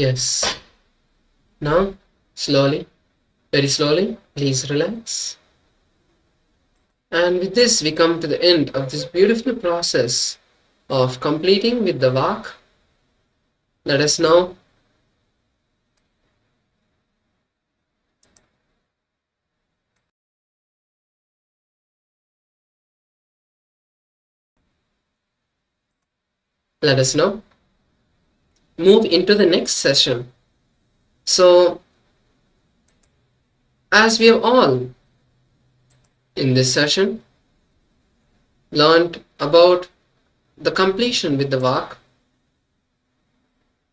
Yes. Now, slowly, very slowly, please relax. And with this, we come to the end of this beautiful process of completing with the vak. Let us now move into the next session. So, as we have all in this session learned about the completion with the vak,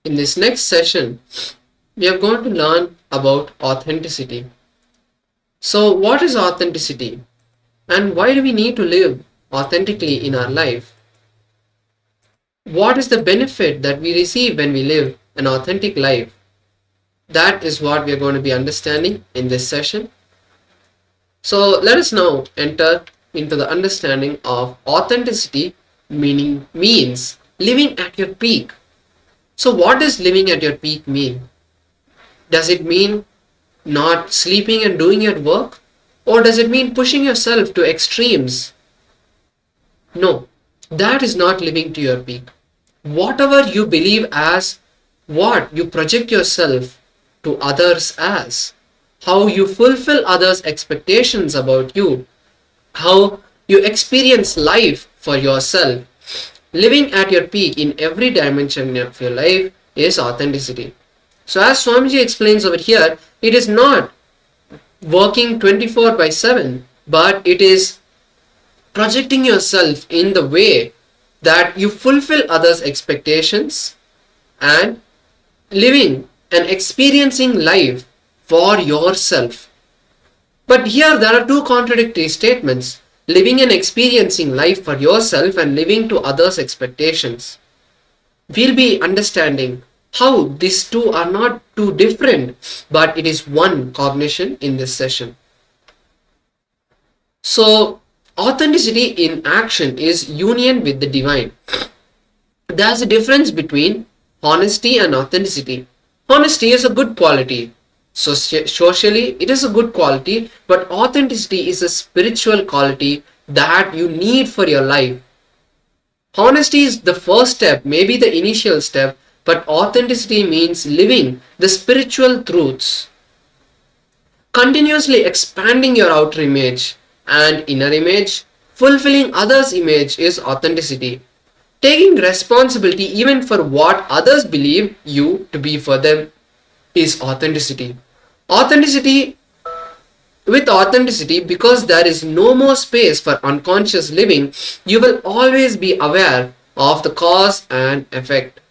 in this next session, we are going to learn about authenticity. So, what is authenticity? And why do we need to live authentically in our life? What is the benefit that we receive when we live an authentic life? That is what we are going to be understanding in this session. So let us now enter into the understanding of authenticity, means living at your peak. So what does living at your peak mean? Does it mean not sleeping and doing your work? Or does it mean pushing yourself to extremes? No, that is not living to your peak. Whatever you believe as, what you project yourself to others as, how you fulfill others' expectations about you, how you experience life for yourself, living at your peak in every dimension of your life is authenticity. So as Swamiji explains over here, it is not working 24/7, but it is projecting yourself in the way that you fulfill others' expectations and living and experiencing life for yourself. But here there are two contradictory statements: living and experiencing life for yourself and living to others' expectations. We'll be understanding how these two are not too different, but it is one cognition in this session. So, authenticity in action is union with the divine. There's a difference between honesty and authenticity. Honesty is a good quality. So socially, it is a good quality, but authenticity is a spiritual quality that you need for your life. Honesty is the first step, maybe the initial step, but authenticity means living the spiritual truths, continuously expanding your outer image and inner image. Fulfilling others' image is authenticity. Taking responsibility even for what others believe you to be for them is authenticity. Authenticity, because there is no more space for unconscious living, you will always be aware of the cause and effect.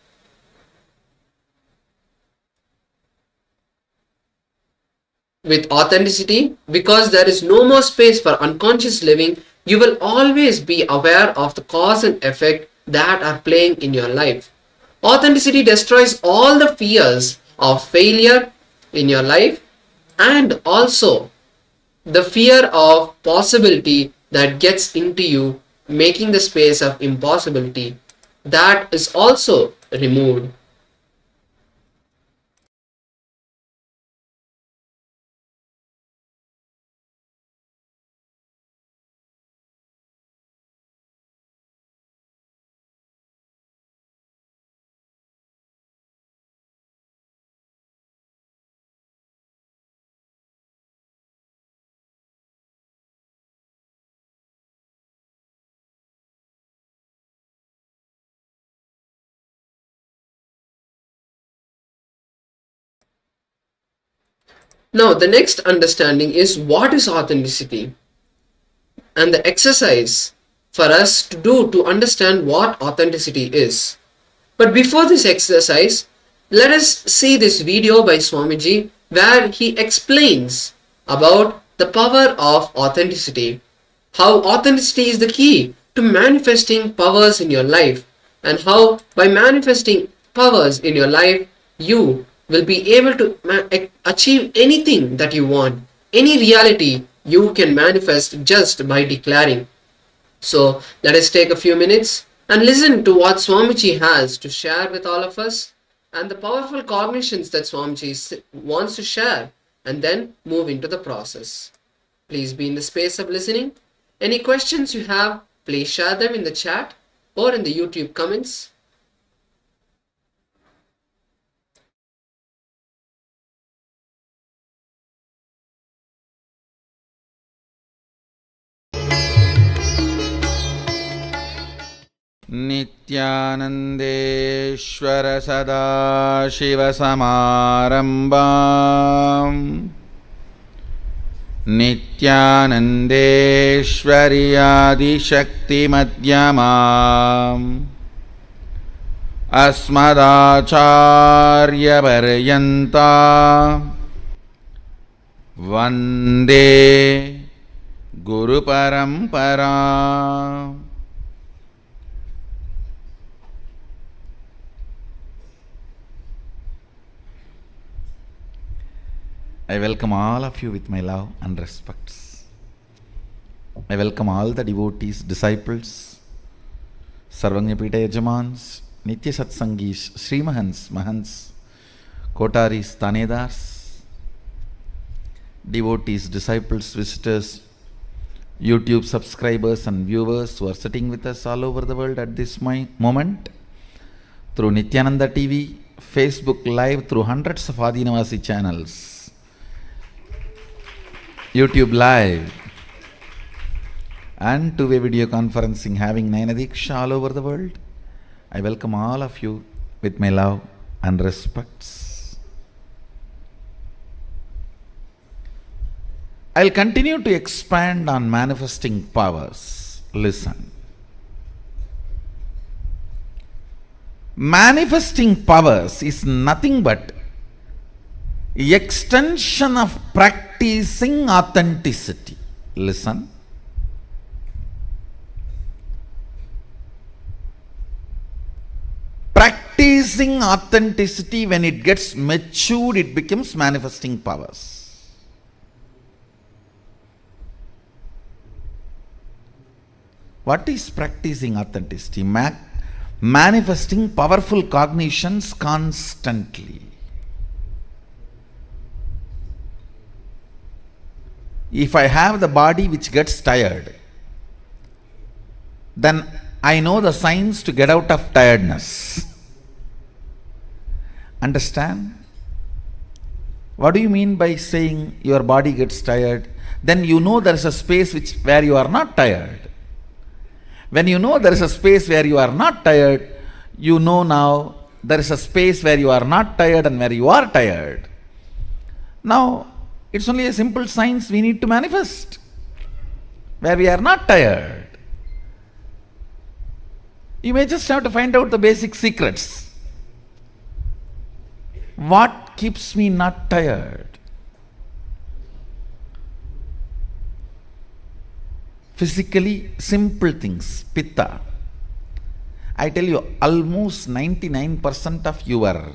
With authenticity, because there is no more space for unconscious living, you will always be aware of the cause and effect that are playing in your life. Authenticity destroys all the fears of failure in your life and also the fear of possibility that gets into you, making the space of impossibility. That is also removed. Now, the next understanding is what is authenticity and the exercise for us to do to understand what authenticity is. But before this exercise, let us see this video by Swamiji where he explains about the power of authenticity, how authenticity is the key to manifesting powers in your life, and how by manifesting powers in your life, you will be able to achieve anything that you want. Any reality you can manifest just by declaring. So let us take a few minutes and listen to what Swamiji has to share with all of us and the powerful cognitions that Swamiji wants to share, and then move into the process. Please be in the space of listening. Any questions you have, please share them in the chat or in the YouTube comments. Nithyanandeshwara Sadashiva Samarambam Nithyanandeshwari Adi Shakti Madhyamam Asmadacharya Paryanta Vande Guru Parampara. I welcome all of you with my love and respects. I welcome all the devotees, disciples, Sarvanyapita Yajamans, Nitya Satsangis, Srimahans, Mahans, Kotaris, Tanedars, devotees, disciples, visitors, YouTube subscribers and viewers who are sitting with us all over the world at this moment, through Nithyananda TV, Facebook Live, through hundreds of Adinavasi channels, YouTube Live, and two-way video conferencing having Nainadiksha all over the world. I welcome all of you with my love and respects. I'll continue to expand on manifesting powers. Listen. Manifesting powers is nothing but extension of practicing authenticity. Listen. Practicing authenticity, when it gets matured, it becomes manifesting powers. What is practicing authenticity? Manifesting powerful cognitions constantly. If I have the body which gets tired, then I know the signs to get out of tiredness. Understand? What do you mean by saying your body gets tired? Then you know there is a space where you are not tired. When you know there is a space where you are not tired, you know now there is a space where you are not tired and where you are tired. Now, it's only a simple science we need to manifest, where we are not tired. You may just have to find out the basic secrets. What keeps me not tired? Physically, simple things, pitta. I tell you, almost 99% of your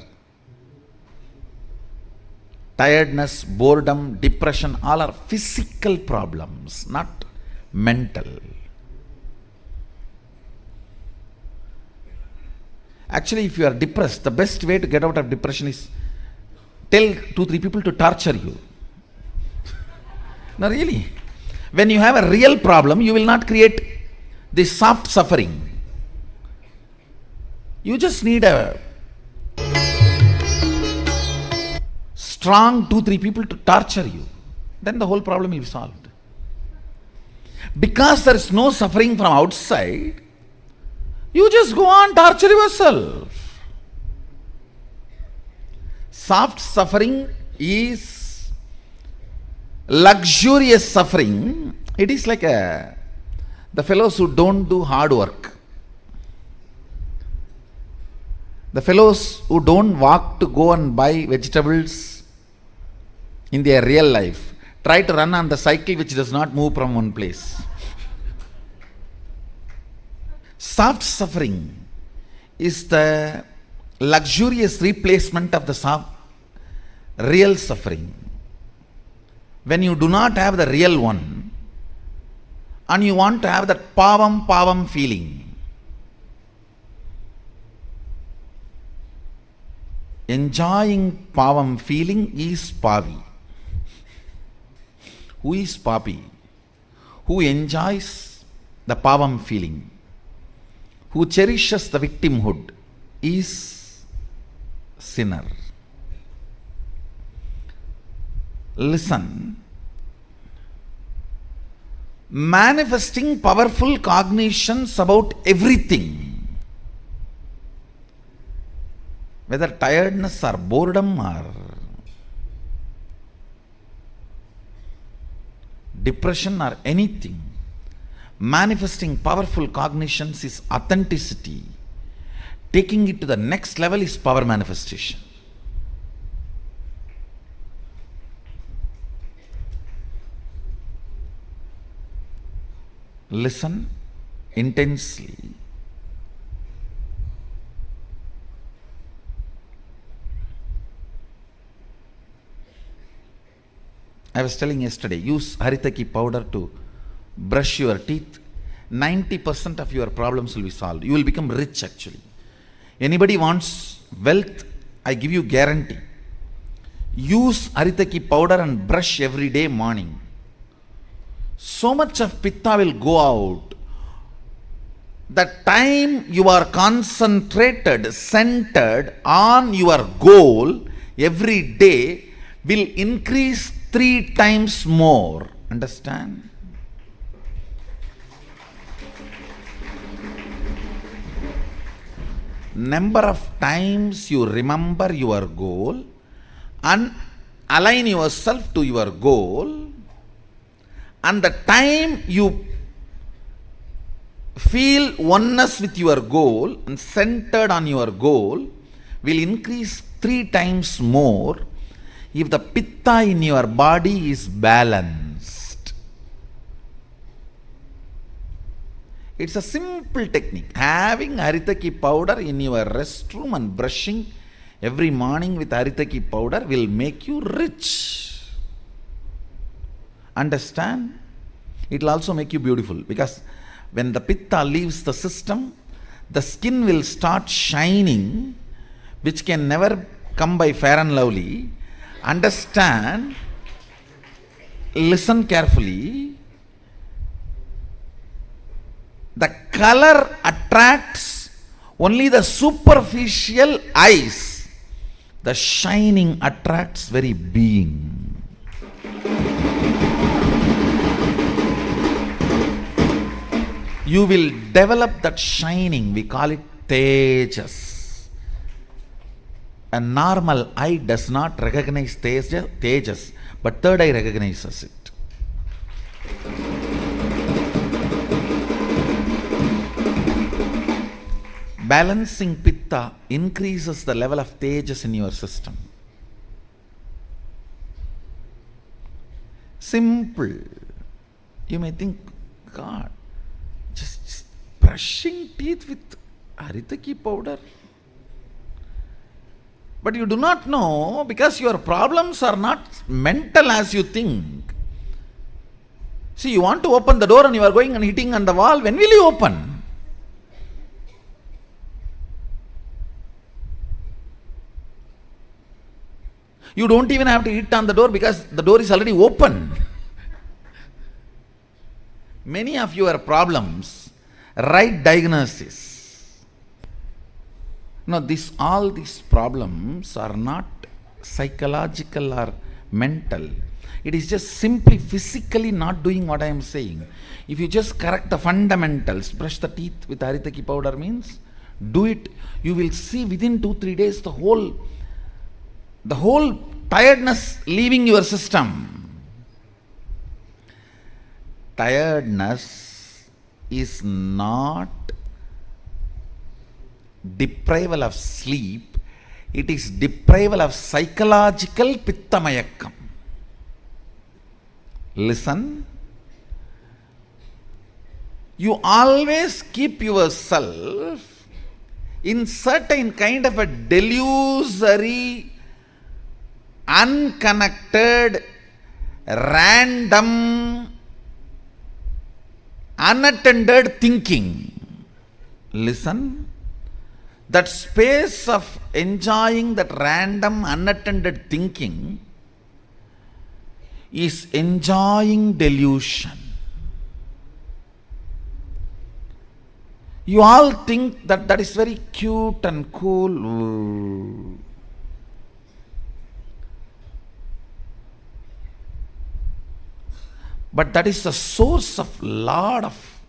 tiredness, boredom, depression, all are physical problems, not mental. Actually, if you are depressed, the best way to get out of depression is tell 2-3 people to torture you. No, really. When you have a real problem, you will not create this soft suffering. You just need a strong 2-3 people to torture you. Then the whole problem will be solved. Because there is no suffering from outside, you just go on, torture yourself. Soft suffering is luxurious suffering. It is like the fellows who don't do hard work. The fellows who don't walk to go and buy vegetables in their real life try to run on the cycle which does not move from one place. Soft suffering is the luxurious replacement of the real suffering. When you do not have the real one and you want to have that pavam feeling, enjoying pavam feeling is pavi. Who is papi? Who enjoys the pavam feeling, who cherishes the victimhood, is sinner. Listen. Manifesting powerful cognitions about everything, whether tiredness or boredom or depression or anything, manifesting powerful cognitions is authenticity. Taking it to the next level is power manifestation. Listen intensely. I was telling yesterday, use Haritaki powder to brush your teeth. 90% of your problems will be solved. You will become rich actually. Anybody wants wealth, I give you guarantee. Use Haritaki powder and brush every day morning. So much of pitta will go out. The time you are concentrated, centered on your goal every day will increase 3 times more. Understand? Number of times you remember your goal and align yourself to your goal, and the time you feel oneness with your goal and centered on your goal will increase 3 times more if the pitta in your body is balanced. It's a simple technique. Having Haritaki powder in your restroom and brushing every morning with Haritaki powder will make you rich. Understand? It will also make you beautiful, because when the pitta leaves the system, the skin will start shining, which can never come by fair and lovely. Understand? Listen carefully. The color attracts only the superficial eyes. The shining attracts very being. You will develop that shining. We call it tejas. A normal eye does not recognize tejas, but third eye recognizes it. Balancing pitta increases the level of tejas in your system. Simple. You may think, God, just brushing teeth with Haritaki powder. But you do not know, because your problems are not mental as you think. See, you want to open the door and you are going and hitting on the wall. When will you open? You don't even have to hit on the door, because the door is already open. Many of your problems, right diagnosis. No, all these problems are not psychological or mental. It is just simply physically not doing what I am saying. If you just correct the fundamentals, brush the teeth with Haritaki powder means, do it, you will see within 2-3 days the whole tiredness leaving your system. Tiredness is not deprival of sleep, it is deprival of psychological pittamayakam. Listen. You always keep yourself in certain kind of a delusory, unconnected, random, unattended thinking. Listen. That space of enjoying that random, unattended thinking is enjoying delusion. You all think that that is very cute and cool. Ooh. But that is the source of lot of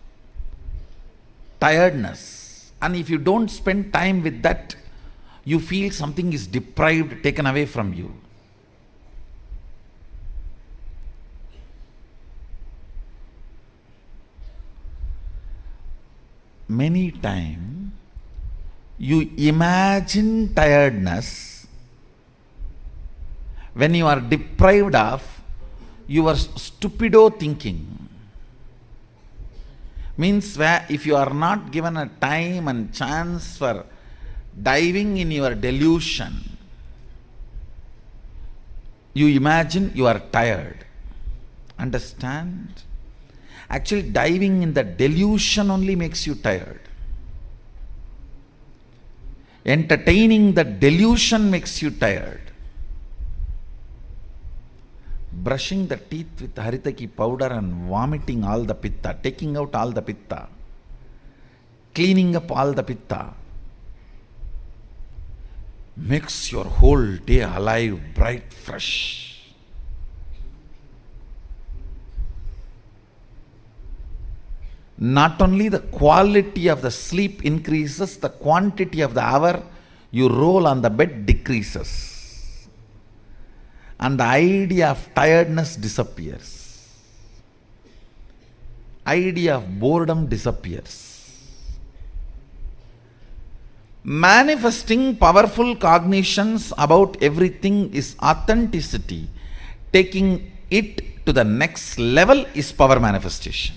tiredness. And if you don't spend time with that, you feel something is deprived, taken away from you. Many times you imagine tiredness when you are deprived of your stupido thinking. Means where if you are not given a time and chance for diving in your delusion, you imagine you are tired. Understand? Actually, diving in the delusion only makes you tired. Entertaining the delusion makes you tired. Brushing the teeth with haritaki powder and vomiting all the pitta, taking out all the pitta, cleaning up all the pitta, makes your whole day alive, bright, fresh. Not only the quality of the sleep increases, the quantity of the hour you roll on the bed decreases. And the idea of tiredness disappears. Idea of boredom disappears. Manifesting powerful cognitions about everything is authenticity. Taking it to the next level is power manifestation.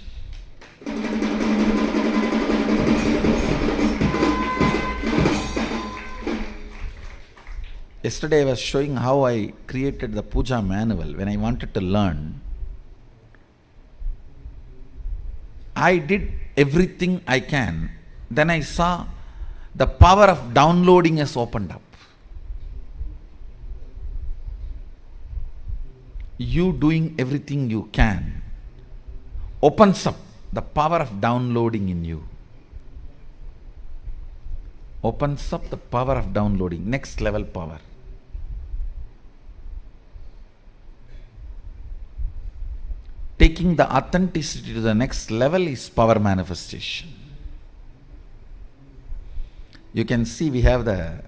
Yesterday I was showing how I created the puja manual when I wanted to learn. I did everything I can. Then I saw the power of downloading has opened up. You doing everything you can opens up the power of downloading in you. Opens up the power of downloading, next level power. Taking the authenticity to the next level is power manifestation. You can see we have the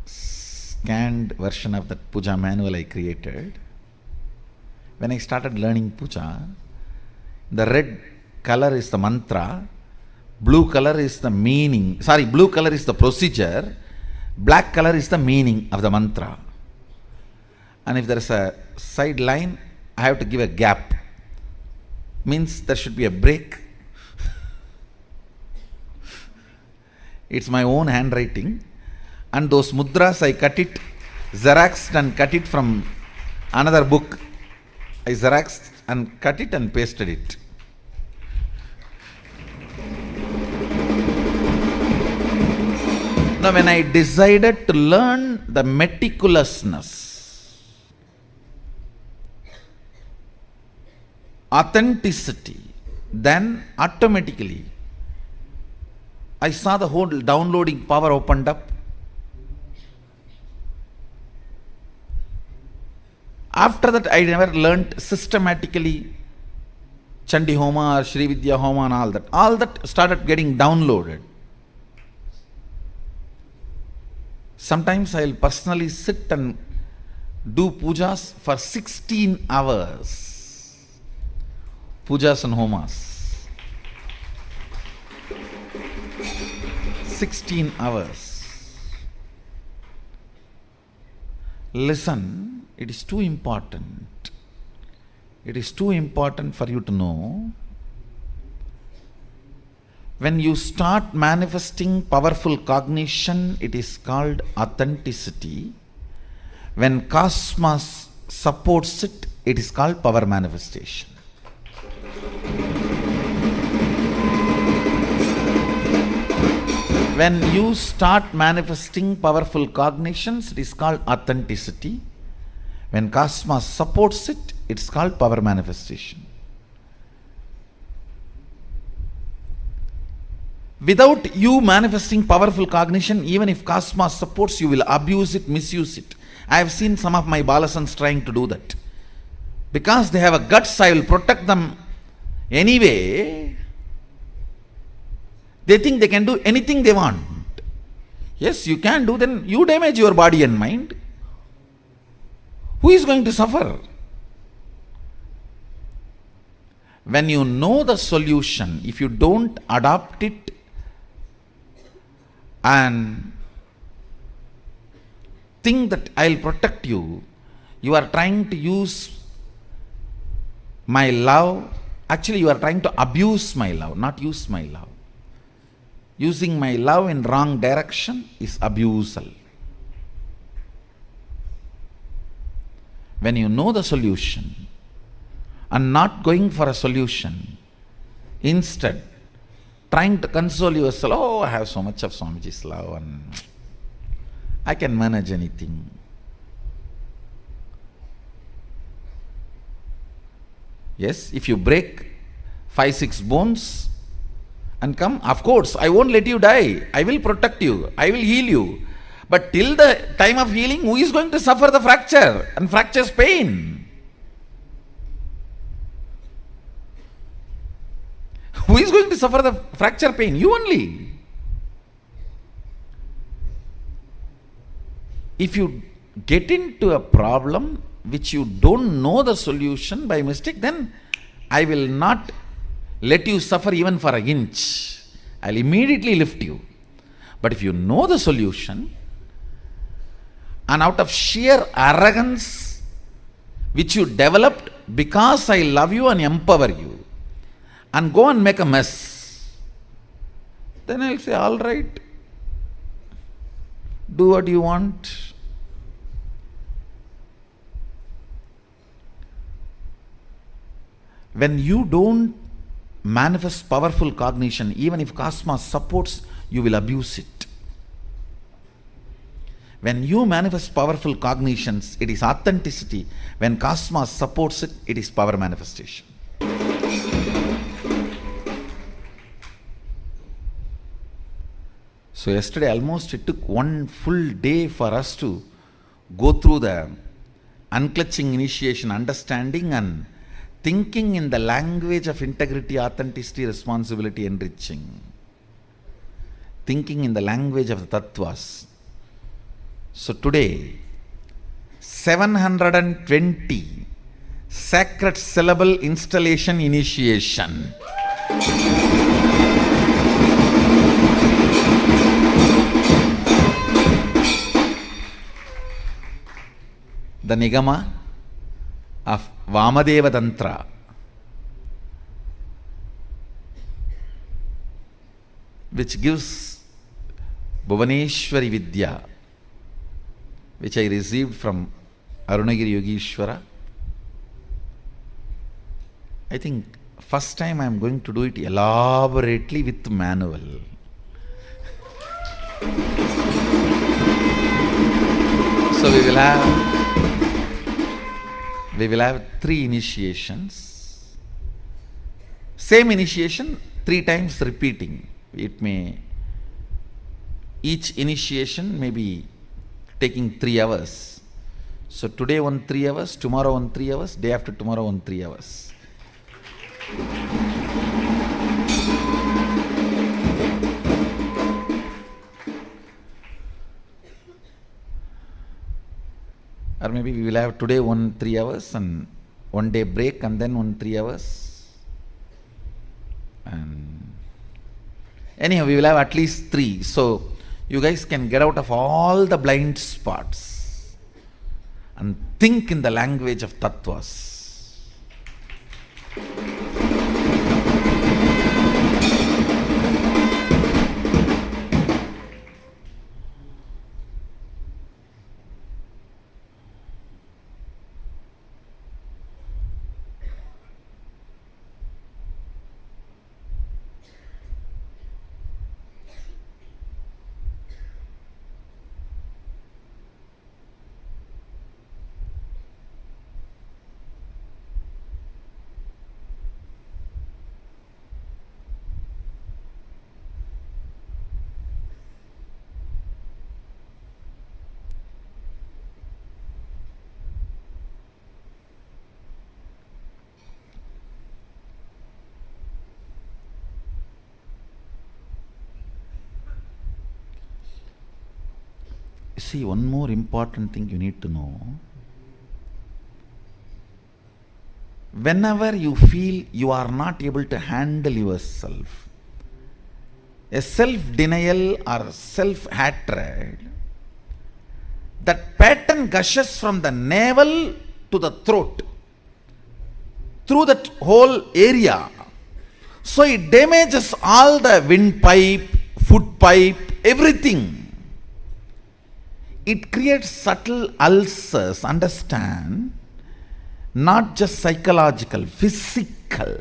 scanned version of that puja manual I created. When I started learning puja, the red color is the mantra, blue color is the meaning, blue color is the procedure, black color is the meaning of the mantra. And if there is a side line, I have to give a gap. Means there should be a break. It's my own handwriting. And those mudras I cut it, xeroxed and cut it from another book. I xeroxed and cut it and pasted it. Now when I decided to learn the meticulousness, authenticity, then automatically I saw the whole downloading power opened up. After that I never learnt systematically Chandi Homa or Sri Vidya Homa and all that. All that started getting downloaded. Sometimes I will personally sit and do pujas for 16 hours. Pujas and homas. 16 hours. Listen, it is too important. It is too important for you to know. When you start manifesting powerful cognition, it is called authenticity. When cosmos supports it, it is called power manifestation. When you start manifesting powerful cognitions, it is called authenticity. When cosmos supports it, it's called power manifestation. Without you manifesting powerful cognition, even if cosmos supports, you will abuse it, misuse it. I have seen some of my balasans trying to do that. Because they have a guts, I will protect them anyway. They think they can do anything they want. Yes, you can do, then you damage your body and mind. Who is going to suffer? When you know the solution, if you don't adopt it and think that I'll protect you, you are trying to use my love. Actually, you are trying to abuse my love, not use my love. Using my love in wrong direction is abusal. When you know the solution and not going for a solution, instead trying to console yourself, oh, I have so much of Swamiji's love and I can manage anything. Yes, if you break 5-6 bones and come, of course, I won't let you die. I will protect you. I will heal you. But till the time of healing, who is going to suffer the fracture and fracture's pain? Who is going to suffer the fracture pain? You only. If you get into a problem which you don't know the solution by mistake, then I will not let you suffer even for an inch. I'll immediately lift you. But if you know the solution, and out of sheer arrogance which you developed because I love you and empower you, and go and make a mess, then I'll say, all right, do what you want. When you don't manifest powerful cognition, even if cosmos supports, you will abuse it. When you manifest powerful cognitions, it is authenticity. When cosmos supports it, it is power manifestation. So yesterday almost it took one full day for us to go through the unclutching initiation, understanding and thinking in the language of integrity, authenticity, responsibility, enriching. Thinking in the language of the tattvas. So today, 720 sacred syllable installation initiation. The Nigama of Vamadeva Tantra, which gives Bhuvaneshwari Vidya, which I received from Arunagiri Yogishwara. I think first time I am going to do it elaborately with manual. So we will have 3 initiations. Same initiation 3 times repeating. Each initiation may be taking 3 hours. So today 3 hours, tomorrow 3 hours, day after tomorrow 3 hours. Or maybe we will have today 3 hours and 1 day break and then 3 hours. And anyhow, we will have at least 3. So you guys can get out of all the blind spots and think in the language of tattvas. See, one more important thing you need to know. Whenever you feel you are not able to handle yourself, a self-denial or self-hatred, that pattern gushes from the navel to the throat, through that whole area. So it damages all the windpipe, foot pipe, everything. It creates subtle ulcers, understand? Not just psychological, physical.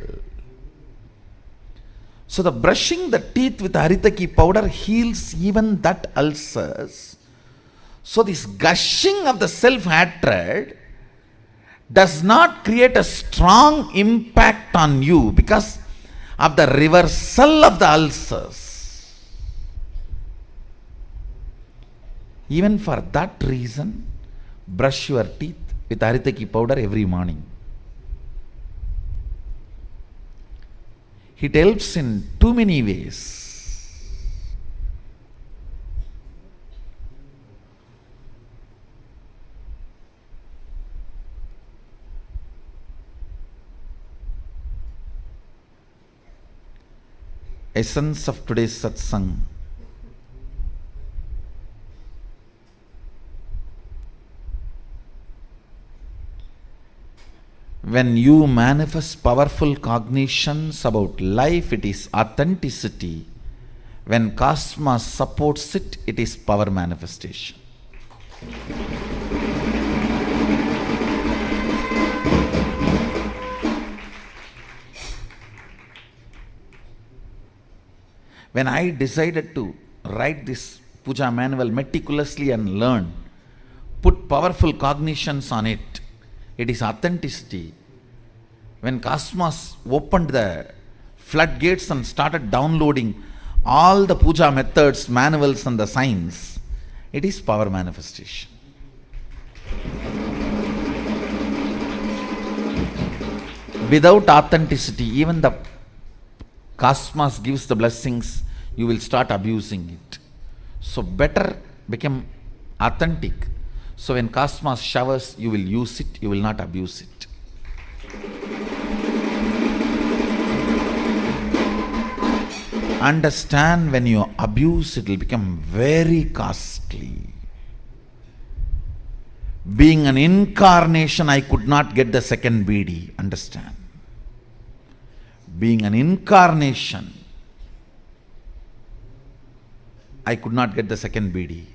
So the brushing the teeth with haritaki powder heals even that ulcers. So this gushing of the self-hatred does not create a strong impact on you because of the reversal of the ulcers. Even for that reason, brush your teeth with haritaki powder every morning. It helps in too many ways. Essence of today's satsang. When you manifest powerful cognitions about life, it is authenticity. When cosmos supports it, it is power manifestation. When I decided to write this puja manual meticulously and learn, put powerful cognitions on it, it is authenticity. When cosmos opened the floodgates and started downloading all the puja methods, manuals and the signs, it is power manifestation. Without authenticity, even the cosmos gives the blessings, you will start abusing it. So better become authentic. So when cosmos showers, you will use it, you will not abuse it. Understand, when you abuse, it will become very costly. Being an incarnation, I could not get the second BD. Understand? Being an incarnation, I could not get the second BD.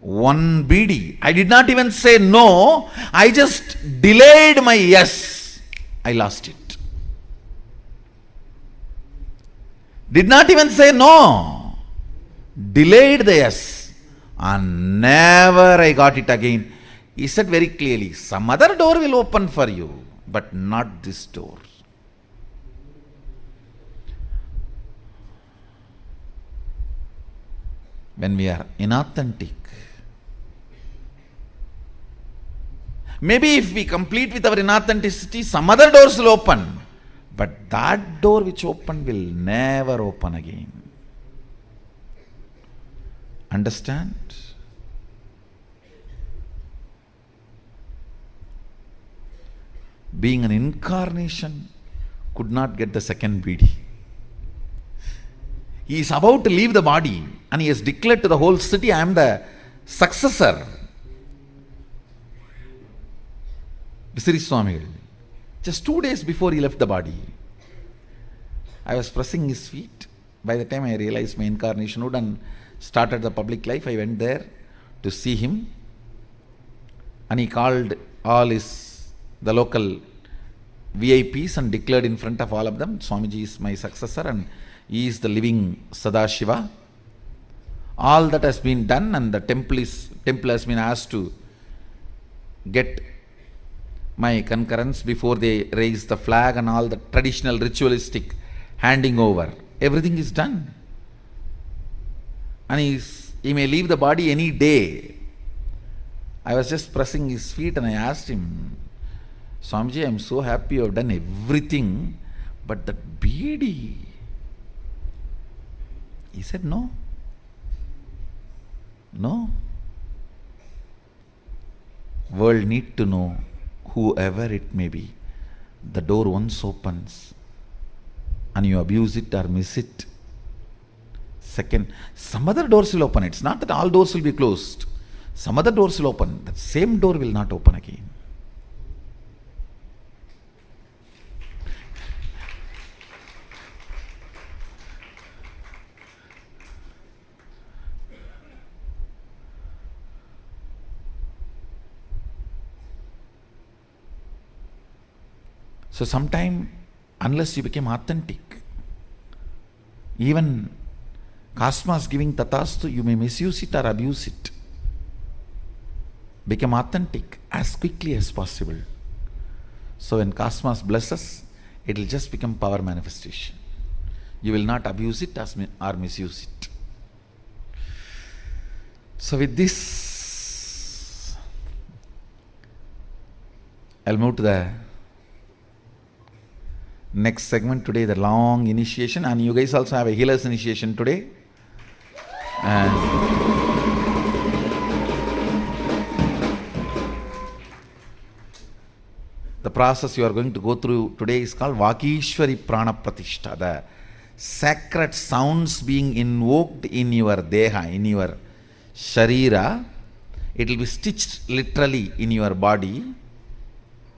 One BD. I did not even say no. I just delayed my yes. I lost it. Did not even say no. Delayed the yes. And never I got it again. He said very clearly, some other door will open for you, but not this door. When we are inauthentic, maybe if we complete with our inauthenticity, some other doors will open. But that door which opened will never open again. Understand? Being an incarnation, could not get the second BD. He is about to leave the body and he has declared to the whole city, I am the successor. Sri Swami, just 2 days before he left the body, I was pressing his feet. By the time I realized my incarnationhood and started the public life, I went there to see him. And he called all the local VIPs and declared in front of all of them, Swamiji is my successor and he is the living Sadashiva. All that has been done and the temple has been asked to get my concurrence before they raise the flag and all the traditional ritualistic handing over. Everything is done. And he may leave the body any day. I was just pressing his feet and I asked him, Swamiji, I am so happy you have done everything, but that BD. He said, no. No. World need to know, whoever it may be, the door once opens and you abuse it or miss it, second, some other doors will open. It's not that all doors will be closed. Some other doors will open. The same door will not open again. So sometime, unless you became authentic, even Cosmos giving tatastu, you may misuse it or abuse it. Become authentic as quickly as possible. So when Cosmos blesses, it will just become power manifestation. You will not abuse it or misuse it. So with this, I'll move to the next segment today, the long initiation, and you guys also have a healer's initiation today. And the process you are going to go through today is called Vakishwari Prana Pratishta, the sacred sounds being invoked in your deha, in your sharira. It will be stitched literally in your body,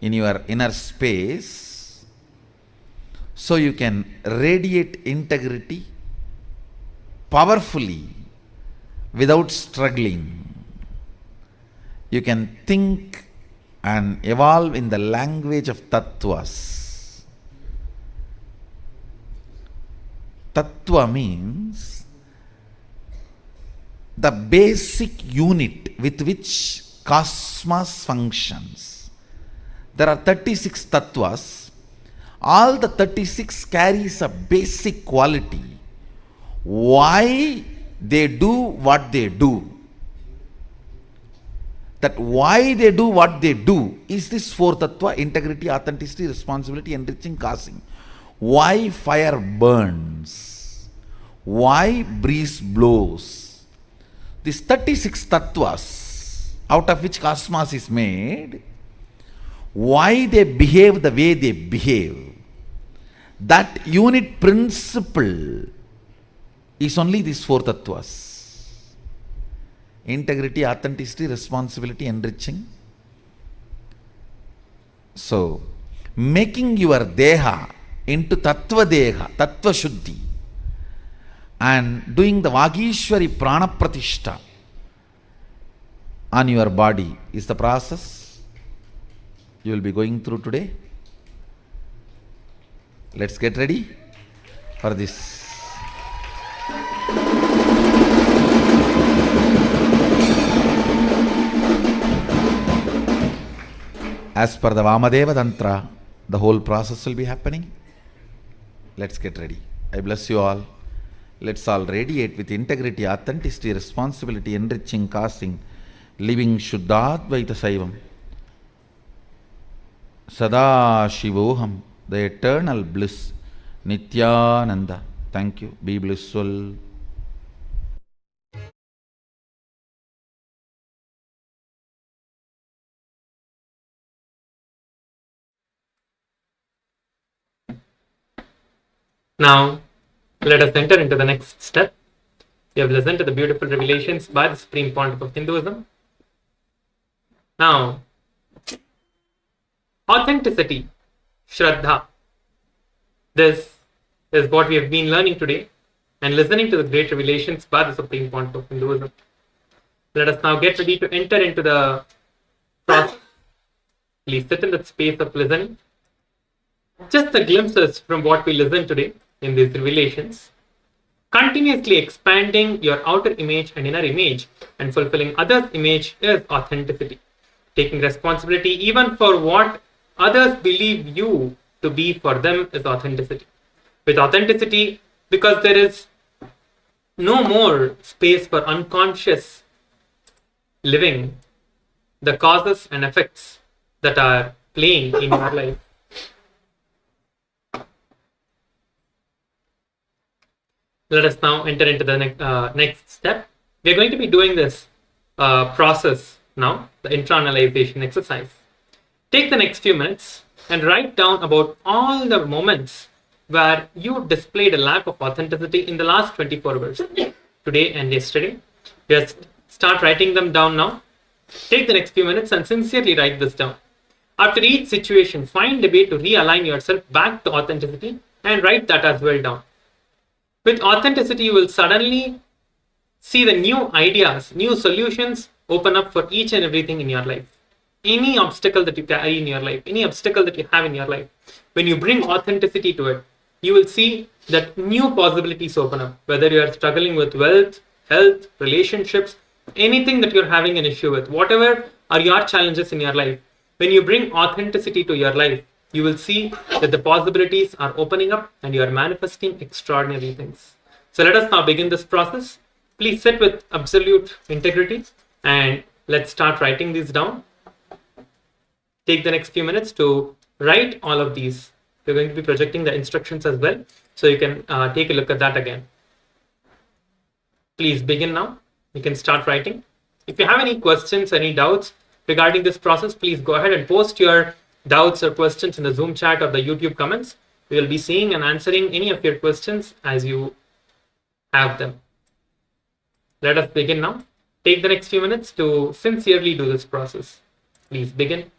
in your inner space, so you can radiate integrity powerfully without struggling. You can think and evolve in the language of tattvas. Tattva means the basic unit with which cosmos functions. There are 36 tattvas. All the 36 carries a basic quality. Why they do what they do. That why they do what they do is this four tattva: integrity, authenticity, responsibility, enriching, causing. Why fire burns? Why breeze blows? These 36 tattvas, out of which cosmos is made, why they behave the way they behave, that unit principle is only these four tattvas: integrity, authenticity, responsibility, enriching. So, making your deha into tattva deha, tattva shuddhi, and doing the Vagishwari Prana Pratishta on your body is the process you will be going through today. Let's get ready for this. As per the Vamadeva Tantra, the whole process will be happening. Let's get ready. I bless you all. Let's all radiate with integrity, authenticity, responsibility, enriching, causing, living Shuddhadvaita Saivam. Sadashivoham, the eternal bliss, Nithyananda. Thank you. Be blissful. Now, let us enter into the next step. You have listened to the beautiful revelations by the Supreme Pontiff of Hinduism. Now, authenticity, Shraddha. This is what we have been learning today and listening to the great revelations by the Supreme Pontiff of Hinduism. Let us now get ready to enter into the process. Please sit in that space of listening. Just the glimpses from what we listened today in these revelations. Continuously expanding your outer image and inner image and fulfilling others' image is authenticity. Taking responsibility even for what others believe you to be for them is authenticity. With authenticity, because there is no more space for unconscious living, the causes and effects that are playing in your life. Let us now enter into the next step. We're going to be doing this process now, the internalization exercise. Take the next few minutes and write down about all the moments where you displayed a lack of authenticity in the last 24 hours, today and yesterday. Just start writing them down now. Take the next few minutes and sincerely write this down. After each situation, find a way to realign yourself back to authenticity and write that as well down. With authenticity, you will suddenly see the new ideas, new solutions open up for each and everything in your life. Any obstacle that you carry in your life, any obstacle that you have in your life, when you bring authenticity to it, you will see that new possibilities open up. Whether you are struggling with wealth, health, relationships, anything that you're having an issue with, whatever are your challenges in your life, when you bring authenticity to your life, you will see that the possibilities are opening up and you are manifesting extraordinary things. So let us now begin this process. Please sit with absolute integrity and let's start writing these down. Take the next few minutes to write all of these. We're going to be projecting the instructions as well, so you can take a look at that again. Please begin now. You can start writing. If you have any questions, any doubts regarding this process, please go ahead and post your doubts or questions in the Zoom chat or the YouTube comments. We will be seeing and answering any of your questions as you have them. Let us begin now. Take the next few minutes to sincerely do this process. Please begin.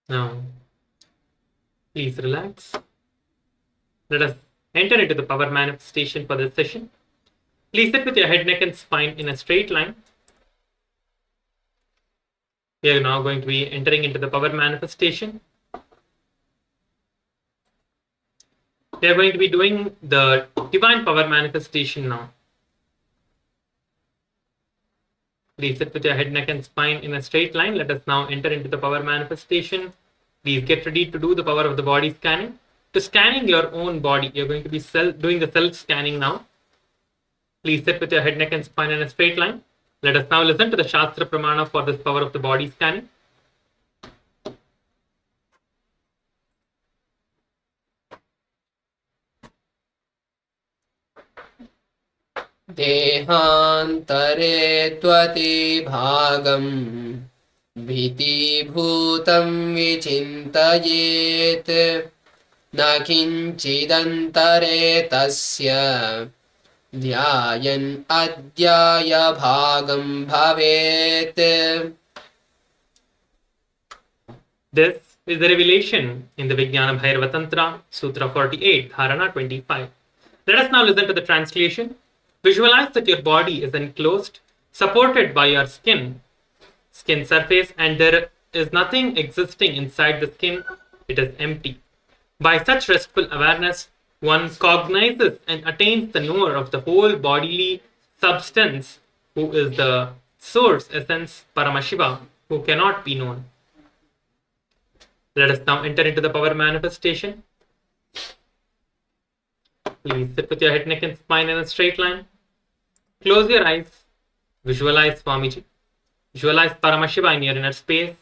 Now, please relax. Let us enter into the power manifestation for this session. Please sit with your head, neck, and spine in a straight line. We are now going to be entering into the power manifestation. We are going to be doing the divine power manifestation now. Please sit with your head, neck, and spine in a straight line. Let us now enter into the power manifestation. Please get ready to do the power of the body scanning. To scanning your own body, you're going to be doing the self-scanning now. Please sit with your head, neck, and spine in a straight line. Let us now listen to the Shastra Pramana for this power of the body scanning. देहान्तरे त्वति भागम् भीतिभूतं विचिन्तयेत् न किञ्चिदन्तरे तस्य ध्यायन् अध्याय भागं भवेत्. This is the revelation in the Vijnana Bhairava Tantra, Sutra 48, Dharana 25. Let us now listen to the translation. Visualize that your body is enclosed, supported by your skin surface, and there is nothing existing inside the skin. It is empty. By such restful awareness, one cognizes and attains the knower of the whole bodily substance, who is the source, essence, Paramashiva, who cannot be known. Let us now enter into the power manifestation. Please sit with your head, neck, and spine in a straight line. Close your eyes. Visualize Swamiji. Visualize Paramashiva in your inner space.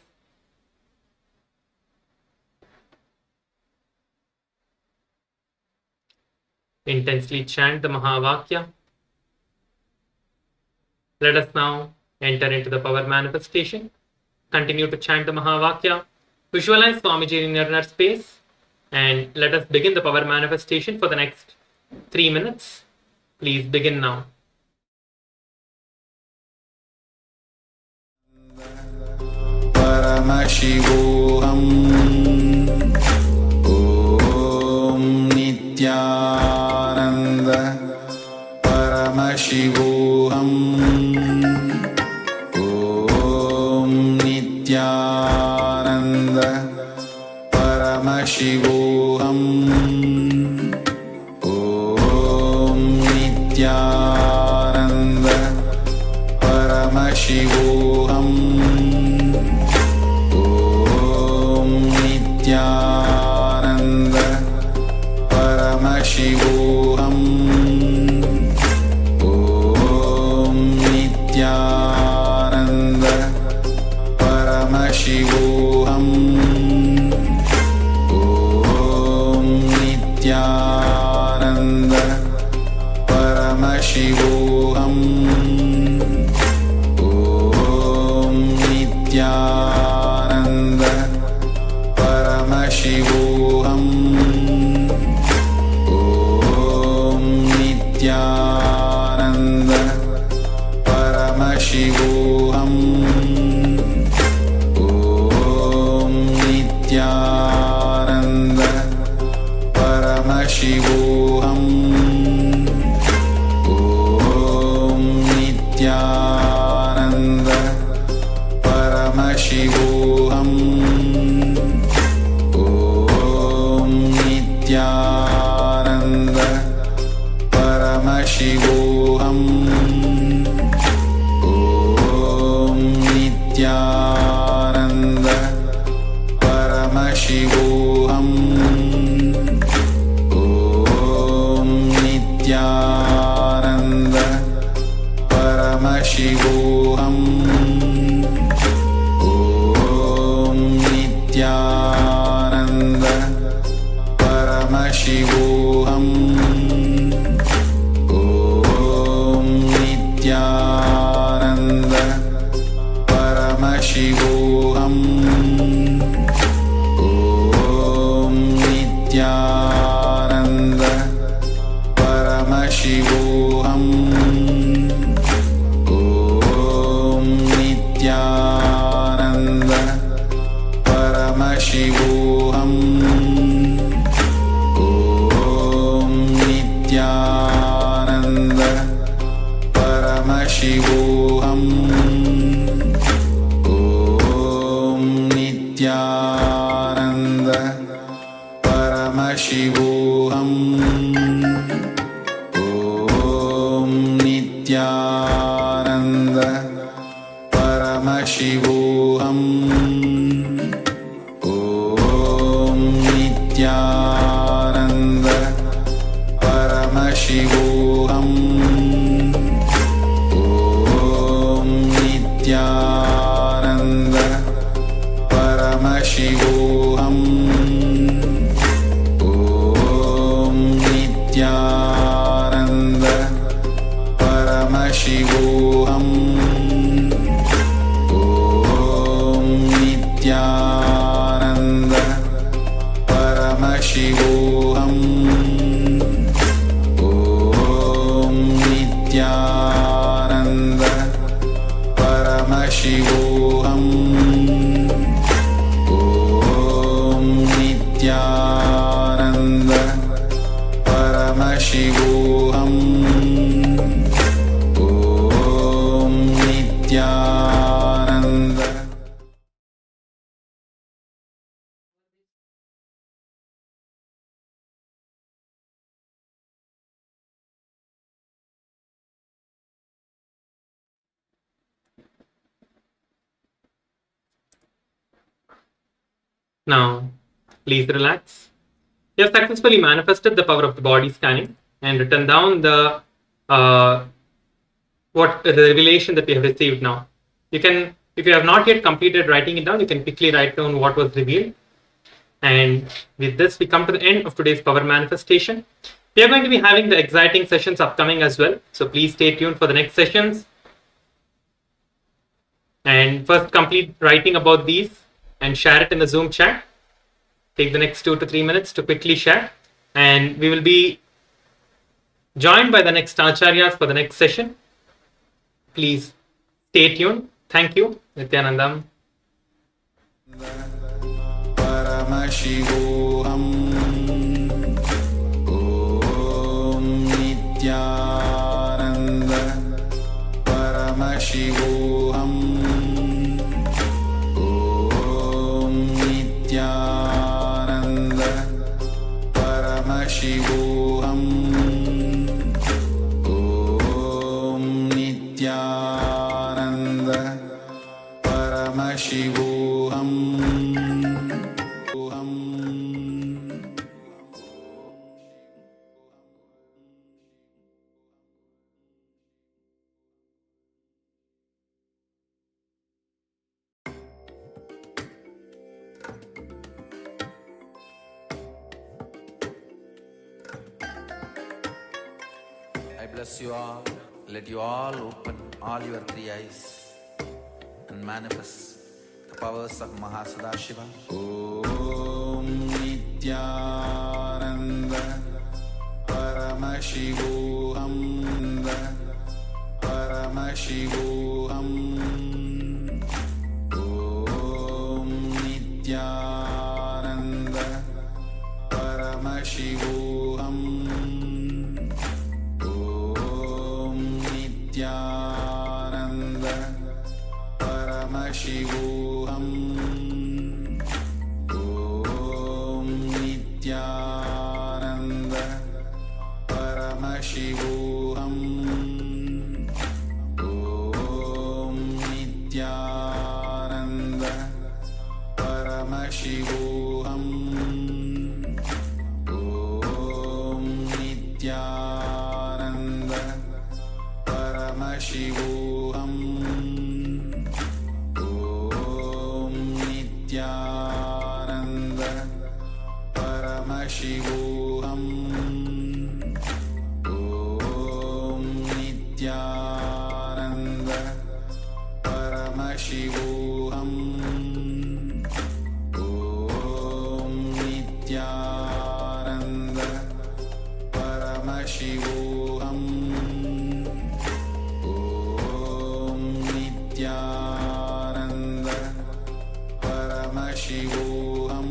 Intensely chant the Mahavakya. Let us now enter into the power manifestation. Continue to chant the Mahavakya. Visualize Swamiji in your inner space. And let us begin the power manifestation for the next 3 minutes. Please begin now. Paramashivoham Om Nithyananda Paramashivoham Om Nithyananda Paramashivoham Om Nithyananda Paramashivoham Nithyananda Paramashivoham Om Nithyananda Paramashivoham Om Nithyananda Paramashivoham Om Nithyananda Paramashivoham Om Nithyananda Paramashivoham Om Nithyananda Paramashivoham Om Nithyananda Paramashivoham Om Nithyananda Paramashivoham Om Nithyananda Paramashivoham Om Nithyananda Paramashivoham Om Paramashivoham Om Nithyananda Paramashivoham Om Nithyananda Paramashivoham Om Nithyananda Paramashivoham Om Nithyananda Paramashivoham Om Nithyananda Paramashivoham Om Nithyananda Paramashivoham Om Nithyananda Paramashivoham Om Nithyananda Paramashivoham Om Nithyananda Paramashivoham Om Nithyananda. Now, please relax. You have successfully manifested the power of the body scanning and written down the revelation that we have received now. You can, if you have not yet completed writing it down, you can quickly write down what was revealed. And with this, we come to the end of today's power manifestation. We are going to be having the exciting sessions upcoming as well. So please stay tuned for the next sessions. And first, complete writing about these and share it in the Zoom chat. Take the next 2 to 3 minutes to quickly share. And we will be joined by the next acharyas for the next session. Please stay tuned. Thank you. Nithyananda. Paramashivoham Om Nithyananda Paramashivoham Om Nithyananda Paramashivoham Om Nithyananda Paramashivoham. I bless you all. Let you all open all your 3 eyes and manifest the powers of Mahasadashiva. Om Nithyananda Paramashivoham Paramashivoham Om Nithyananda Paramashivoham Om Nithyananda Paramashivoham Om Nithyananda Paramashivoham Om Nithyananda Paramashivoham Om Nithyananda Paramashivoham Om Nithyananda Paramashivoham Om Nithyananda Paramashivoham Om Nithyananda Paramashivoham Om Nithyananda Paramashivoham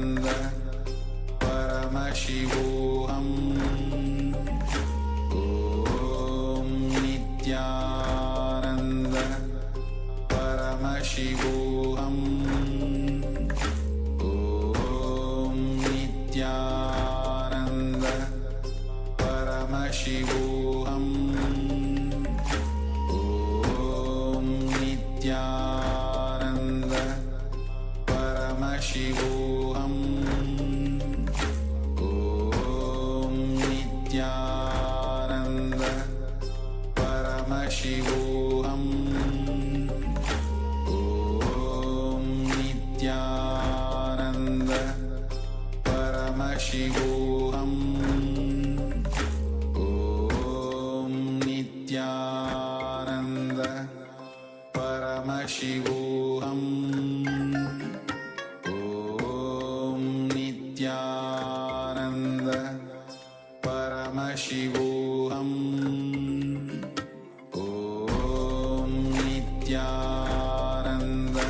Paramashivoham Om Nithyananda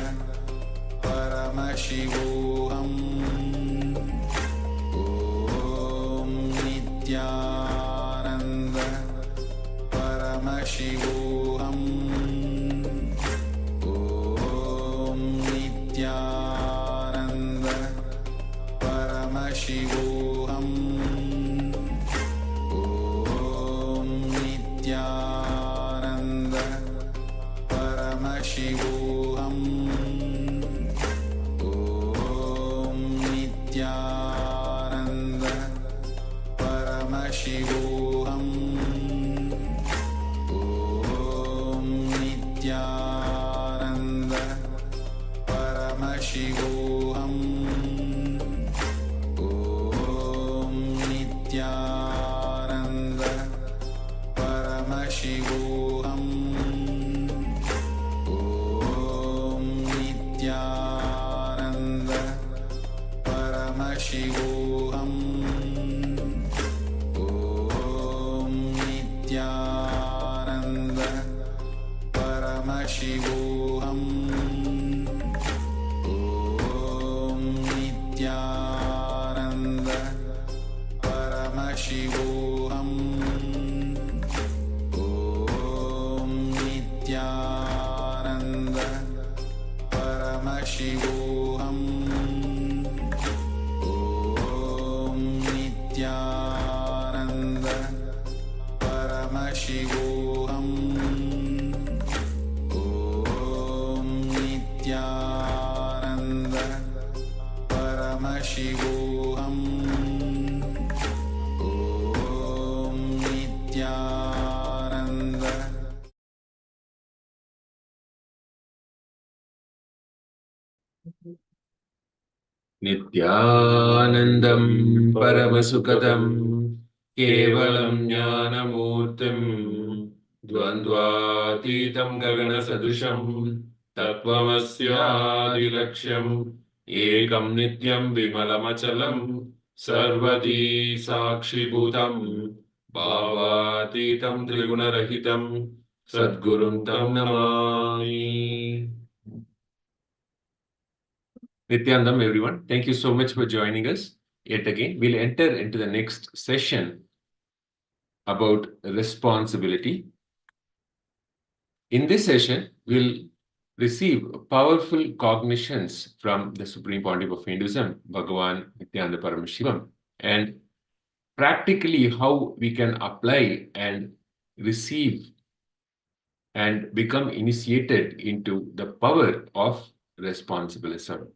Paramashivoham Om Nithyananda Paramashivoham Om Nithyananda Paramashivoham Om Nithyananda Paramashivoham Om Nithyananda Paramashivoham Om Nithyananda Paramashivoham Om Nithyananda Paramashivoham Om Nithyananda Paramashivoham Om Nithyananda Paramashivoham Om Nithyananda Paramashivoham Om Nithyananda Paramashivoham Om Nithyananda Paramashivoham Om Nithyananda Paramashivoham Om Nithyananda Nithyanandam Paramasukadam Kevalam Jnanamurtim Dvandvatitam Gagana Sadusham Tattvamasyadilaksham Ekam Nityam Vimalamachalam Sarvadi Sakshibhutam Bhavatitam Trigunarahitam Sadgurum Tam Namami. Nithyanandam, everyone. Thank you so much for joining us. Yet again, we'll enter into the next session about responsibility. In this session, we'll receive powerful cognitions from the Supreme Pontiff of Hinduism, Bhagavan Nithyananda Paramashivoham, and practically how we can apply and receive and become initiated into the power of responsibilism.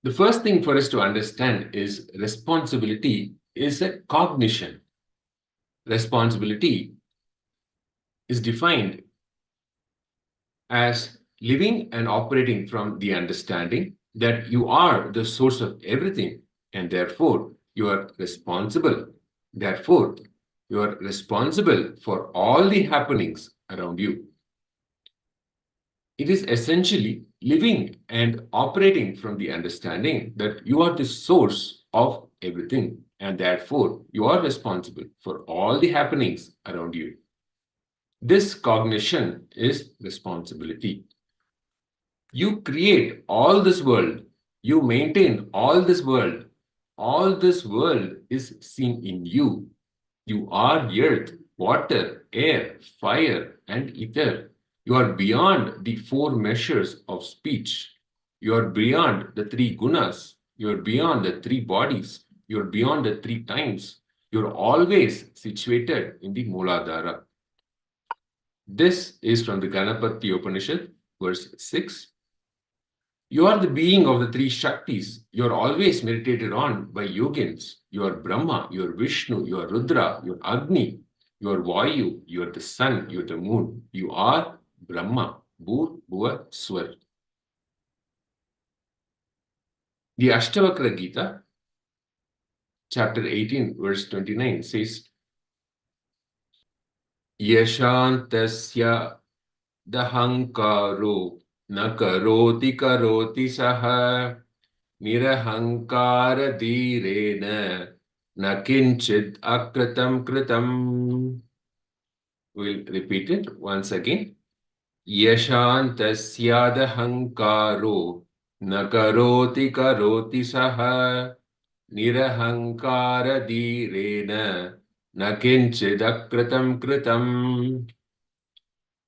The first thing for us to understand is responsibility is a cognition. Responsibility is defined as living and operating from the understanding that you are the source of everything and therefore you are responsible. Therefore, you are responsible for all the happenings around you. It is essentially living and operating from the understanding that you are the source of everything and therefore you are responsible for all the happenings around you. This cognition is responsibility. You create all this world, you maintain all this world. All this world is seen in you. You are earth, water, air, fire, and ether. You are beyond the four measures of speech. You are beyond the three gunas. You are beyond the three bodies. You are beyond the three times. You are always situated in the Mooladhara. This is from the Ganapati Upanishad, verse 6. You are the being of the three Shaktis. You are always meditated on by yogins. You are Brahma, you are Vishnu, you are Rudra, you are Agni, you are Vayu, you are the sun, you are the moon. You are Brahma, Bhur, Bhuva, Swar. The Ashtavakra Gita, chapter 18, verse 29 says, Yashantasya dahankaro na karoti karoti saha nirahankara dhirena na kinchid akritam kritam. We'll repeat it once again. Yashantasyadahankaro na karoti karoti saha nirahankara dhirena na kinchidakritam kritam.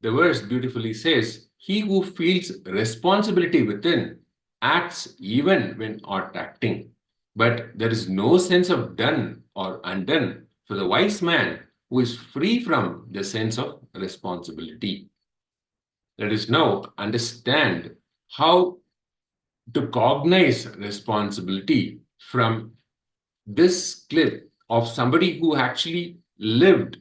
The verse beautifully says, he who feels responsibility within acts even when not acting. But there is no sense of done or undone for the wise man who is free from the sense of responsibility. Let us now understand how to cognize responsibility from this clip of somebody who actually lived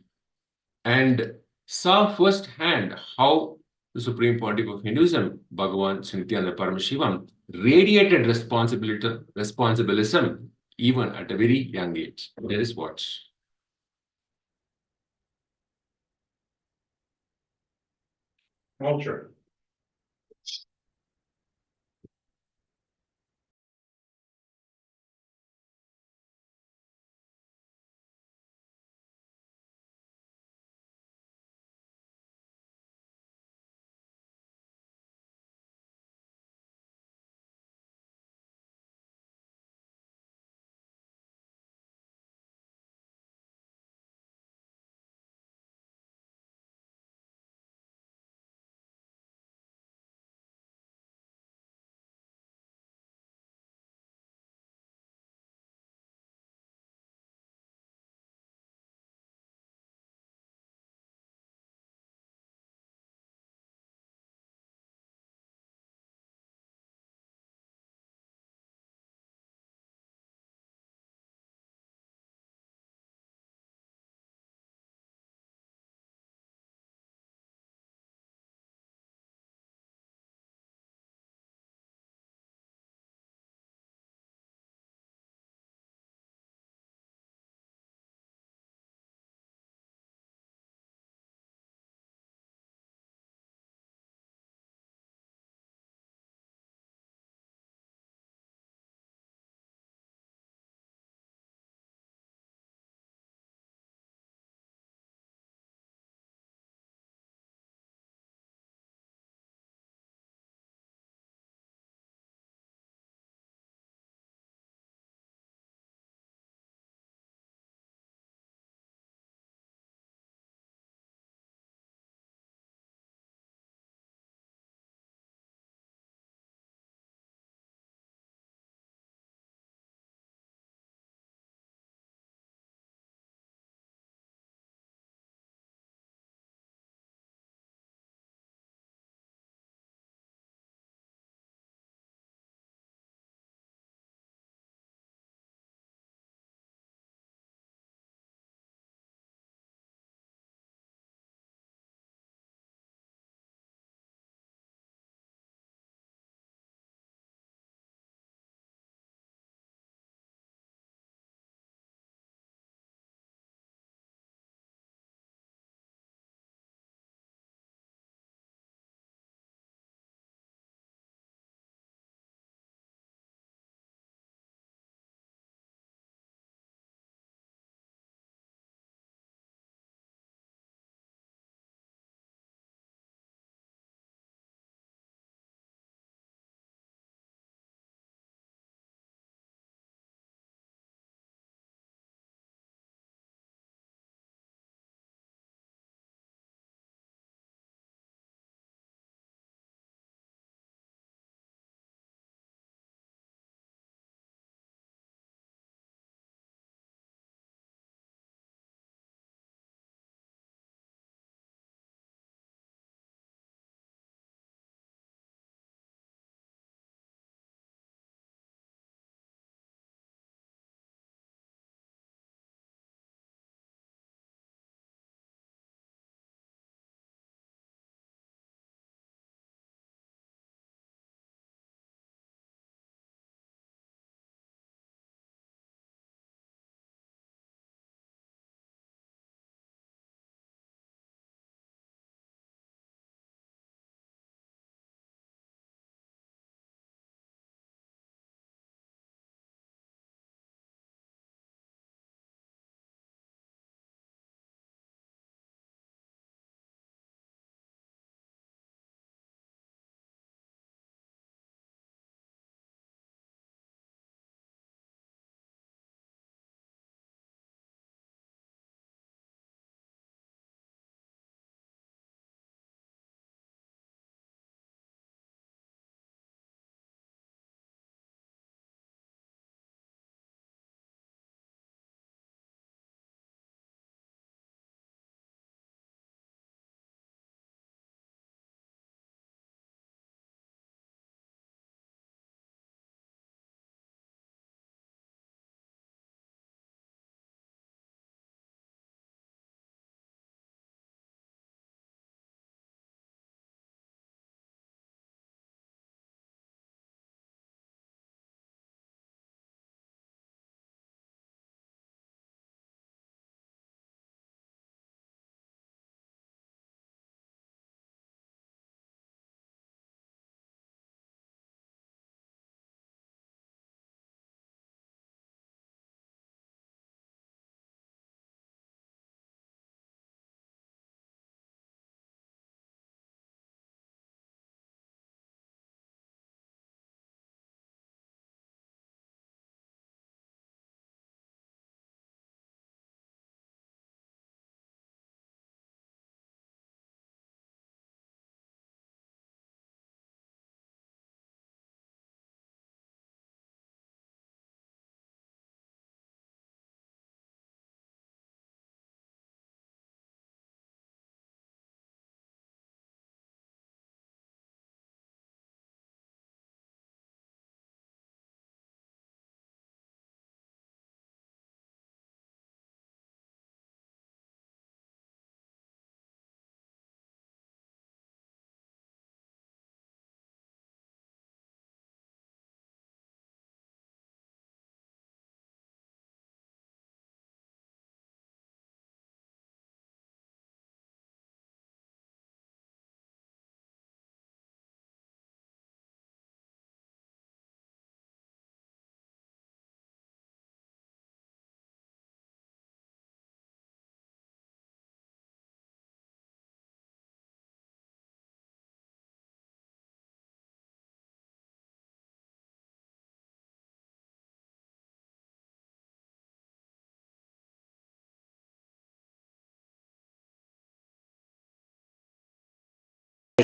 and saw firsthand how the Supreme Pontiff of Hinduism, Bhagavan Nithyananda Paramashivoham, radiated responsibilism even at a very young age. Let us watch. Culture.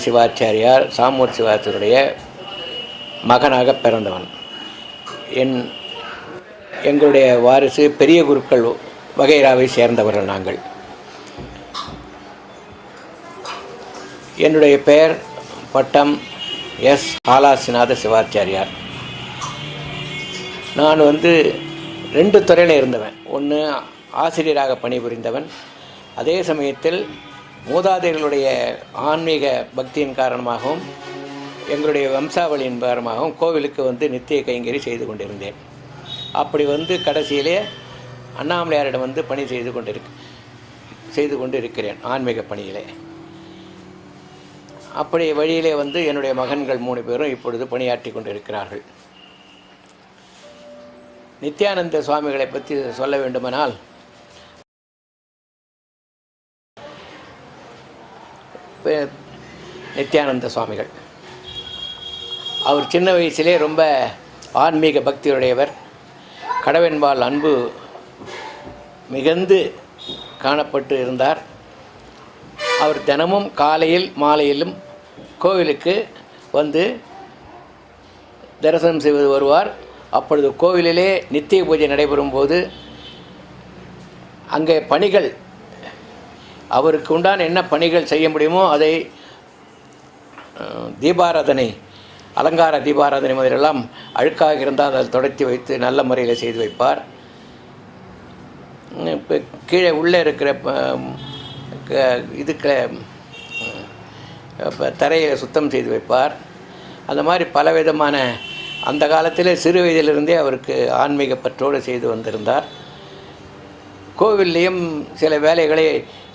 Sivachariyar சாமூர் சிவாச்சாரியருடைய மகனாக பிறந்தவன். எங்களுடைய வாரிசு பெரிய குருக்கள் வகைராவை சேர்ந்தவர்கள் நாங்கள். என்னுடைய பெயர் பட்டம் எஸ் ஆலாசிநாத சிவாச்சாரியார். நான் 2 துறையில் இருந்தவன். ஒன்று ஆசிரியராக பணிபுரிந்தவன். அதே சமயத்தில் மூதாதையர்களுடைய ஆன்மீக பக்தியின் காரணமாகவும் எங்களுடைய வம்சாவளியின் காரணமாகவும் கோவிலுக்கு நித்திய கைங்கறி செய்து கொண்டிருந்தேன். அப்படி கடைசியிலே அண்ணாமலையாரிடம் பணி செய்து கொண்டு இருக்கிறேன் ஆன்மீக பணியிலே. அப்படி வழியிலே என்னுடைய மகன்கள் 3 பேரும் இப்பொழுது பணியாற்றி கொண்டு இருக்கிறார்கள். நித்யானந்த சுவாமிகளை பற்றி சொல்ல வேண்டுமானால், நித்யானந்த சுவாமிகள் அவர் சின்ன வயசிலே ரொம்ப ஆன்மீக பக்தியுடையவர். கடவுள்பால் அன்பு மிகுந்து காணப்பட்டு இருந்தார். அவர் தினமும் காலையில் மாலையிலும் கோவிலுக்கு தரிசனம் செய்வது வருவார். அப்பொழுது கோவிலிலே நித்திய பூஜை நடைபெறும் போது அங்கே பணிகள் அவருக்கு உண்டான என்ன பணிகள் செய்ய முடியுமோ அதை தீபாராதனை, அலங்கார தீபாராதனை முதலெல்லாம் அழுக்காக இருந்தால் அதை தொடர்த்தி வைத்து நல்ல முறையில் செய்து வைப்பார். இப்போ கீழே உள்ளே இருக்கிற இதுக்கு தரையை சுத்தம் செய்து வைப்பார். அந்த மாதிரி பலவிதமான அந்த காலத்தில் சிறு வயதிலிருந்தே அவருக்கு ஆன்மீக பற்றோடு செய்து வந்திருந்தார். கோவில்லையும் சில வேலைகளை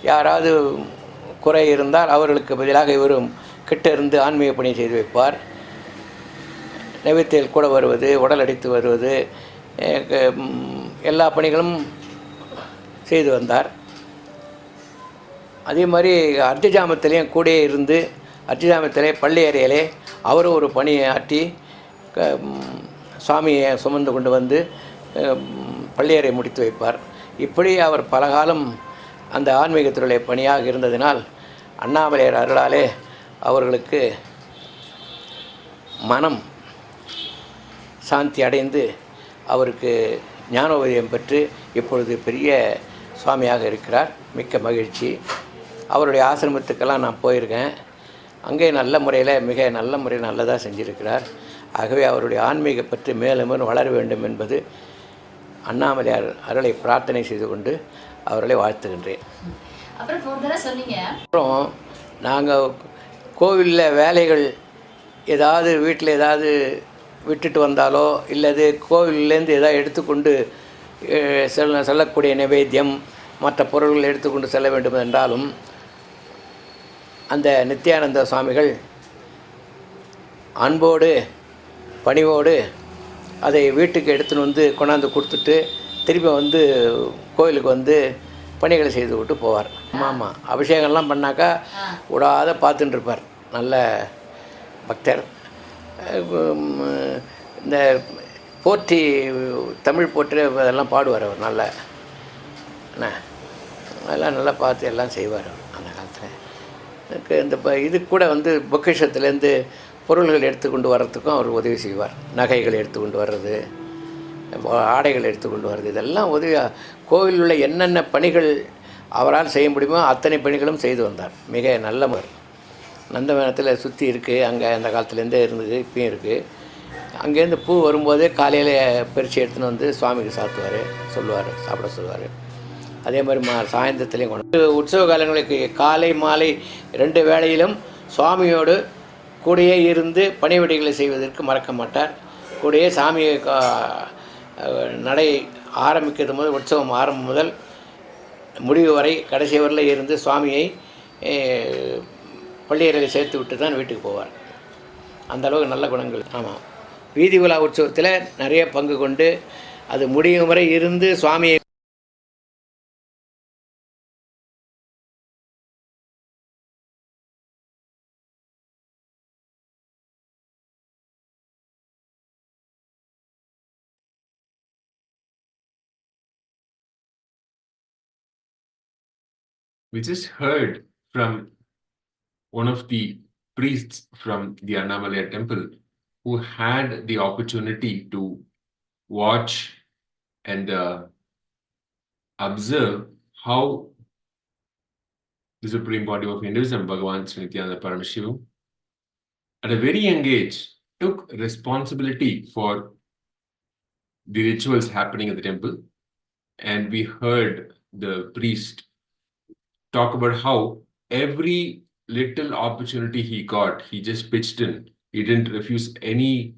யாராவது குறை இருந்தால் அவர்களுக்கு பதிலாக இவரும் கிட்ட இருந்து ஆன்மீக பணி செய்து வைப்பார். நைவேத்தியில் கூட வருவது, உடல் அடித்து வருவது, எல்லா பணிகளும் செய்து வந்தார். அதே மாதிரி அர்த்தஜாமத்திலையும் கூட இருந்து அர்த்தஜாமத்திலே பள்ளி அறையிலே அவரும் ஒரு பணியை ஆற்றி சுவாமியை சுமந்து கொண்டு பள்ளியறை முடித்து வைப்பார். இப்படி அவர் பலகாலம் அந்த ஆன்மீகத்துடைய பணியாக இருந்ததினால் அண்ணாமலையார் அருளாலே அவர்களுக்கு மனம் சாந்தி அடைந்து அவருக்கு ஞானோதயம் பெற்று இப்பொழுது பெரிய சுவாமியாக இருக்கிறார். மிக்க மகிழ்ச்சி. அவருடைய ஆசிரமத்துக்கெல்லாம் நான் போயிருக்கேன். அங்கே நல்ல முறையில் மிக நல்ல முறையில் நல்லதாக செஞ்சிருக்கிறார். ஆகவே அவருடைய ஆன்மீக பற்றி மேலும் வளர வேண்டும் என்பது அண்ணாமலையார் அருளை பிரார்த்தனை செய்து கொண்டு அவர்களை வாழ்த்துகின்றேன். அப்புறம் நாங்கள் கோவிலில் வேலைகள் ஏதாவது வீட்டில் ஏதாவது விட்டுட்டு வந்தாலோ இல்லது கோவிலேருந்து ஏதாவது எடுத்துக்கொண்டு செல்லக்கூடிய நைவேத்தியம் மற்ற பொருள்கள் எடுத்துக்கொண்டு செல்ல வேண்டும் என்றாலும் அந்த நித்யானந்த சுவாமிகள் அன்போடு பணிவோடு அதை வீட்டுக்கு எடுத்துன்னு கொண்டாந்து கொடுத்துட்டு திருப்பி கோயிலுக்கு பணிகளை செய்து விட்டு போவார். ஆமாம், அபிஷேகம்லாம் பண்ணாக்கா விடாத பார்த்துட்டு இருப்பார். நல்ல பக்தர். இந்த போற்றி தமிழ் போற்றி அதெல்லாம் பாடுவார் அவர். நல்ல என்ன அதெல்லாம் நல்லா பார்த்து எல்லாம் செய்வார் அந்த காலத்தில். இந்த இது கூட பொக்கிஷத்துலேருந்து பொருள்கள் எடுத்துக்கொண்டு வர்றதுக்கும் அவர் உதவி செய்வார். நகைகள் எடுத்துக்கொண்டு வர்றது, ஆடைகள் எடுத்துக்கொண்டு வர்றது, இதெல்லாம் உதவியாக கோவிலில் உள்ள என்னென்ன பணிகள் அவரால் செய்ய முடியுமோ அத்தனை பணிகளும் செய்து வந்தார். மிக நல்ல முறை. நந்தவனத்தில் சுற்றி இருக்குது. அங்கே அந்த காலத்துலேருந்தே இருந்தது, இப்பயும் இருக்குது. அங்கேருந்து பூ வரும்போதே காலையில் பறித்து எடுத்துன்னு சுவாமிக்கு சாத்துவார், சொல்லுவார், சாப்பிட சொல்லுவார். அதே மாதிரி சாயந்தரத்துலேயும் கொண்டு உற்சவ காலங்களுக்கு காலை மாலை 2 வேளையிலும் சுவாமியோடு கூடையே இருந்து பணிவிடைகளை செய்வதற்கு மறக்க மாட்டார். கூடையே சாமியை நடை ஆரம்பிக்கிறது முதல் உற்சவம் ஆரம்பம் முதல் முடிவு வரை கடைசி வரையில் இருந்து சுவாமியை பள்ளியறையில் சேர்த்து விட்டு தான் வீட்டுக்கு போவார். அந்தளவுக்கு நல்ல குணங்கள். ஆமாம், வீதி உலா உற்சவத்தில் நிறைய பங்கு கொண்டு அது முடியும் வரை இருந்து சுவாமியை We just heard from one of the priests from the Annamalaya temple who had the opportunity to watch and observe how the Supreme Pontiff of Hinduism, Bhagavan Sri Nithyananda Paramashivoham, at a very young age, took responsibility for the rituals happening at the temple. And we heard the priest talk about how every little opportunity he got, he just pitched in. He didn't refuse any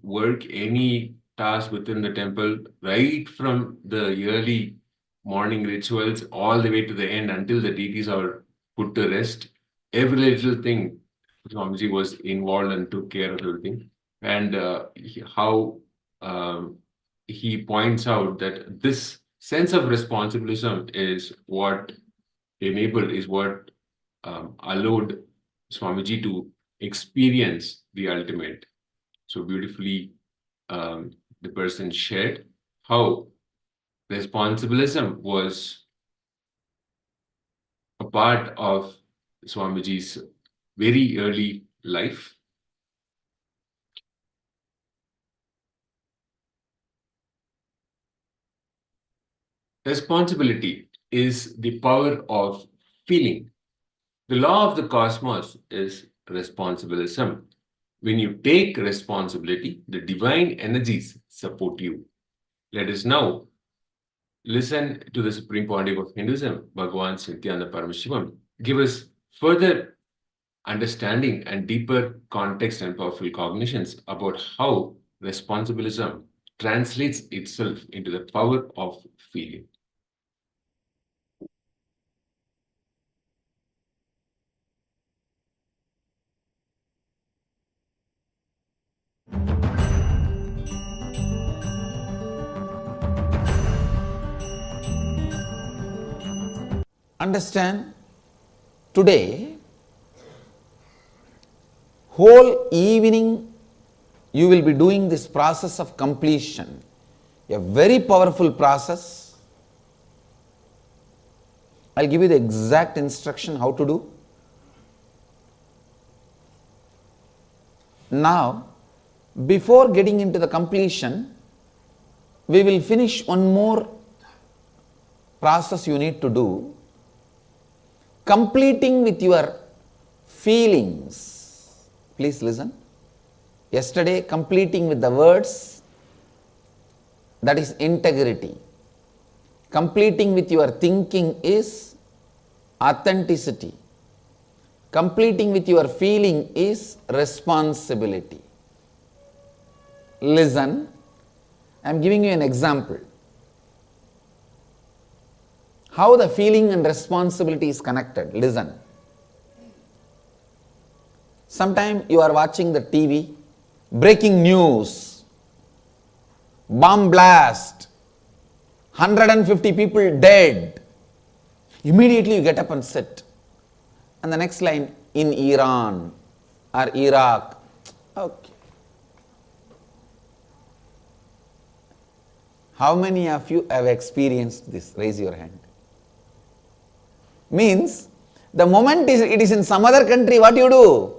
work, any task within the temple, right from the early morning rituals all the way to the end until the deities are put to rest. Every little thing, Swamiji was involved and took care of everything. And how he points out that this sense of responsibilism is what allowed Swamiji to experience the ultimate. So beautifully, the person shared how responsibilism was a part of Swamiji's very early life. Responsibility is the power of feeling. The law of the cosmos is responsibilism. When you take responsibility, the divine energies support you. Let us now listen to the Supreme Pontiff of Hinduism, Bhagavan Nithyananda Paramashivoham, give us further understanding and deeper context and powerful cognitions about how responsibilism translates itself into the power of feeling. Understand, today, whole evening you will be doing this process of completion, a very powerful process. I'll give you the exact instruction how to do. Now, before getting into the completion, we will finish one more process you need to do, completing with your feelings. Please listen. Yesterday, completing with the words, that is integrity. Completing with your thinking is authenticity. Completing with your feeling is responsibility. Listen, I am giving you an example. How the feeling and responsibility is connected. Listen. Sometime you are watching the TV, breaking news, bomb blast, 150 people dead. Immediately you get up and sit. And the next line, in Iran or Iraq. Okay. How many of you have experienced this? Raise your hand. Means, the moment it is in some other country, what you do?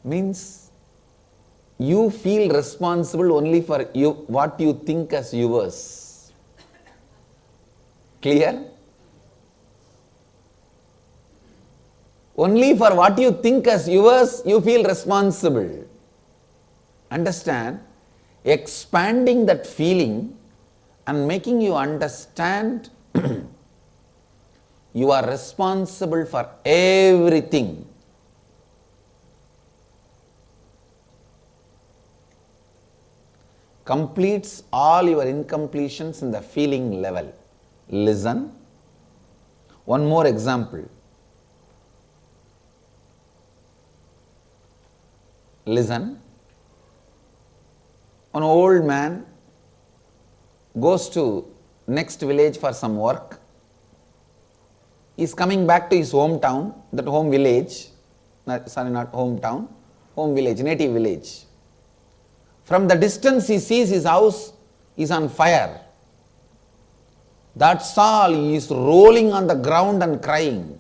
Means, you feel responsible only for what you think as yours. Clear? Only for what you think as yours, you feel responsible. Understand? Expanding that feeling and making you understand you are responsible for everything. Completes all your incompletions in the feeling level. Listen. One more example. Listen. An old man goes to next village for some work. He is coming back to his hometown, that home village, not hometown, home village, native village. From the distance he sees his house is on fire. That's all. He is rolling on the ground and crying.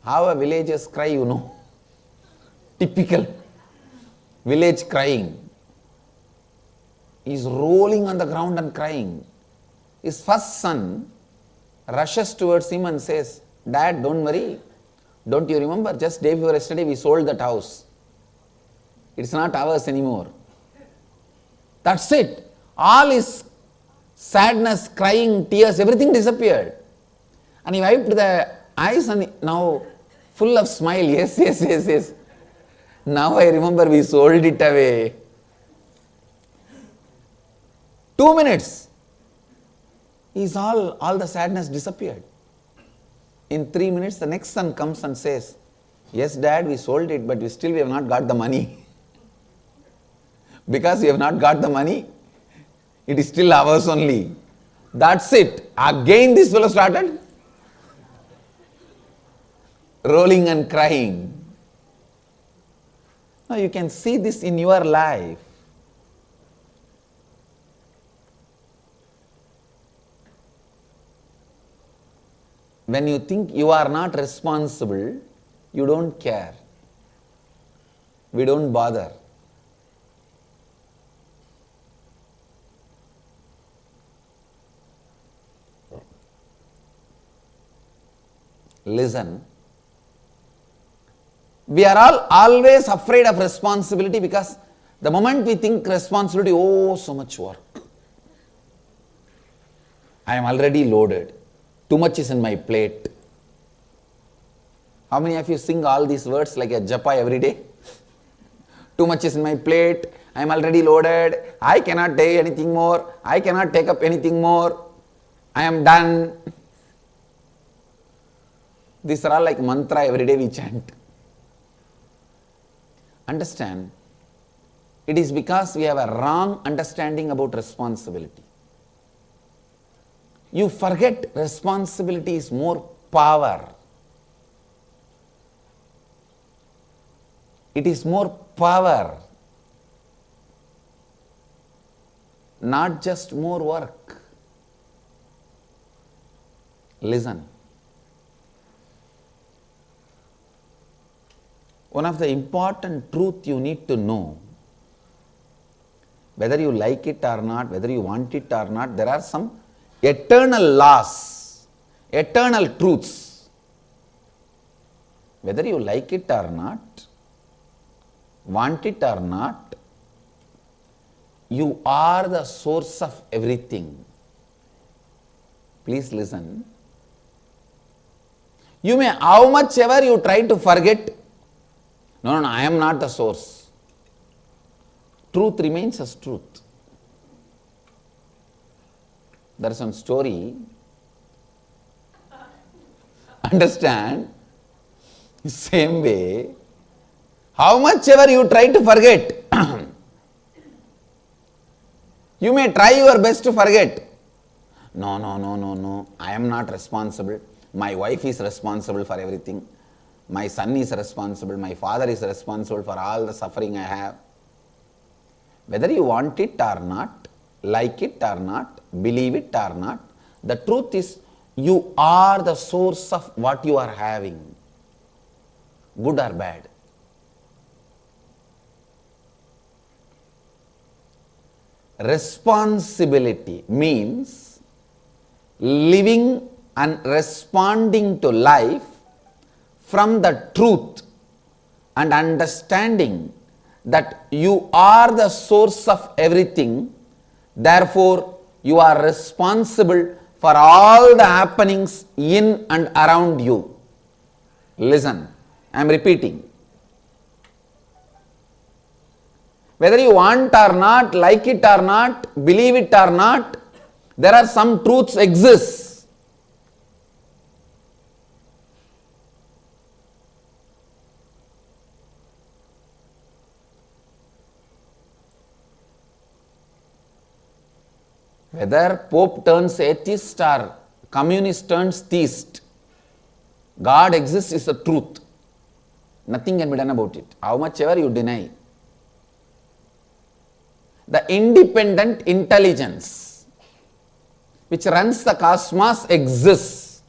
How a villagers cry, you know. Typical village crying. He is rolling on the ground and crying. His first son rushes towards him and says, Dad, don't worry. Don't you remember? Just day before yesterday we sold that house. It's not ours anymore. That's it. All his sadness, crying, tears, everything disappeared. And he wiped the eyes and now full of smile. Yes, yes, yes, yes. Now I remember we sold it away. 2 minutes. All the sadness disappeared. In 3 minutes, the next son comes and says, yes, Dad, we sold it, but we have not got the money. Because we have not got the money, it is still ours only. That's it. Again this fellow started rolling and crying. Now you can see this in your life. When you think you are not responsible, you don't care. We don't bother. Listen. We are all always afraid of responsibility because the moment we think responsibility, oh, so much work. I am already loaded. Too much is in my plate. How many of you sing all these words like a japa every day? Too much is in my plate. I am already loaded. I cannot take anything more. I cannot take up anything more. I am done. These are all like mantra every day we chant. Understand, it is because we have a wrong understanding about responsibility. You forget responsibility is more power. It is more power, not just more work. Listen. One of the important truth you need to know, whether you like it or not, whether you want it or not, there are some eternal laws, eternal truths. Whether you like it or not, want it or not, you are the source of everything. Please listen. You may, how much ever you try to forget, no, I am not the source. Truth remains as truth. There is some story. Understand? Same way, how much ever you try to forget, you may try your best to forget. No, I am not responsible. My wife is responsible for everything. My son is responsible. My father is responsible for all the suffering I have. Whether you want it or not, like it or not, believe it or not, the truth is you are the source of what you are having, good or bad. Responsibility means living and responding to life from the truth and understanding that you are the source of everything, therefore you are responsible for all the happenings in and around you. Listen, I am repeating. Whether you want or not, like it or not, believe it or not, there are some truths exist. Whether Pope turns atheist or communist turns theist, God exists is the truth. Nothing can be done about it, how much ever you deny. The independent intelligence which runs the cosmos exists.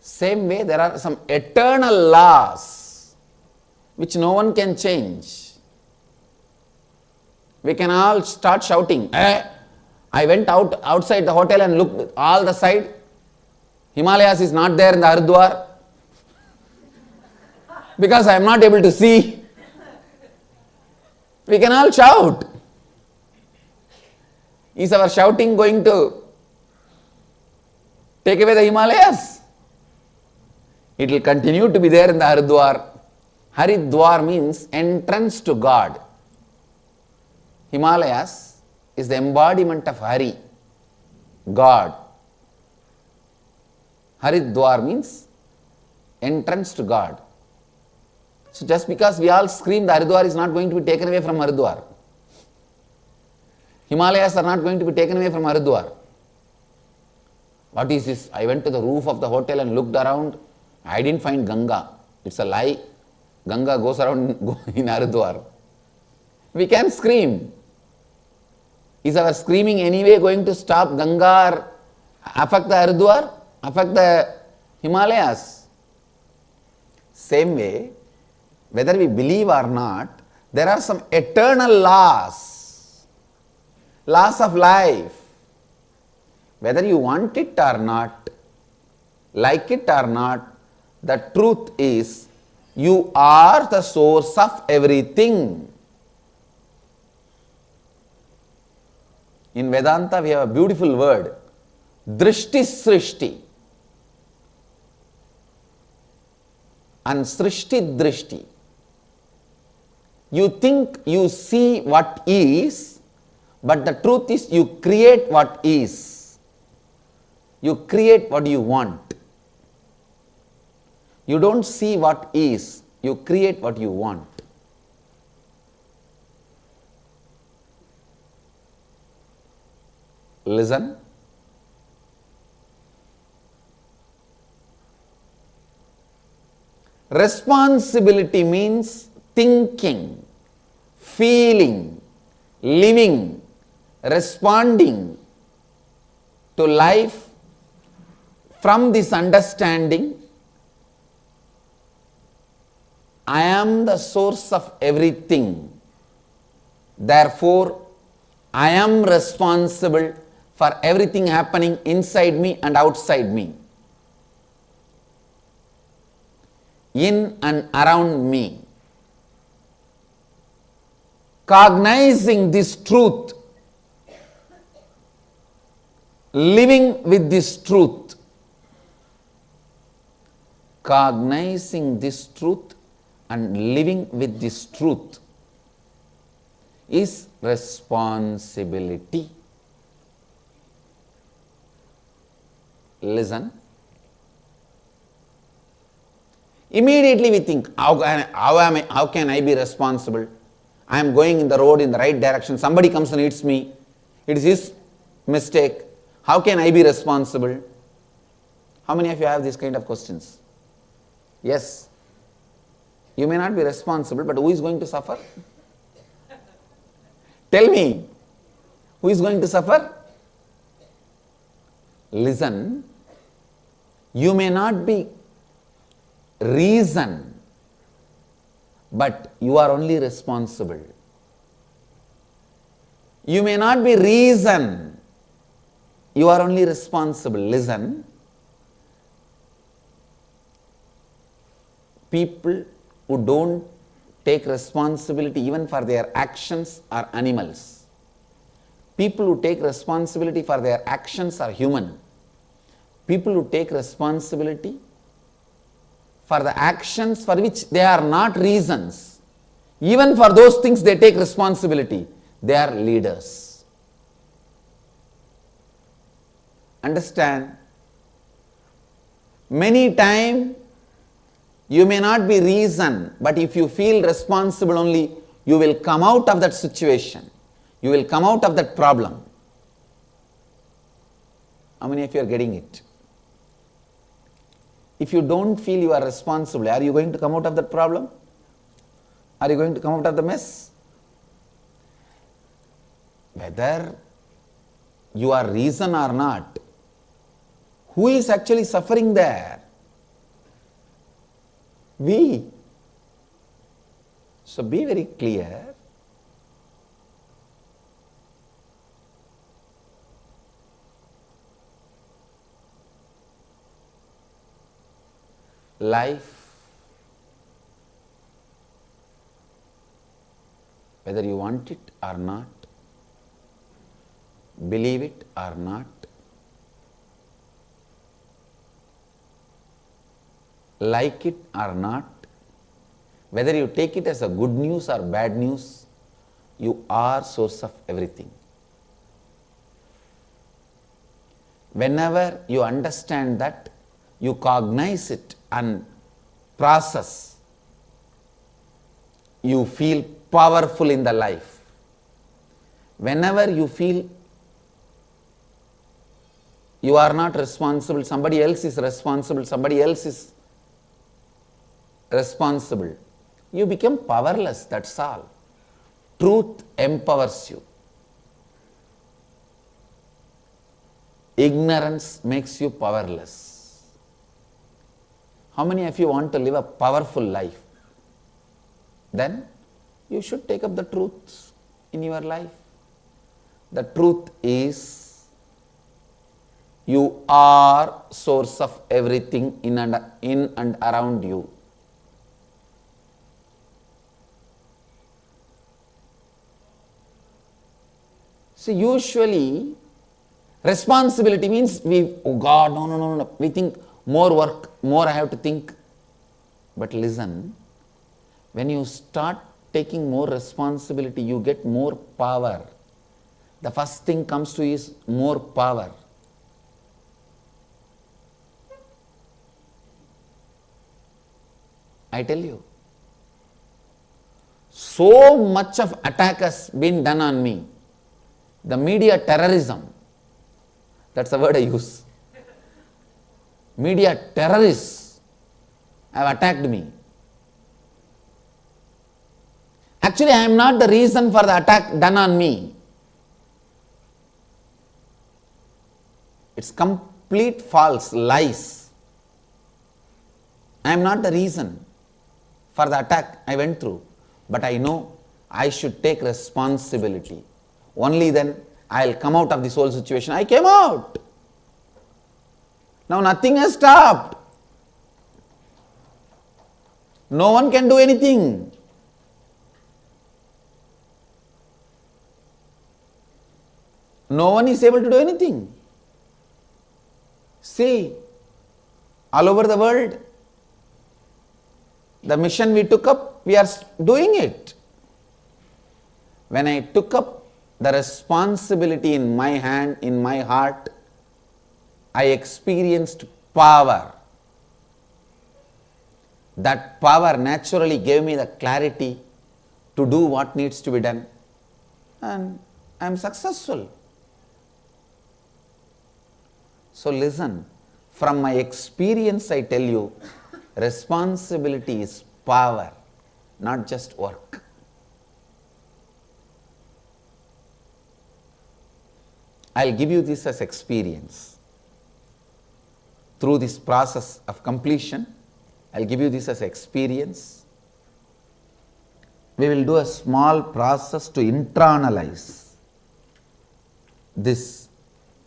Same way, there are some eternal laws which no one can change. We can all start shouting, I went outside the hotel and looked all the side. Himalayas is not there in the Haridwar because I am not able to see. We can all shout. Is our shouting going to take away the Himalayas? It will continue to be there in the Haridwar. Haridwar means entrance to God. Himalayas is the embodiment of Hari, God. Haridwar means entrance to God. So just because we all scream, the Haridwar is not going to be taken away from Haridwar. Himalayas are not going to be taken away from Haridwar. What is this? I went to the roof of the hotel and looked around. I didn't find Ganga. It's a lie. Ganga goes around in Haridwar. We can scream. Is our screaming anyway going to stop Ganga or affect the Haridwar? Affect the Himalayas? Same way, whether we believe or not, there are some eternal laws, laws of life. Whether you want it or not, like it or not, the truth is you are the source of everything. In Vedanta, we have a beautiful word, Drishti Srishti and Srishti Drishti. You think you see what is, but the truth is you create what is. You create what you want. You don't see what is, you create what you want. Listen. Responsibility means thinking, feeling, living, responding to life from this understanding. I am the source of everything. Therefore, I am responsible for everything happening inside me and outside me, in and around me. Cognizing this truth, living with this truth, cognizing this truth and living with this truth is responsibility. Listen. Immediately we think, how can I be responsible? I am going in the road in the right direction. Somebody comes and hits me. It is his mistake. How can I be responsible? How many of you have these kind of questions? Yes. You may not be responsible, but who is going to suffer? Tell me, who is going to suffer? Listen, you may not be reason, but you are only responsible. You may not be reason, you are only responsible. Listen, people who don't take responsibility even for their actions are animals. People who take responsibility for their actions are human. People who take responsibility for the actions for which they are not reasons, even for those things they take responsibility, they are leaders. Understand? Many times you may not be reason, but if you feel responsible only, you will come out of that situation. You will come out of that problem. How many of you are getting it? If you don't feel you are responsible, are you going to come out of that problem? Are you going to come out of the mess? whether you are reason or not, who is actually suffering there? We. So be very clear. Life, whether you want it or not, believe it or not, like it or not, whether you take it as a good news or bad news, you are source of everything. Whenever you understand that, you cognize it and process, you feel powerful in the life. Whenever you feel you are not responsible, somebody else is responsible, you become powerless, that's all. Truth empowers you. Ignorance makes you powerless. How many of you want to live a powerful life? Then you should take up the truths in your life. The truth is, you are source of everything in and around you. So usually responsibility means oh God, no. We think more work, more I have to think. But listen, when you start taking more responsibility, you get more power. The first thing comes to you is more power. I tell you, so much of attack has been done on me. The media terrorism, that's the word I use. Media terrorists have attacked me. Actually, I am not the reason for the attack done on me. It's complete false, lies. I am not the reason for the attack I went through. But I know I should take responsibility. Only then I will come out of this whole situation. I came out. Now nothing has stopped. No one can do anything. No one is able to do anything. See, all over the world, the mission we took up, we are doing it. When I took up the responsibility in my hand, in my heart, I experienced power. That power naturally gave me the clarity to do what needs to be done, and I am successful. So listen, from my experience I tell you, responsibility is power, not just work. I'll give you this as experience. Through this process of completion, I'll give you this as experience. We will do a small process to internalize this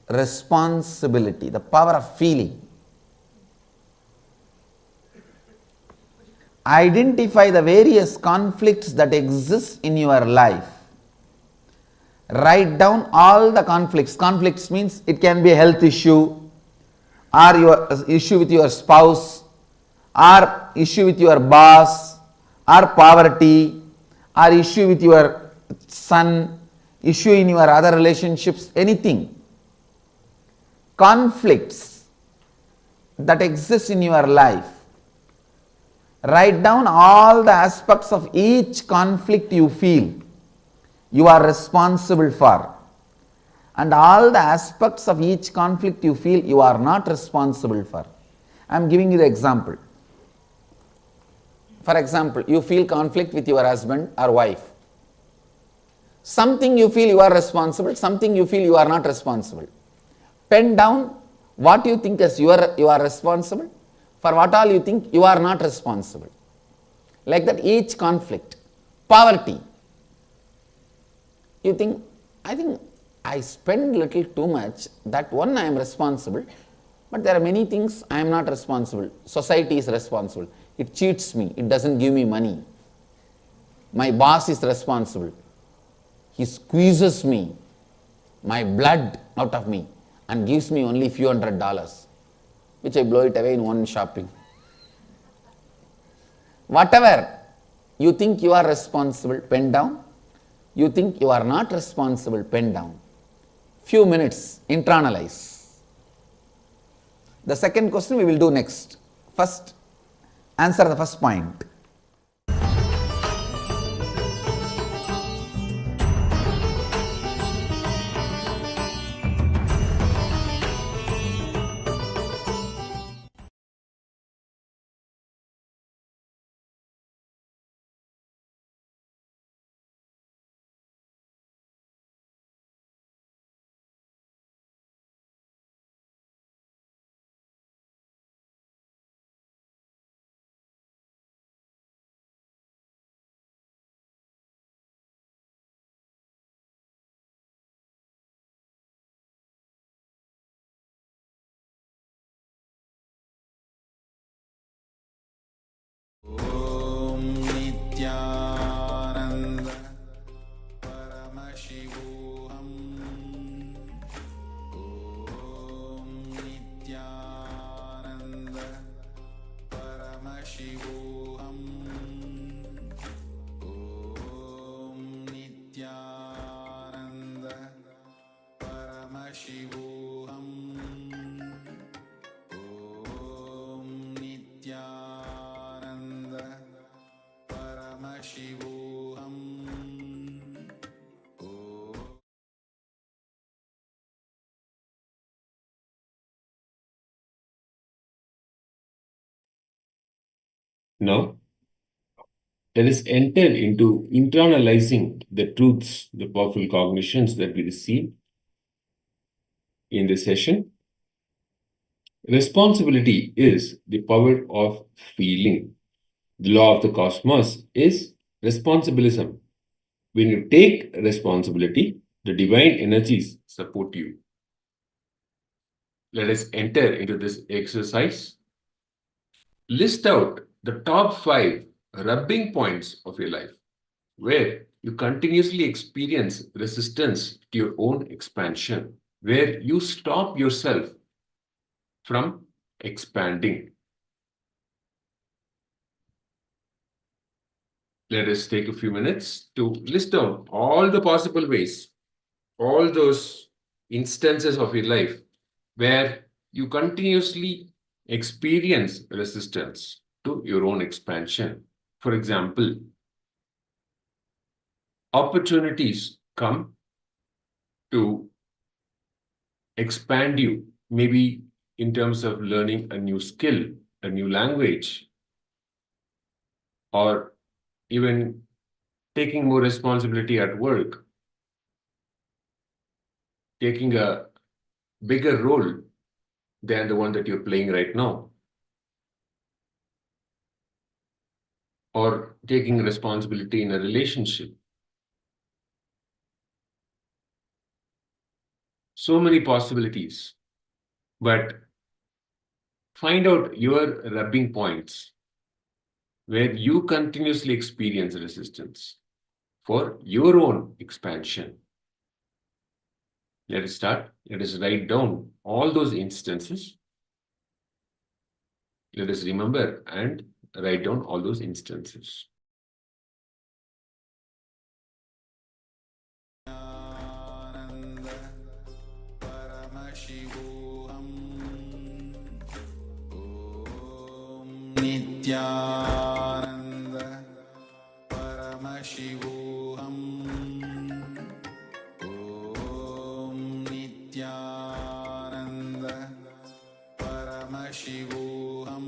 responsibility, the power of feeling. Identify the various conflicts that exist in your life. Write down all the conflicts. Conflicts means it can be a health issue, or your issue with your spouse, or issue with your boss, or poverty, or issue with your son, issue in your other relationships, anything. Conflicts that exist in your life. Write down all the aspects of each conflict you feel you are responsible for, and all the aspects of each conflict you feel you are not responsible for. I am giving you the example. For example, you feel conflict with your husband or wife. Something you feel you are responsible, something you feel you are not responsible. Pen down what you think as you are responsible, for what all you think you are not responsible. Like that, each conflict. Poverty. You think, I think I spend little too much, that one I am responsible, but there are many things I am not responsible. Society is responsible. It cheats me, it doesn't give me money. My boss is responsible. He squeezes me, my blood out of me, and gives me only few $100s, which I blow it away in one shopping. Whatever you think you are responsible, pen down. You think you are not responsible, pen down. Few minutes, internalize. The second question we will do next. First, answer the first point. Om Nithyananda Paramashivoham. Om Nithyananda Paramashivoham. Om Nithyananda Paramashivoham. Om Nithyananda Paramashivoham. Now, let us enter into internalizing the truths, the powerful cognitions that we receive in this session. Responsibility is the power of feeling. The law of the cosmos is responsibilism. When you take responsibility, the divine energies support you. Let us enter into this exercise. List out the top 5 rubbing points of your life where you continuously experience resistance to your own expansion, where you stop yourself from expanding. Let us take a few minutes to list down all the possible ways, all those instances of your life where you continuously experience resistance to your own expansion. For example, opportunities come to expand you, maybe in terms of learning a new skill, a new language, or even taking more responsibility at work, taking a bigger role than the one that you're playing right now, or taking responsibility in a relationship. So many possibilities, but find out your rubbing points where you continuously experience resistance for your own expansion. Let us start. Let us write down all those instances. Let us remember and write down all those instances. Nithyananda Paramashivoham. Om Nithyananda Paramashivoham. Om Nithyananda Paramashivoham.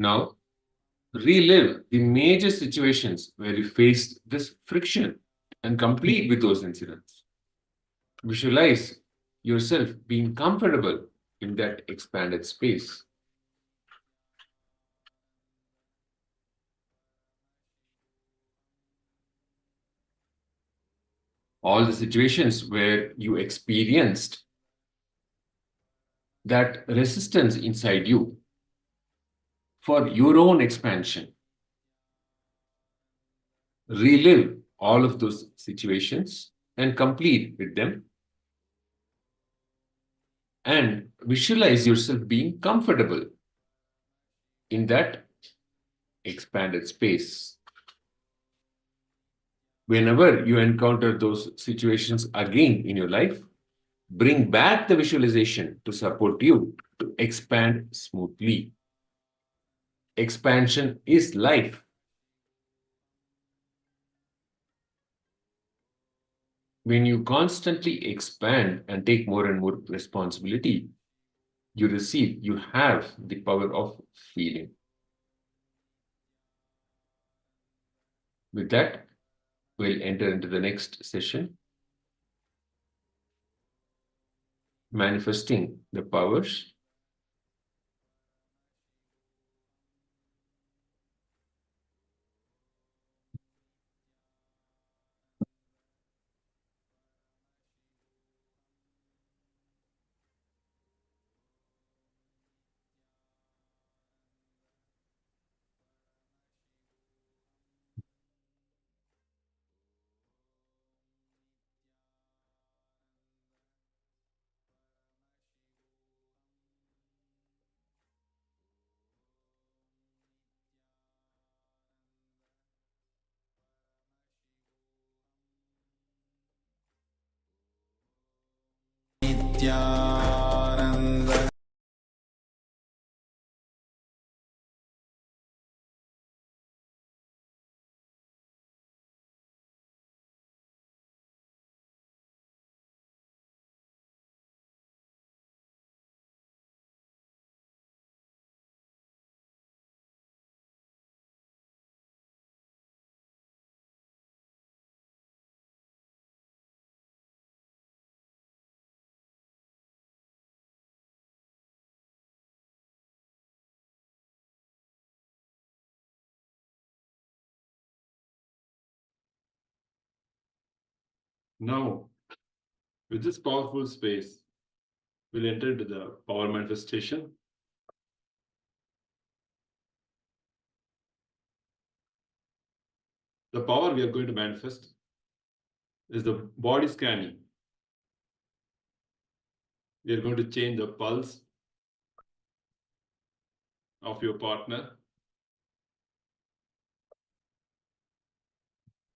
Now, relive the major situations where you faced this friction and complete with those incidents. Visualize yourself being comfortable in that expanded space. All the situations where you experienced that resistance inside you for your own expansion. Relive all of those situations and complete with them. And visualize yourself being comfortable in that expanded space. Whenever you encounter those situations again in your life, bring back the visualization to support you to expand smoothly. Expansion is life. When you constantly expand and take more and more responsibility, you have the power of feeling. With that, we'll enter into the next session, manifesting the powers. Nithyananda. Now, with this powerful space, we'll enter into the power manifestation. The power we are going to manifest is the body scanning. We are going to change the pulse of your partner.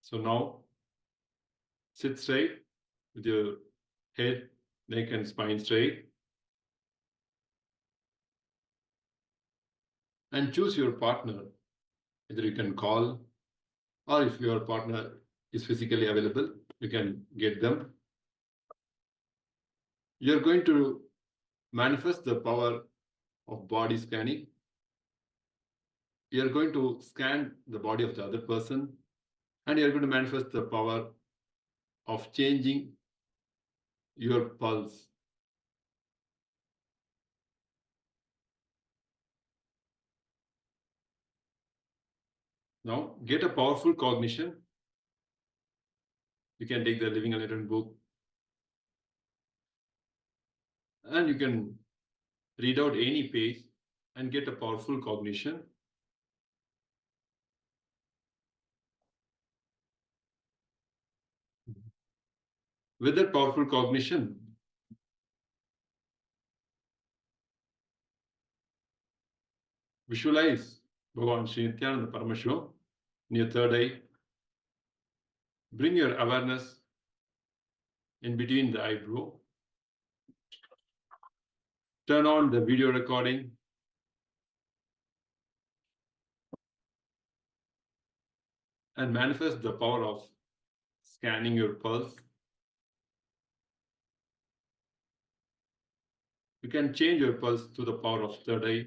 So now, sit straight with your head, neck, and spine straight. And choose your partner. Either you can call, or if your partner is physically available, you can get them. You're going to manifest the power of body scanning. You're going to scan the body of the other person, and you're going to manifest the power of changing your pulse. Now, get a powerful cognition. You can take the Living Enlightenment book, and you can read out any page and get a powerful cognition. With that powerful cognition, visualize Bhagavan Sri Nithyananda Paramashivoham in your third eye. Bring your awareness in between the eyebrow. Turn on the video recording. And manifest the power of scanning your pulse. You can change your pulse to the power of third eye.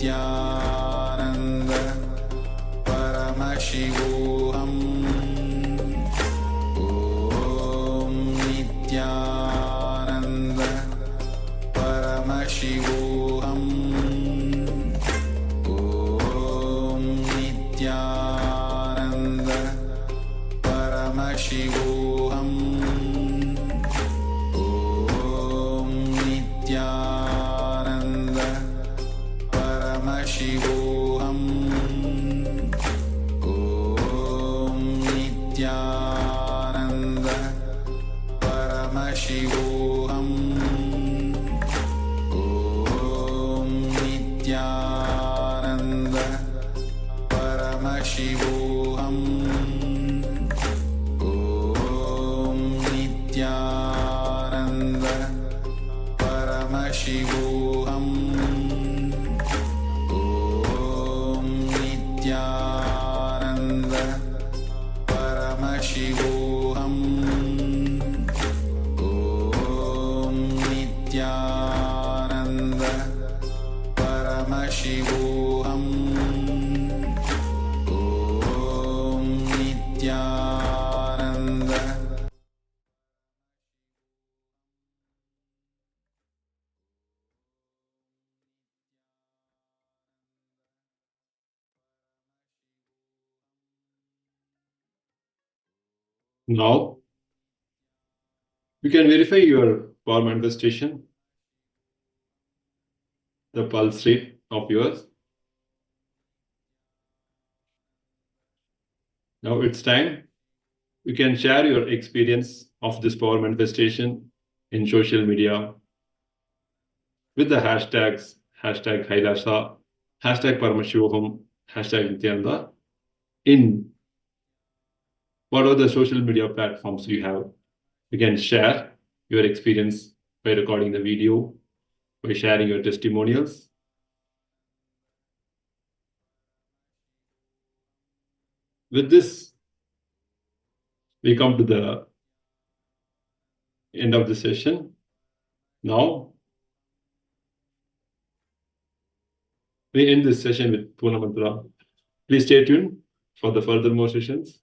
Nithyananda Paramashivoham Om Nithyananda Paramashivoham Om Nithyananda Paramashivoham Om Nithyananda Paramashivoham Om Nithyananda Paramashivoham Om Nithyananda Paramashivoham Om Nithyananda Paramashivoham Om Nithyananda Paramashivoham Om Nithyananda Paramashivoham Om Nithyananda Now, you can verify your power manifestation, the pulse rate of yours. Now it's time. You can share your experience of this power manifestation in social media with the hashtags #KAILASA, #Paramashivoham, #Nithyananda in whatever the social media platforms you have. You can share your experience by recording the video, by sharing your testimonials. With this, we come to the end of the session. Now, we end this session with Purna Mantra. Please stay tuned for the furthermore sessions.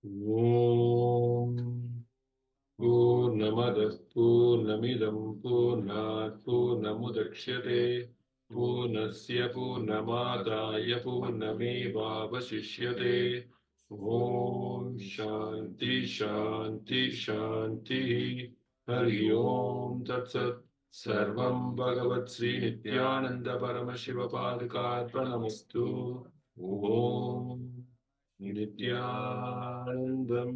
Om Purnamadah Purnamidam Purnat Purnamudachyate Purnasya Purnamadaya Purnamevavasishyate Om Shanti Shanti Shanti Hari Om Tat Sat Sarvam Bhagavat Sri Nithyananda Paramashiva Padkarpanamustu Om Nithyanandam.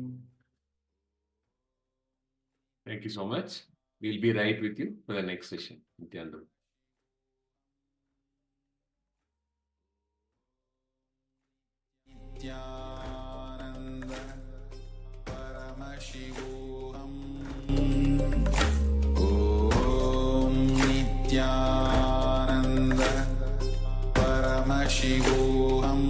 Thank you so much. We'll be right with you for the next session. Nithyanandam. Nithyananda Paramashivoham Om Nithyananda Paramashivoham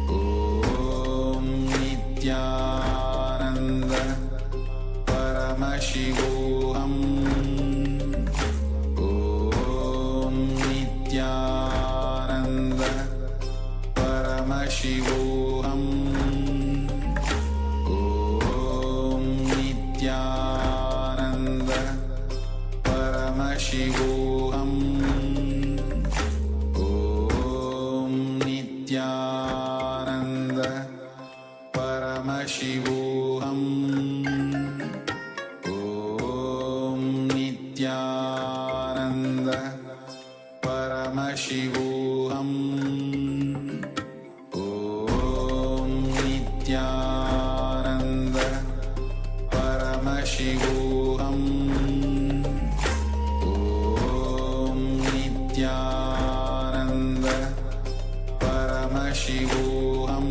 Om Nithyananda Paramashivoham Om Nithyananda Paramashivoham Om Nithyananda Paramashivoham Om Nithyananda Paramashivoham Om Nithyananda Paramashivoham Om Nithyananda Paramashivoham Om Nithyananda Paramashivoham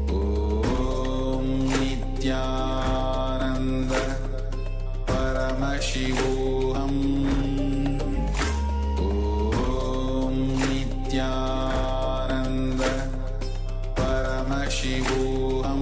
Om Nithyananda Paramashivoham Om Nithyananda Paramashivoham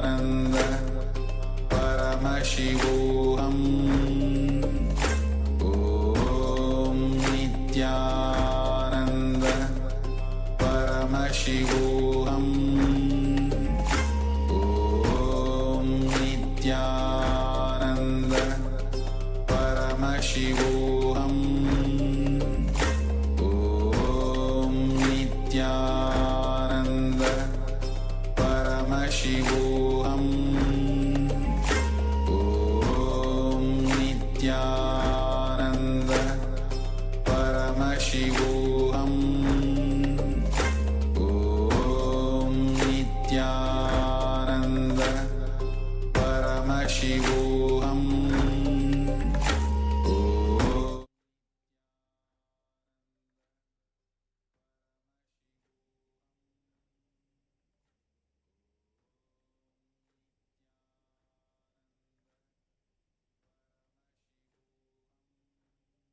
Nithyananda Paramashivoham Om Nithyananda Paramashivoham Om Nithyananda Paramashivoham Om Nithyananda Paramashivoham.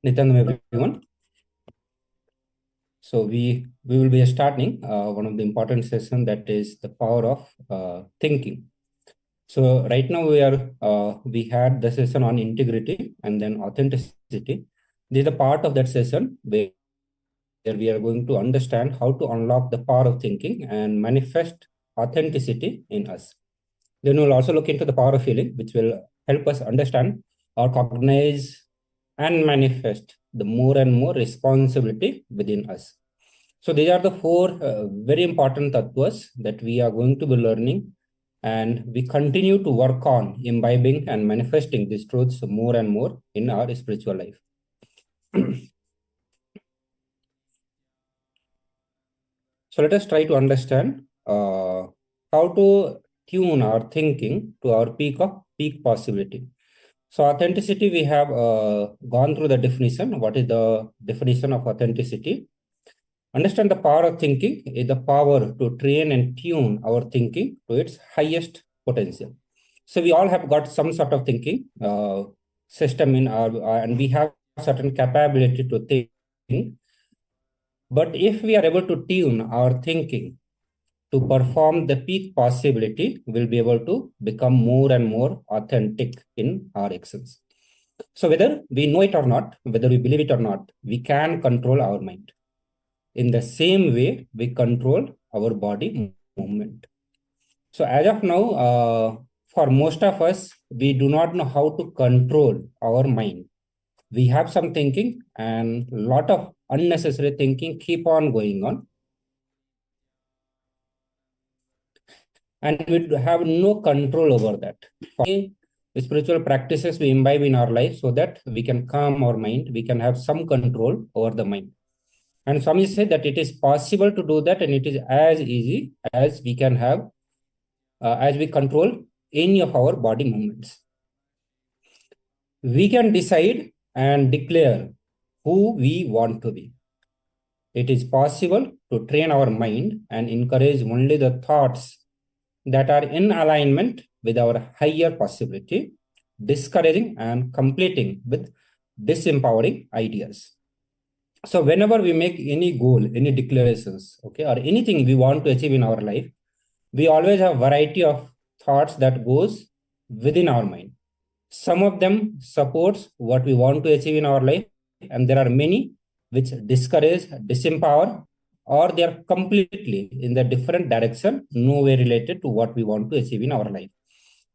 Nithyananda, everyone. So we will be starting one of the important session, that is the power of thinking. So right now we had the session on integrity and then authenticity. This is the part of that session where we are going to understand how to unlock the power of thinking and manifest authenticity in us. Then we'll also look into the power of feeling, which will help us understand or cognize and manifest the more and more responsibility within us. So these are the four very important tattvas that we are going to be learning, and we continue to work on imbibing and manifesting these truths more and more in our spiritual life. So let us try to understand how to tune our thinking to our peak possibility. So authenticity, we have gone through the definition. What is the definition of authenticity? Understand the power of thinking is the power to train and tune our thinking to its highest potential. So we all have got some sort of thinking system in our, and we have certain capability to think. But if we are able to tune our thinking to perform the peak possibility, we'll be able to become more and more authentic in our actions. So whether we know it or not, whether we believe it or not, we can control our mind. In the same way, we control our body movement. So as of now, for most of us, we do not know how to control our mind. We have some thinking, and a lot of unnecessary thinking keep on going on. And we have no control over that. The spiritual practices we imbibe in our life so that we can calm our mind, we can have some control over the mind. And Swami said that it is possible to do that, and it is as easy as we can have, as we control any of our body movements. We can decide and declare who we want to be. It is possible to train our mind and encourage only the thoughts that are in alignment with our higher possibility, discouraging and completing with disempowering ideas. So whenever we make any goal, any declarations, okay, or anything we want to achieve in our life, we always have variety of thoughts that goes within our mind. Some of them supports what we want to achieve in our life, and there are many which discourage, disempower, or they are completely in the different direction, no way related to what we want to achieve in our life.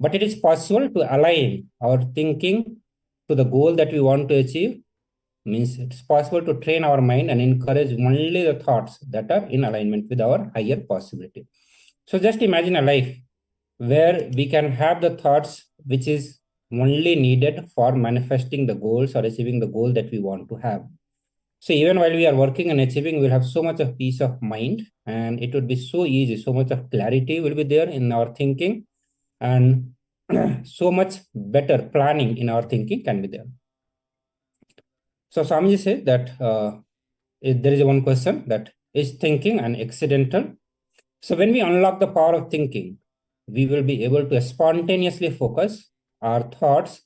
But it is possible to align our thinking to the goal that we want to achieve. Means it's possible to train our mind and encourage only the thoughts that are in alignment with our higher possibility. So just imagine a life where we can have the thoughts which is only needed for manifesting the goals or achieving the goal that we want to have. So even while we are working and achieving, we'll have so much of peace of mind, and it would be so easy, so much of clarity will be there in our thinking, and so much better planning in our thinking can be there. So Swamiji said that there is one question, that is thinking an accidental? So when we unlock the power of thinking, we will be able to spontaneously focus our thoughts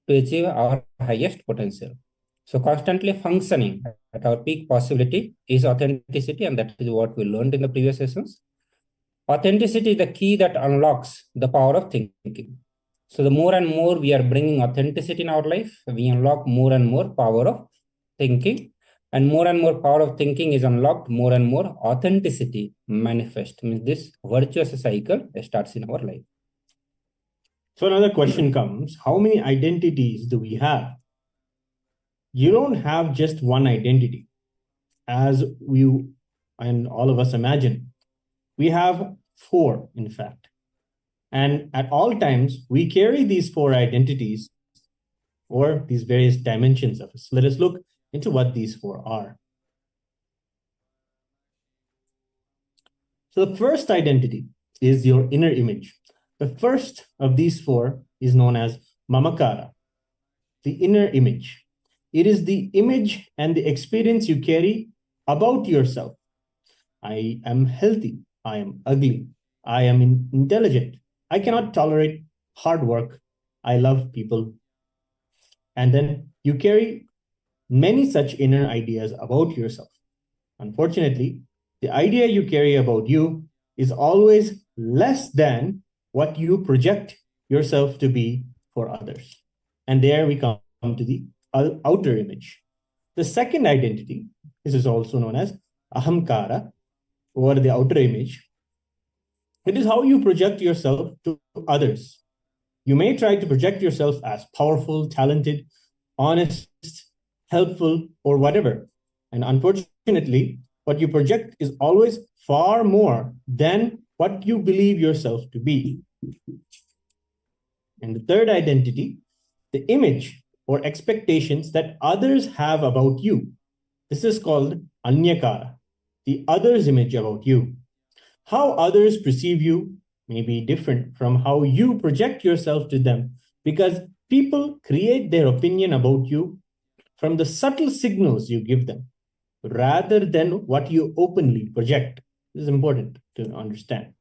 to achieve our highest potential. So constantly functioning at our peak possibility is authenticity, and that is what we learned in the previous sessions. Authenticity is the key that unlocks the power of thinking. So the more and more we are bringing authenticity in our life, we unlock more and more power of thinking, and more power of thinking is unlocked, more and more authenticity manifest. Means this virtuous cycle starts in our life. So another question comes, how many identities do we have? You don't have just one identity, as we and all of us imagine. We have 4, in fact. And at all times, we carry these 4 identities or these various dimensions of us. Let us look into what these 4 are. So the first identity is your inner image. The first of these 4 is known as mamakara, the inner image. It is the image and the experience you carry about yourself. I am healthy. I am ugly. I am intelligent. I cannot tolerate hard work. I love people. And then you carry many such inner ideas about yourself. Unfortunately, the idea you carry about you is always less than what you project yourself to be for others. And there we come to the outer image. The second identity, this is also known as ahamkara, or the outer image. It is how you project yourself to others. You may try to project yourself as powerful, talented, honest, helpful, or whatever. And unfortunately, what you project is always far more than what you believe yourself to be. And the third identity, the image or expectations that others have about you. This is called anyakara, the other's image about you. How others perceive you may be different from how you project yourself to them, because people create their opinion about you from the subtle signals you give them, rather than what you openly project. This is important to understand.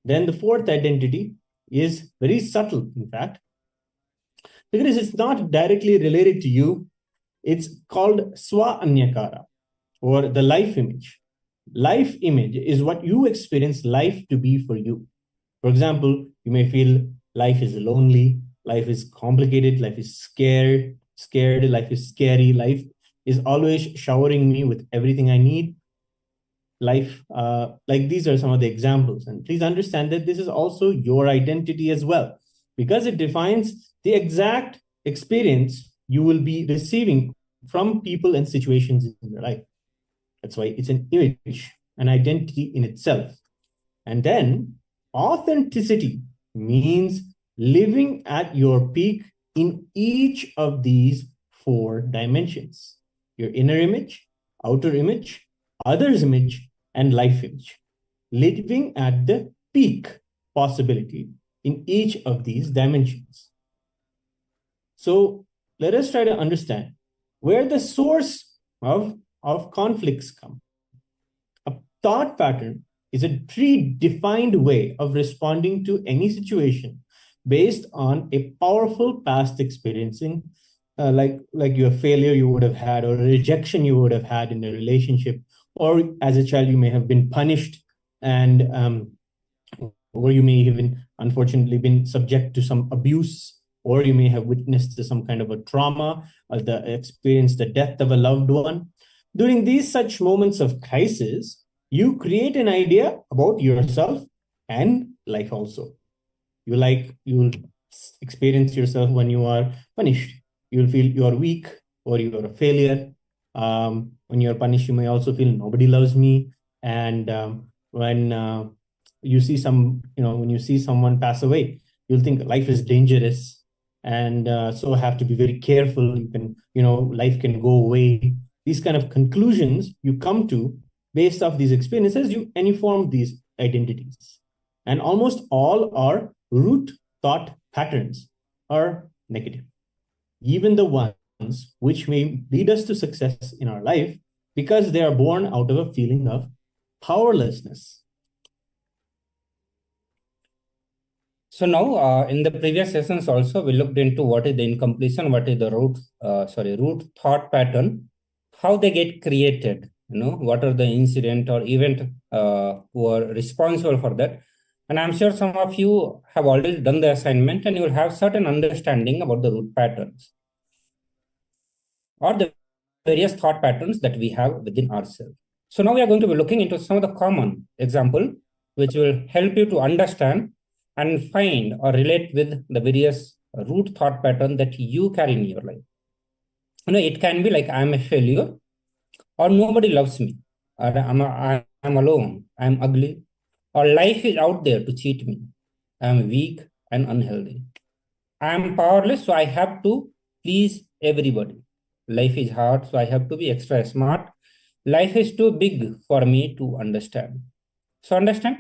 Then the fourth identity is very subtle, in fact, because it's not directly related to you. It's called swa-anyakara, or the life image. Life image is what you experience life to be for you. For example, you may feel life is lonely, life is complicated, life is scared, life is scary, life is always showering me with everything I need. Life, like these are some of the examples. And please understand that this is also your identity as well, because it defines the exact experience you will be receiving from people and situations in your life. That's why it's an image, an identity in itself. And then authenticity means living at your peak in each of these 4 dimensions: your inner image, outer image, other's image, and life image. Living at the peak possibility in each of these dimensions. So let us try to understand where the source of conflicts come. A thought pattern is a predefined way of responding to any situation based on a powerful past experiencing, like your failure you would have had, or a rejection you would have had in a relationship, or as a child you may have been punished, and or you may even unfortunately been subject to some abuse, or you may have witnessed some kind of a trauma, or experienced the death of a loved one. During these such moments of crisis, you create an idea about yourself and life also. You'll experience yourself when you are punished. You'll feel you are weak or you are a failure. When you're punished, you may also feel nobody loves me. And when you see when you see someone pass away, you'll think life is dangerous, and so have to be very careful. Life can go away. These kind of conclusions you come to based off these experiences, you form these identities. And almost all our root thought patterns are negative, even the ones which may lead us to success in our life, because they are born out of a feeling of powerlessness. So now, in the previous sessions also, we looked into what is the incompletion, what is the root thought pattern, how they get created, what are the incident or event who are responsible for that. And I'm sure some of you have already done the assignment and you will have certain understanding about the root patterns or the various thought patterns that we have within ourselves. So now we are going to be looking into some of the common example, which will help you to understand and find or relate with the various root thought pattern that you carry in your life. It can be like, I'm a failure, or nobody loves me, or I'm alone, I'm ugly, or life is out there to cheat me, I'm weak and unhealthy, I'm powerless, so I have to please everybody, life is hard, so I have to be extra smart, life is too big for me to understand. So understand,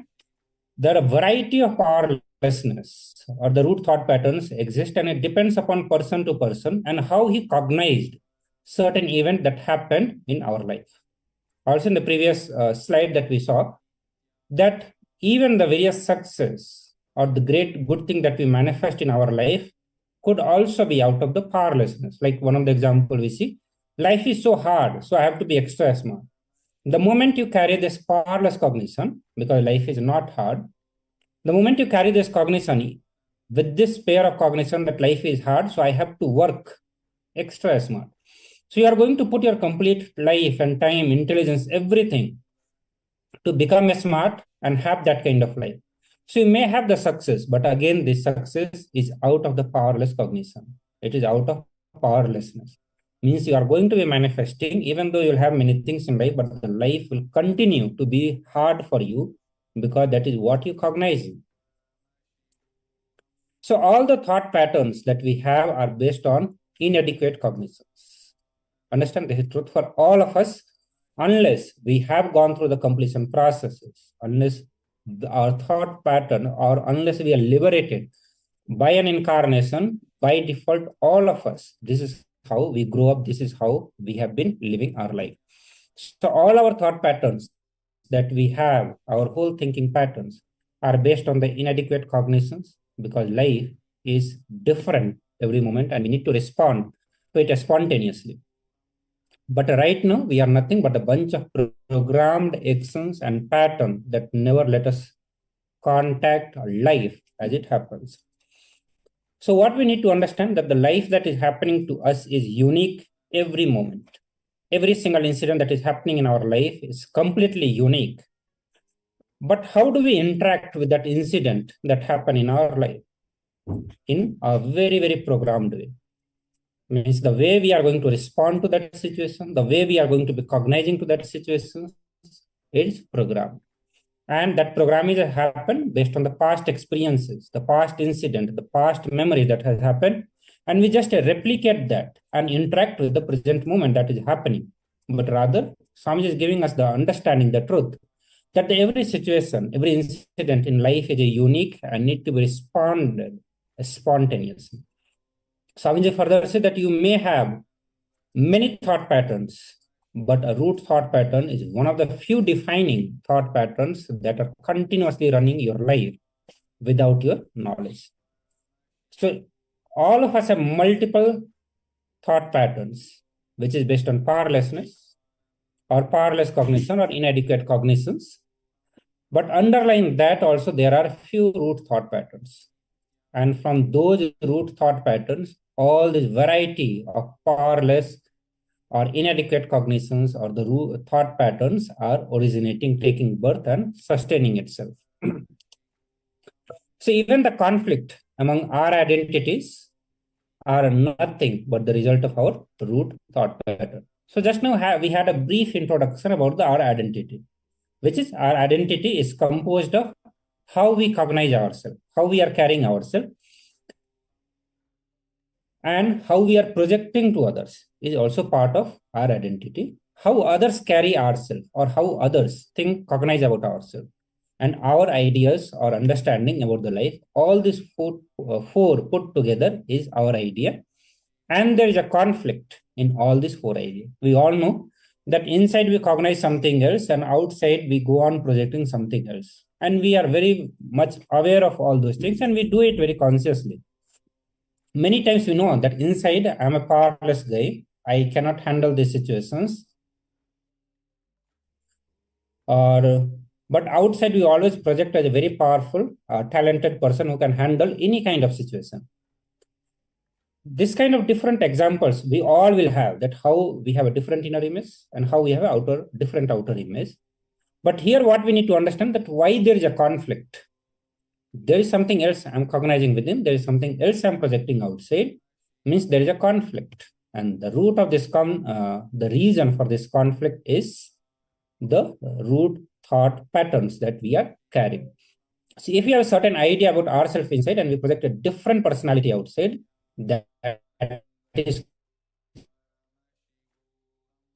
there are a variety of powerlessness or the root thought patterns exist, and it depends upon person to person and how he cognized certain event that happened in our life. Also, in the previous slide that we saw, that even the various success or the great good thing that we manifest in our life could also be out of the powerlessness. Like one of the example we see, life is so hard, so I have to be extra smart. The moment you carry this powerless cognition, because life is not hard, the moment you carry this cognition with this pair of cognition that life is hard, so I have to work extra smart. So you are going to put your complete life and time, intelligence, everything to become smart and have that kind of life. So you may have the success, but again, this success is out of the powerless cognition. It is out of powerlessness. Means you are going to be manifesting, even though you'll have many things in life, but the life will continue to be hard for you because that is what you cognize. So all the thought patterns that we have are based on inadequate cognitions. Understand, this is truth for all of us, unless we have gone through the completion processes, unless our thought pattern, or unless we are liberated by an incarnation, by default, all of us, this is how we grow up, this is how we have been living our life. So all our thought patterns that we have, our whole thinking patterns, are based on the inadequate cognitions, because life is different every moment and we need to respond to it spontaneously. But right now, we are nothing but a bunch of programmed actions and patterns that never let us contact life as it happens. So what we need to understand, that the life that is happening to us is unique every moment. Every single incident that is happening in our life is completely unique. But how do we interact with that incident that happened in our life? In a very, very programmed way. Means the way we are going to respond to that situation, the way we are going to be cognizing to that situation is programmed. And that programming has happened based on the past experiences, the past incident, the past memory that has happened. And we just replicate that and interact with the present moment that is happening. But rather, Swamiji is giving us the understanding, the truth, that every situation, every incident in life is unique and need to be responded spontaneously. Swamiji further said that you may have many thought patterns, but a root thought pattern is one of the few defining thought patterns that are continuously running your life without your knowledge. So all of us have multiple thought patterns, which is based on powerlessness or powerless cognition or inadequate cognitions. But underlying that also, there are a few root thought patterns. And from those root thought patterns, all this variety of powerless or inadequate cognitions or the root thought patterns are originating, taking birth and sustaining itself. So even the conflict among our identities are nothing but the result of our root thought pattern. So just now we had a brief introduction about our identity, which is our identity is composed of how we cognize ourselves, how we are carrying ourselves, and how we are projecting to others is also part of our identity. How others carry ourselves or how others think, cognize about ourselves, and our ideas or understanding about the life, all these four put together is our idea. And there is a conflict in all these four ideas. We all know that inside we cognize something else and outside we go on projecting something else. And we are very much aware of all those things and we do it very consciously. Many times we know that inside I'm a powerless guy. I cannot handle these situations. But outside we always project as a very powerful, talented person who can handle any kind of situation. This kind of different examples we all will have, that how we have a different inner image and how we have a different outer image. But here what we need to understand, that why there is a conflict. there is something else I'm cognizing within, there is something else I'm projecting outside, means there is a conflict. And the root of this, the reason for this conflict is the root thought patterns that we are carrying. See, if we have a certain idea about ourselves inside and we project a different personality outside, that is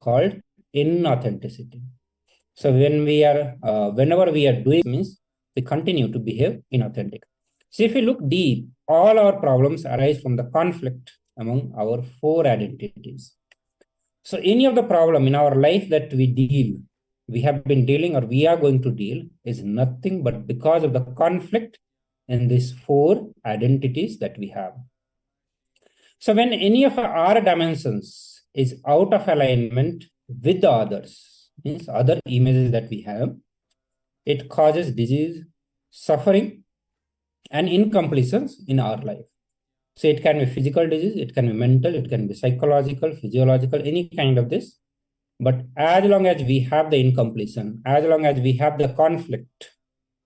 called inauthenticity. So when we are, whenever we are doing, means we continue to behave inauthentic. So if we look deep, all our problems arise from the conflict among our four identities. So any of the problem in our life that we have been dealing or we are going to deal is nothing but because of the conflict in these four identities that we have. So when any of our dimensions is out of alignment with the others, means other images that we have, it causes disease, suffering, and incompletions in our life. So it can be physical disease, it can be mental, it can be psychological, physiological, any kind of this. But as long as we have the incompletion, as long as we have the conflict,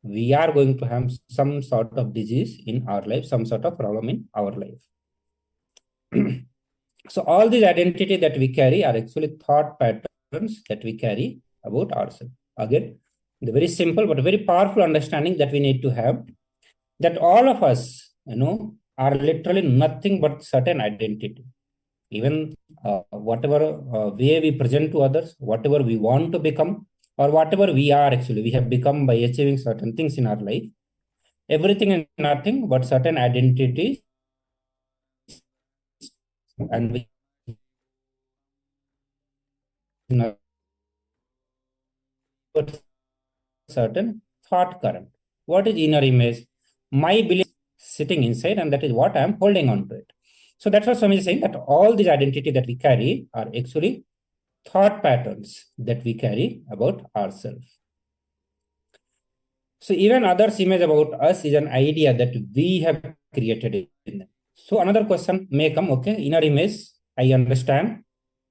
we are going to have some sort of disease in our life, some sort of problem in our life. So all these identity that we carry are actually thought patterns that we carry about ourselves. Again, the very simple but very powerful understanding that we need to have, that all of us, are literally nothing but certain identity. Even whatever way we present to others, whatever we want to become, or whatever we are actually, we have become by achieving certain things in our life. Everything is nothing but certain identities, and we certain thought current. What is inner image? My belief sitting inside, and that is what I am holding on to it. So that's what Swami is saying, that all these identity that we carry are actually thought patterns that we carry about ourselves. So even others' image about us is an idea that we have created in them. So another question may come, okay, inner image, I understand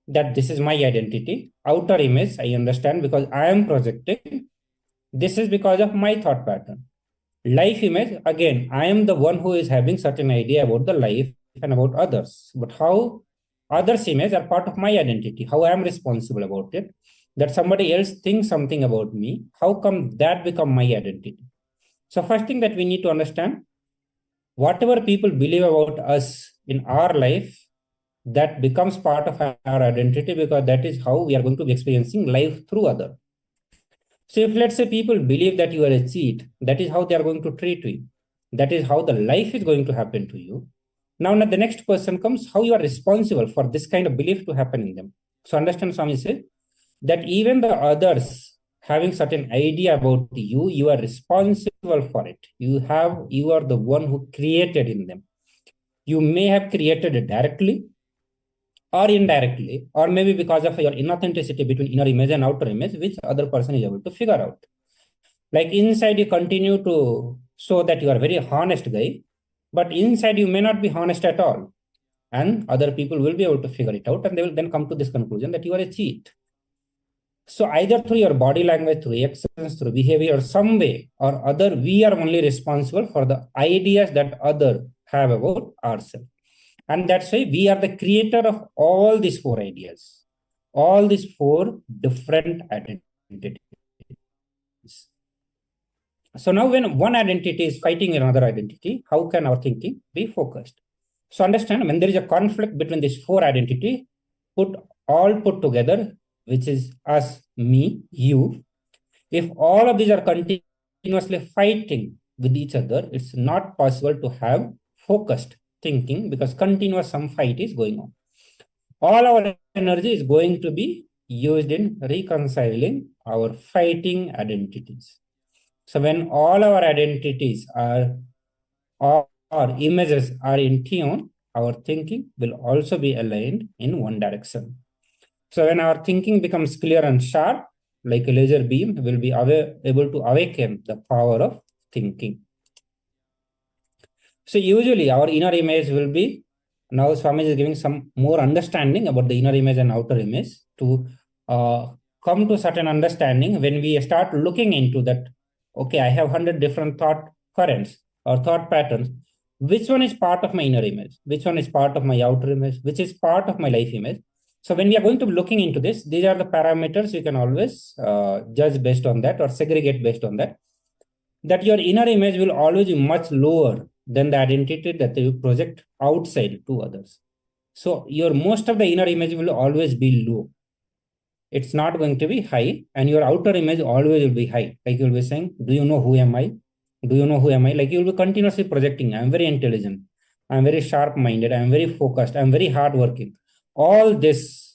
that this is my identity. Outer image, I understand because I am projecting. This is because of my thought pattern. Life image, again, I am the one who is having certain idea about the life and about others. But how others' image are part of my identity, how I am responsible about it, that somebody else thinks something about me, how come that become my identity? So first thing that we need to understand, whatever people believe about us in our life, that becomes part of our identity, because that is how we are going to be experiencing life through other. So if let's say people believe that you are a cheat, that is how they are going to treat you. That is how the life is going to happen to you. Now the next question comes, how you are responsible for this kind of belief to happen in them. So understand, Swami said, that even the others having certain idea about you, you are responsible for it. You are the one who created in them. You may have created it directly or indirectly, or maybe because of your inauthenticity between inner image and outer image, which other person is able to figure out. Like inside, you continue to show that you are a very honest guy, but inside you may not be honest at all. And other people will be able to figure it out, and they will then come to this conclusion that you are a cheat. So either through your body language, through actions, through behavior, some way or other, we are only responsible for the ideas that others have about ourselves. And that's why we are the creator of all these four ideas, all these four different identities. So now when one identity is fighting another identity, how can our thinking be focused? So understand, when there is a conflict between these four identities, put together, which is us, me, you, if all of these are continuously fighting with each other, it's not possible to have focused thinking, because continuous some fight is going on. All our energy is going to be used in reconciling our fighting identities. So when all our identities are, or images are in tune, our thinking will also be aligned in one direction. So when our thinking becomes clear and sharp, like a laser beam, will be able to awaken the power of thinking. So usually our inner image will be, now Swami is giving some more understanding about the inner image and outer image to come to certain understanding. When we start looking into that, okay, I have 100 different thought currents. or thought patterns, which one is part of my inner image, which one is part of my outer image, which is part of my life image. So when we are going to be looking into this, these are the parameters you can always judge based on that or segregate based on that. That your inner image will always be much lower than the identity that you project outside to others. So your most of the inner image will always be low. It's not going to be high, and your outer image always will be high. Like you'll be saying, do you know who am I? Do you know who am I? Like you'll be continuously projecting, I'm very intelligent, I'm very sharp-minded, I'm very focused, I'm very hardworking. All this,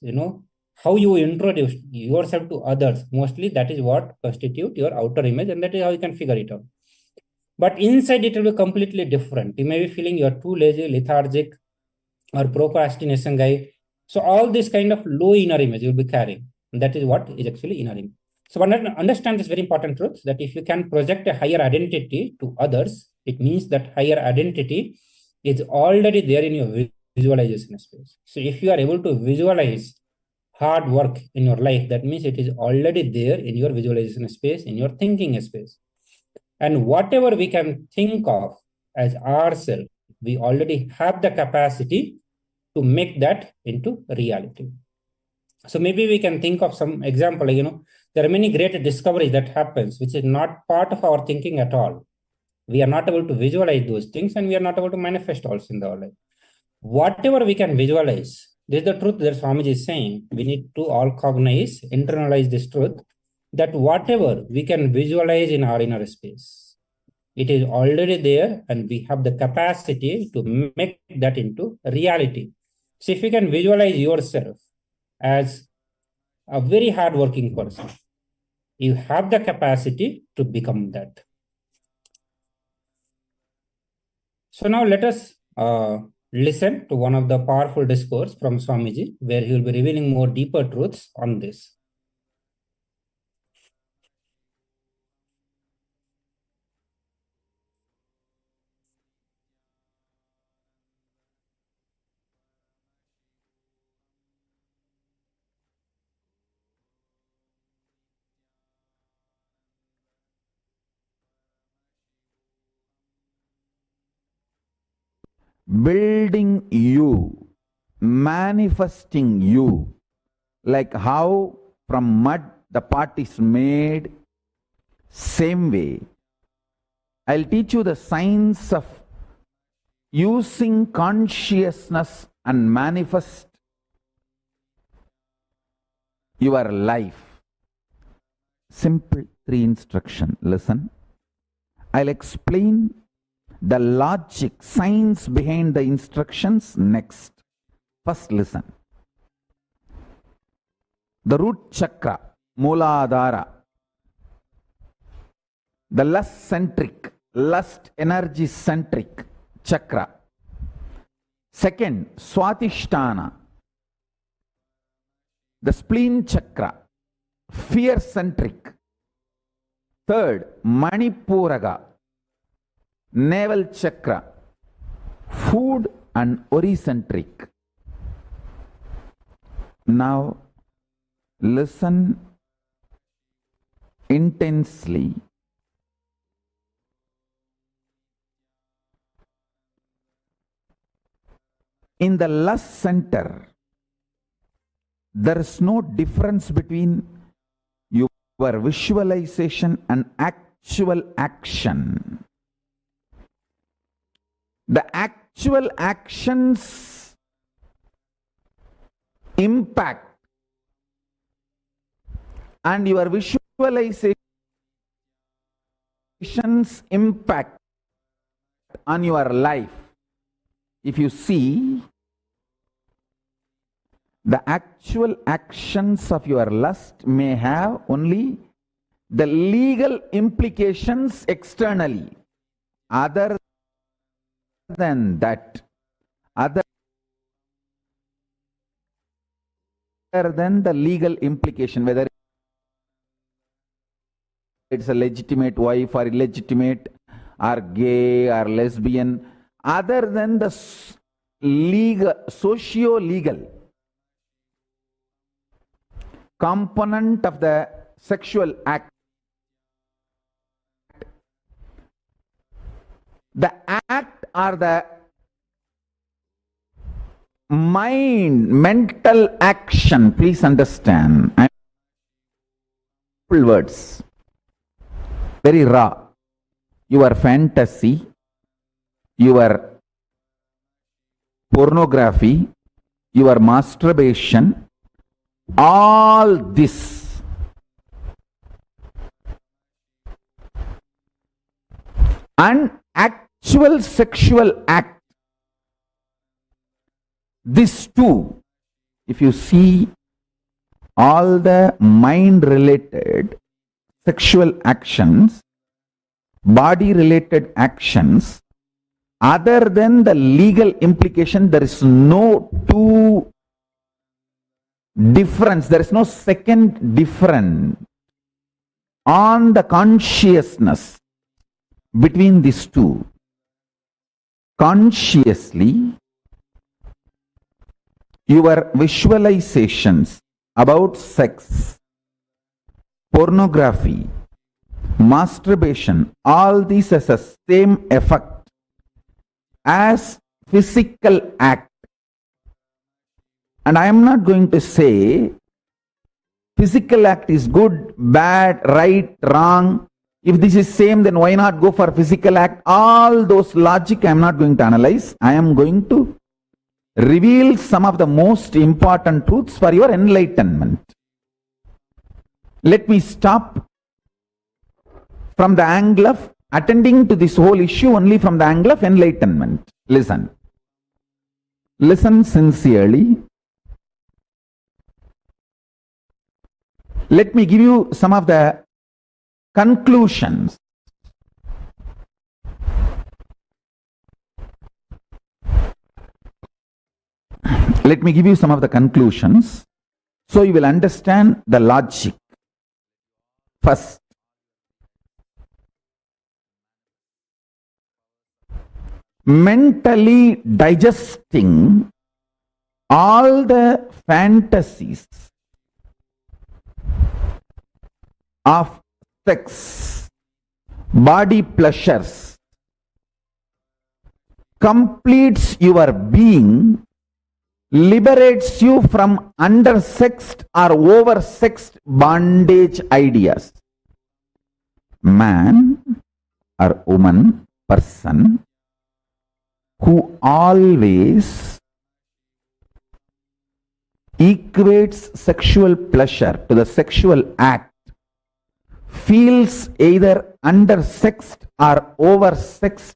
how you introduce yourself to others, mostly that is what constitute your outer image, and that is how you can figure it out. But inside it will be completely different. You may be feeling you're too lazy, lethargic, or procrastination guy. So all this kind of low inner image you'll be carrying. That is what is actually inner image. So understand this very important truth, that if you can project a higher identity to others, it means that higher identity is already there in your visualization space. So if you are able to visualize hard work in your life, that means it is already there in your visualization space, in your thinking space. And whatever we can think of as ourselves, we already have the capacity to make that into reality. So maybe we can think of some example, there are many great discoveries that happens, which is not part of our thinking at all. We are not able to visualize those things, and we are not able to manifest also in our life. Whatever we can visualize, this is the truth that Swamiji is saying. We need to all cognize, internalize this truth, that whatever we can visualize in our inner space, it is already there, and we have the capacity to make that into reality. So if you can visualize yourself as a very hardworking person, you have the capacity to become that. So now let us listen to one of the powerful discourse from Swamiji, where he will be revealing more deeper truths on this. Building you, manifesting you, like how from mud the pot is made, same way. I'll teach you the science of using consciousness and manifest your life. Simple 3 instruction. Listen. I'll explain the logic, science behind the instructions next. First listen. The root chakra, Mooladhara, the lust energy centric chakra. Second, Swatisthana, the spleen chakra, fear centric. Third, Manipuraga, navel chakra, food and ori-centric. Now listen intensely. In the lust center, there is no difference between your visualization and actual action. The actual actions impact and your visualizations impact on your life. If you see, the actual actions of your lust may have only the legal implications externally. Other than that, other than the legal implication, whether it's a legitimate wife or illegitimate or gay or lesbian, other than the legal, socio-legal component of the sexual act, The act or the mind, mental action, please understand. Words, very raw. Your fantasy, your pornography, your masturbation, all this and actual sexual act, this too, if you see all the mind related sexual actions, body related actions, other than the legal implication, there is no two difference, there is no second difference on the consciousness between these two. Consciously, your visualizations about sex, pornography, masturbation, all these has the same effect as physical act. And I am not going to say physical act is good, bad, right, wrong. If this is same, then why not go for physical act? All those logic I am not going to analyze. I am going to reveal some of the most important truths for your enlightenment. Let me stop from the angle of attending to this whole issue only from the angle of enlightenment. Listen. Listen sincerely. Let me give you some of the conclusions. Let me give you some of the conclusions so you will understand the logic. First, mentally digesting all the fantasies of sex, body pleasures, completes your being, liberates you from undersexed or oversexed bondage ideas. Man or woman, person who always equates sexual pleasure to the sexual act feels either undersexed or oversexed,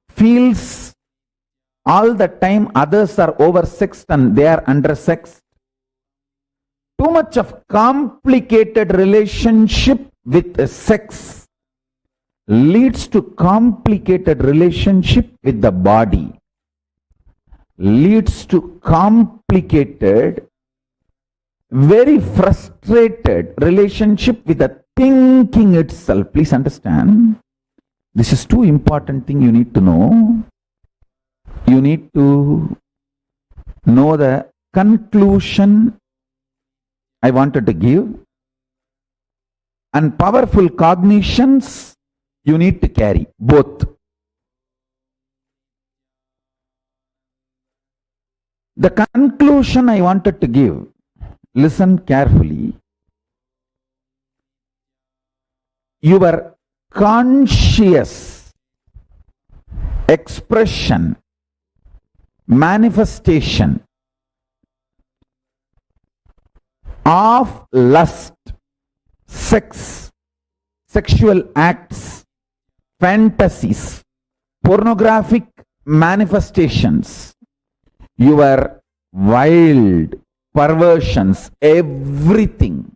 feels all the time others are oversexed and they are undersexed. Too much of complicated relationship with sex leads to complicated relationship with the body, leads to complicated, very frustrated relationship with the thinking itself. Please understand, this is too important thing you need to know. You need to know the conclusion I wanted to give, and powerful cognitions you need to carry, both. The conclusion I wanted to give, listen carefully. Your conscious expression, manifestation of lust, sex, sexual acts, fantasies, pornographic manifestations, your wild perversions, everything.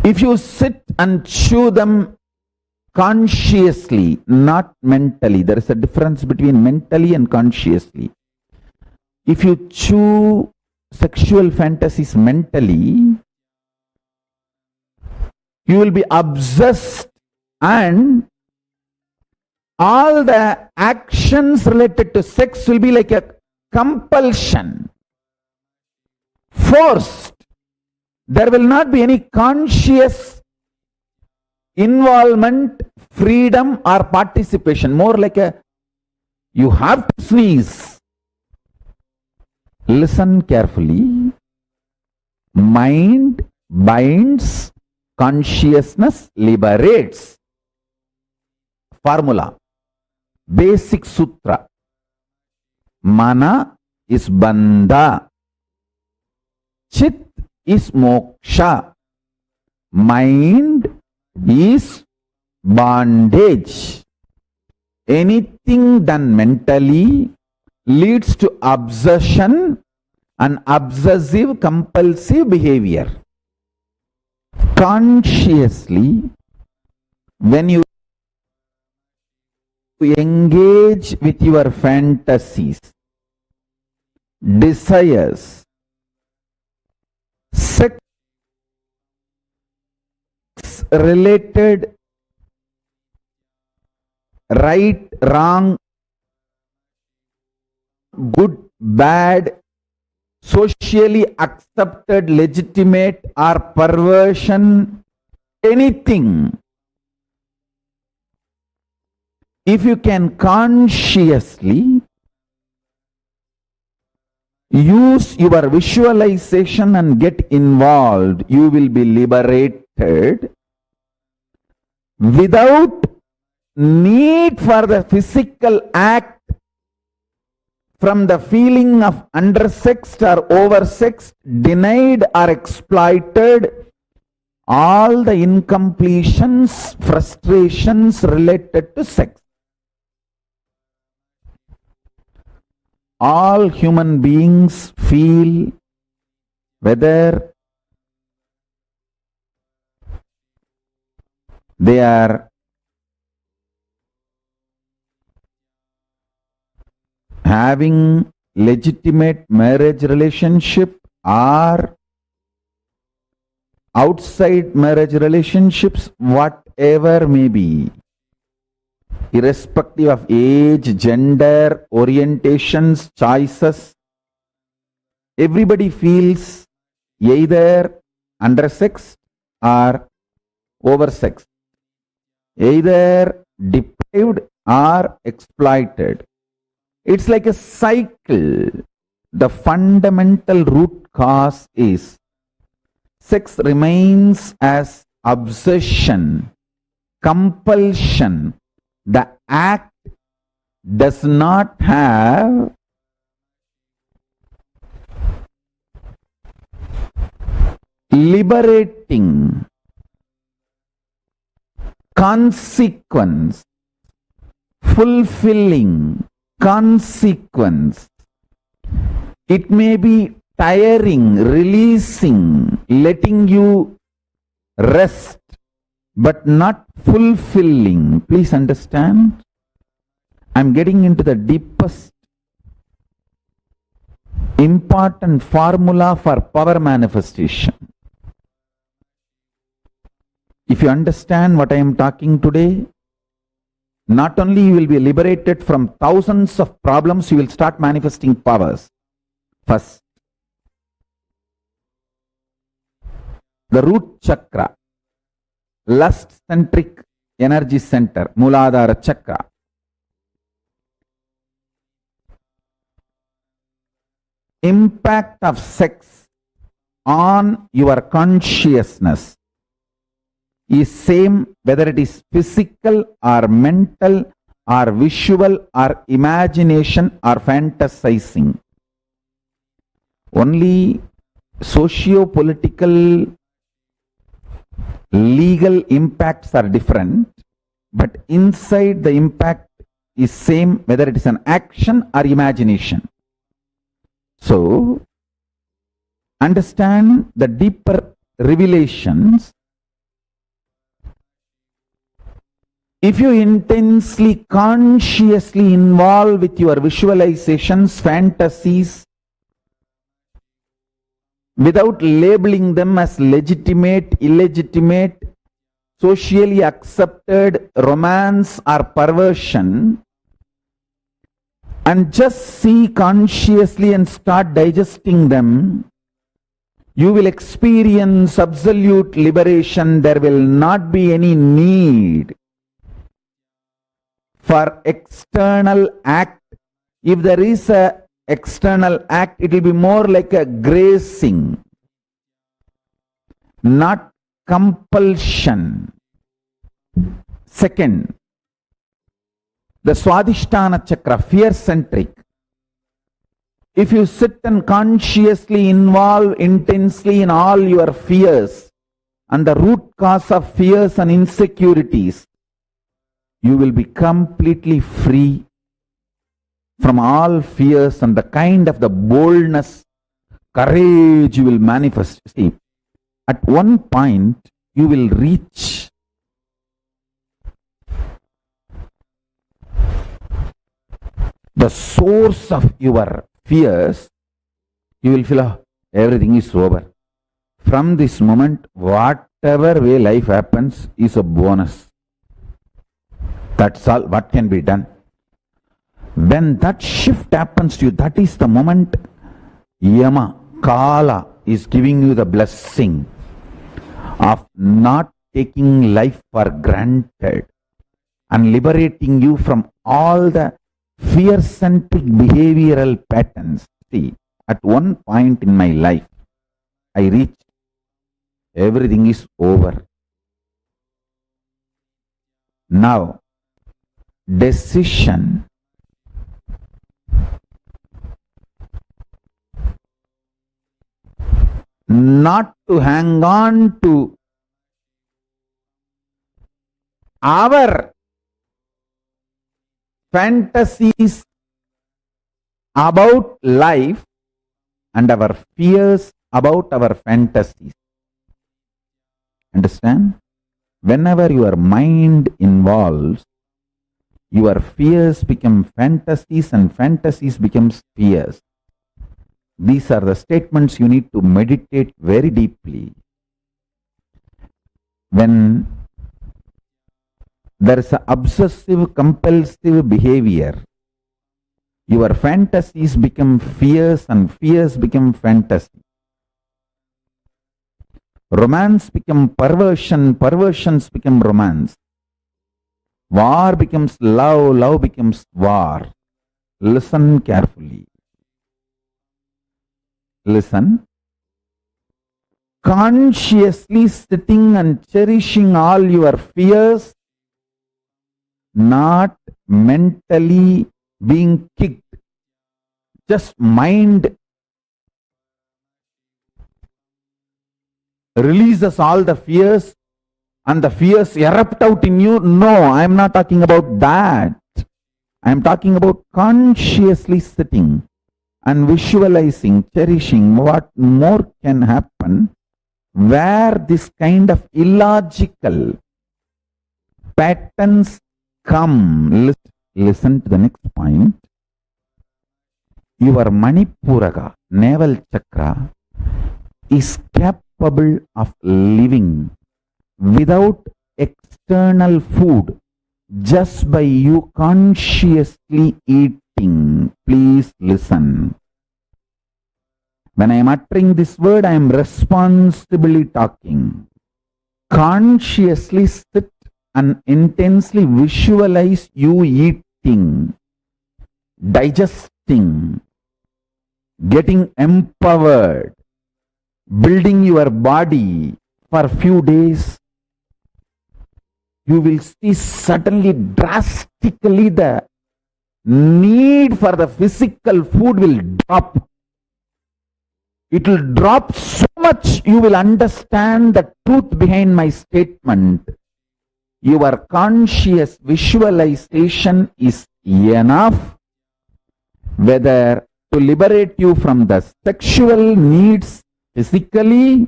If you sit and chew them consciously, not mentally, there is a difference between mentally and consciously. If you chew sexual fantasies mentally, you will be obsessed and all the actions related to sex will be like a compulsion, forced. There will not be any conscious involvement, freedom, or participation. More like a, you have to sneeze. Listen carefully. Mind binds, consciousness liberates. Formula. Basic sutra. Mana is bandha. Chit is moksha. Mind is bondage. Anything done mentally leads to obsession and obsessive compulsive behavior. Consciously, when you engage with your fantasies, desires, sex related right, wrong, good, bad, socially accepted, legitimate, or perversion, anything. If you can consciously use your visualization and get involved, you will be liberated without need for the physical act from the feeling of undersexed or oversexed, denied or exploited, all the incompletions, frustrations related to sex. All human beings feel whether they are having legitimate marriage relationship or outside marriage relationships, whatever may be, irrespective of age, gender, orientations, choices, everybody feels either undersexed or oversexed, either deprived or exploited. It's like a cycle. The fundamental root cause is sex remains as obsession, compulsion. The act does not have liberating consequence, fulfilling consequence. It may be tiring, releasing, letting you rest, but not fulfilling. Please understand, I'm getting into the deepest important formula for power manifestation. If you understand what I am talking today, not only you will be liberated from thousands of problems, you will start manifesting powers. First, the root chakra, lust-centric energy center, Muladhara chakra. Impact of sex on your consciousness is same whether it is physical or mental or visual or imagination or fantasizing. Only socio-political legal impacts are different, but inside the impact is same whether it is an action or imagination. So, understand the deeper revelations. If you intensely, consciously involve with your visualizations, fantasies, without labeling them as legitimate, illegitimate, socially accepted, romance or perversion, and just see consciously and start digesting them, You will experience absolute liberation. There will not be any need for external act. If there is a external act, it will be more like a gracing, not compulsion. Second, the Swadhisthana chakra, fear-centric. If you sit and consciously involve intensely in all your fears and the root cause of fears and insecurities, you will be completely free from all fears and the kind of the boldness, courage you will manifest. See, at one point you will reach the source of your fears. You will feel, oh, everything is over. From this moment, whatever way life happens is a bonus. That's all what can be done. When that shift happens to you, that is the moment Yama, Kala is giving you the blessing of not taking life for granted and liberating you from all the fear-centric behavioral patterns. See, at one point in my life, I reached, everything is over. Now, decision. Not to hang on to our fantasies about life and our fears about our fantasies. Understand? Whenever your mind involves, your fears become fantasies and fantasies becomes fears. These are the statements you need to meditate very deeply. When there is an obsessive compulsive behavior, your fantasies become fears and fears become fantasy. Romance become perversion, perversions become romance. War becomes love, love becomes war. Listen carefully. Listen. Consciously sitting and cherishing all your fears, not mentally being kicked. Just mind releases all the fears and the fears erupt out in you. No, I am not talking about that. I am talking about consciously sitting and visualizing, cherishing what more can happen where this kind of illogical patterns come. Listen to the next point. Your Manipuraga, navel chakra, is capable of living without external food just by you consciously eating. Please listen. When I am uttering this word, I am responsibly talking. Consciously sit and intensely visualize you eating, digesting, getting empowered, building your body for a few days. You will see suddenly drastically the need for the physical food will drop. It will drop so much you will understand the truth behind my statement. Your conscious visualization is enough, whether to liberate you from the sexual needs physically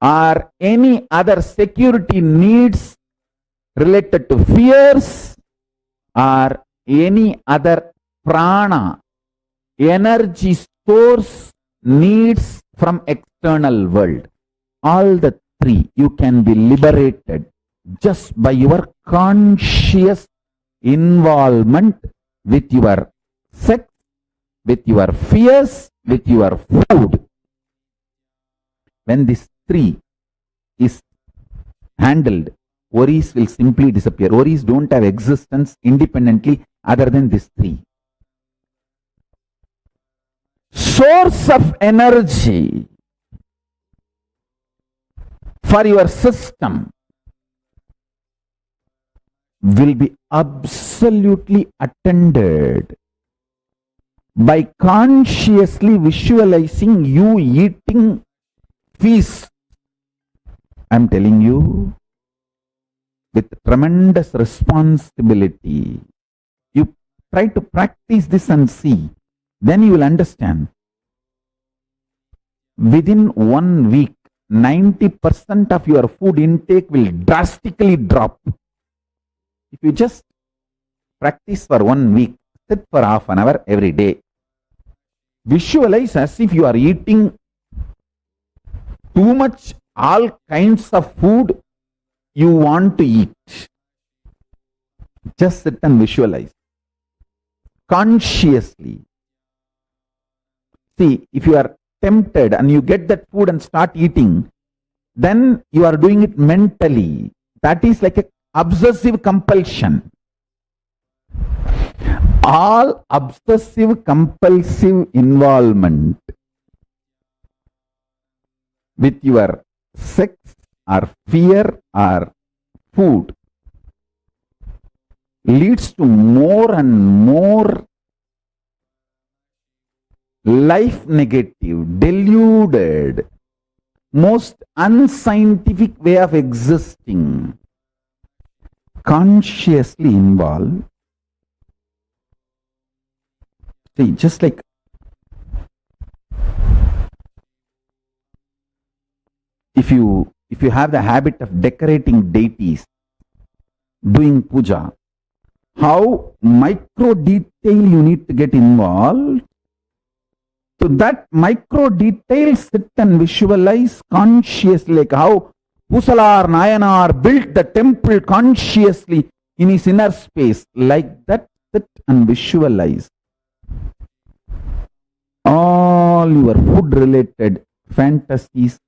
or any other security needs related to fears or any other prana, energy source needs from external world. All the three you can be liberated just by your conscious involvement with your sex, with your fears, with your food. When this three is handled, worries will simply disappear. Worries don't have existence independently other than this three. Source of energy for your system will be absolutely attended by consciously visualizing you eating feast. I'm telling you, with tremendous responsibility. You try to practice this and see. Then you will understand. Within 1 week, 90% of your food intake will drastically drop. If you just practice for 1 week, sit for half an hour every day. Visualize as if you are eating too much, all kinds of food you want to eat. Just sit and visualize. Consciously. See, if you are tempted and you get that food and start eating, then you are doing it mentally. That is like an obsessive compulsion. All obsessive compulsive involvement with your sex or fear or food leads to more and more life negative, deluded, most unscientific way of existing. Consciously involved. See, just like if you have the habit of decorating deities, doing puja, how micro detail you need to get involved. So that micro detail, sit and visualize consciously, like how Pusalar Nayanar built the temple consciously in his inner space. Like that, sit and visualize. All your food related fantasies,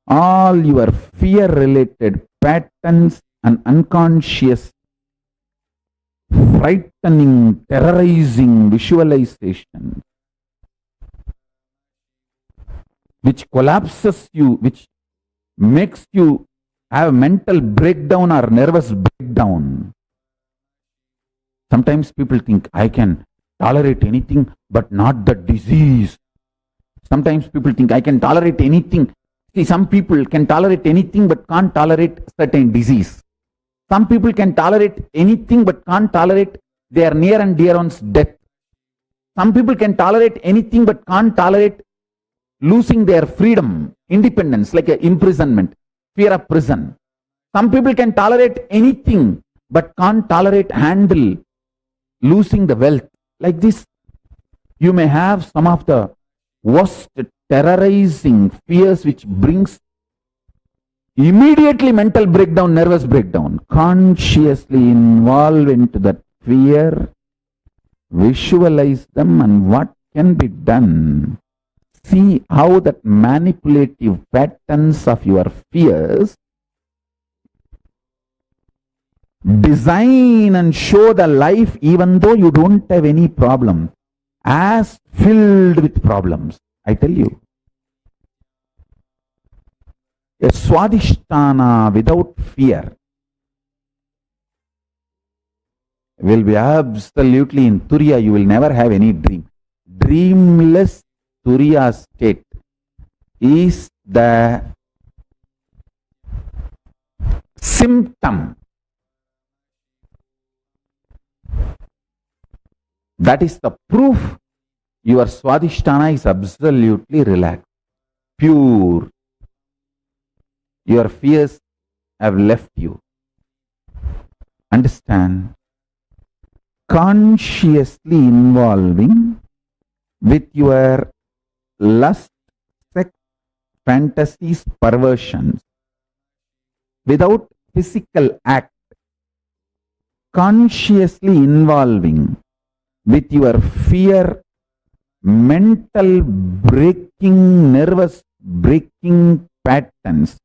all your fear related patterns and unconscious frightening, terrorizing visualization, which collapses you, which makes you have a mental breakdown or nervous breakdown. Sometimes people think, I can tolerate anything but not the disease. Sometimes people think, I can tolerate anything. See, some people can tolerate anything but can't tolerate certain disease. Some people can tolerate anything but can't tolerate their near and dear one's death. Some people can tolerate anything but can't tolerate losing their freedom, independence, like imprisonment, fear of prison. Some people can tolerate anything but can't handle losing the wealth. Like this, you may have some of the worst terrorizing fears which brings immediately mental breakdown, nervous breakdown. Consciously involve into that fear, visualize them, and what can be done. See how that manipulative patterns of your fears design and show the life, even though you don't have any problem, as filled with problems. I tell you, a swadhisthana without fear will be absolutely in Turiya. You will never have any dream. Dreamless Turiya state is the symptom. That is the proof your swadhisthana is absolutely relaxed, pure. Your fears have left you. Understand? Consciously involving with your lust, sex, fantasies, perversions, without physical act, consciously involving with your fear, mental breaking, nervous breaking patterns,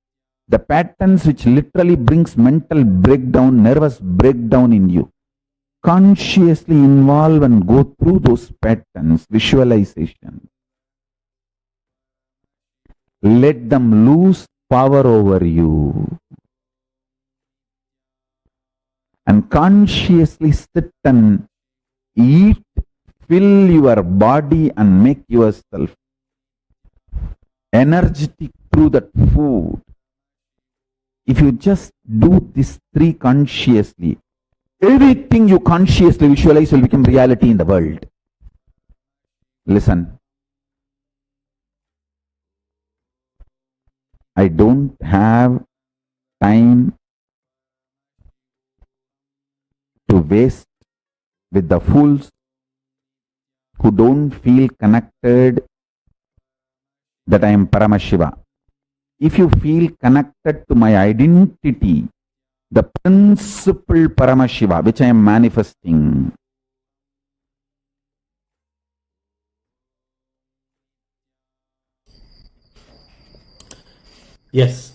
the patterns which literally brings mental breakdown, nervous breakdown in you. Consciously involve and go through those patterns, visualization. Let them lose power over you. And consciously sit and eat, fill your body and make yourself energetic through that food. If you just do these three consciously, everything you consciously visualize will become reality in the world. Listen. I don't have time to waste with the fools who don't feel connected that I am Paramashiva. If you feel connected to my identity, the principle Paramashiva, which I am manifesting, Yes.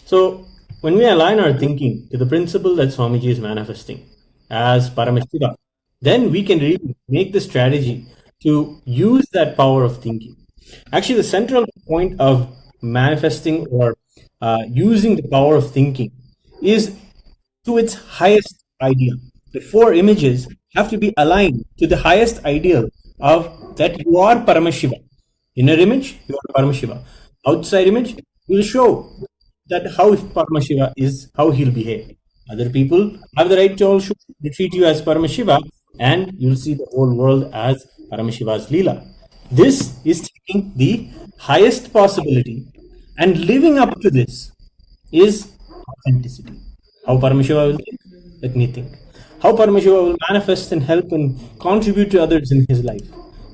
So when we align our thinking to the principle that Swamiji is manifesting as Paramashiva, then we can really make the strategy to use that power of thinking. Actually, the central point of manifesting or using the power of thinking is to its highest ideal. The four images have to be aligned to the highest ideal of that you are Paramashiva. Inner image, you are Paramashiva. Outside image will show that how Paramashiva is, how he'll behave. Other people have the right to also treat you as Paramashiva, and you'll see the whole world as Paramashiva's Leela. This is taking the highest possibility, and living up to this is authenticity. How Paramashiva will think? Let me think. How Paramashiva will manifest and help and contribute to others in his life?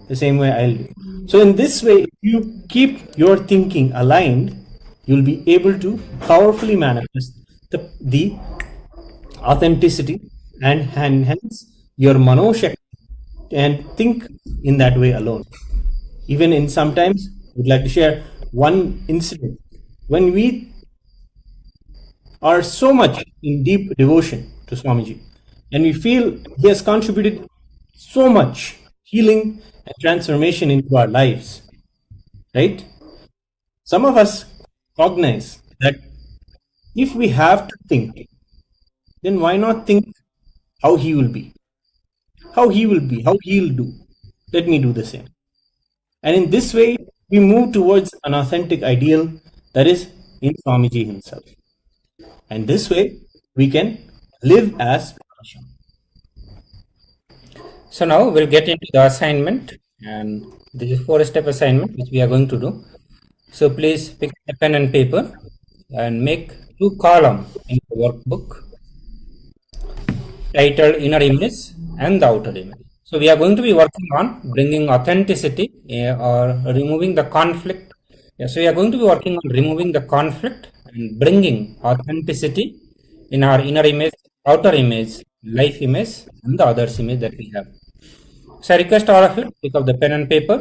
The same way I'll do. So in this way, if you keep your thinking aligned, you'll be able to powerfully manifest the authenticity and hence your manoshakti and think in that way alone. Even in sometimes, I would like to share one incident. When we are so much in deep devotion to Swamiji, and we feel he has contributed so much healing and transformation into our lives, right? Some of us cognize that if we have to think, then why not think how he will be? How he will be, how he'll do. Let me do the same. And in this way, we move towards an authentic ideal that is in Swamiji himself. And this way, we can live as Paramashiva. So now we'll get into the assignment, and this is a 4-step assignment which we are going to do. So please pick a pen and paper and make 2 columns in the workbook titled Inner Image and the Outer Image. So we are going to be working on bringing authenticity or removing the conflict. So we are going to be working on removing the conflict and bringing authenticity in our inner image, outer image, life image, and the others image that we have. So I request all of you to pick up the pen and paper.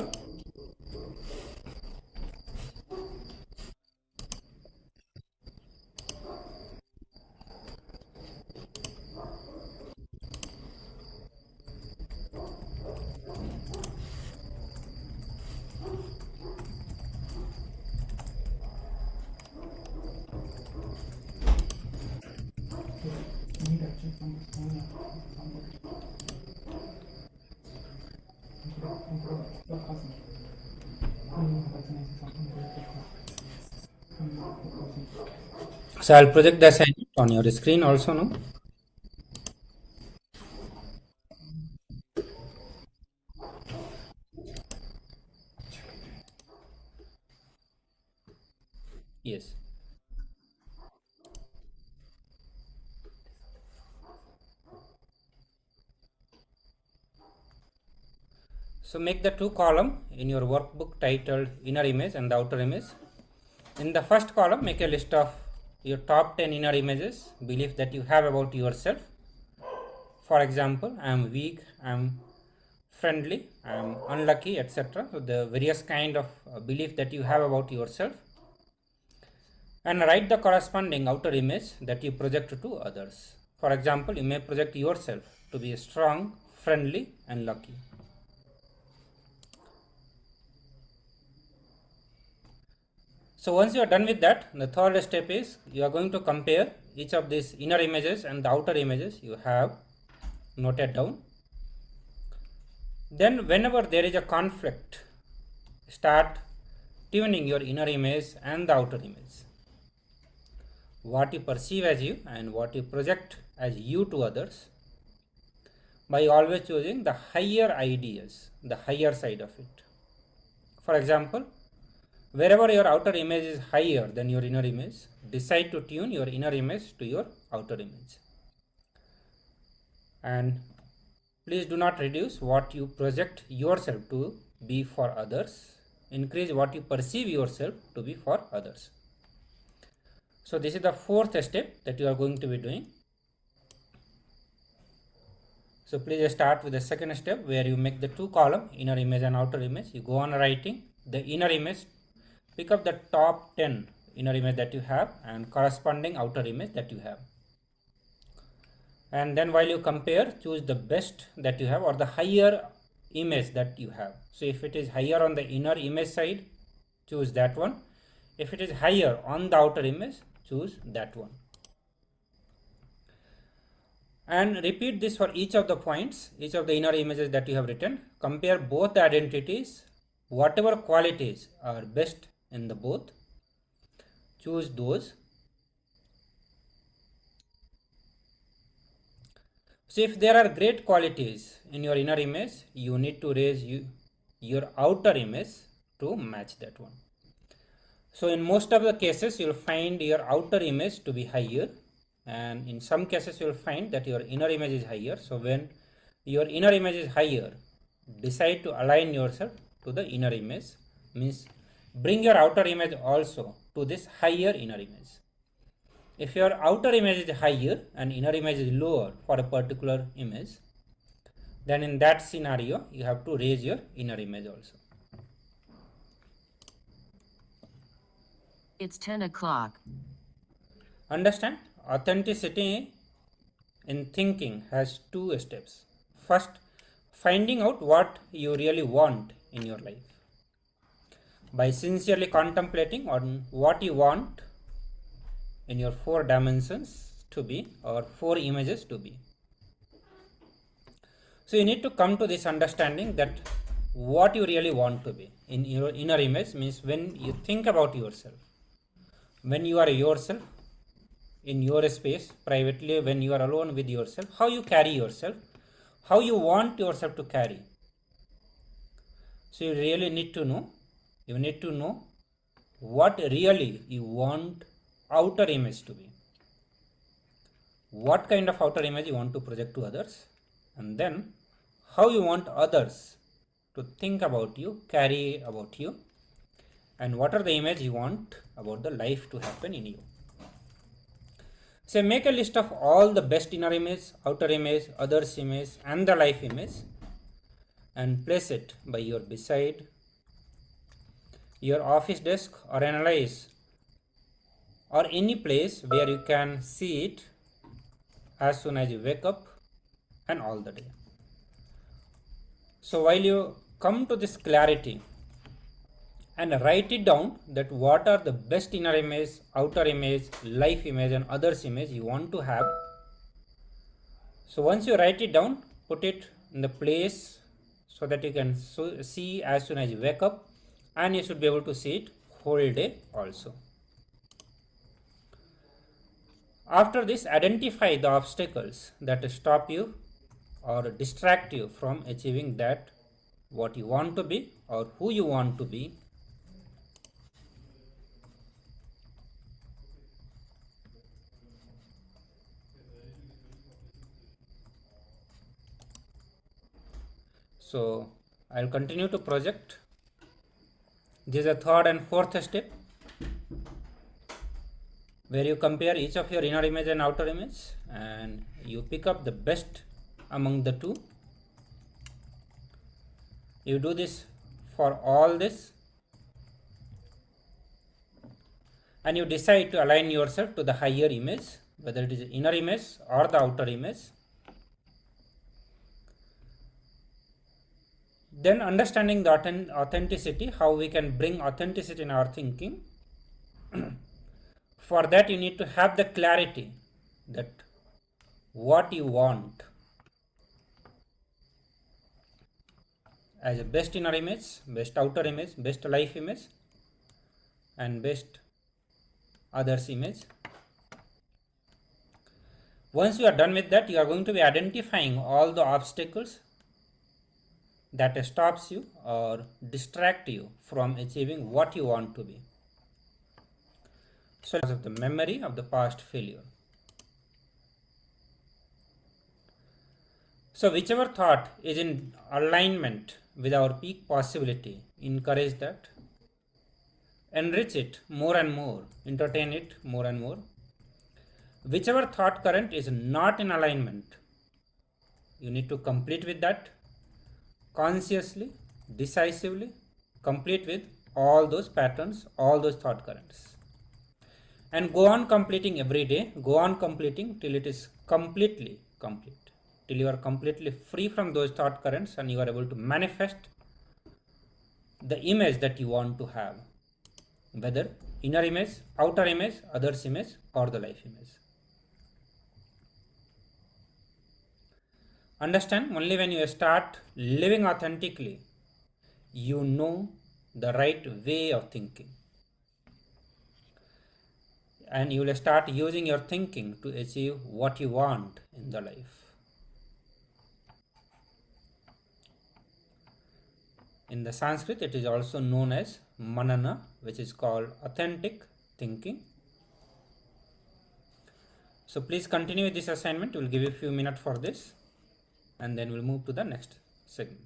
So I'll project the assignment on your screen also now. Yes. So make the 2 columns in your workbook titled Inner Image and the Outer Image. In the first column, make a list of your top 10 inner images, belief that you have about yourself. For example, I am weak, I am friendly, I am unlucky, etc. So the various kind of belief that you have about yourself, and write the corresponding outer image that you project to others. For example, you may project yourself to be strong, friendly, and lucky. So once you are done with that, the third step is you are going to compare each of these inner images and the outer images you have noted down. Then whenever there is a conflict, start tuning your inner image and the outer image. What you perceive as you and what you project as you to others, by always choosing the higher ideas, the higher side of it. For example, wherever your outer image is higher than your inner image, decide to tune your inner image to your outer image. And please do not reduce what you project yourself to be for others. Increase what you perceive yourself to be for others. So this is the fourth step that you are going to be doing. So please start with the second step, where you make the two column, inner image and outer image. You go on writing the inner image, pick up the top 10 inner image that you have and corresponding outer image that you have. And then while you compare, choose the best that you have or the higher image that you have. So if it is higher on the inner image side, choose that one. If it is higher on the outer image, choose that one. And repeat this for each of the points, each of the inner images that you have written. Compare both the identities, whatever qualities are best in the both, choose those. So if there are great qualities in your inner image, you need to raise your outer image to match that one. So in most of the cases, you will find your outer image to be higher, and in some cases you will find that your inner image is higher. So when your inner image is higher, decide to align yourself to the inner image, means bring your outer image also to this higher inner image. If your outer image is higher and inner image is lower for a particular image, then in that scenario you have to raise your inner image also. It's 10 o'clock. Understand? Authenticity in thinking has two steps. First, finding out what you really want in your life. By sincerely contemplating on what you want in your 4 dimensions to be, or 4 images to be. So you need to come to this understanding that what you really want to be in your inner image, means when you think about yourself, when you are yourself in your space privately, when you are alone with yourself, how you carry yourself, how you want yourself to carry. So you really need to know, what really you want outer image to be, what kind of outer image you want to project to others, and then how you want others to think about you, carry about you, and what are the image you want about the life to happen in you. So make a list of all the best inner image, outer image, others image, and the life image, and place it by your beside your office desk, or analyze, or any place where you can see it as soon as you wake up and all the day. So while you come to this clarity and write it down, that what are the best inner image, outer image, life image, and others image you want to have. So once you write it down, put it in the place so that you can see as soon as you wake up, and you should be able to see it whole day also. After this, identify the obstacles that stop you or distract you from achieving that what you want to be or who you want to be. So I'll continue to project. This is the third and fourth step, where you compare each of your inner image and outer image, and you pick up the best among the two, You do this for all this, and you decide to align yourself to the higher image, whether it is the inner image or the outer image. Then understanding the authenticity, how we can bring authenticity in our thinking. For that you need to have the clarity that what you want as a best inner image, best outer image, best life image, and best others image. Once you are done with that, you are going to be identifying all the obstacles that stops you or distract you from achieving what you want to be. So because of the memory of the past failure. So whichever thought is in alignment with our peak possibility, encourage that, enrich it more and more, entertain it more and more. Whichever thought current is not in alignment, you need to complete with that consciously, decisively, complete with all those patterns, all those thought currents. And go on completing every day, go on completing till it is completely complete, till you are completely free from those thought currents and you are able to manifest the image that you want to have, whether inner image, outer image, others image, or the life image. Understand, only when you start living authentically, you know the right way of thinking. And you will start using your thinking to achieve what you want in the life. In the Sanskrit, it is also known as manana, which is called authentic thinking. So please continue with this assignment. We'll give you a few minutes for this, and then we'll move to the next segment.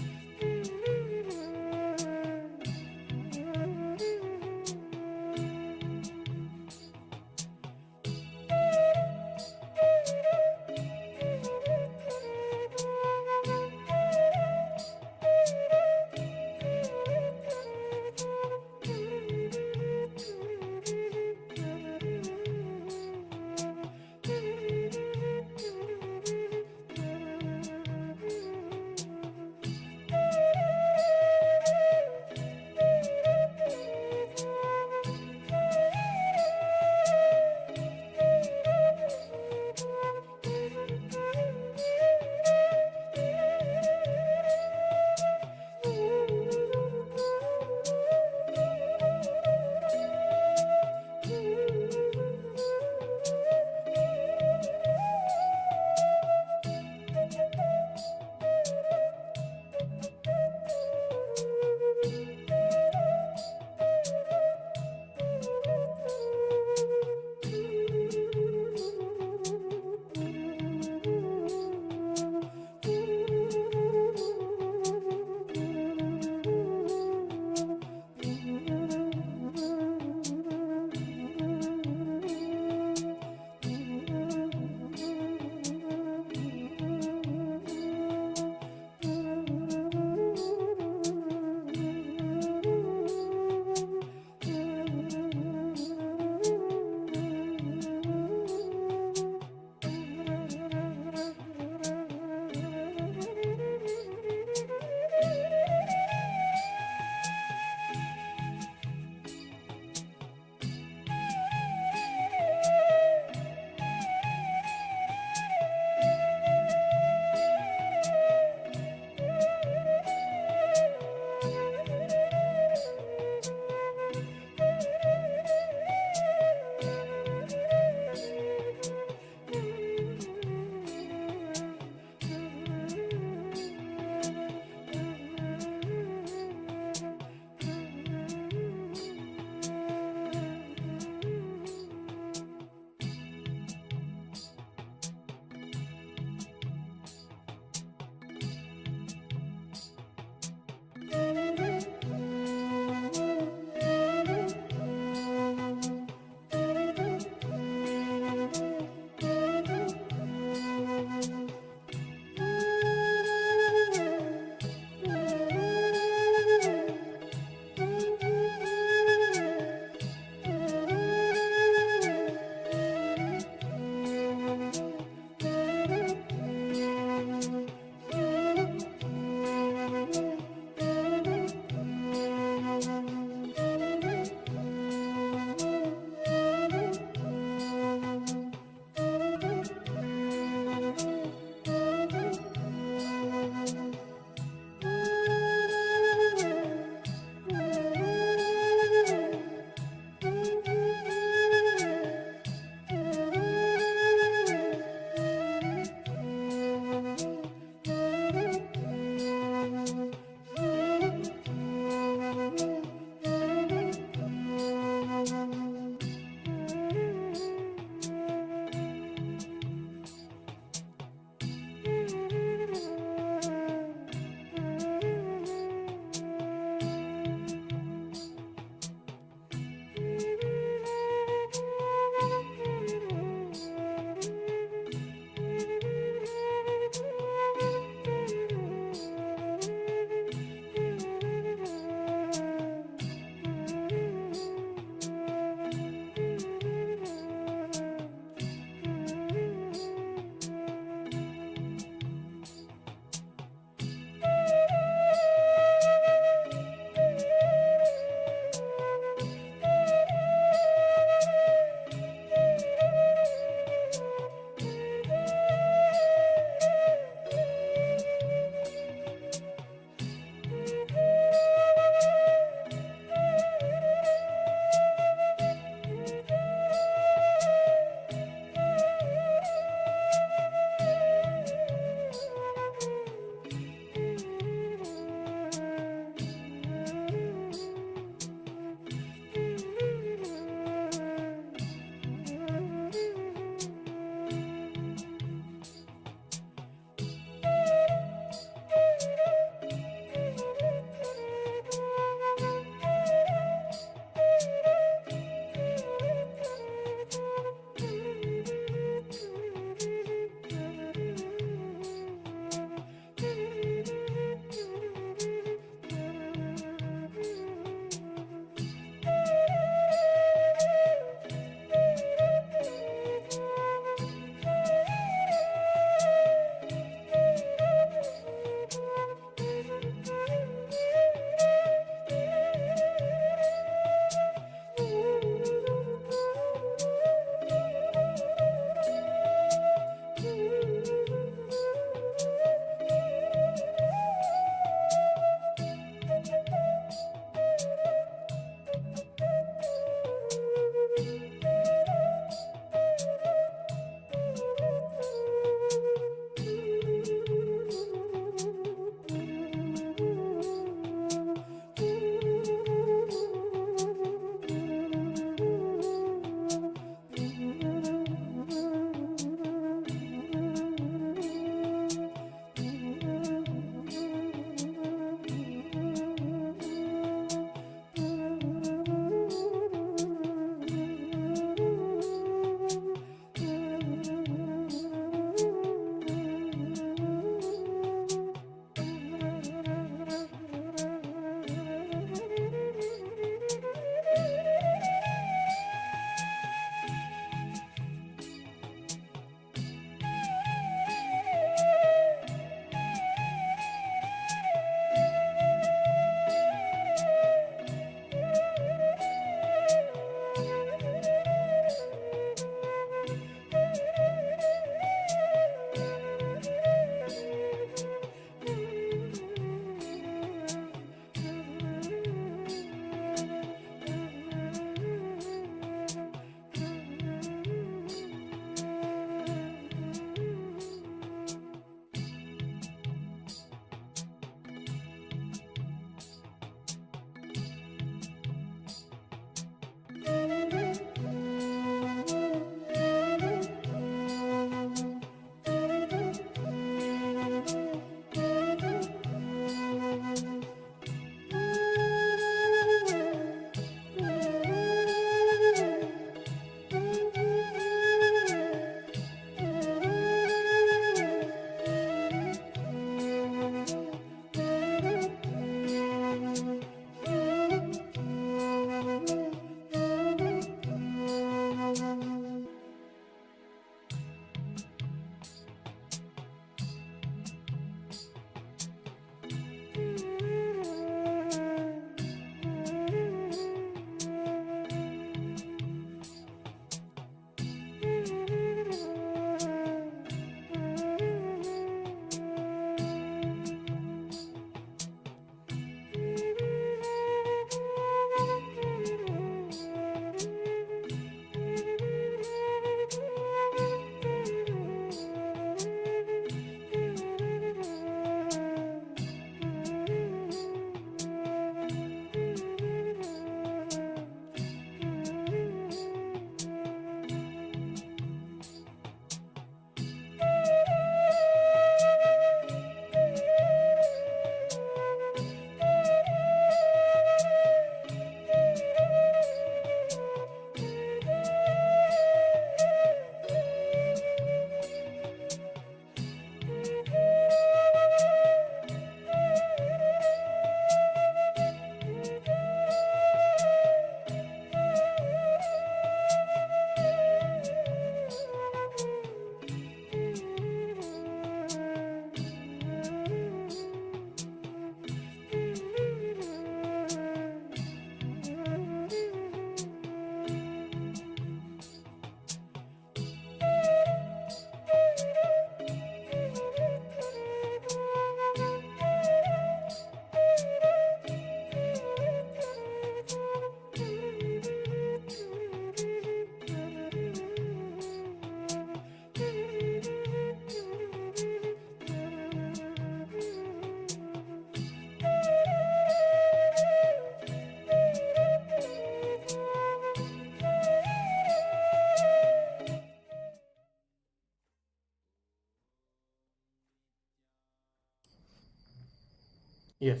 Yes.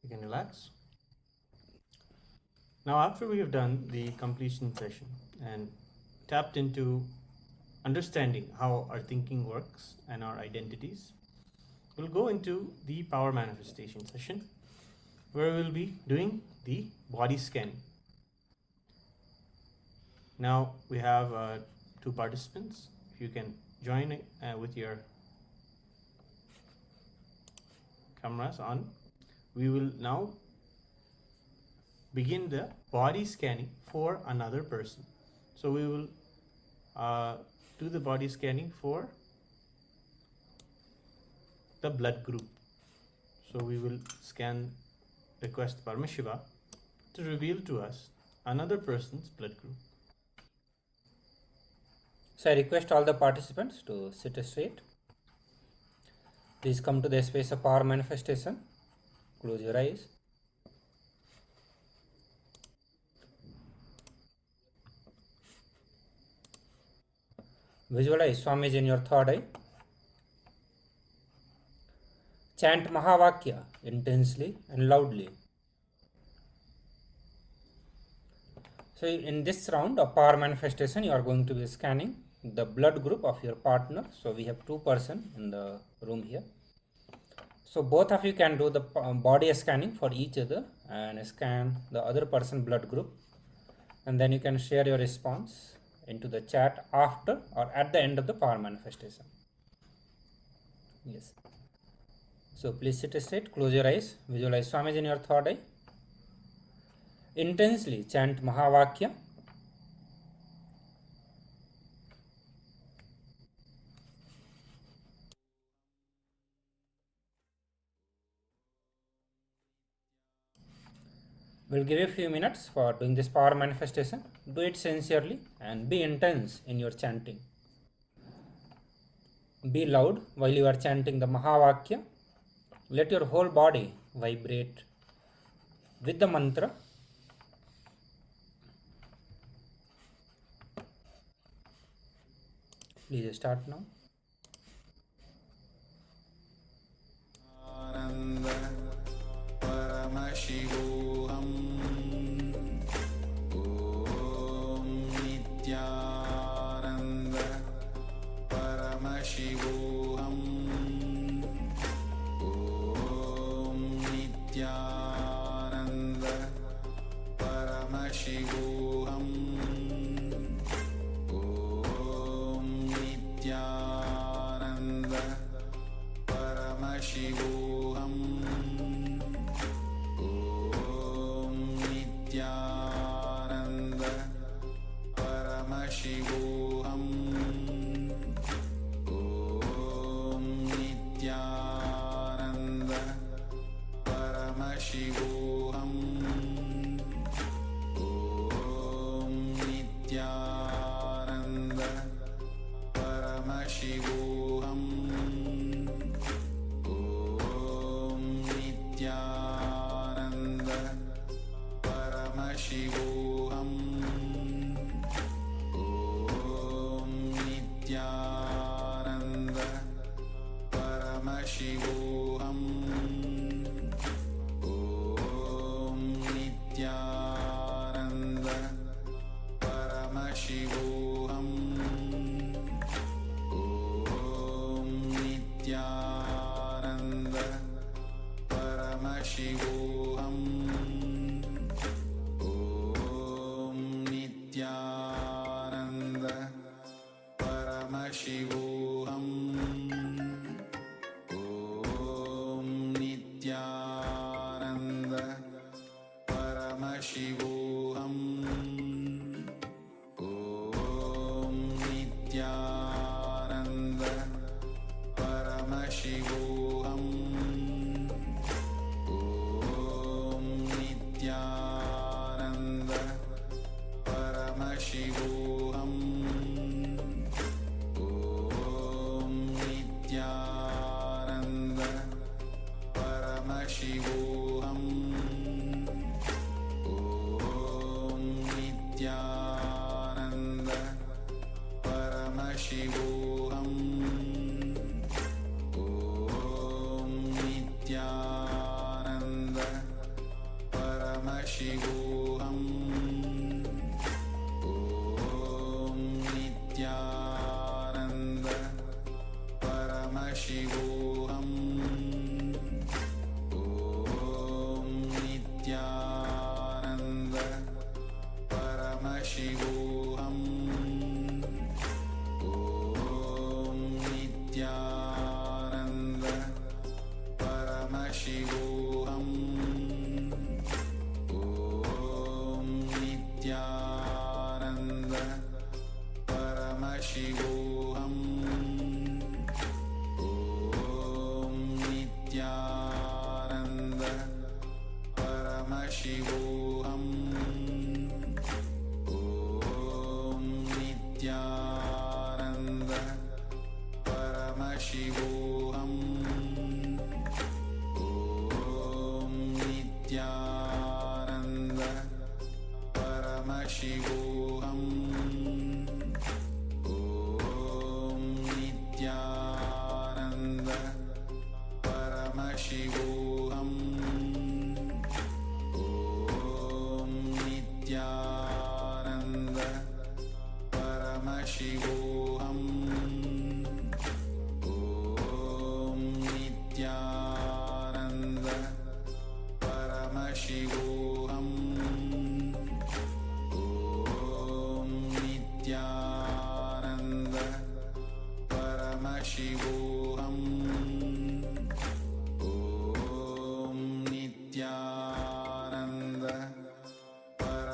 You can relax. Now, after we have done the completion session and tapped into understanding how our thinking works and our identities, we'll go into the power manifestation session where we'll be doing the body scanning. Now we have 2 participants. If you can join with your cameras on, we will now begin the body scanning for another person. So we will do the body scanning for the blood group. So we will request Paramashiva to reveal to us another person's blood group. So I request all the participants to sit straight. Please come to the space of power manifestation. Close your eyes. Visualize Swamiji in your third eye. Chant Mahavakya intensely and loudly. So in this round of power manifestation, you are going to be scanning the blood group of your partner. So we have 2 persons in the room here. So both of you can do the body scanning for each other and scan the other person blood group, and then you can share your response into the chat after or at the end of the power manifestation. Yes. So please sit straight, close your eyes, visualize Swamiji in your third eye. Intensely chant Mahavakya. We'll give you a few minutes for doing this power manifestation. Do it sincerely and be intense in your chanting. Be loud while you are chanting the Mahavakya. Let your whole body vibrate with the mantra. Please start now. Paramashivoham Om Nithyananda Paramashivoham Om Nithyananda Paramashivoham Om Nithyananda Paramashivoham Paramashivoham Om Nithyananda Paramashivoham Om Nithyananda Paramashivoham Om Nithyananda Paramashivoham Nithyananda Paramashivoham Om Nithyananda Paramashivoham Om Nithyananda Paramashivoham Om Nithyananda Paramashivoham Om Nithyananda Paramashivoham Om Nithyananda Paramashivoham Om Nithyananda Paramashivoham Nithyananda Paramashivoham Om Paramashivoham Om Nithyananda Paramashivoham Om Nithyananda Paramashivoham Om Nithyananda Paramashivoham Om Nithyananda Paramashivoham Om Nithyananda Paramashivoham Om Nithyananda Paramashivoham Om Nithyananda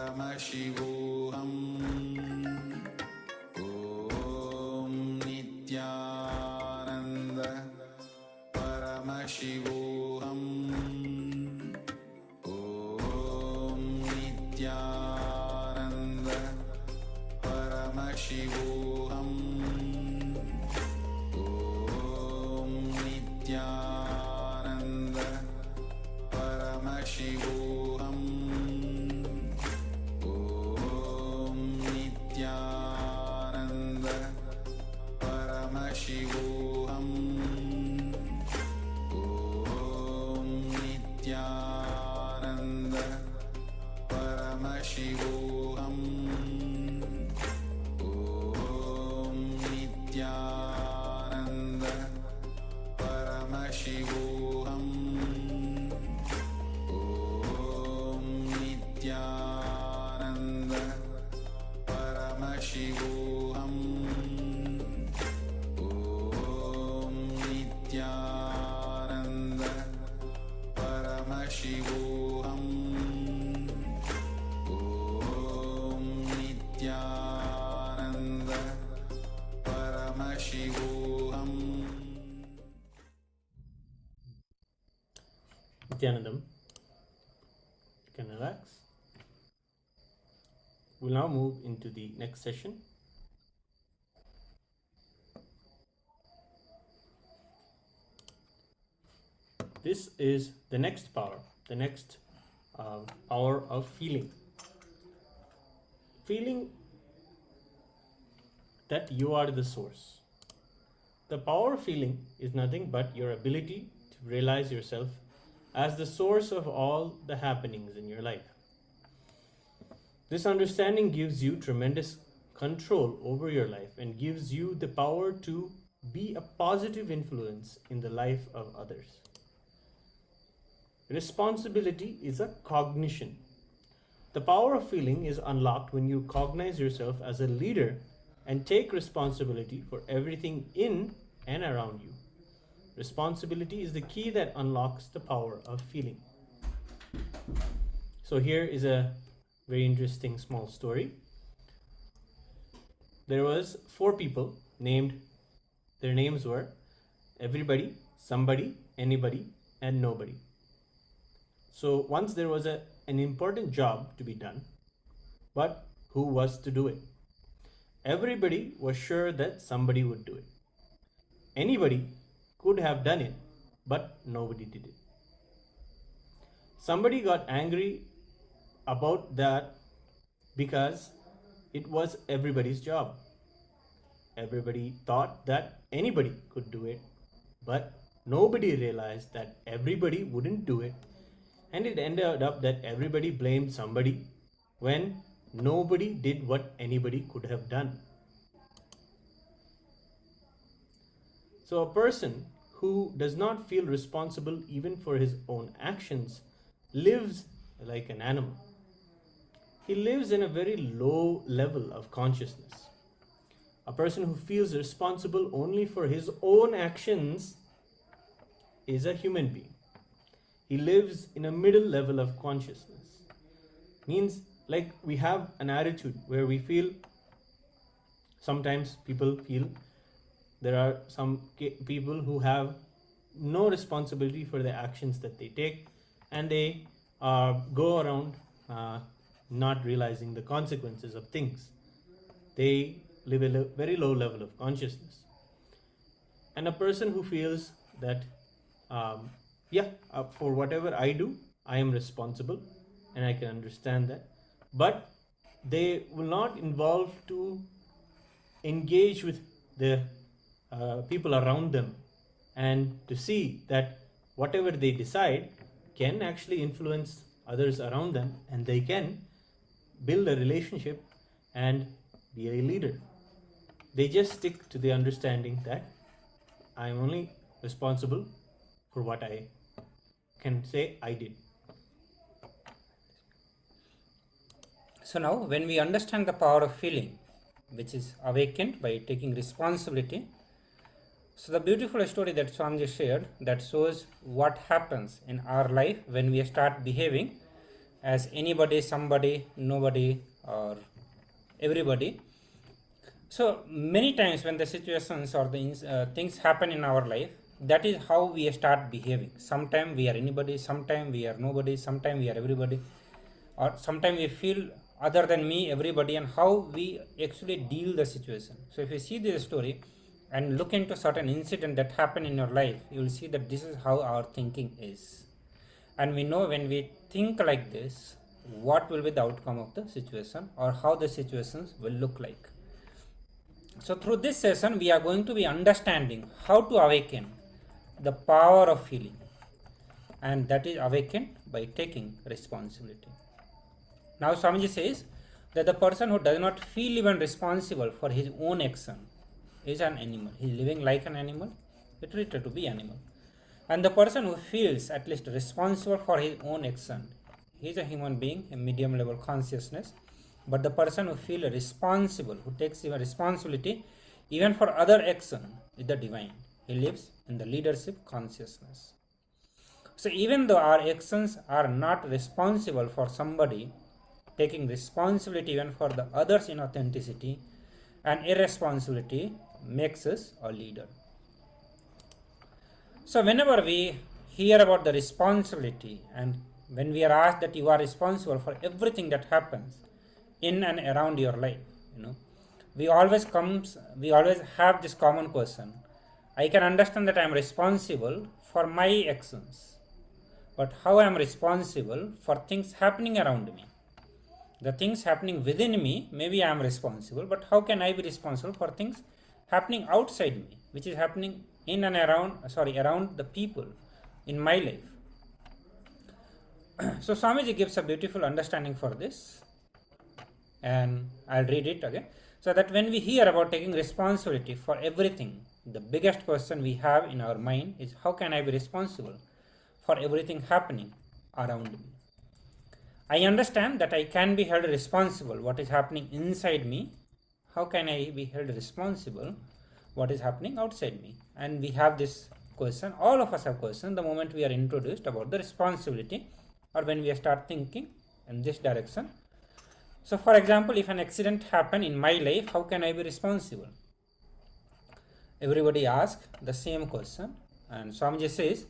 Paramashivoham Om Nithyananda Paramashivoham Om Nithyananda Paramashivoham Om Nithyananda Paramashivoham Om Nithyananda Paramashivoham Om Nithyananda Paramashivoham Om Nithyananda Paramashivoham Om Nithyananda Paramashivoham Om Nithyananda Paramashivoham Om Nithyananda Paramashivoham. Nithyanandam, you can relax. We'll now move into the next session. This is the next power, the next power of feeling. Feeling that you are the source. The power of feeling is nothing but your ability to realize yourself as the source of all the happenings in your life. This understanding gives you tremendous control over your life and gives you the power to be a positive influence in the life of others. Responsibility is a cognition. The power of feeling is unlocked when you cognize yourself as a leader and take responsibility for everything in and around you. Responsibility is the key that unlocks the power of feeling. So here is a very interesting small story. There was 4 people named, their names were everybody, somebody, anybody, and nobody. So once there was an important job to be done, but who was to do it? Everybody was sure that somebody would do it. Anybody could have done it, but nobody did it. Somebody got angry about that because it was everybody's job. Everybody thought that anybody could do it, but nobody realized that everybody wouldn't do it, and it ended up that everybody blamed somebody when nobody did what anybody could have done. So a person who does not feel responsible even for his own actions lives like an animal. He lives in a very low level of consciousness. A person who feels responsible only for his own actions is a human being. He lives in a middle level of consciousness. Means like we have an attitude where we feel, sometimes people feel there are some people who have no responsibility for the actions that they take, and they go around not realizing the consequences of things. They live at a very low level of consciousness. And a person who feels that, for whatever I do, I am responsible, and I can understand that, but they will not involve to engage with the people around them and to see that whatever they decide can actually influence others around them, and they can build a relationship and be a leader. They just stick to the understanding that I am only responsible for what I can say I did. So now, when we understand the power of feeling, which is awakened by taking responsibility, so the beautiful story that Swamiji shared that shows what happens in our life when we start behaving as anybody, somebody, nobody, or everybody. So many times when the situations or the things happen in our life, that is how we start behaving. Sometimes we are anybody, sometimes we are nobody, sometimes we are everybody, or sometimes we feel other than me, everybody, and how we actually deal the situation. So if you see this story and look into certain incident that happen in your life, you will see that this is how our thinking is. And we know when we think like this, what will be the outcome of the situation or how the situations will look like. So through this session, we are going to be understanding how to awaken the power of feeling, and that is awakened by taking responsibility. Now Swamiji says that the person who does not feel even responsible for his own action is an animal. He is living like an animal, he is treated to be animal. And the person who feels at least responsible for his own action, he is a human being, a medium level consciousness. But the person who feels responsible, who takes even responsibility even for other action, is the divine. He lives in the leadership consciousness. So even though our actions are not responsible for somebody, taking responsibility even for the others in authenticity and irresponsibility makes us a leader. So whenever we hear about the responsibility, and when we are asked that you are responsible for everything that happens in and around your life, we always have this common question. I can understand that I am responsible for my actions, but how I am responsible for things happening around me? The things happening within me, maybe I am responsible, but how can I be responsible for things happening outside me, which is happening in and around the people in my life? So Swamiji gives a beautiful understanding for this, and I'll read it again. So that when we hear about taking responsibility for everything, the biggest question we have in our mind is, how can I be responsible for everything happening around me? I understand that I can be held responsible what is happening inside me. How can I be held responsible what is happening outside me? And we have this question, all of us have question the moment we are introduced about the responsibility, or when we start thinking in this direction. So for example, if an accident happen in my life, how can I be responsible? Everybody asks the same question, and Swamiji says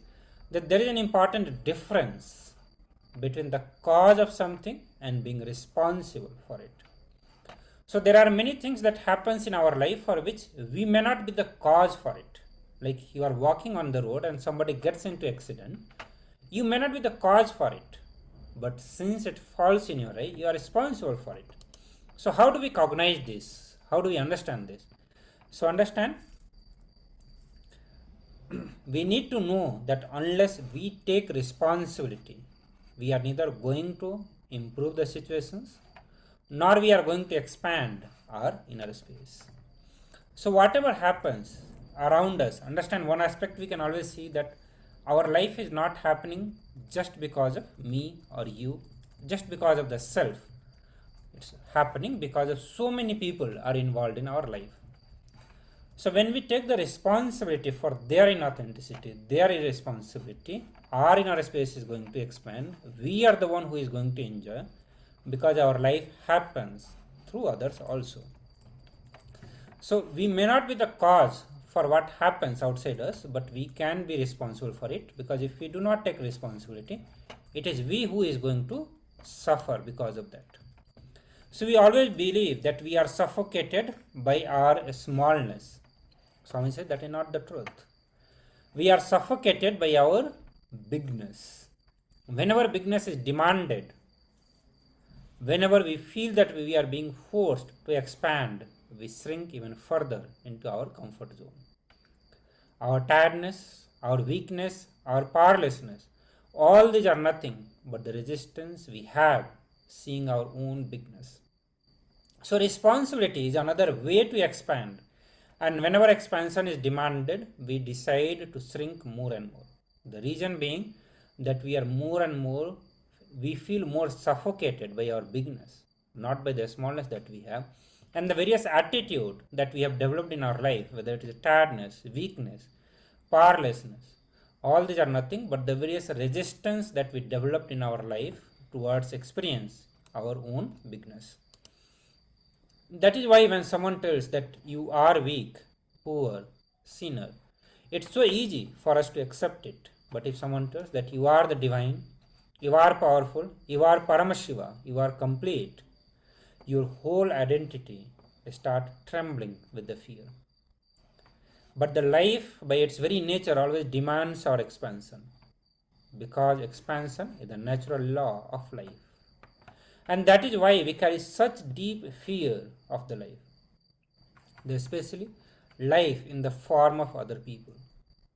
that there is an important difference between the cause of something and being responsible for it. So there are many things that happens in our life for which we may not be the cause for it. Like you are walking on the road and somebody gets into accident, you may not be the cause for it, but since it falls in your eye, you are responsible for it. So how do we cognize this? How do we understand this? So understand, we need to know that unless we take responsibility, we are neither going to improve the situations, nor we are going to expand our inner space. So whatever happens around us, understand one aspect we can always see, that our life is not happening just because of me or you, just because of the self. It's happening because of so many people are involved in our life. So when we take the responsibility for their inauthenticity, their irresponsibility, our inner space is going to expand. We are the one who is going to enjoy, because our life happens through others also. So we may not be the cause for what happens outside us, but we can be responsible for it, because if we do not take responsibility, it is we who is going to suffer because of that. So we always believe that we are suffocated by our smallness. Swami said that is not the truth. We are suffocated by our bigness. Whenever bigness is demanded, whenever we feel that we are being forced to expand, we shrink even further into our comfort zone. Our tiredness, our weakness, our powerlessness, all these are nothing but the resistance we have seeing our own bigness. So responsibility is another way to expand, and whenever expansion is demanded, we decide to shrink more and more. The reason being that we are more and more, we feel more suffocated by our bigness, not by the smallness that we have, and the various attitude that we have developed in our life, whether it is tiredness, weakness, powerlessness, all these are nothing but the various resistance that we developed in our life towards experience our own bigness. That is why when someone tells that you are weak, poor, sinner, it's so easy for us to accept it. But if someone tells that you are the divine, you are powerful, you are Paramashiva, you are complete, your whole identity start trembling with the fear. But the life by its very nature always demands our expansion, because expansion is the natural law of life. And that is why we carry such deep fear of the life, especially life in the form of other people,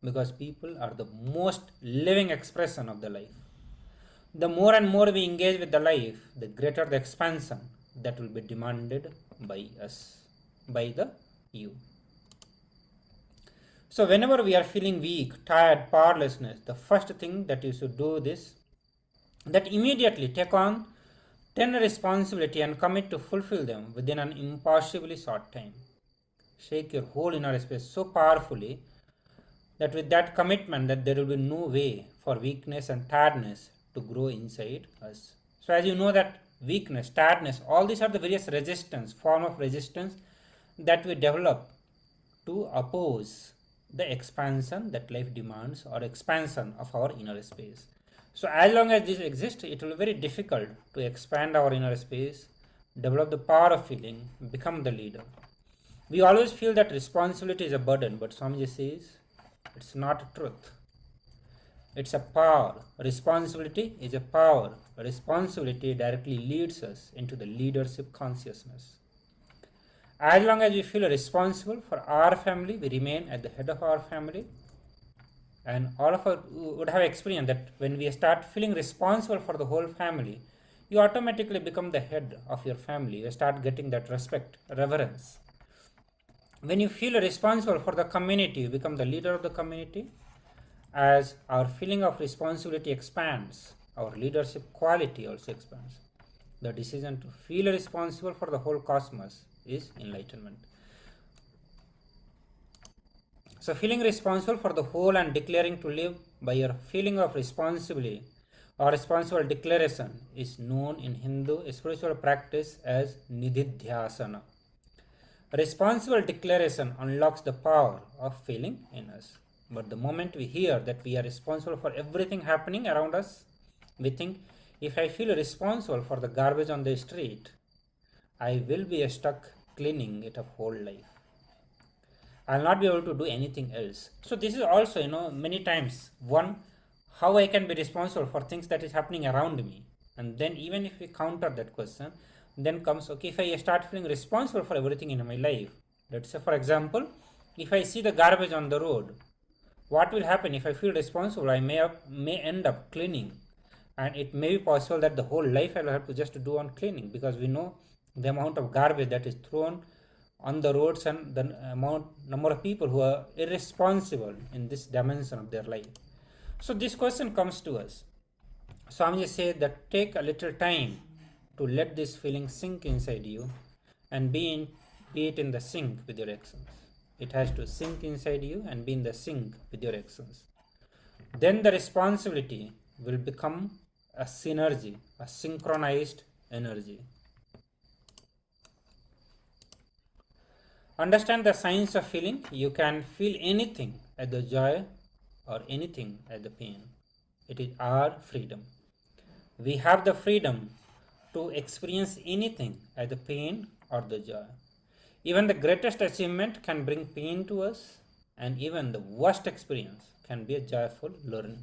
because people are the most living expression of the life. The more and more we engage with the life, the greater the expansion that will be demanded by us, by the you. So whenever we are feeling weak, tired, powerlessness, the first thing that you should do is that immediately take on 10 responsibility and commit to fulfill them within an impossibly short time. Shake your whole inner space so powerfully that with that commitment that there will be no way for weakness and tiredness to grow inside us. So as you know that weakness, tiredness, all these are the various resistance, form of resistance that we develop to oppose the expansion that life demands or expansion of our inner space. So as long as this exists, it will be very difficult to expand our inner space, develop the power of feeling, become the leader. We always feel that responsibility is a burden, but Swamiji says it's not truth. It's a power. Responsibility is a power. Responsibility directly leads us into the leadership consciousness. As long as we feel responsible for our family, we remain at the head of our family. And all of us would have experienced that when we start feeling responsible for the whole family, you automatically become the head of your family. You start getting that respect, reverence. When you feel responsible for the community, you become the leader of the community. As our feeling of responsibility expands, our leadership quality also expands. The decision to feel responsible for the whole cosmos is enlightenment. So feeling responsible for the whole and declaring to live by your feeling of responsibility or responsible declaration is known in Hindu spiritual practice as Nithyananda. Responsible declaration unlocks the power of feeling in us. But the moment we hear that we are responsible for everything happening around us, we think, if I feel responsible for the garbage on the street, I will be stuck cleaning it up whole life. I'll not be able to do anything else. So this is also, many times, one, how I can be responsible for things that is happening around me. And then even if we counter that question, then comes, okay, if I start feeling responsible for everything in my life, let's say for example, if I see the garbage on the road, what will happen if I feel responsible? I may end up cleaning, and it may be possible that the whole life I will have to just do on cleaning, because we know the amount of garbage that is thrown on the roads and the number of people who are irresponsible in this dimension of their life. So this question comes to us. Swamiji said that take a little time to let this feeling sink inside you and be it in the sync with your actions. It has to sink inside you and be in the sync with your actions. Then the responsibility will become a synergy, a synchronized energy. Understand the science of feeling. You can feel anything as the joy or anything as the pain. It is our freedom. We have the freedom to experience anything, either pain or the joy. Even the greatest achievement can bring pain to us, and even the worst experience can be a joyful learning.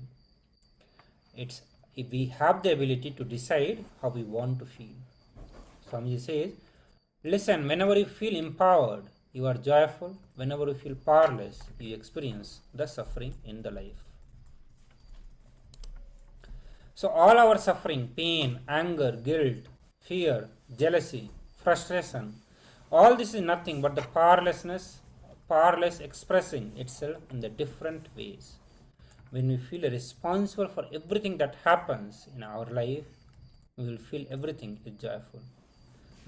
It's if we have the ability to decide how we want to feel. Swamiji says, listen, whenever you feel empowered, you are joyful. Whenever you feel powerless, you experience the suffering in the life. So all our suffering, pain, anger, guilt, fear, jealousy, frustration, all this is nothing but the powerless expressing itself in the different ways. When we feel responsible for everything that happens in our life, we will feel everything is joyful,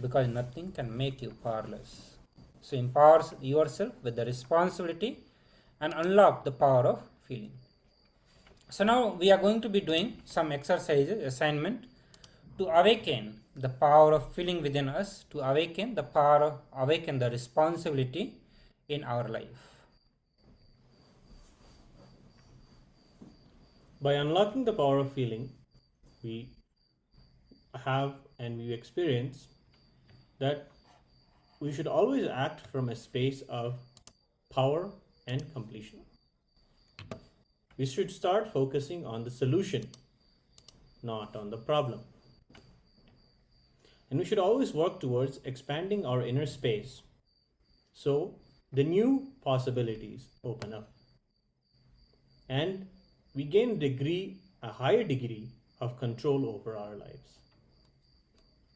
because nothing can make you powerless. So empower yourself with the responsibility and unlock the power of feeling. So now we are going to be doing some exercises, assignment, to awaken the power of feeling within us, to awaken the responsibility in our life. By unlocking the power of feeling, we have and we experience that we should always act from a space of power and completion. We should start focusing on the solution, not on the problem. And we should always work towards expanding our inner space so the new possibilities open up. And we gain a higher degree of control over our lives.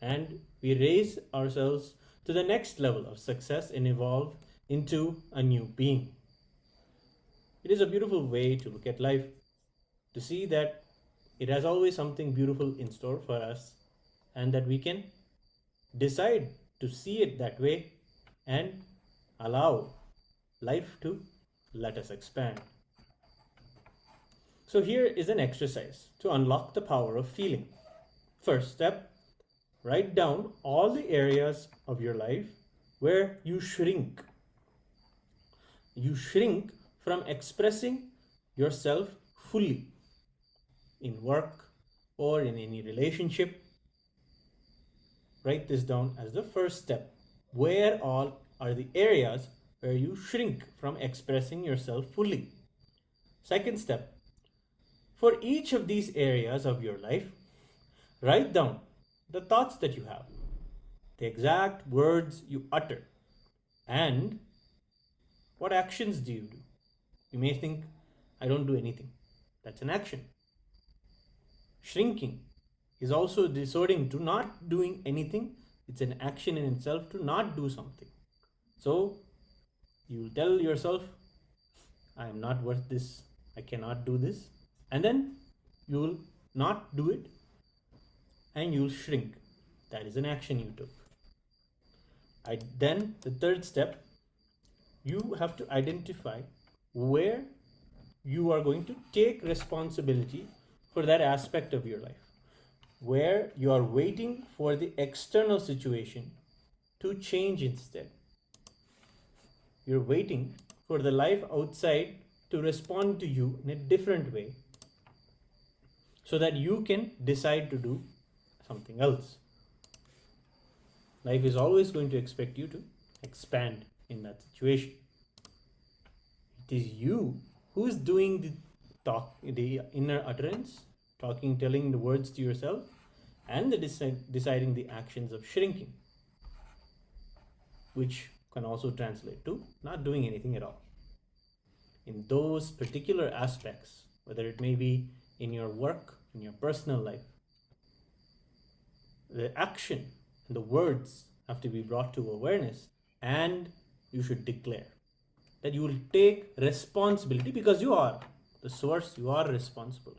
And we raise ourselves to the next level of success and evolve into a new being. It is a beautiful way to look at life, to see that it has always something beautiful in store for us, and that we can decide to see it that way and allow life to let us expand. So here is an exercise to unlock the power of feeling. First step, write down all the areas of your life where you shrink. You shrink from expressing yourself fully in work or in any relationship. Write this down as the first step. Where all are the areas where you shrink from expressing yourself fully? Second step, for each of these areas of your life, write down the thoughts that you have, the exact words you utter, and what actions do you do. You may think, I don't do anything. That's an action. Shrinking is also resorting to not doing anything. It's an action in itself to not do something. So you tell yourself, I am not worth this. I cannot do this. And then you will not do it and you will shrink. That is an action you took. Then the third step, you have to identify where you are going to take responsibility for that aspect of your life, where you are waiting for the external situation to change instead. You're waiting for the life outside to respond to you in a different way so that you can decide to do something else. Life is always going to expect you to expand in that situation. It is you who is doing the inner utterance, telling the words to yourself, and deciding the actions of shrinking, which can also translate to not doing anything at all. In those particular aspects, whether it may be in your work, in your personal life, the action and the words have to be brought to awareness, and you should declare that you will take responsibility because you are the source, you are responsible.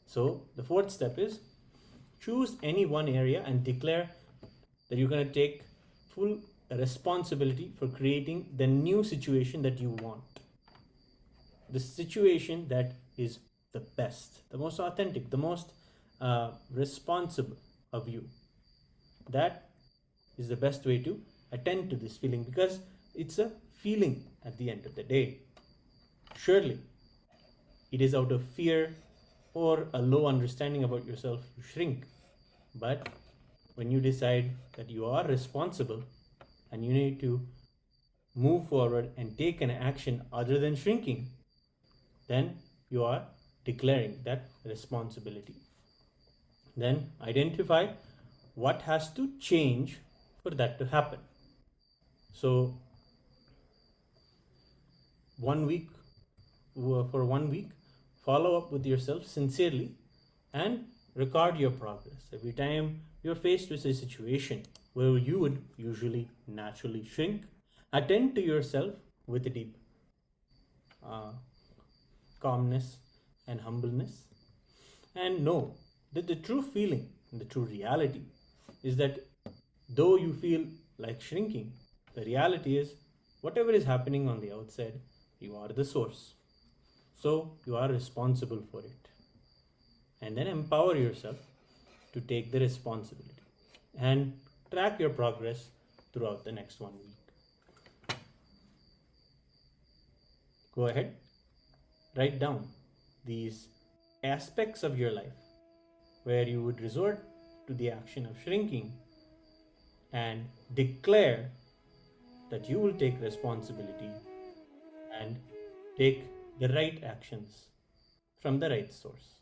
So the fourth step is choose any one area and declare that you're going to take full responsibility for creating the new situation that you want. The situation that is the best, the most authentic, the most responsible of you. That is the best way to attend to this feeling, because it's a feeling at the end of the day. Surely it is out of fear or a low understanding about yourself, you shrink. But when you decide that you are responsible and you need to move forward and take an action other than shrinking, then you are declaring that responsibility. Then identify what has to change for that to happen. So, 1 week, for 1 week, follow up with yourself sincerely and record your progress. Every time you're faced with a situation where you would usually naturally shrink, attend to yourself with a deep uh, calmness and humbleness, and know that the true feeling and the true reality is that though you feel like shrinking, the reality is whatever is happening on the outside, you are the source. So you are responsible for it. And then empower yourself to take the responsibility and track your progress throughout the next 1 week. Go ahead, write down these aspects of your life where you would resort to the action of shrinking and declare that you will take responsibility and take the right actions from the right source.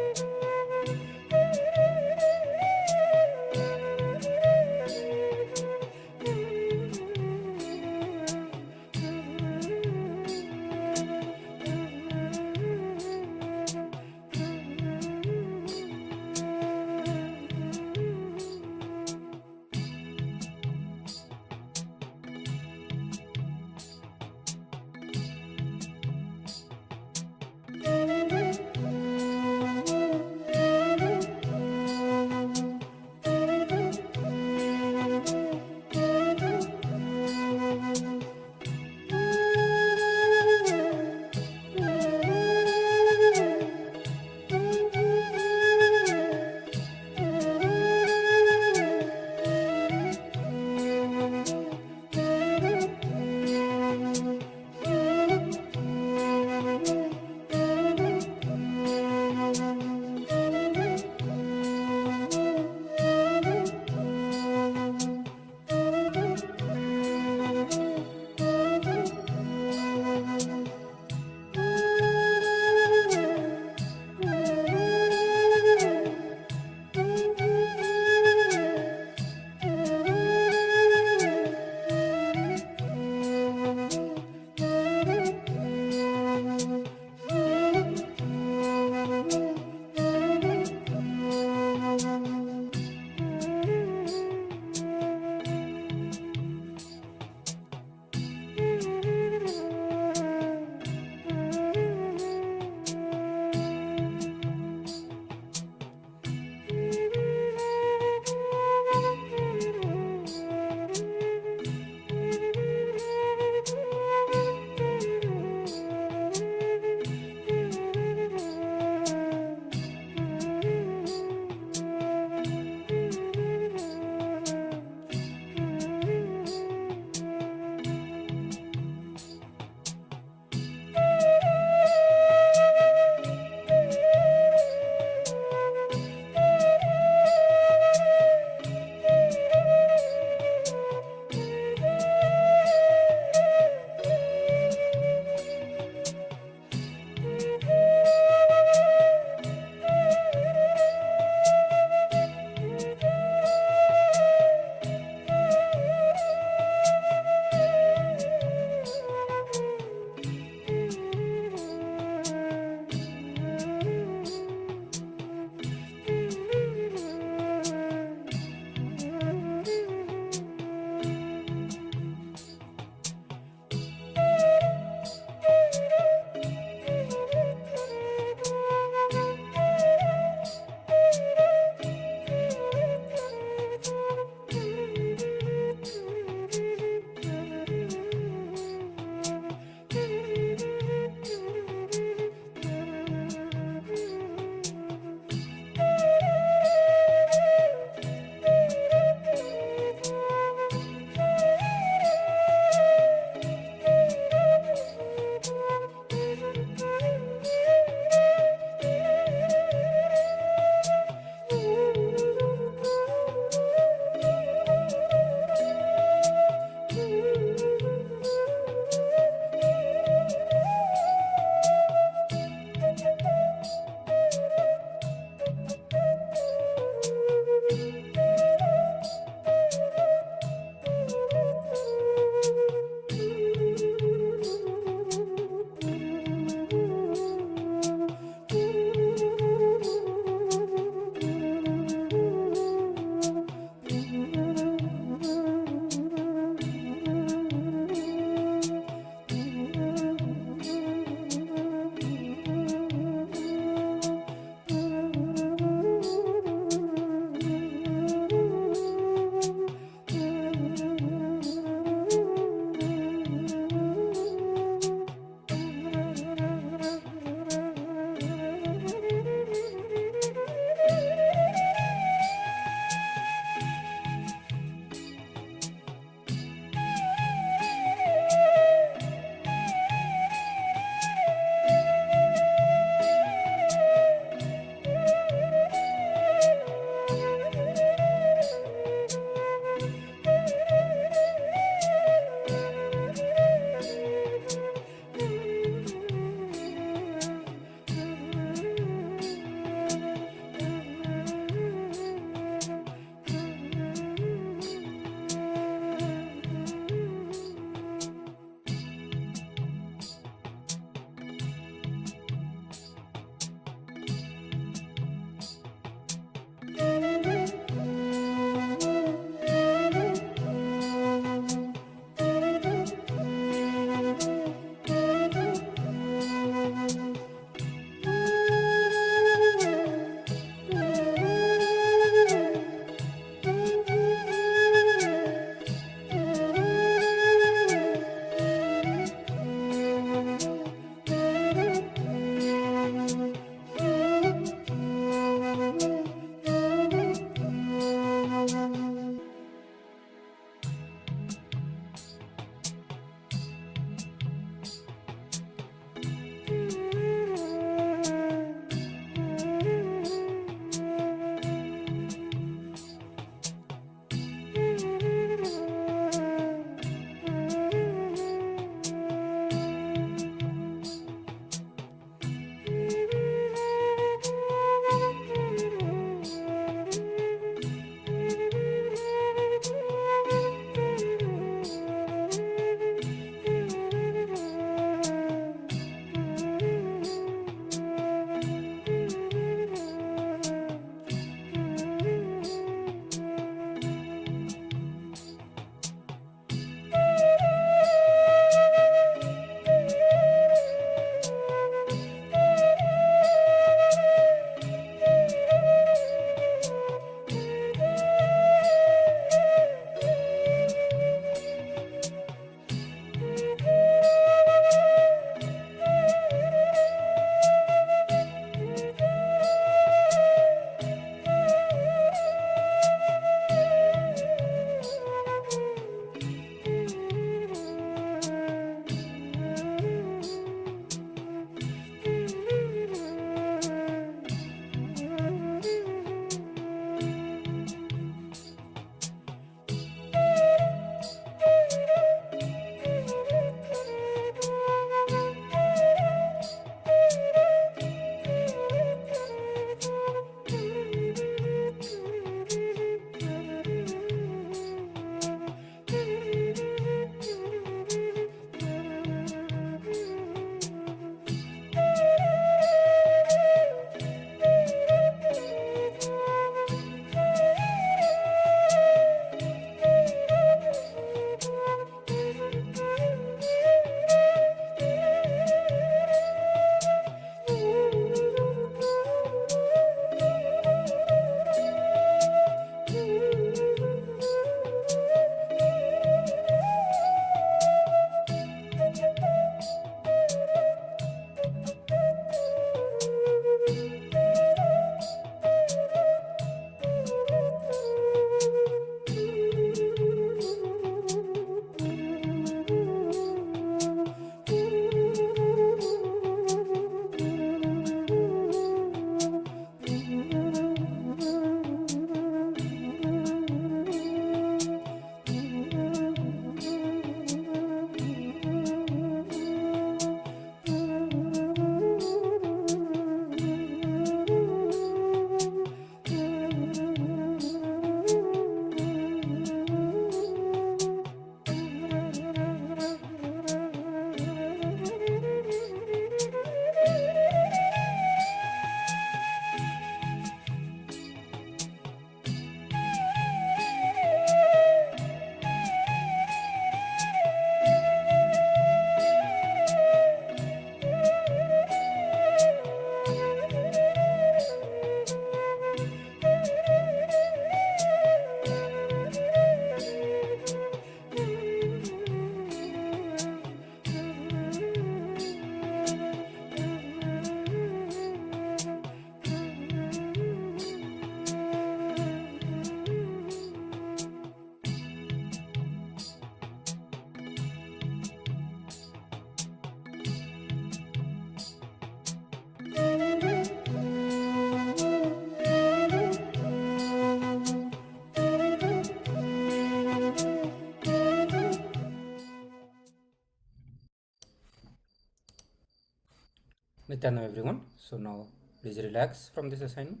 Nithyananda everyone. So now please relax from this assignment.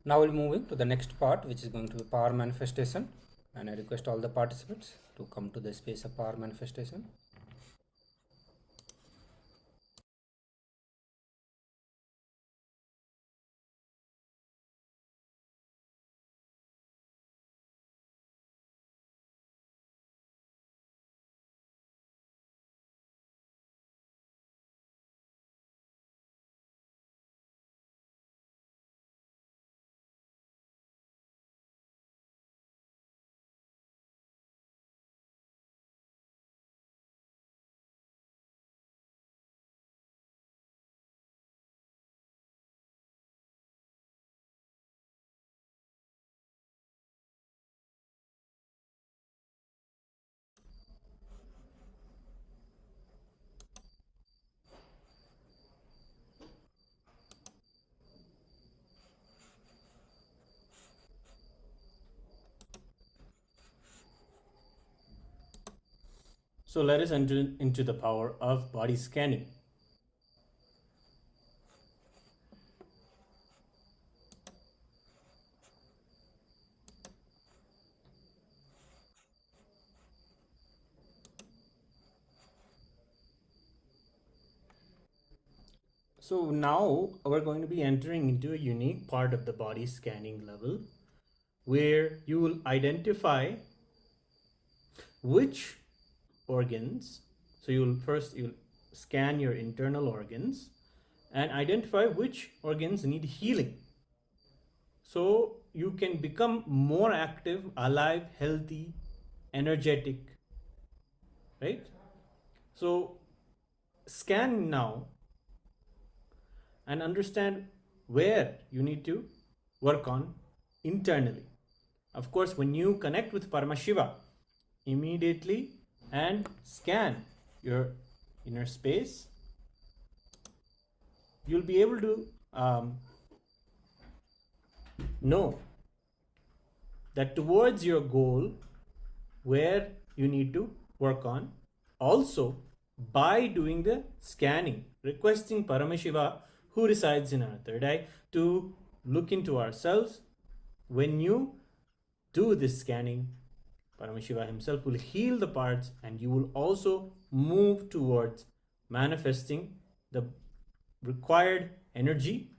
Now we'll move into the next part, which is going to be power manifestation, and I request all the participants to come to the space of power manifestation. So let us enter into the power of body scanning. So now we're going to be entering into a unique part of the body scanning level where you will identify which organs. So you'll scan your internal organs and identify which organs need healing. So you can become more active, alive, healthy, energetic, right? So scan now and understand where you need to work on internally. Of course, when you connect with Paramashiva immediately and scan your inner space, you'll be able to know that towards your goal where you need to work on. Also, by doing the scanning, requesting Paramashiva, who resides in our third eye, to look into ourselves. When you do this scanning, Paramashiva himself will heal the parts, and you will also move towards manifesting the required energy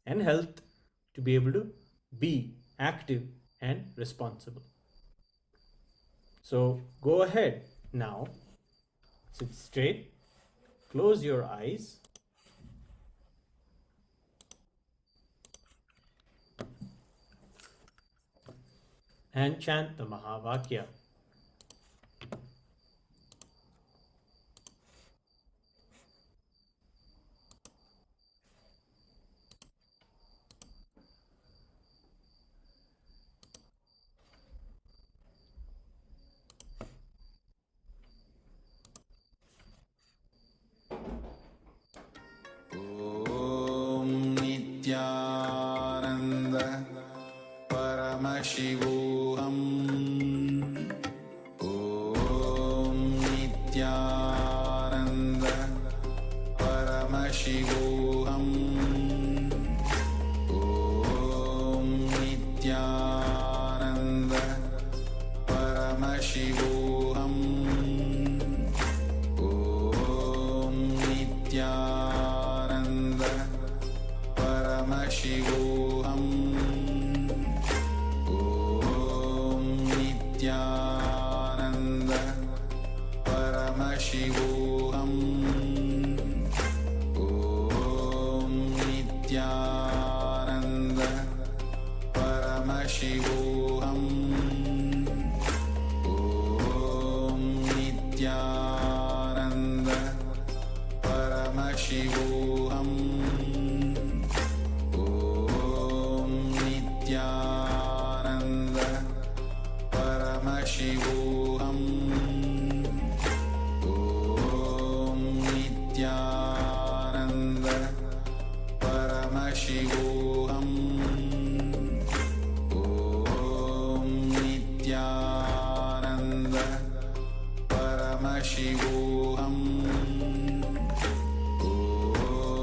and health to be able to be active and responsible. So go ahead now, sit straight, close your eyes, and chant the Mahavakya. ॐ नित्यानन्द परमशिवोऽहम् ॐ नित्यानन्द परमशिवोऽहम् ॐ नित्यानन्द परमशिवोऽहम् ॐ नित्यानन्द परमशिवोऽहम् ॐ नित्यानन्द परमशिवोऽहम् ॐ नित्यानन्द परमशिवोऽहम् ॐ नित्यानन्द परमशिवोऽहम् ॐ नित्यानन्द परमशिवोऽहम् ॐ नित्यानन्द परमशिवोऽहम् ॐ नित्यानन्द परमशिवोऽहम् ॐ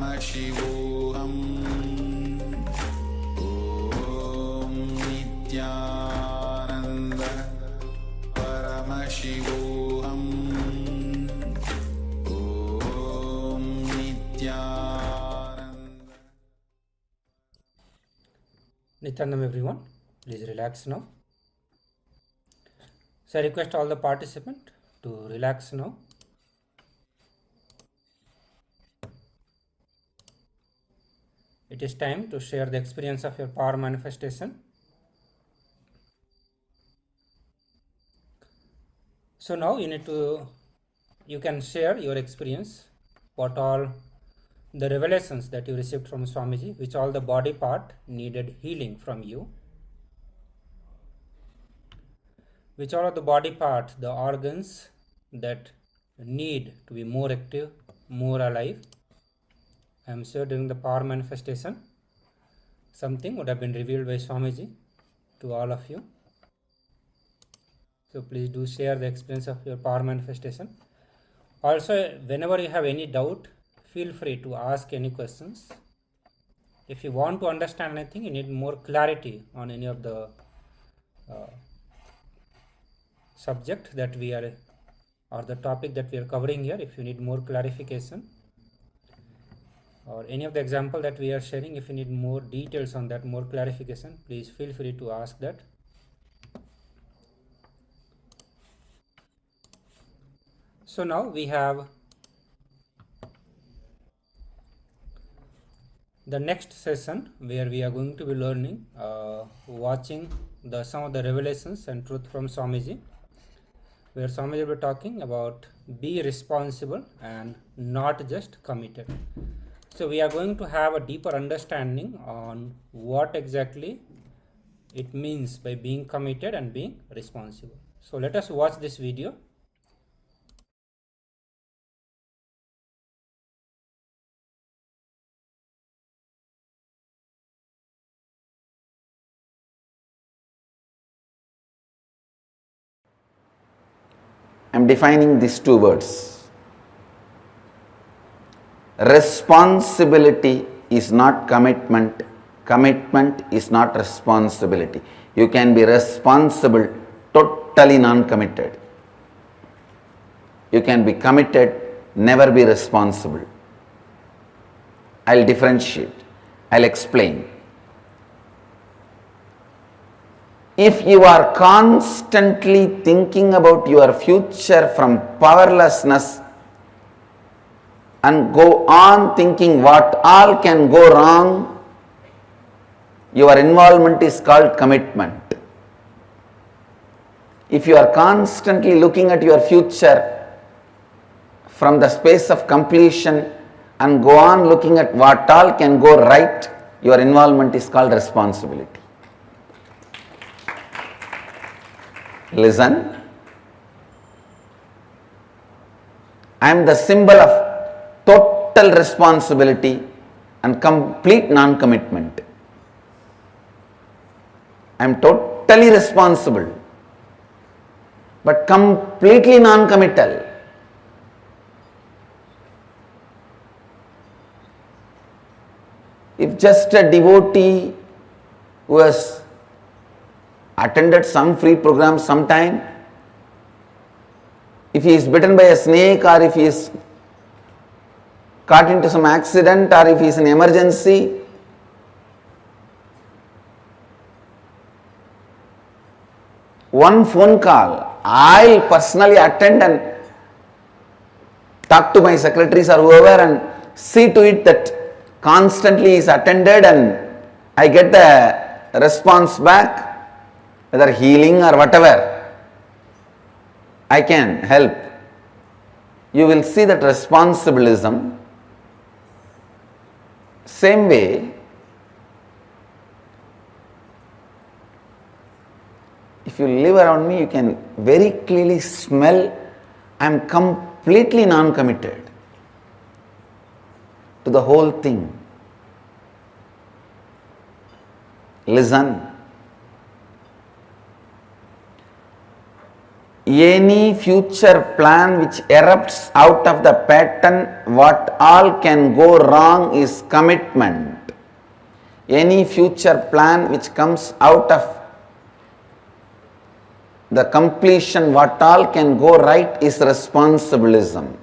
Paramashivoham Om Nithyananda Paramashivoham Om Nithyananda. Nithyananda everyone, please relax now. So I request all the participants to relax now. It is time to share the experience of your power manifestation. So now you can share your experience, what all the revelations that you received from Swamiji, which all the body part needed healing from you, which all of the body part, the organs that need to be more active, more alive. I am sure during the power manifestation, something would have been revealed by Swamiji to all of you. So please do share the experience of your power manifestation. Also, whenever you have any doubt, feel free to ask any questions. If you want to understand anything, you need more clarity on any of the subject that we are, or the topic that we are covering here, if you need more clarification, or any of the example that we are sharing, if you need more details on that, more clarification, please feel free to ask that. So now we have the next session where we are going to be learning, watching some of the revelations and truth from Swamiji, where Swamiji will be talking about be responsible and not just committed. So we are going to have a deeper understanding on what exactly it means by being committed and being responsible. So let us watch this video. I am defining these two words. Responsibility is not commitment. Commitment is not responsibility. You can be responsible, totally non-committed. You can be committed, never be responsible. I'll differentiate. I'll explain. If you are constantly thinking about your future from powerlessness and go on thinking what all can go wrong, your involvement is called commitment. If you are constantly looking at your future from the space of completion and go on looking at what all can go right, your involvement is called responsibility. Listen, I am the symbol of total responsibility and complete non-commitment. I am totally responsible but completely non-committal. If just a devotee who has attended some free program sometime, if he is bitten by a snake or if he is caught into some accident or if he is in emergency, one phone call, I'll personally attend and talk to my secretaries or whoever and see to it that constantly is attended and I get the response back, whether healing or whatever, I can help. You will see that responsibilism. Same way, if you live around me, you can very clearly smell I am completely non-committed to the whole thing. Listen. any future plan which erupts out of the pattern, what all can go wrong is commitment. Any future plan which comes out of the completion, what all can go right is responsibilism.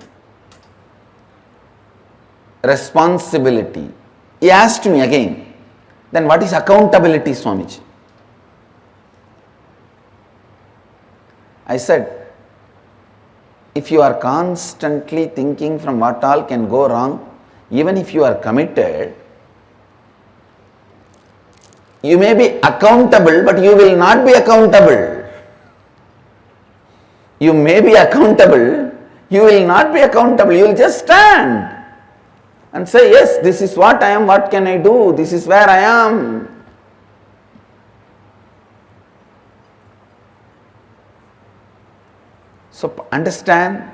Responsibility. He asked me again, then what is accountability, Swamiji? I said, if you are constantly thinking from what all can go wrong, even if you are committed, you may be accountable, but you will not be accountable. You may be accountable, you will not be accountable. You will just stand and say, yes, this is what I am, what can I do? This is where I am. So understand,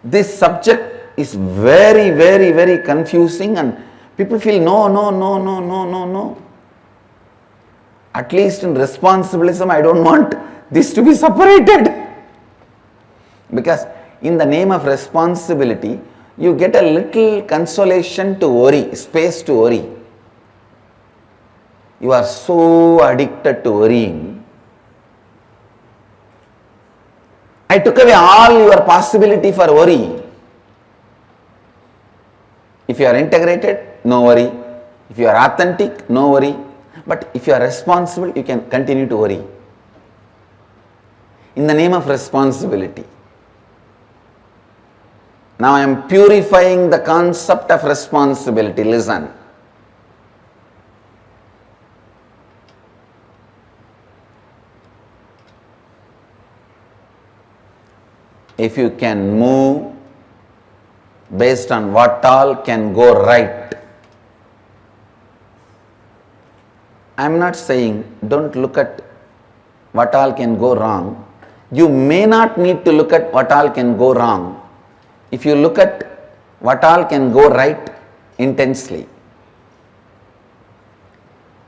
this subject is very, very, very confusing and people feel no. At least in responsibilism, I don't want this to be separated. Because in the name of responsibility, you get a little consolation to worry, space to worry. You are so addicted to worrying. I took away all your possibility for worry. If you are integrated, no worry. If you are authentic, no worry. But if you are responsible, you can continue to worry. In the name of responsibility. Now I am purifying the concept of responsibility. Listen. If you can move based on what all can go right. I am not saying don't look at what all can go wrong. You may not need to look at what all can go wrong if you look at what all can go right intensely.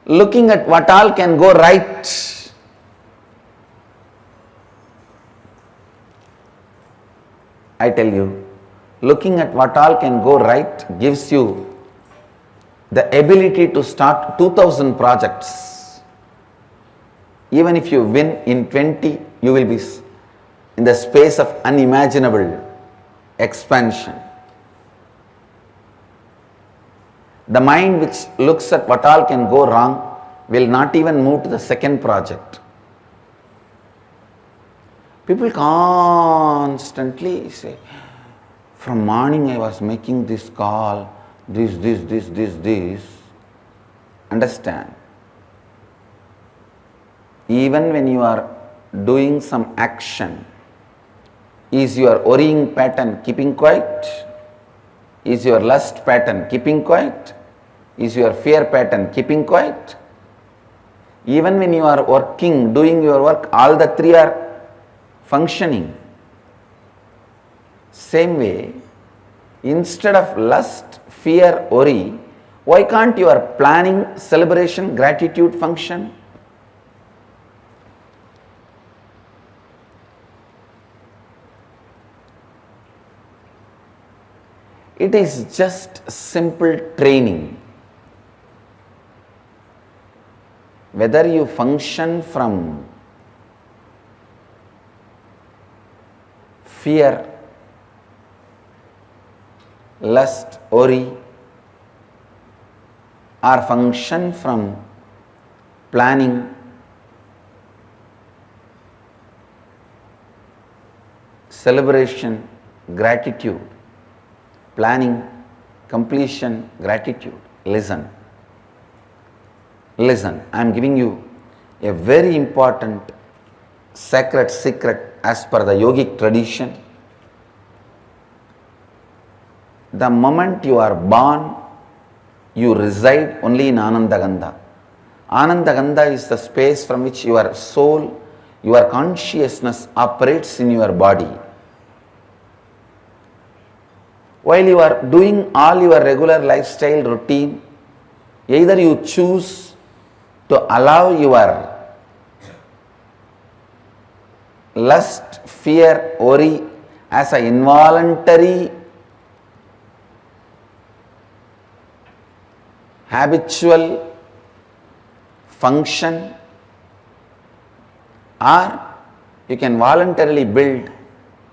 Looking at what all can go right, I tell you, looking at what all can go right gives you the ability to start 2000 projects. Even if you win in 20, you will be in the space of unimaginable expansion. The mind which looks at what all can go wrong will not even move to the second project. People constantly say, from morning I was making this call, this. Understand. Even when you are doing some action, is your worrying pattern keeping quiet? Is your lust pattern keeping quiet? Is your fear pattern keeping quiet? Even when you are working, doing your work, all the three are functioning. Same way, instead of lust, fear, worry, why can't your planning, celebration, gratitude function? It is just simple training. Whether you function from fear, lust, worry, or function from planning, celebration, gratitude, planning, completion, gratitude. Listen. Listen, I am giving you a very important sacred secret as per the yogic tradition. The moment you are born, you reside only in Anandagandha. Anandagandha is the space from which your soul, your consciousness operates in your body. While you are doing all your regular lifestyle routine, either you choose to allow your lust, fear, worry as an involuntary, habitual function, or you can voluntarily build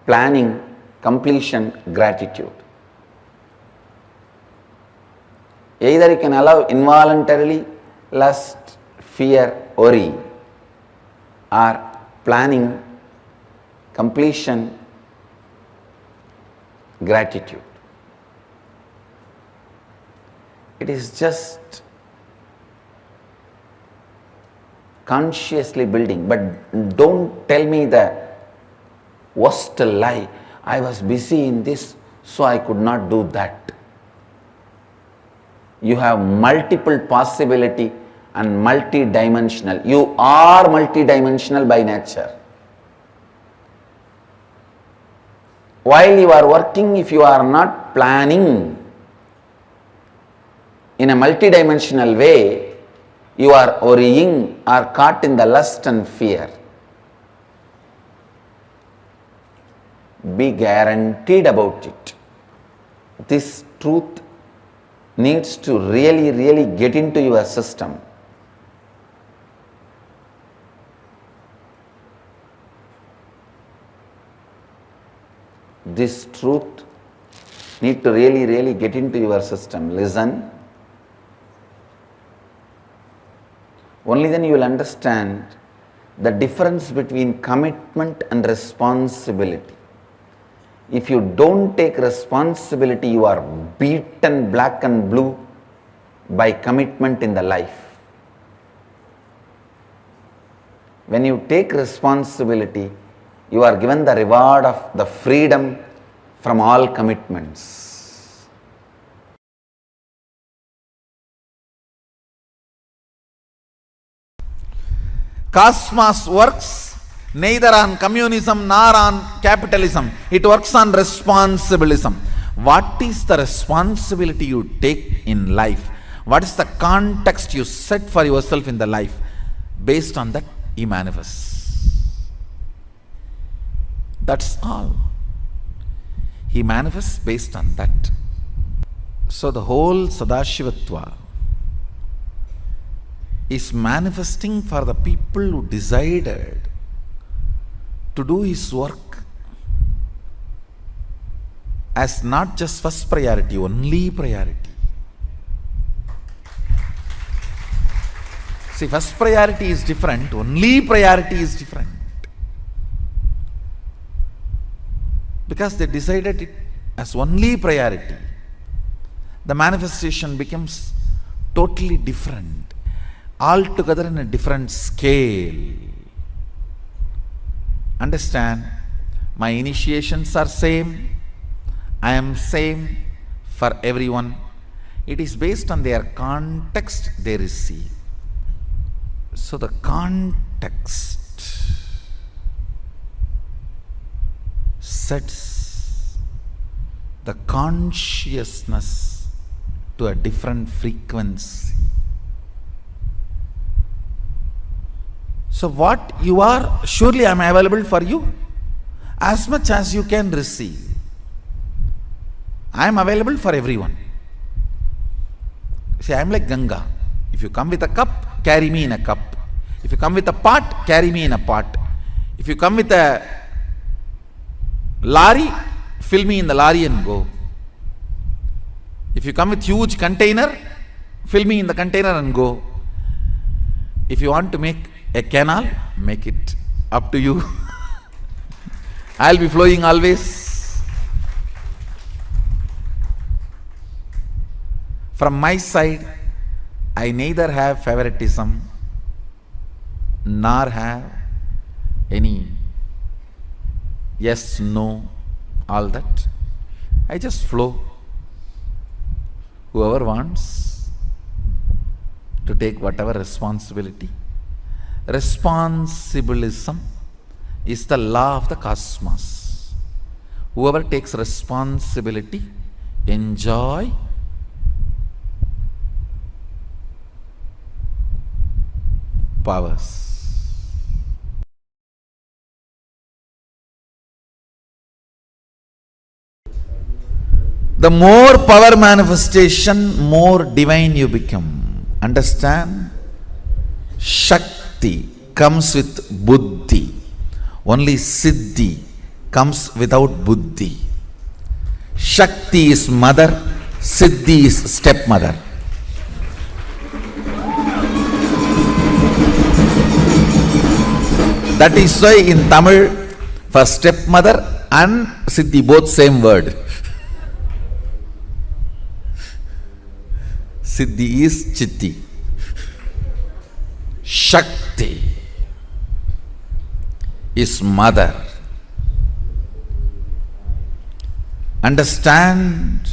planning, completion, gratitude. Either you can allow involuntarily lust, fear, worry, or planning, completion, gratitude. It is just consciously building, but don't tell me the worst lie. I was busy in this, so I could not do that. You have multiple possibility and multi-dimensional. You are multi-dimensional by nature. While you are working, if you are not planning in a multi-dimensional way, you are worrying or caught in the lust and fear. Be guaranteed about it. This truth needs to really get into your system. This truth need to really get into your system. Listen. Only then you will understand the difference between commitment and responsibility. If you don't take responsibility, you are beaten black and blue by commitment in the life. When you take responsibility, you are given the reward of the freedom from all commitments. Cosmos works neither on communism nor on capitalism. It works on responsibilism. What is the responsibility you take in life? What is the context you set for yourself in the life? Based on that, he manifests. That's all. He manifests based on that. So the whole Sadashivatva is manifesting for the people who decided to do his work as not just first priority, only priority. See, first priority is different, only priority is different. Because they decided it as only priority, the manifestation becomes totally different, altogether in a different scale. Understand, my initiations are same, I am same for everyone. It is based on their context they receive. So the context sets the consciousness to a different frequency. So what you are, surely I am available for you as much as you can receive. I am available for everyone. See, I am like Ganga. If you come with a cup, carry me in a cup. If you come with a pot, carry me in a pot. If you come with a lorry, fill me in the lorry and go. If you come with huge container, fill me in the container and go. If you want to make a canal, make it. Up to you. I'll be flowing always. From my side, I neither have favoritism nor have any yes, no, all that. I just flow. Whoever wants to take whatever responsibility. Responsibilism is the law of the cosmos. Whoever takes responsibility, enjoy powers. The more power manifestation, more divine you become. Understand? Shakti comes with buddhi. Only siddhi comes without buddhi. Shakti is mother, siddhi is stepmother. That is why in Tamil, for stepmother and siddhi, both same word. Siddhi is chitti. Shakti is mother. Understand?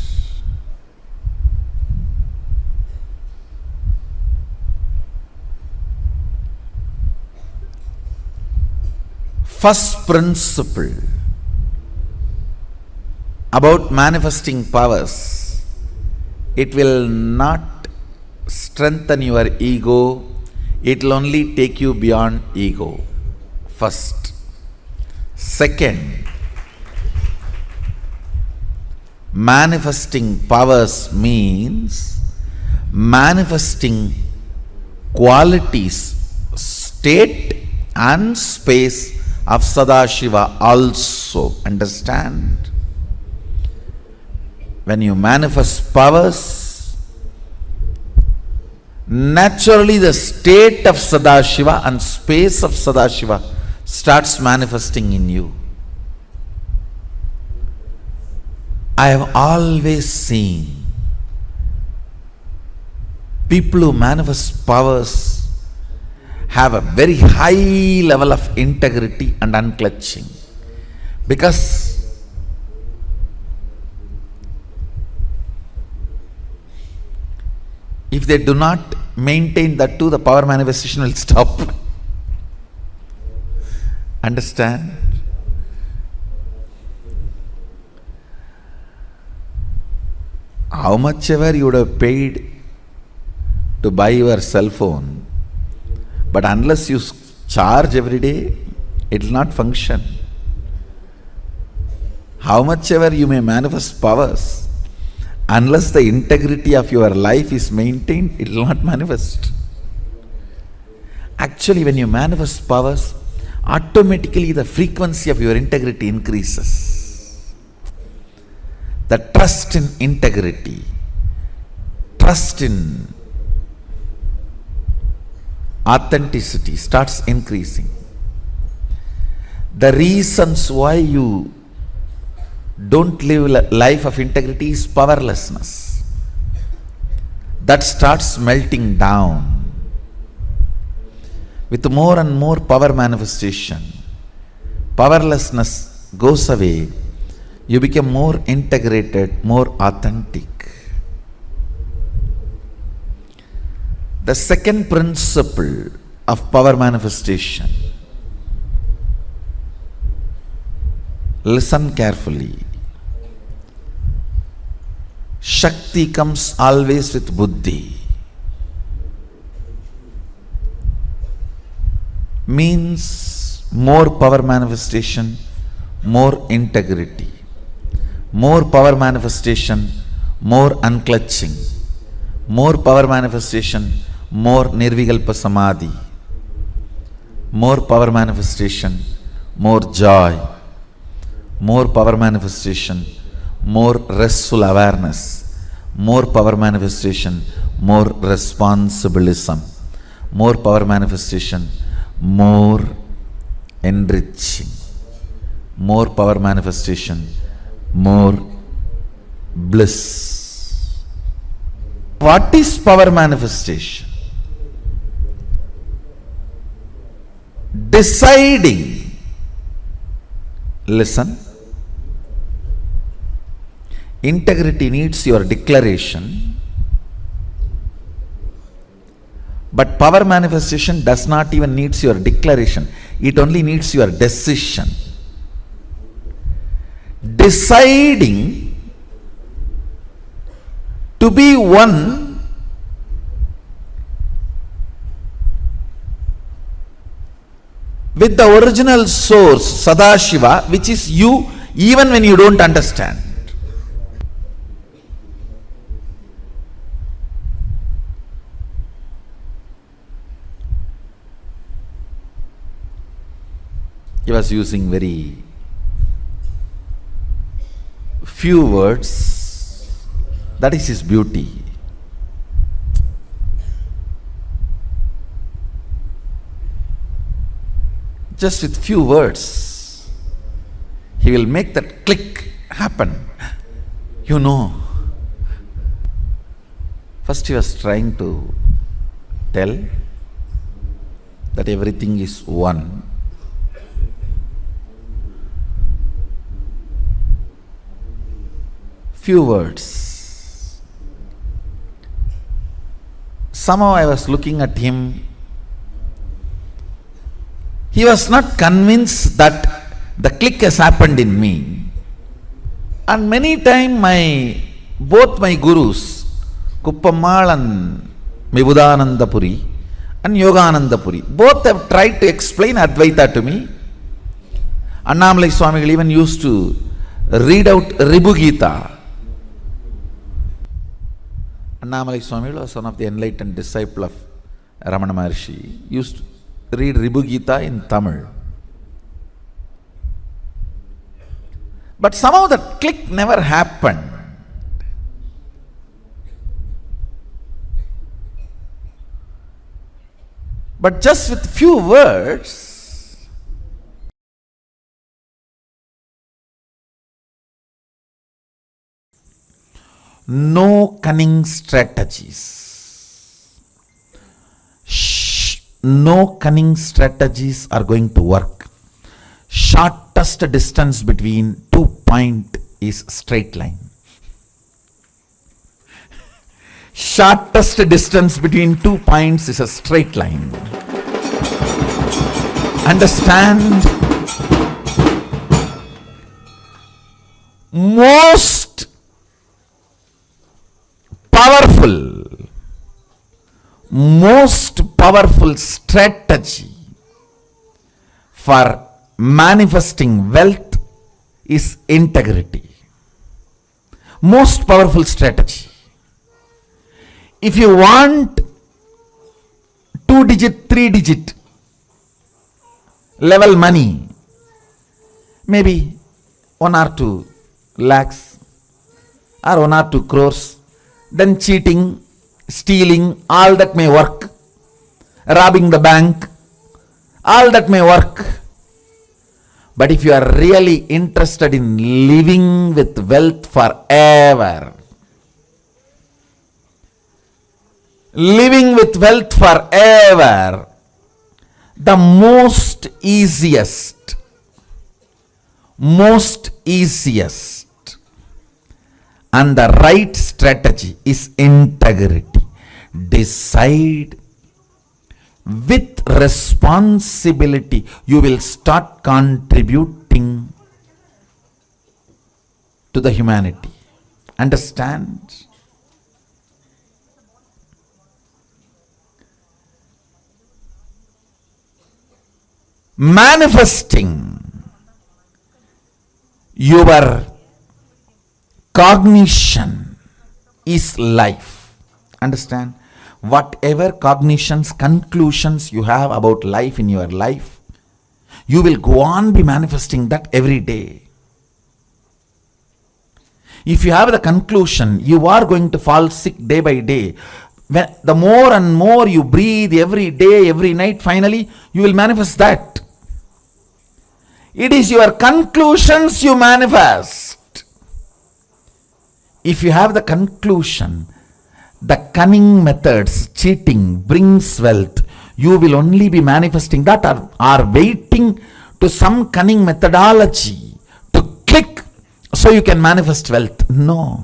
First principle about manifesting powers, it will not strengthen your ego, it will only take you beyond ego. First. Second, manifesting powers means manifesting qualities, state and space of Sadashiva also. Understand? When you manifest powers, naturally the state of Sadashiva and space of Sadashiva starts manifesting in you. I have always seen people who manifest powers have a very high level of integrity and unclutching, because if they do not maintain that too, the power manifestation will stop. Understand? How much ever you would have paid to buy your cell phone, but unless you charge every day, it will not function. How much ever you may manifest powers, unless the integrity of your life is maintained, it will not manifest. Actually, when you manifest powers, automatically the frequency of your integrity increases. The trust in integrity, trust in authenticity starts increasing. The reasons why you don't live a life of integrity is powerlessness. That starts melting down. With more and more power manifestation, powerlessness goes away. You become more integrated, more authentic. The second principle of power manifestation, listen carefully. Shakti comes always with buddhi. Means more power manifestation, more integrity. More power manifestation, more unclutching. More power manifestation, more nirvikalpa samadhi. More power manifestation, more joy. More power manifestation, more restful awareness. More power manifestation, more responsibilism. More power manifestation, more enriching. More power manifestation, more bliss. What is power manifestation? Deciding. Listen. Integrity needs your declaration, but power manifestation does not even needs your declaration. It only needs your decision. Deciding to be one with the original source, Sadashiva, which is you, even when you don't understand. He was using very few words. That is his beauty. Just with few words, he will make that click happen. You know. First he was trying to tell that everything is one. Few words. Somehow I was looking at him. He was not convinced that the click has happened in me. And many times both my gurus, Kuppamal and Vibhudanandapuri and Yoganandapuri, both have tried to explain Advaita to me. Annamalai Swamigal even used to read out Ribu Gita. Annamalai Swamigal was one of the enlightened disciple of Ramana Maharishi. Used to read Ribu Gita in Tamil. But somehow that click never happened. But just with few words, no cunning strategies. No cunning strategies are going to work. Shortest distance between 2 points is straight line. Shortest distance between 2 points is a straight line. Understand? Most powerful strategy for manifesting wealth is integrity. Most powerful strategy. If you want 2-digit, 3-digit level money, maybe 1 or 2 lakhs or 1 or 2 crores, then cheating, stealing, all that may work. Robbing the bank, all that may work. But if you are really interested in living with wealth forever, living with wealth forever, the most easiest and the right strategy is integrity. Decide with responsibility. You will start contributing to the humanity. Understand? Manifesting your cognition is life. Understand? Whatever cognitions, conclusions you have about life in your life, you will go on be manifesting that every day. If you have the conclusion, you are going to fall sick day by day. The more and more you breathe every day, every night, finally you will manifest that. It is your conclusions you manifest. If you have the conclusion, the cunning methods, cheating brings wealth, you will only be manifesting that, are waiting to some cunning methodology to click so you can manifest wealth. No.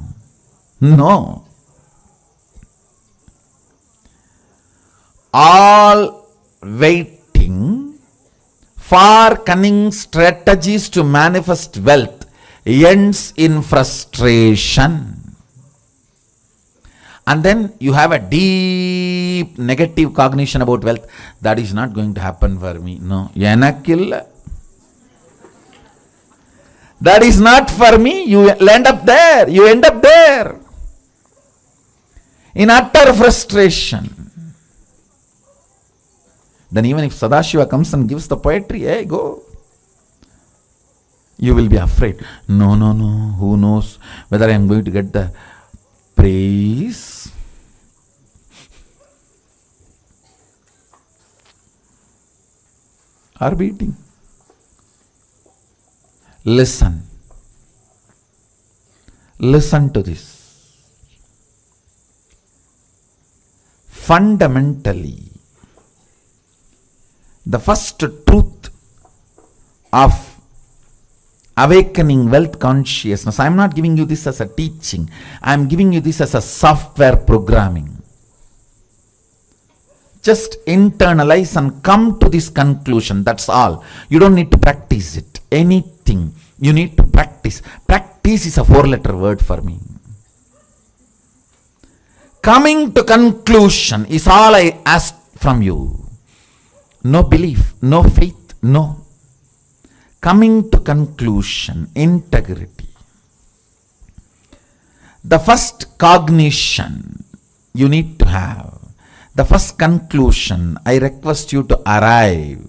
All waiting for cunning strategies to manifest wealth ends in frustration. And then you have a deep negative cognition about wealth. That is not going to happen for me. No. That is not for me. You end up there. In utter frustration. Then even if Sadashiva comes and gives the poetry, hey, go. You will be afraid. No, no, no. Who knows whether I am going to get the praise? Or beating? Listen. Listen to this. Fundamentally, the first truth of awakening wealth consciousness, I am not giving you this as a teaching, I am giving you this as a software programming. Just internalize and come to this conclusion, that's all. You don't need to practice it. Anything you need to practice. Practice is a 4-letter word for me. Coming to conclusion is all I ask from you. No belief, no faith, no. Coming to conclusion, integrity. The first cognition you need to have, the first conclusion I request you to arrive.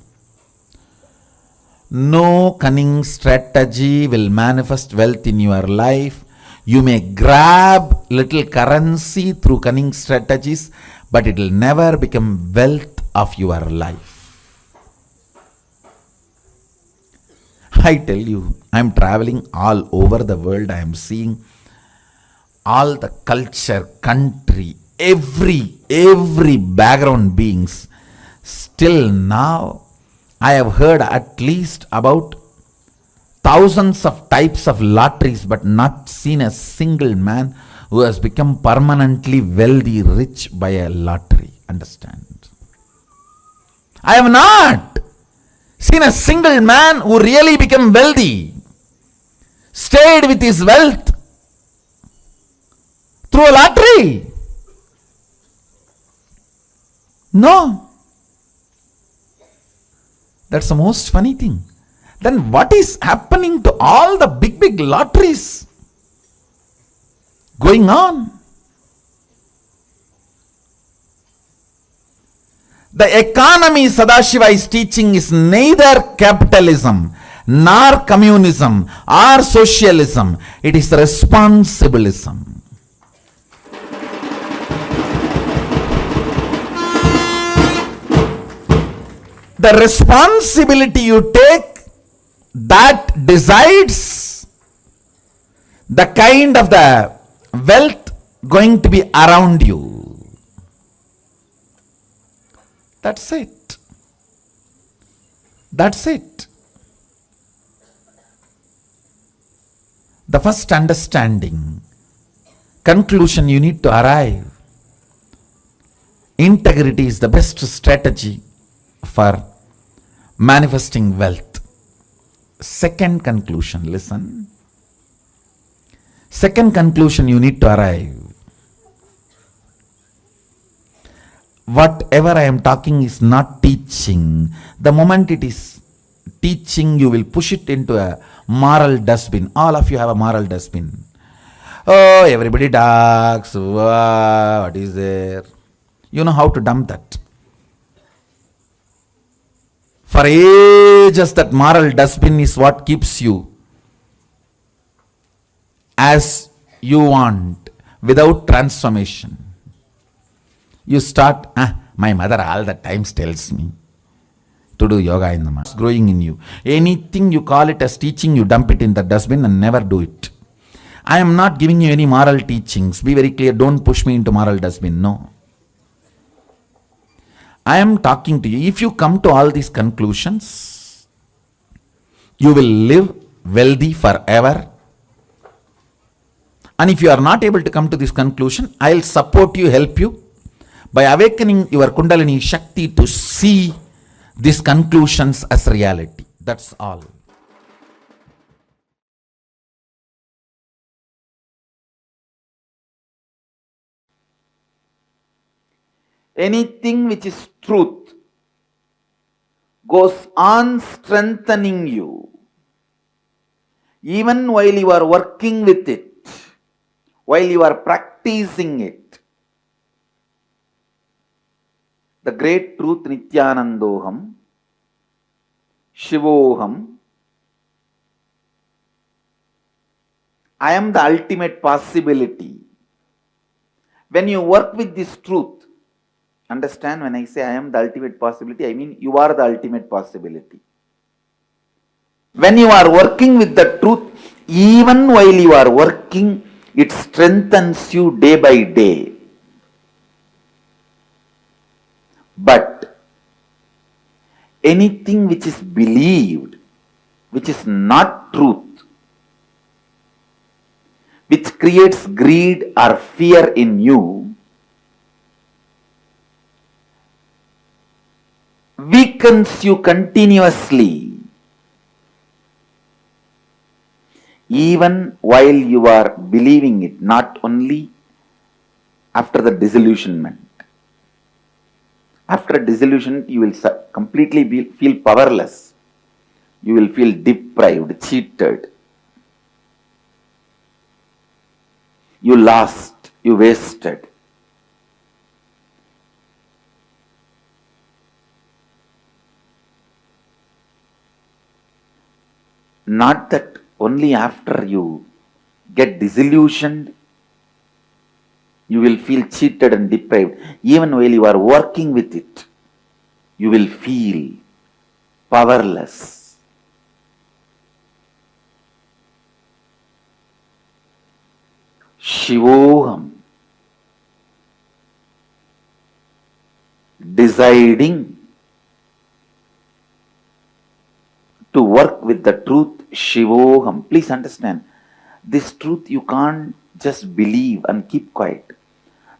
No cunning strategy will manifest wealth in your life. You may grab little currency through cunning strategies, but it will never become wealth of your life. I tell you, I am traveling all over the world. I am seeing all the culture, country, every background beings. Still now, I have heard at least about thousands of types of lotteries, but not seen a single man who has become permanently wealthy, rich by a lottery. Understand? I have not seen a single man who really became wealthy, stayed with his wealth through a lottery. No. That's the most funny thing. Then what is happening to all the big lotteries going on? The economy Sadashiva is teaching is neither capitalism, nor communism, or socialism. It is responsibilism. The responsibility you take, that decides the kind of the wealth going to be around you. That's it. That's it. The first understanding, conclusion you need to arrive. Integrity is the best strategy for manifesting wealth. Second conclusion, listen. Second conclusion you need to arrive. Whatever I am talking is not teaching. The moment it is teaching, you will push it into a moral dustbin. All of you have a moral dustbin. Oh, everybody talks. What is there? You know how to dump that. For ages, that moral dustbin is what keeps you as you want, without transformation. You start, my mother all the times tells me to do yoga in the mat. It's growing in you. Anything you call it as teaching, you dump it in the dustbin and never do it. I am not giving you any moral teachings. Be very clear, don't push me into moral dustbin. No. I am talking to you. If you come to all these conclusions, you will live wealthy forever. And if you are not able to come to this conclusion, I will support you, help you by awakening your Kundalini Shakti to see these conclusions as reality. That's all. Anything which is truth goes on strengthening you, even while you are working with it, while you are practicing it. The great truth Nithyanandoham, Shivoham, I am the ultimate possibility. When you work with this truth, understand, when I say I am the ultimate possibility, I mean you are the ultimate possibility. When you are working with the truth, even while you are working, it strengthens you day by day. But anything which is believed, which is not truth, which creates greed or fear in you, weakens you continuously. Even while you are believing it, not only after the disillusionment. After disillusionment, you will completely feel powerless. You will feel deprived, cheated. You lost, you wasted. Not that only after you get disillusioned, you will feel cheated and deprived. Even while you are working with it, you will feel powerless. Shivoham. Deciding to work with the truth, Shivoham. Please understand, this truth you can't just believe and keep quiet.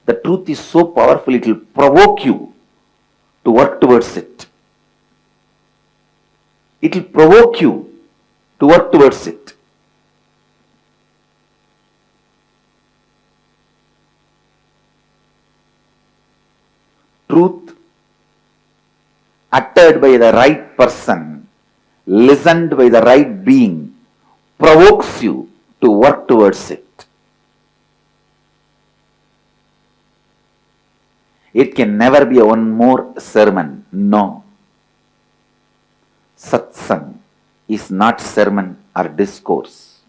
The truth is so powerful, it will provoke you to work towards it. It will provoke you to work towards it. Truth uttered by the right person, listened by the right being, provokes you to work towards it. It can never be a one more sermon. No. Satsang is not sermon or discourse.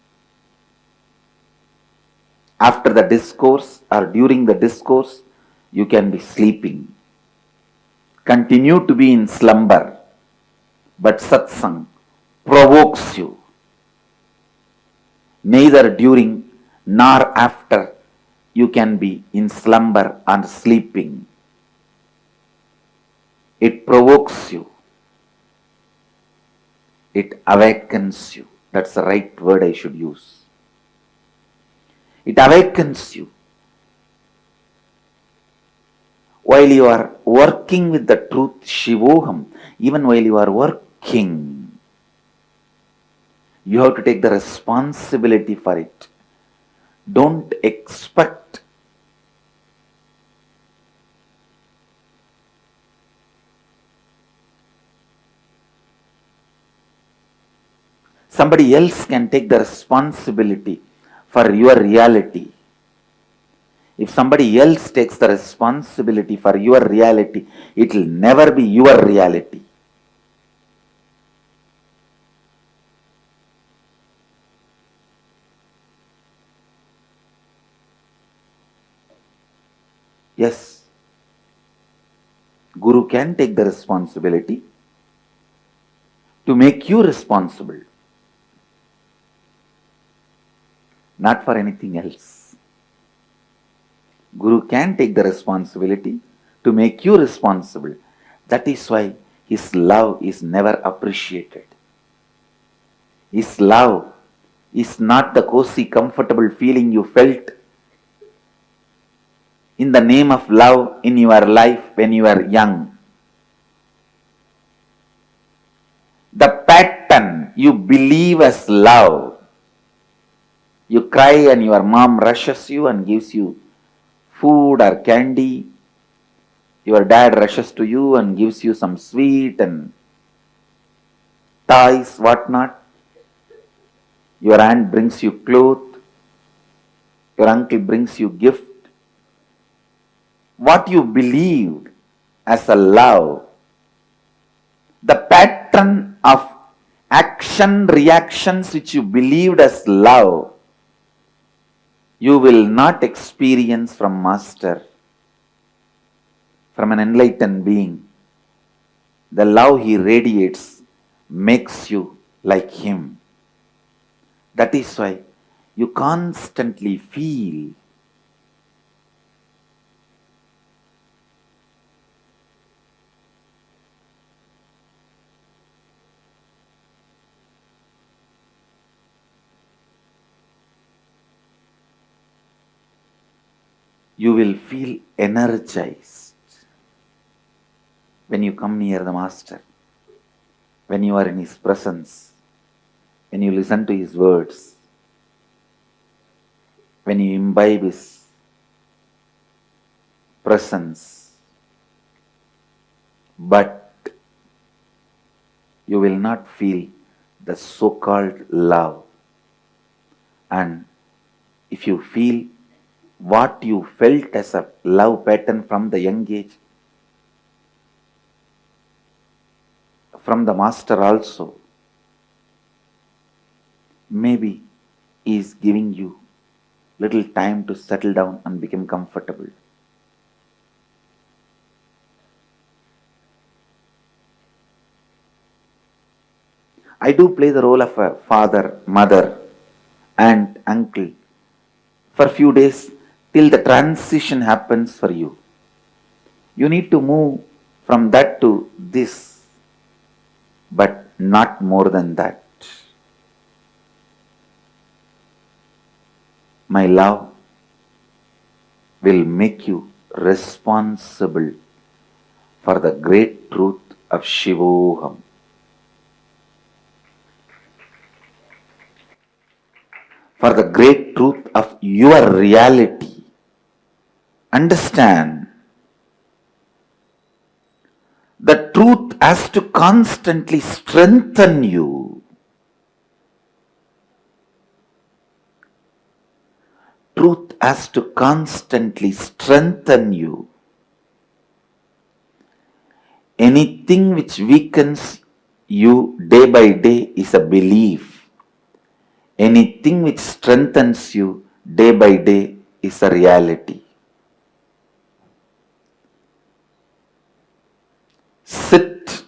After the discourse or during the discourse, you can be sleeping. Continue to be in slumber. But satsang provokes you. Neither during nor after you can be in slumber and sleeping. It provokes you. It awakens you. That's the right word I should use. It awakens you. While you are working with the truth, Shivoham, even while you are working, you have to take the responsibility for it. Don't expect somebody else can take the responsibility for your reality. If somebody else takes the responsibility for your reality, it will never be your reality. Yes, Guru can take the responsibility to make you responsible, not for anything else. Guru can take the responsibility to make you responsible. That is why his love is never appreciated. His love is not the cozy, comfortable feeling you felt in the name of love in your life when you were young. The pattern you believe as love. You cry and your mom rushes you and gives you food or candy. Your dad rushes to you and gives you some sweet and toys, whatnot. Your aunt brings you clothes. Your uncle brings you gift. What you believed as a love, the pattern of action reactions which you believed as love, You will not experience from Master, from an enlightened being. The love he radiates makes you like him. That is why you constantly feel you will feel energized when you come near the Master, when you are in his presence, when you listen to his words, when you imbibe his presence. But you will not feel the so-called love. And if you feel what you felt as a love pattern from the young age, from the Master also, maybe he is giving you little time to settle down and become comfortable. I do play the role of a father, mother, aunt, uncle for few days till the transition happens for you. You need to move from that to this, but not more than that. My love will make you responsible for the great truth of Shivoham. For the great truth of your reality. Understand, the truth has to constantly strengthen you. Truth has to constantly strengthen you. Anything which weakens you day by day is a belief. Anything which strengthens you day by day is a reality. Sit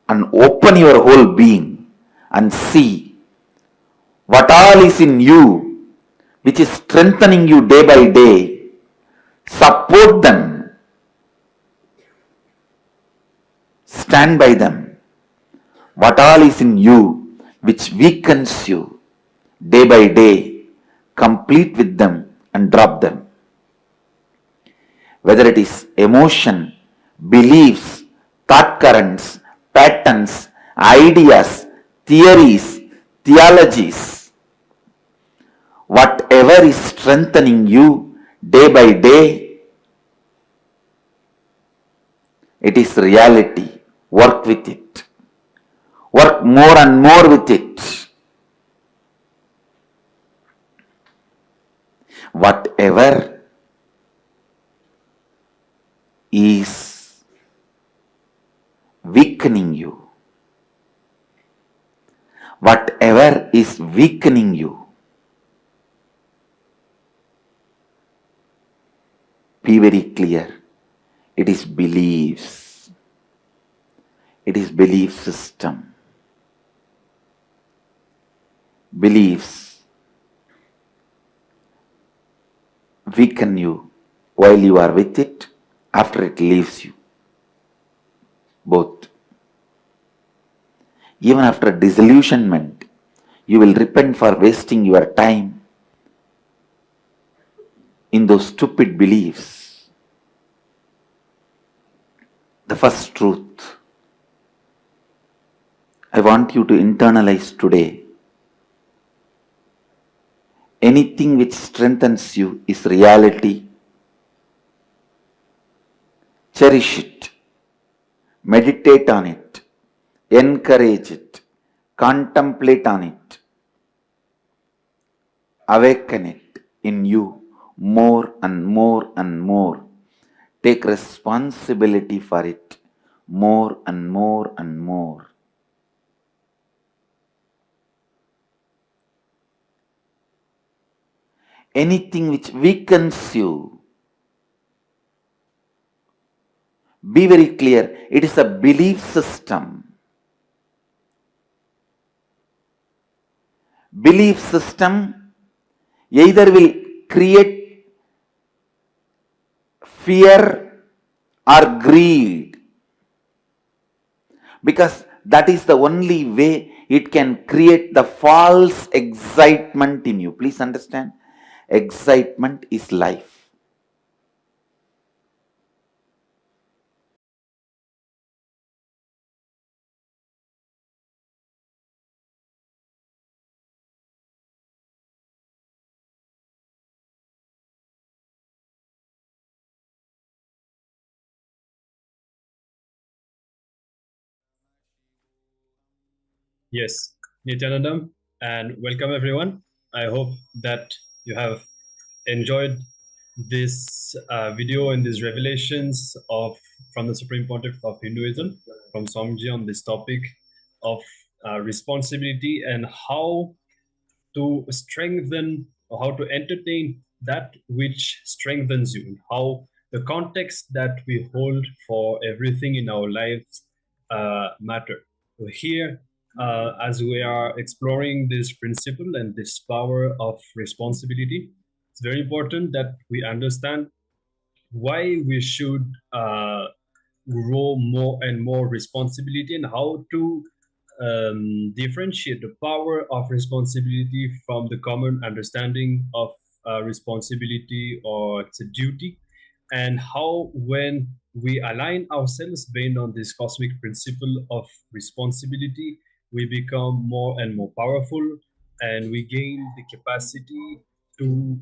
and open your whole being and see what all is in you which is strengthening you day by day. Support them. Stand by them. What all is in you which weakens you day by day, complete with them and drop them. Whether it is emotion, beliefs, thought currents, patterns, ideas, theories, theologies, whatever is strengthening you day by day, it is reality. Work with it. Work more and more with it. Whatever is weakening you, whatever is weakening you, be very clear. It is beliefs. It is belief system. Beliefs weaken you while you are with it, after it leaves you. Both. Even after disillusionment, you will repent for wasting your time in those stupid beliefs. The first truth I want you to internalize today. Anything which strengthens you is reality. Cherish it. Meditate on it. Encourage it. Contemplate on it. Awaken it in you more and more and more. Take responsibility for it more and more and more. anything which weakens you, be very clear, it is a belief system. Belief system either will create fear or greed, because that is the only way it can create the false excitement in you. Please understand, excitement is life. Yes, Nithyananda, and welcome everyone. I hope that you have enjoyed this video and these revelations from the Supreme Pontiff of Hinduism, from Swamiji, on this topic of responsibility and how to strengthen or how to entertain that which strengthens you, and how the context that we hold for everything in our lives matter. So here, as we are exploring this principle and this power of responsibility, it's very important that we understand why we should grow more and more responsibility, and how to differentiate the power of responsibility from the common understanding of responsibility or it's a duty, and how when we align ourselves based on this cosmic principle of responsibility, we become more and more powerful, and we gain the capacity to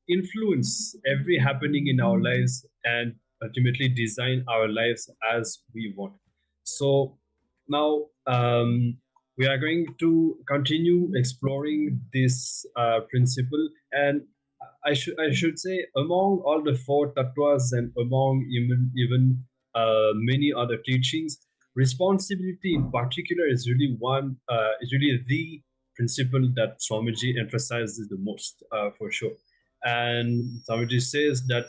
influence every happening in our lives and ultimately design our lives as we want. So now we are going to continue exploring this principle, and I should say among all the four tattwas and among even many other teachings, responsibility in particular is really the principle that Swamiji emphasizes the most, for sure. And Swamiji says that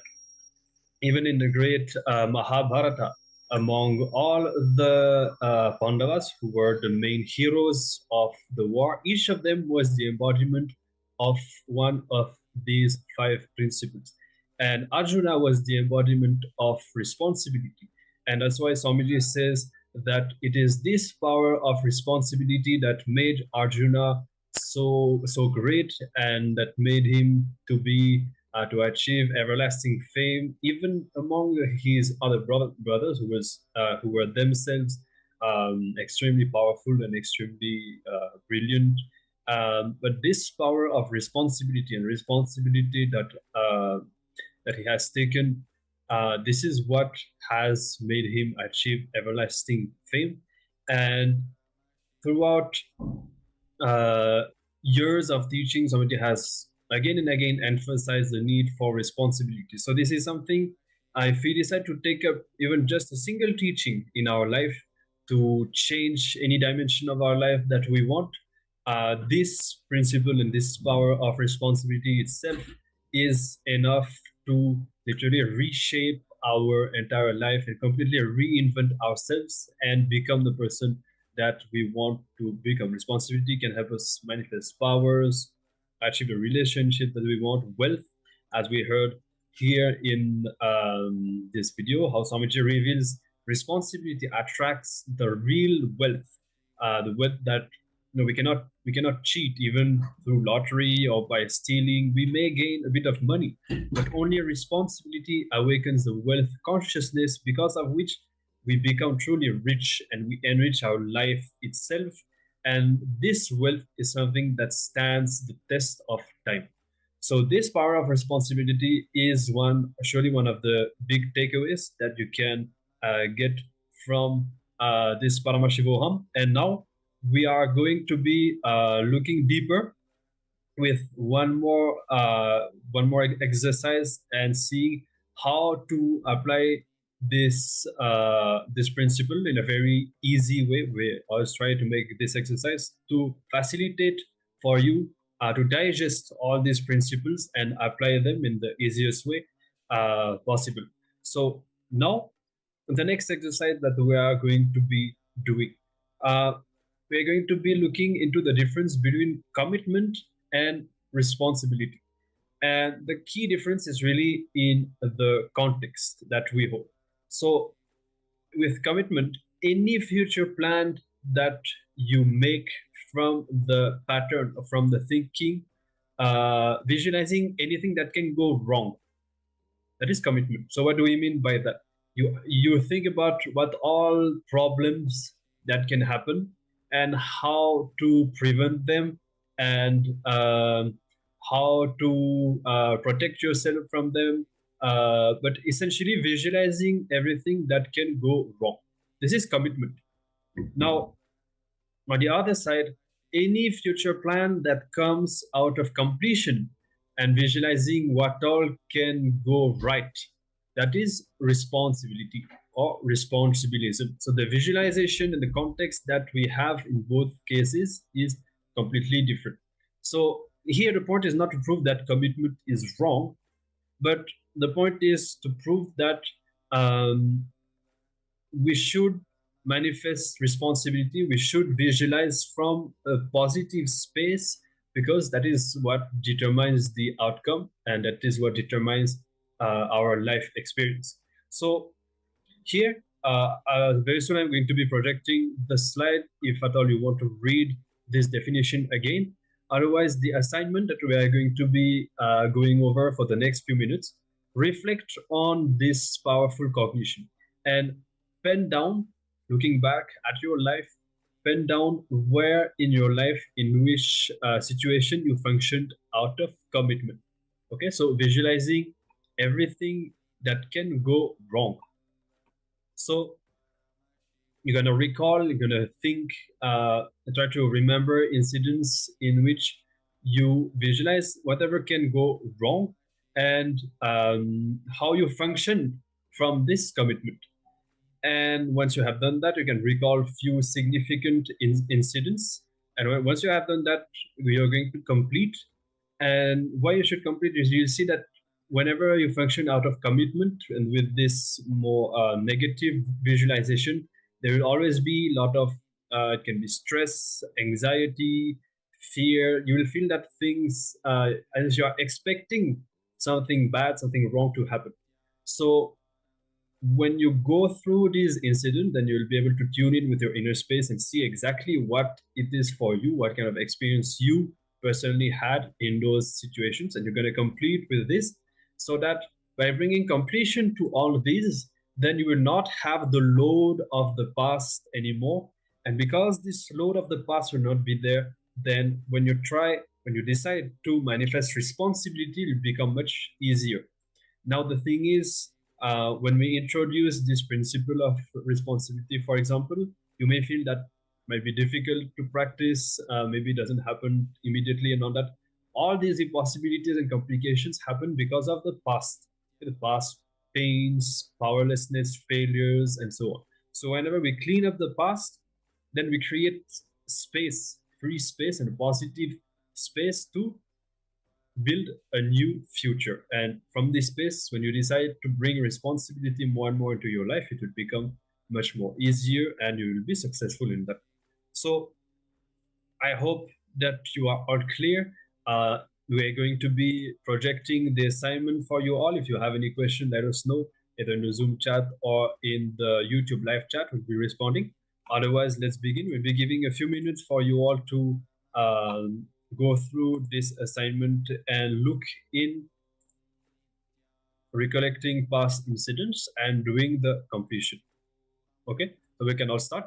even in the great Mahabharata, among all the Pandavas who were the main heroes of the war, each of them was the embodiment of one of these five principles. And Arjuna was the embodiment of responsibility. And that's why Swamiji says that it is this power of responsibility that made Arjuna so great, and that made him to achieve everlasting fame, even among his other brothers who were themselves extremely powerful and extremely brilliant. But this power of responsibility and responsibility that he has taken, this is what has made him achieve everlasting fame. And throughout uh, years of teaching, somebody has again and again emphasized the need for responsibility. So this is something, if we decide to take up even just a single teaching in our life to change any dimension of our life that we want, this principle and this power of responsibility itself is enough to literally reshape our entire life and completely reinvent ourselves and become the person that we want to become. Responsibility can help us manifest powers, achieve a relationship that we want, wealth, as we heard here in this video, how Swamiji reveals responsibility attracts the real wealth, the wealth that we cannot cheat even through lottery or by stealing. We may gain a bit of money, but only responsibility awakens the wealth consciousness, because of which we become truly rich and we enrich our life itself. And this wealth is something that stands the test of time. So this power of responsibility is surely one of the big takeaways that you can get from this Paramashivoham. And now we are going to be looking deeper with one more exercise and seeing how to apply this principle in a very easy way. We always try to make this exercise to facilitate for you to digest all these principles and apply them in the easiest way possible. So now, the next exercise that we are going to be doing, we're going to be looking into the difference between commitment and responsibility. And the key difference is really in the context that we hold. So, with commitment, any future plan that you make from the pattern or from the thinking, visualizing anything that can go wrong, that is commitment. So what do we mean by that? You think about what all problems that can happen and how to prevent them, and how to protect yourself from them, but essentially visualizing everything that can go wrong. This is commitment. Now, on the other side, any future plan that comes out of completion and visualizing what all can go right, that is responsibility or responsibilism. So the visualization and the context that we have in both cases is completely different. So here the point is not to prove that commitment is wrong, but the point is to prove that we should manifest responsibility. We should visualize from a positive space, because that is what determines the outcome, and that is what determines our life experience. So here, very soon I'm going to be projecting the slide if at all you want to read this definition again. Otherwise, the assignment that we are going to be going over for the next few minutes, reflect on this powerful cognition and pen down, looking back at your life, pen down where in your life, in which situation you functioned out of commitment. Okay, so visualizing everything that can go wrong. So you're going to recall, you're going to think, try to remember incidents in which you visualize whatever can go wrong, and how you function from this commitment. And once you have done that, you can recall few significant incidents. And once you have done that, we are going to complete. And why you should complete is you'll see that whenever you function out of commitment and with this more negative visualization, there will always be a lot of, it can be stress, anxiety, fear. You will feel that things, as you are expecting something bad, something wrong to happen. So when you go through these incidents, then you'll be able to tune in with your inner space and see exactly what it is for you, what kind of experience you personally had in those situations, and you're going to complete with this, so that by bringing completion to all of these, then you will not have the load of the past anymore. And because this load of the past will not be there, then when you decide to manifest responsibility, it will become much easier. Now, the thing is, when we introduce this principle of responsibility, for example, you may feel that might be difficult to practice, maybe it doesn't happen immediately and all that. All these impossibilities and complications happen because of the past pains, powerlessness, failures, and so on. So whenever we clean up the past, then we create space, free space, and a positive space to build a new future. And from this space, when you decide to bring responsibility more and more into your life, it will become much more easier and you will be successful in that. So I hope that you are all clear. We're going to be projecting the assignment for you all. If you have any question, let us know, either in the Zoom chat or in the YouTube live chat. We'll be responding. Otherwise, let's begin. We'll be giving a few minutes for you all to go through this assignment and look in recollecting past incidents and doing the completion. Okay, so we can all start.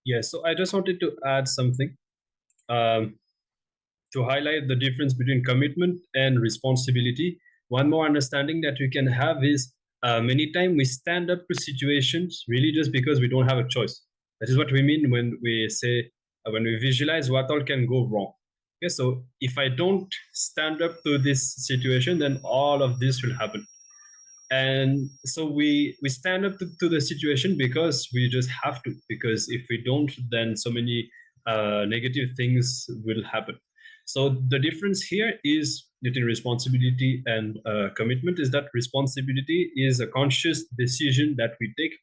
Yes, so I just wanted to add something um, to highlight the difference between commitment and responsibility. One more understanding that we can have is many times we stand up to situations really just because we don't have a choice. That is what we mean when we say, when we visualize what all can go wrong. Okay, so if I don't stand up to this situation, then all of this will happen. And so we stand up to the situation because we just have to, because if we don't, then so many negative things will happen. So the difference here is between responsibility and commitment is that responsibility is a conscious decision that we take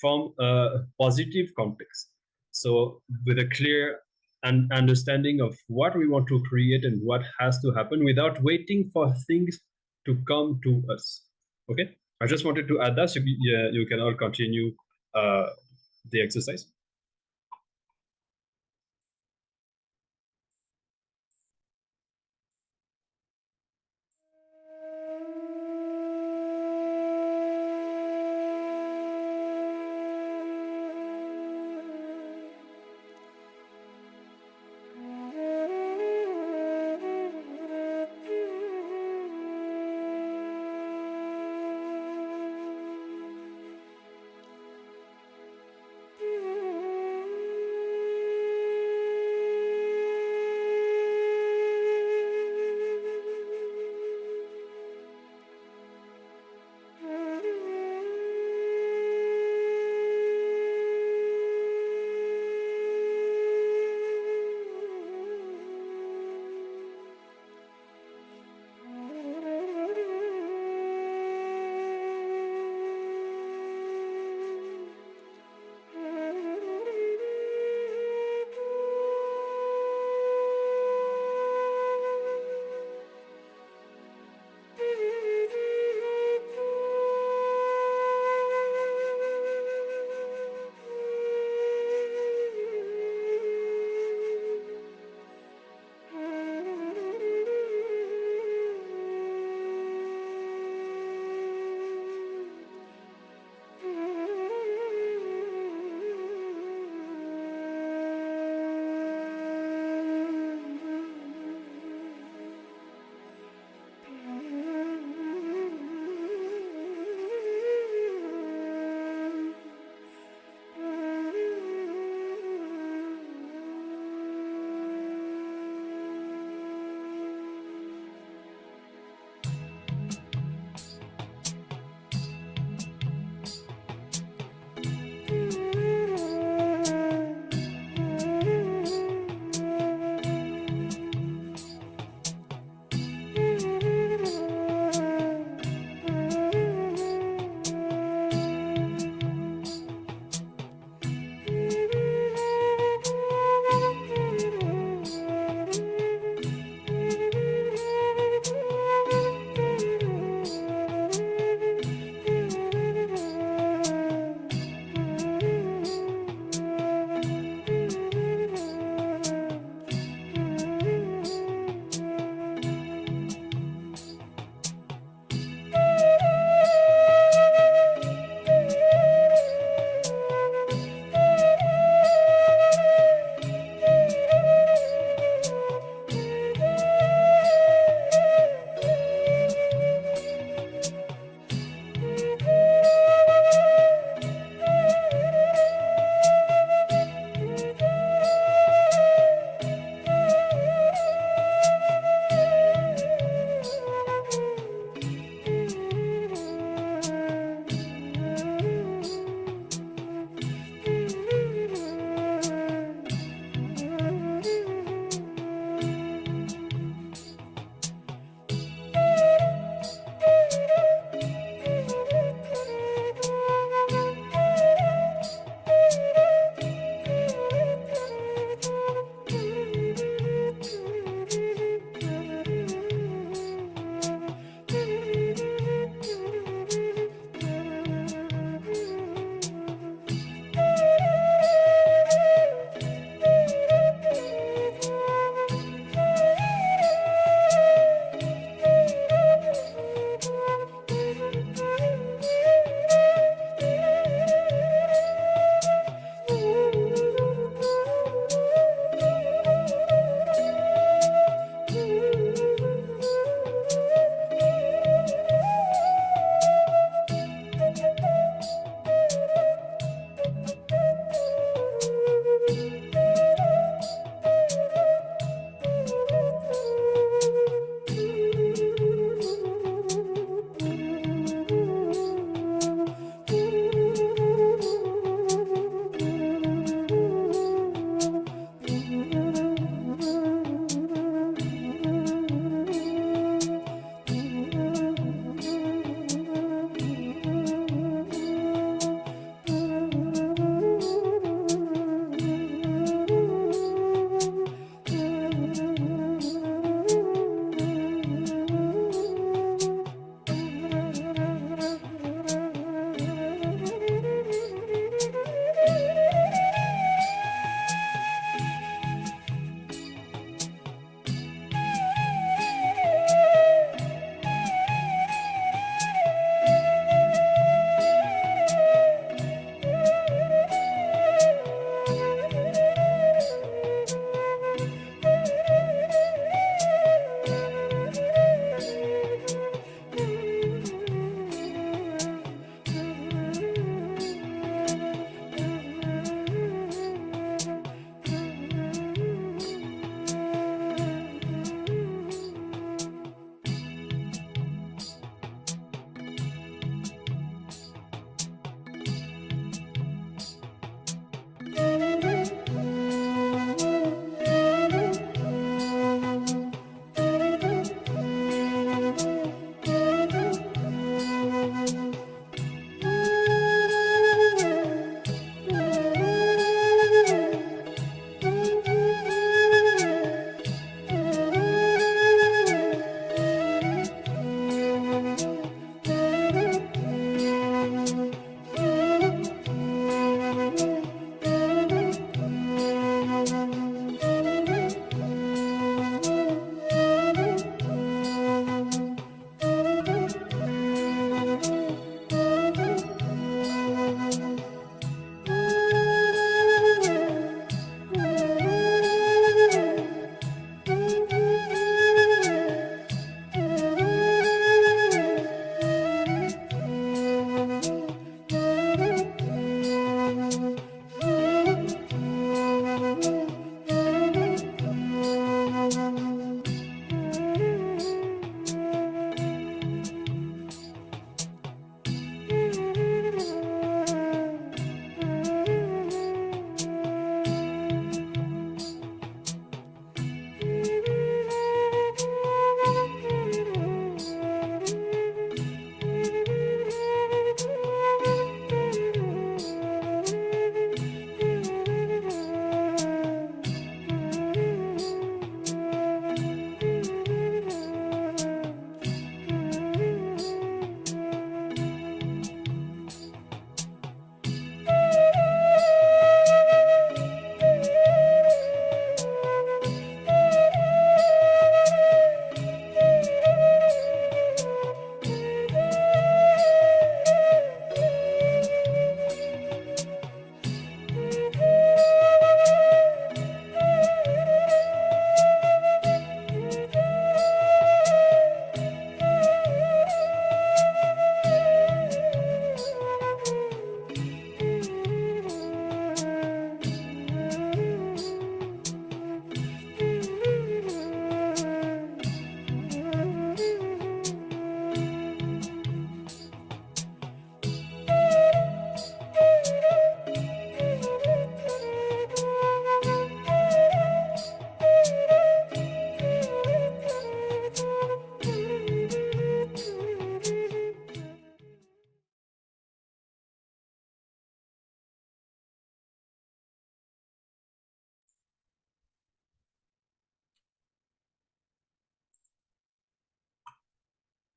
from a positive context. So with a clear understanding of what we want to create and what has to happen without waiting for things to come to us. Okay, I just wanted to add that, so you can all continue the exercise.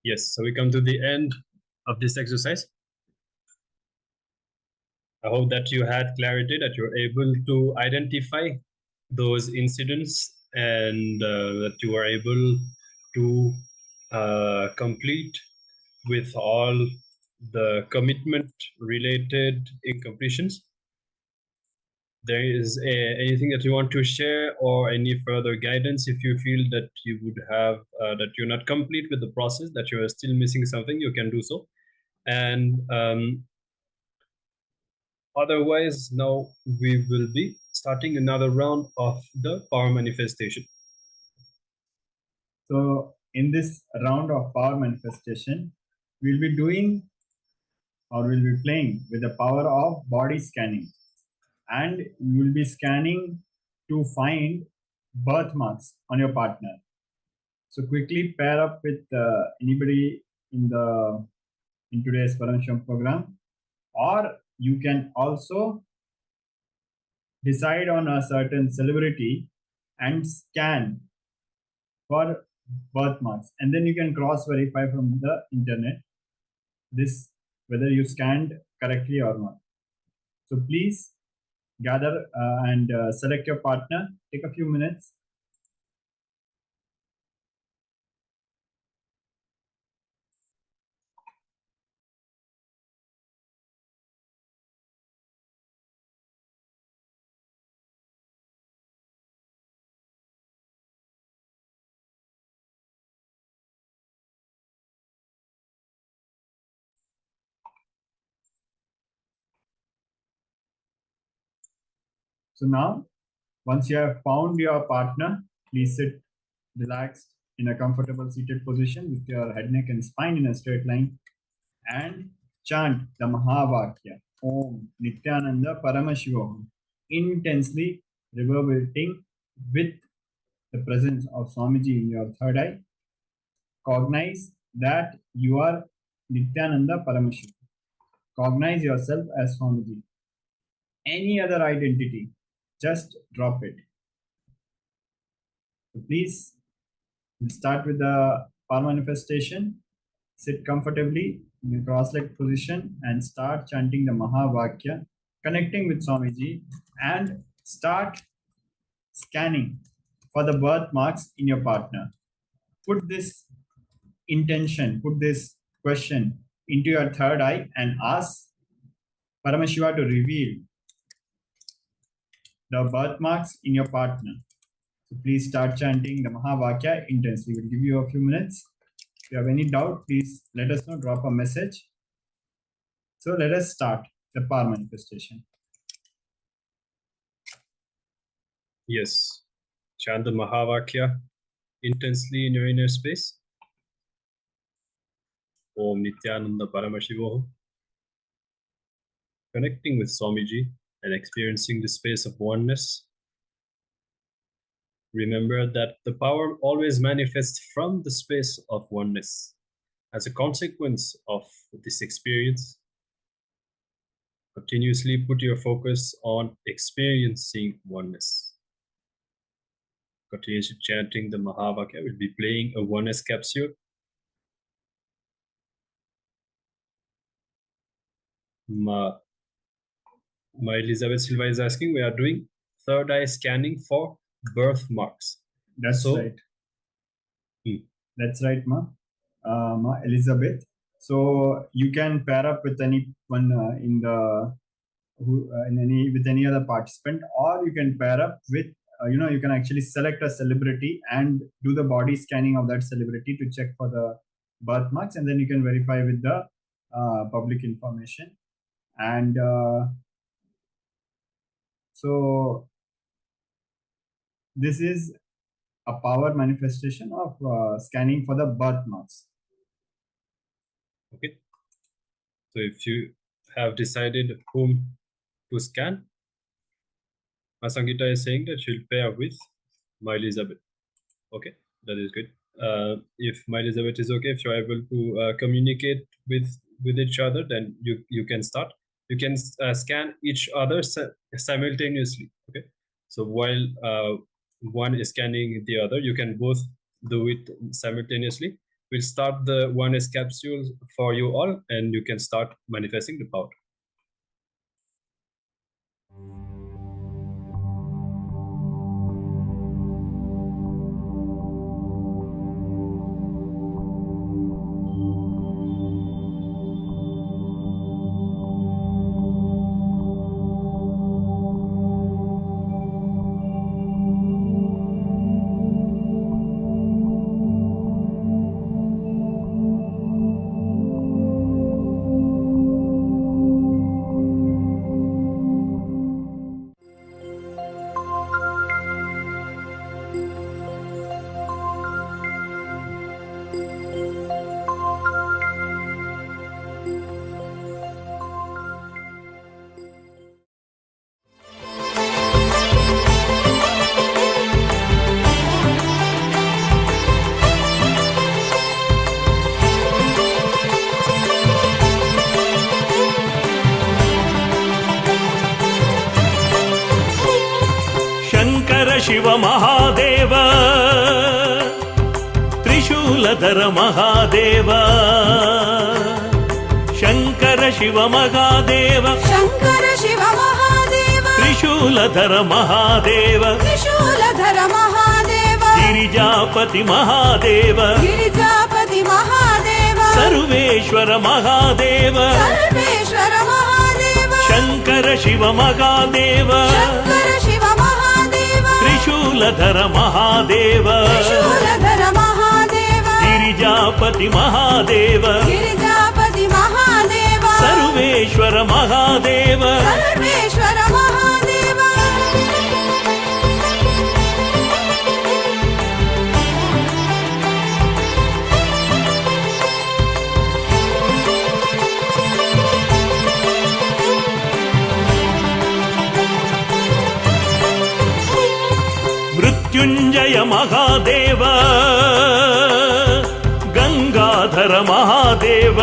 Yes, so we come to the end of this exercise. I hope that you had clarity, that you're able to identify those incidents, and that you are able to complete with all the commitment related incompletions. There is anything that you want to share, or any further guidance if you feel that you would have that you're not complete with the process, that you are still missing something, you can do so. And otherwise, now we will be starting another round of the power manifestation. So in this round of power manifestation, we'll be doing, or we'll be playing with the power of body scanning. And you will be scanning to find birthmarks on your partner. So quickly pair up with anybody in today's Paramashivoham program, or you can also decide on a certain celebrity and scan for birthmarks, and then you can cross verify from the internet this whether you scanned correctly or not. So please gather and select your partner. Take a few minutes. So now, once you have found your partner, please sit relaxed in a comfortable seated position with your head, neck, and spine in a straight line, and chant the Mahavakya, Om Nithyananda Paramashivoham, intensely reverberating with the presence of Swamiji in your third eye. Cognize that you are Nithyananda Paramashivoham. Cognize yourself as Swamiji. Any other identity, just drop it. So please, we'll start with the power manifestation. Sit comfortably in a cross-legged position and start chanting the Mahavakya, connecting with Swamiji, and start scanning for the birthmarks in your partner. Put this intention, put this question into your third eye and ask Paramashiva to reveal the birthmarks in your partner. So please start chanting the Mahavakya intensely. We'll give you a few minutes. If you have any doubt, please let us know, drop a message. So let us start the power manifestation. Yes, chant the Mahavakya intensely in your inner space. Om Nithyananda Paramashivoham. Connecting with Swamiji and experiencing the space of oneness. Remember that the power always manifests from the space of oneness. As a consequence of this experience, continuously put your focus on experiencing oneness. Continuously chanting the Mahavakya. We'll be playing a oneness capsule. My Elizabeth Silva is asking, we are doing third eye scanning for birthmarks. That's right. That's right, Ma Elizabeth. So you can pair up with anyone with any other participant, or you can pair up with you can actually select a celebrity and do the body scanning of that celebrity to check for the birthmarks, and then you can verify with the public information. And so this is a power manifestation of scanning for the birthmarks. Okay. So if you have decided whom to scan, Masangita is saying that she'll pair with my Elizabeth. Okay, that is good. If my Elizabeth is okay, if you're able to communicate with each other, then you can start. You can scan each other simultaneously. Okay, so while one is scanning the other, you can both do it simultaneously. we'll start the oneness capsule for you all, and you can start manifesting the power. Shiv Mahadev त्रिशूलधर Mahadev Shankar Shiv Mahadev Shankar Shiv Mahadev त्रिशूलधर Mahadev त्रिशूलधर Mahadev Girijapati Mahadev Girijapati Mahadev Sarveshwar Mahadev Sarveshwar Mahadev Shankar Shiv Mahadev Shankar Shiv Mahadev त्रिशूलधर Mahadev त्रिशूलधर Mahadev Girijapati Mahadev Girijapati Mahadev Sarveshwar Mahadev Sarveshwar Mahadev Mrityunjay Mahadev Gangadhar Mahadev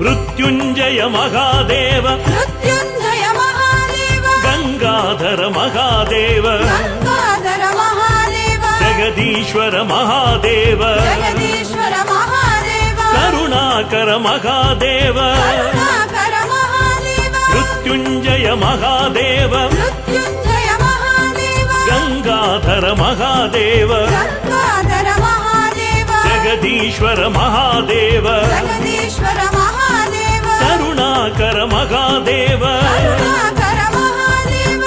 Mrityunjay Mahadev Mrityunjay Mahadev Gangadhar Mahadev Gangadhar Mahadev जगदीश्वर महादेव जगदीश्वर महादेव करुणाकर महादेव करुणाकर महादेव मृत्युंजय महादेव मृत्युंजय महादेव गंगाधर महादेव गंगाधर महादेव जगदीश्वर महादेव जगदीश्वर महादेव करुणाकर महादेव करुणाकर महादेव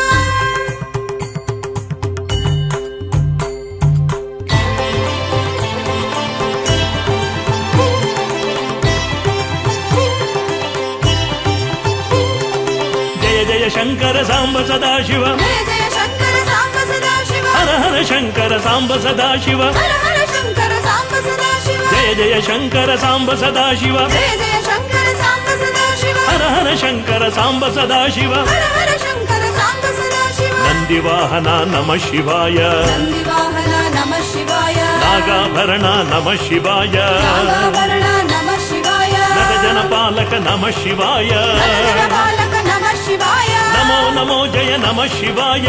जय जय शंकर सांब सदाशिव जय जय शंकर सांब सदाशिव हर हर शंकर सांब सदाशिव हर हर शंकर सांब सदाशिव जय जय शंकर सांब सदाशिव जय जय शंकर सांब सदाशिव हर हर शंकर सांब सदाशिव हर हर शंकर सांब सदाशिव नंदिवाहन नमः शिवाय नंदिवाहन नमः शिवाय नागाभरण नमः शिवाय नागाभरण नमः शिवाय नटजनपालक नमः शिवाय नटजनपालक नमः शिवाय नमो नमो जय नमः शिवाय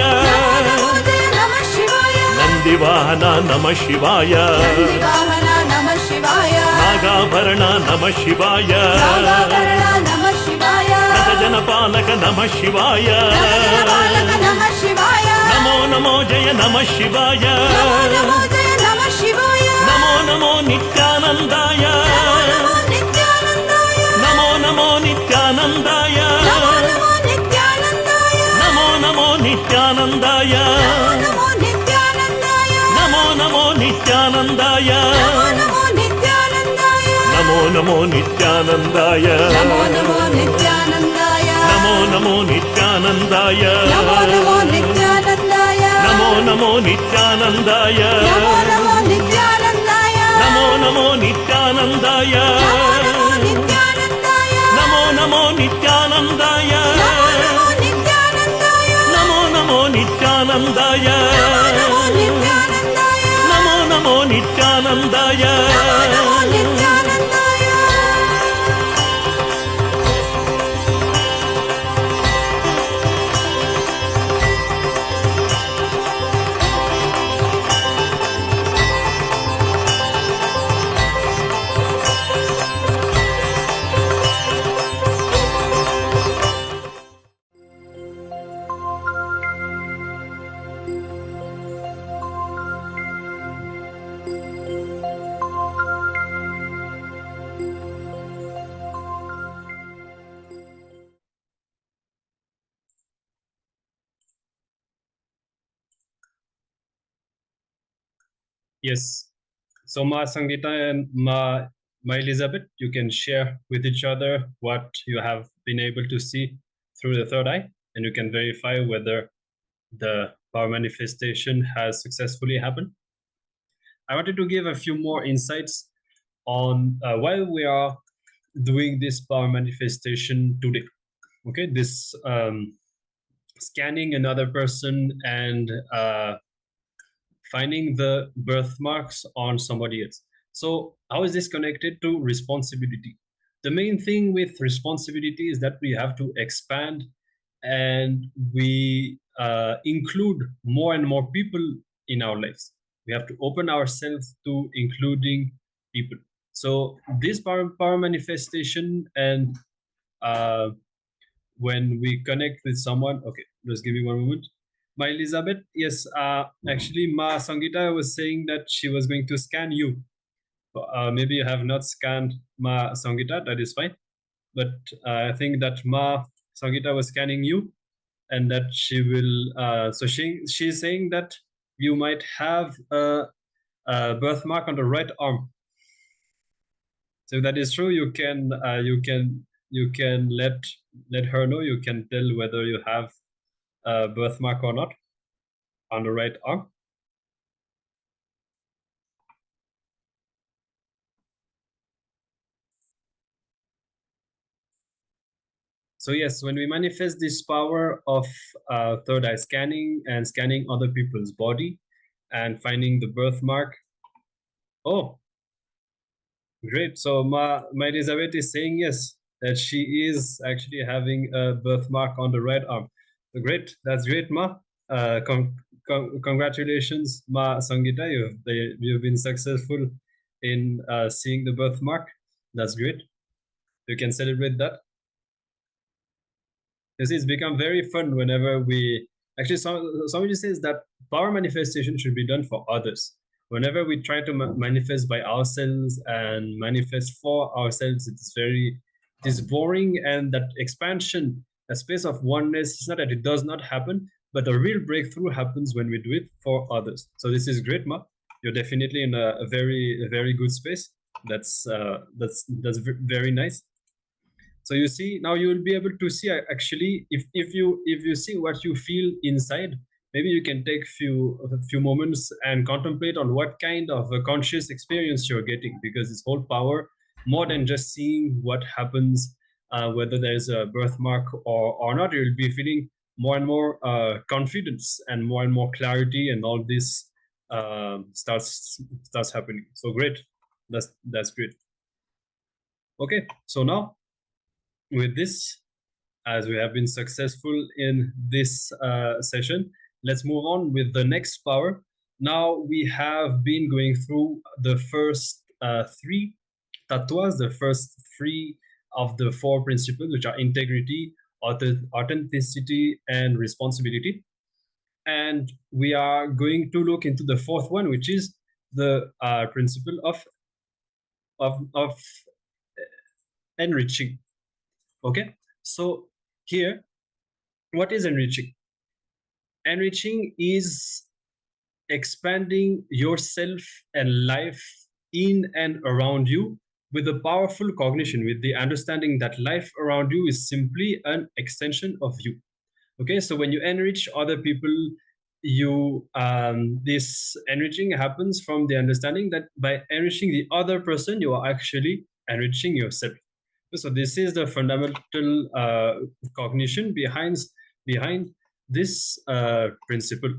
नमो जय नमः शिवाय नंदिवाहन नमः शिवाय नंदिवाहन नमः शिवाय नागाभरण नमः शिवाय नागाभरण नमः शिवाय नटजनपालक नमः शिवाय नटजनपालक नमः शिवाय नमो नमो जय नमः शिवाय नमो नमो जय नमः शिवाय नमो नमो नित्यानन्दाय नमो नित्यानन्दाय नमो नमो नित्यानन्दाय नमो नमो नित्यानन्दाय नमो नमो नित्यानन्दाय नमो नित्यानन्दाय नमो नमो नित्यानन्दाय नमो नमो नित्यानन्दाय नमो नमो नित्यानन्दाय नमो नमो नित्यानन्दाय नमो नमो नित्यानन्दाय नमो नमो नित्यानन्दाय नमो नमो नित्यानन्दाय नमो नमो नित्यानन्दाय नमो नमो नित्यानन्दाय नमो नमो नमो नित्यानन्दाय नमो नित्यानन्दाय Namo Namo नित्यानन्दाय Yes. So Ma Sangita and Ma Elizabeth, you can share with each other what you have been able to see through the third eye, and you can verify whether the power manifestation has successfully happened. I wanted to give a few more insights on why we are doing this power manifestation today. Okay, this scanning another person and finding the birthmarks on somebody else. So how is this connected to responsibility? The main thing with responsibility is that we have to expand and we include more and more people in our lives. We have to open ourselves to including people. So this power manifestation and when we connect with someone, okay, just give me one moment. My Elizabeth, yes, actually, Ma Sangita was saying that she was going to scan you. Maybe you have not scanned Ma Sangita, that is fine. But I think that Ma Sangita was scanning you, and that she will. So she's saying that you might have a birthmark on the right arm. So that is true. You can let her know. You can tell whether you have a birthmark or not on the right arm. So yes, when we manifest this power of third eye scanning and scanning other people's body and finding the birthmark. Oh, great. So Ma Elizabeth is saying yes, that she is actually having a birthmark on the right arm. So great. That's great, Ma. Congratulations, Ma Sangita. You've been successful in seeing the birthmark. That's great. You can celebrate that. It's become very fun whenever we actually somebody says that power manifestation should be done for others. Whenever we try to manifest by ourselves and manifest for ourselves, it is boring, and that expansion, a space of oneness, it's not that it does not happen, but the real breakthrough happens when we do it for others. So this is great, Ma. You're definitely in a very good space. That's very nice. So you see, now you will be able to see actually if you see what you feel inside. Maybe you can take a few moments and contemplate on what kind of a conscious experience you're getting, because it's whole power more than just seeing what happens, whether there's a birthmark or not. You'll be feeling more and more confidence and more clarity, and all this starts happening. So great, that's great. Okay, so now with this, as we have been successful in this session, let's move on with the next power. Now we have been going through the first three tattvas, the first three of the four principles, which are integrity, authenticity, and responsibility. And we are going to look into the fourth one, which is the principle of enriching. Okay, so here, what is enriching? Enriching is expanding yourself and life in and around you with a powerful cognition, with the understanding that life around you is simply an extension of you. Okay, so when you enrich other people, this enriching happens from the understanding that by enriching the other person, you are actually enriching yourself. So this is the fundamental cognition behind this principle.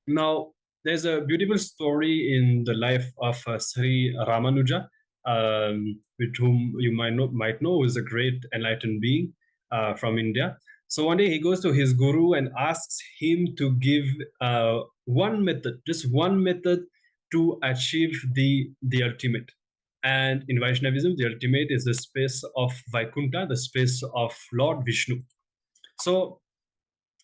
Now, there's a beautiful story in the life of Sri Ramanuja, with whom you might know is a great enlightened being from India. So one day he goes to his guru and asks him to give just one method to achieve the ultimate. And in Vaishnavism, the ultimate is the space of Vaikuntha, the space of Lord Vishnu. So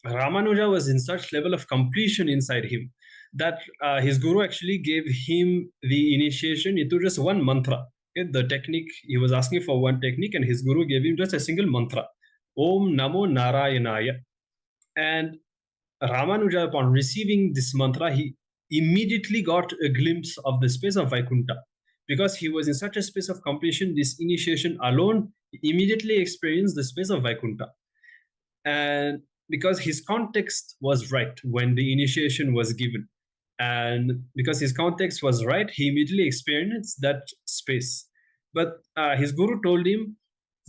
Ramanuja was in such level of completion inside him that his guru actually gave him the initiation into just one mantra. Okay? The technique, he was asking for one technique, and his guru gave him just a single mantra, Om Namo Narayanaya. And Ramanuja, upon receiving this mantra, he immediately got a glimpse of the space of Vaikuntha. Because he was in such a space of completion, this initiation alone immediately experienced the space of Vaikuntha. And because his context was right when the initiation was given, and because his context was right, he immediately experienced that space. But his guru told him,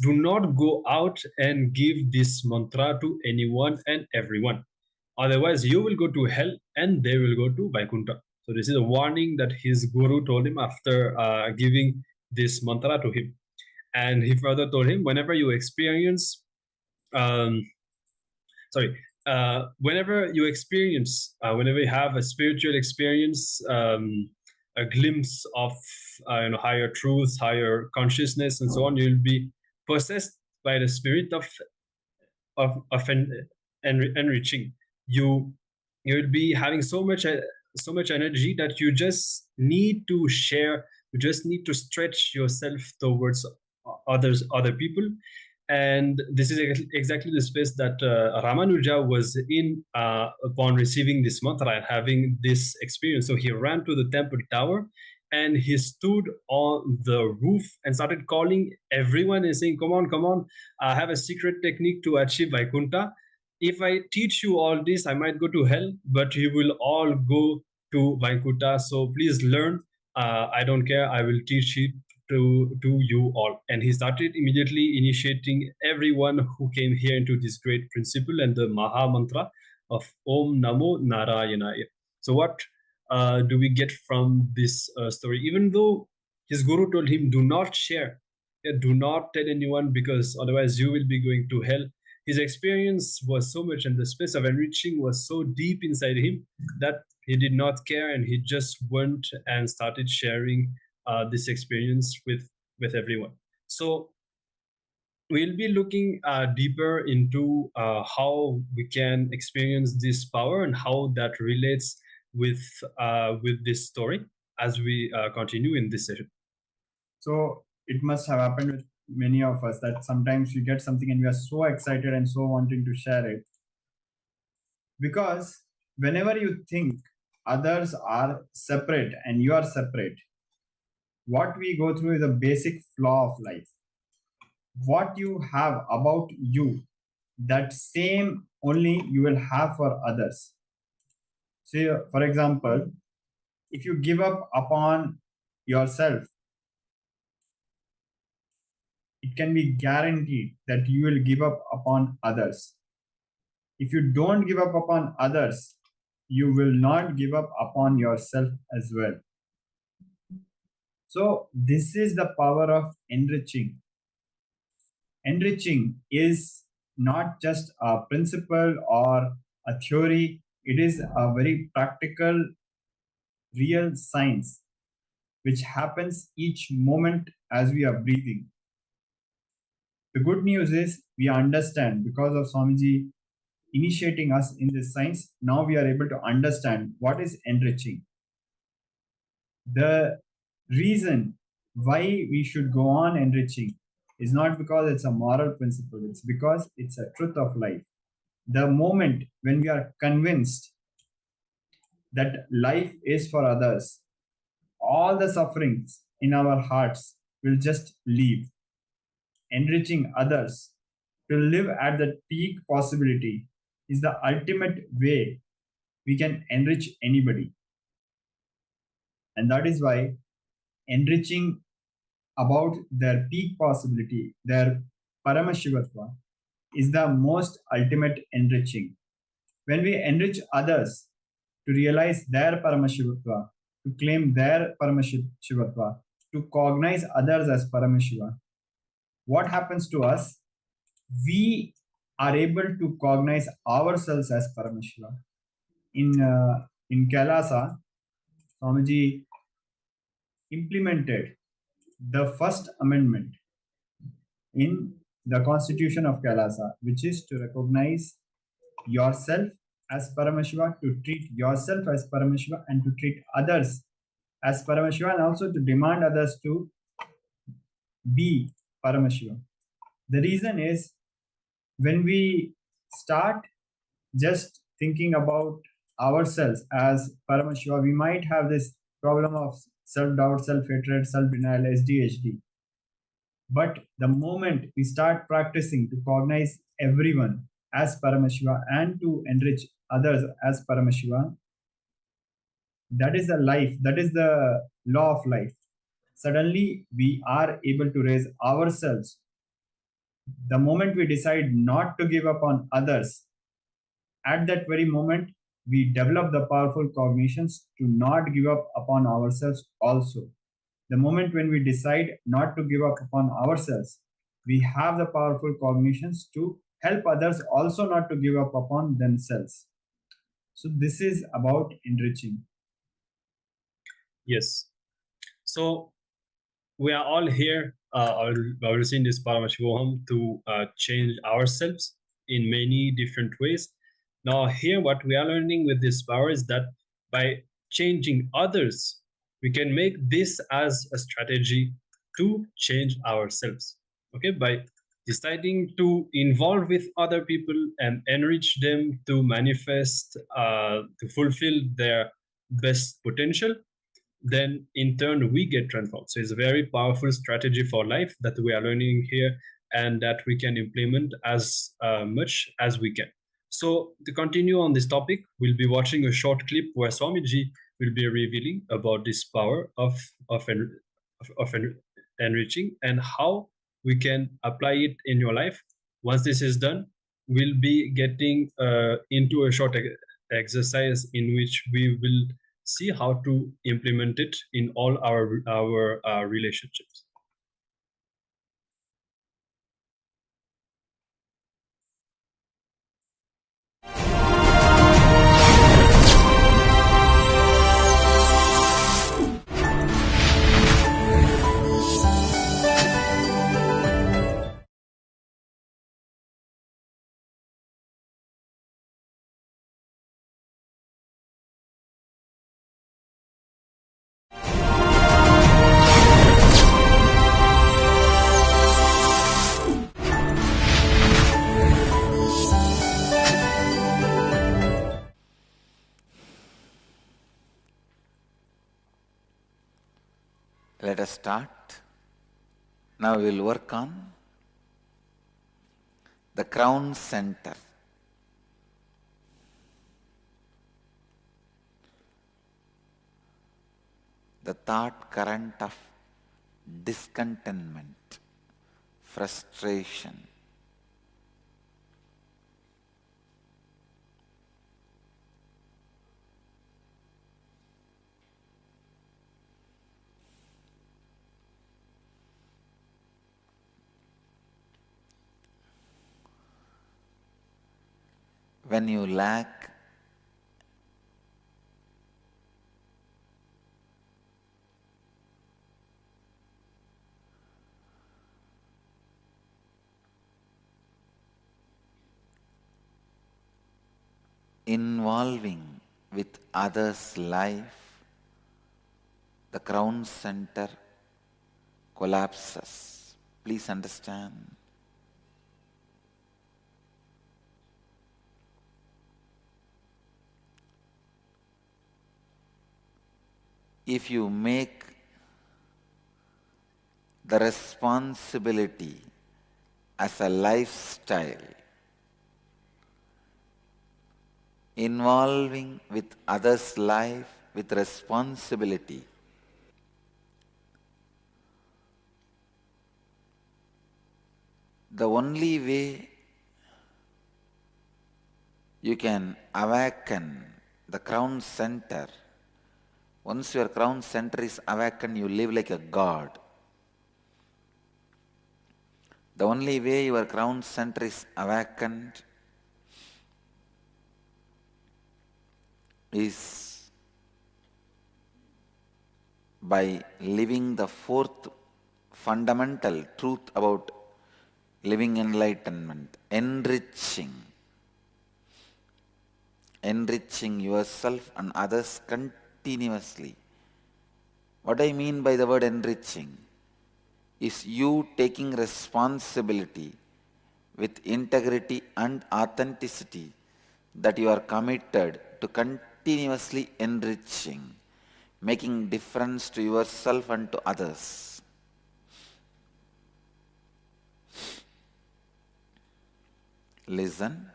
do not go out and give this mantra to anyone and everyone. Otherwise, you will go to hell and they will go to Vaikuntha. So this is a warning that his guru told him after giving this mantra to him. And he further told him, whenever you experience whenever you have a spiritual experience, a glimpse of higher truth, higher consciousness, and so on, you'll be possessed by the spirit of enriching. You'll be having so much energy that you just need to share. You just need to stretch yourself towards other people. And this is exactly the space that Ramanuja was in upon receiving this mantra and having this experience. So he ran to the temple tower and he stood on the roof and started calling everyone and saying, come on, I have a secret technique to achieve Vaikuntha. If I teach you all this, I might go to hell, but you will all go to Vaikuntha. So please learn. I don't care. I will teach it to you all. And he started immediately initiating everyone who came here into this great principle and the Maha Mantra of Om Namo Narayanaya. So what do we get from this story? Even though his guru told him, do not share, do not tell anyone, because otherwise you will be going to hell. His experience was so much and the space of enriching was so deep inside him that he did not care, and he just went and started sharing this experience with everyone. So we'll be looking deeper into how we can experience this power and how that relates with this story as we continue in this session. So it must have happened with many of us that sometimes you get something and we are so excited and so wanting to share it. Because whenever you think others are separate and you are separate, what we go through is a basic flaw of life. What you have about you, that same only you will have for others. So, for example, if you give up upon yourself, it can be guaranteed that you will give up upon others. If you don't give up upon others, you will not give up upon yourself as well. So this is the power of enriching. Enriching is not just a principle or a theory. It is a very practical, real science which happens each moment as we are breathing. The good news is we understand, because of Swamiji initiating us in this science, now we are able to understand what is enriching. The reason why we should go on enriching is not because it's a moral principle, it's because it's a truth of life. The moment when we are convinced that life is for others, all the sufferings in our hearts will just leave. Enriching others to live at the peak possibility is the ultimate way we can enrich anybody. And that is why enriching about their peak possibility, their Paramashivoham, is the most ultimate enriching. When we enrich others to realize their Paramashivoham, to claim their Paramashivoham, to cognize others as Paramashiva, what happens to us? We are able to cognize ourselves as Paramashiva. In KAILASA, Swamiji implemented the first amendment in the constitution of KAILASA, which is to recognize yourself as Paramashiva, to treat yourself as Paramashiva, and to treat others as Paramashiva, and also to demand others to be Paramashiva. The reason is, when we start just thinking about ourselves as Paramashiva, we might have this problem of self-doubt, self-hatred, self-denial, SDHD. But the moment we start practicing to cognize everyone as Paramashiva and to enrich others as Paramashiva, that is the life, that is the law of life. Suddenly, we are able to raise ourselves. The moment we decide not to give up on others, at that very moment, we develop the powerful cognitions to not give up upon ourselves also. The moment when we decide not to give up upon ourselves, we have the powerful cognitions to help others also not to give up upon themselves. So this is about enriching. Yes. So we are all here, obviously in this Paramashivoham, to change ourselves in many different ways. Now, here, what we are learning with this power is that by changing others, we can make this as a strategy to change ourselves. Okay, by deciding to involve with other people and enrich them to manifest, to fulfill their best potential, then in turn we get transformed. So it's a very powerful strategy for life that we are learning here and that we can implement as much as we can. So to continue on this topic, we'll be watching a short clip where Swamiji will be revealing about this power of enriching and how we can apply it in your life. Once this is done, we'll be getting into a short exercise in which we will see how to implement it in all our relationships. Let us start. Now we will work on the crown center. The thought current of discontentment, frustration. When you lack involving with others' life, the crown center collapses. Please understand. If you make the responsibility as a lifestyle, involving with others' life with responsibility, the only way you can awaken the crown center, once your crown center is awakened, you live like a god. The only way your crown center is awakened is by living the fourth fundamental truth about living enlightenment, enriching yourself and others continuously. What I mean by the word enriching is you taking responsibility with integrity and authenticity that you are committed to continuously enriching, making difference to yourself and to others. Listen.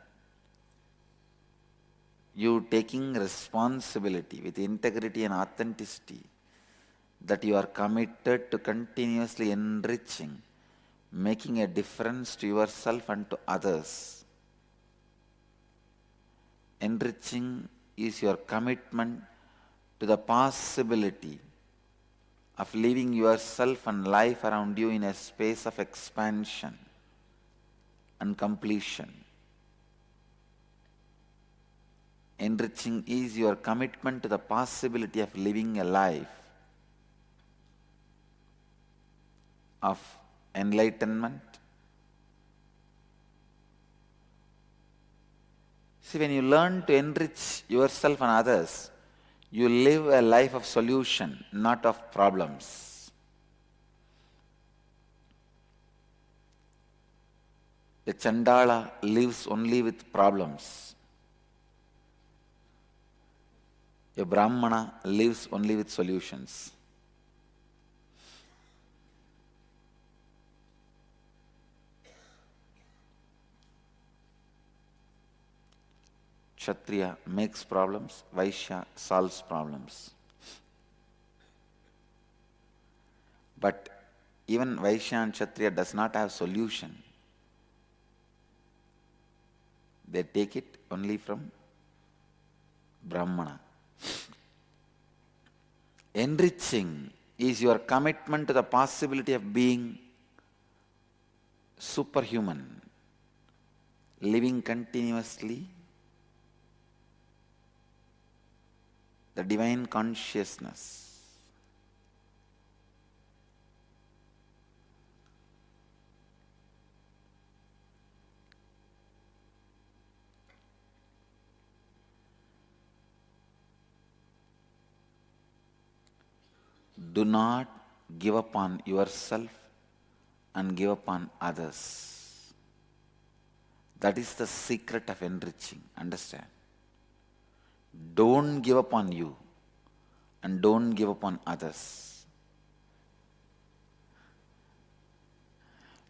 You taking responsibility with integrity and authenticity that you are committed to continuously enriching, making a difference to yourself and to others. Enriching is your commitment to the possibility of living yourself and life around you in a space of expansion and completion. Enriching is your commitment to the possibility of living a life of enlightenment. See, when you learn to enrich yourself and others, you live a life of solution, not of problems. The Chandala lives only with problems. A Brahmana lives only with solutions. Kshatriya makes problems, Vaishya solves problems. But even Vaishya and Kshatriya does not have solution. They take it only from Brahmana. Enriching is your commitment to the possibility of being superhuman, living continuously the divine consciousness. Do not give up on yourself and give up on others. That is the secret of enriching. Understand? Don't give up on you and don't give up on others.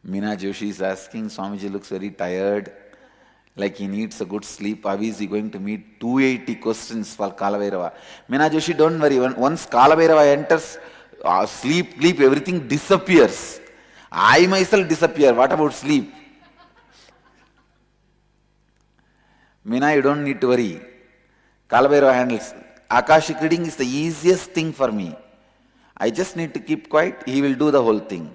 Meena Joshi is asking, Swamiji looks very tired, like he needs a good sleep. How is he going to meet 280 questions for Kalabhairava? Meena Joshi, don't worry. Once Kalabhairava enters, sleep, everything disappears. I myself disappear. What about sleep? Meena, you don't need to worry. Kalabhairava handles. Akashic reading is the easiest thing for me. I just need to keep quiet. He will do the whole thing.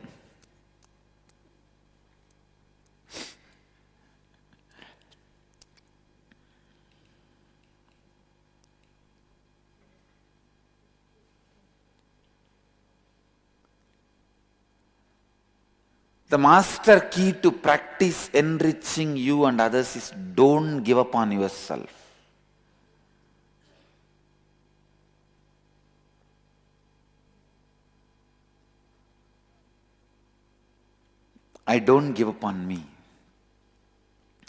The master key to practice enriching you and others is don't give up on yourself. I don't give up on me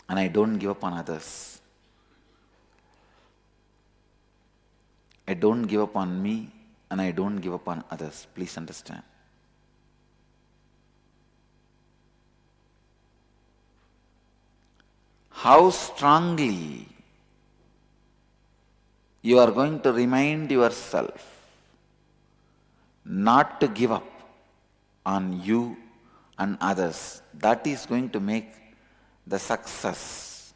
and I don't give up on others. I don't give up on me and I don't give up on others. Please understand. How strongly you are going to remind yourself not to give up on you and others. That is going to make the success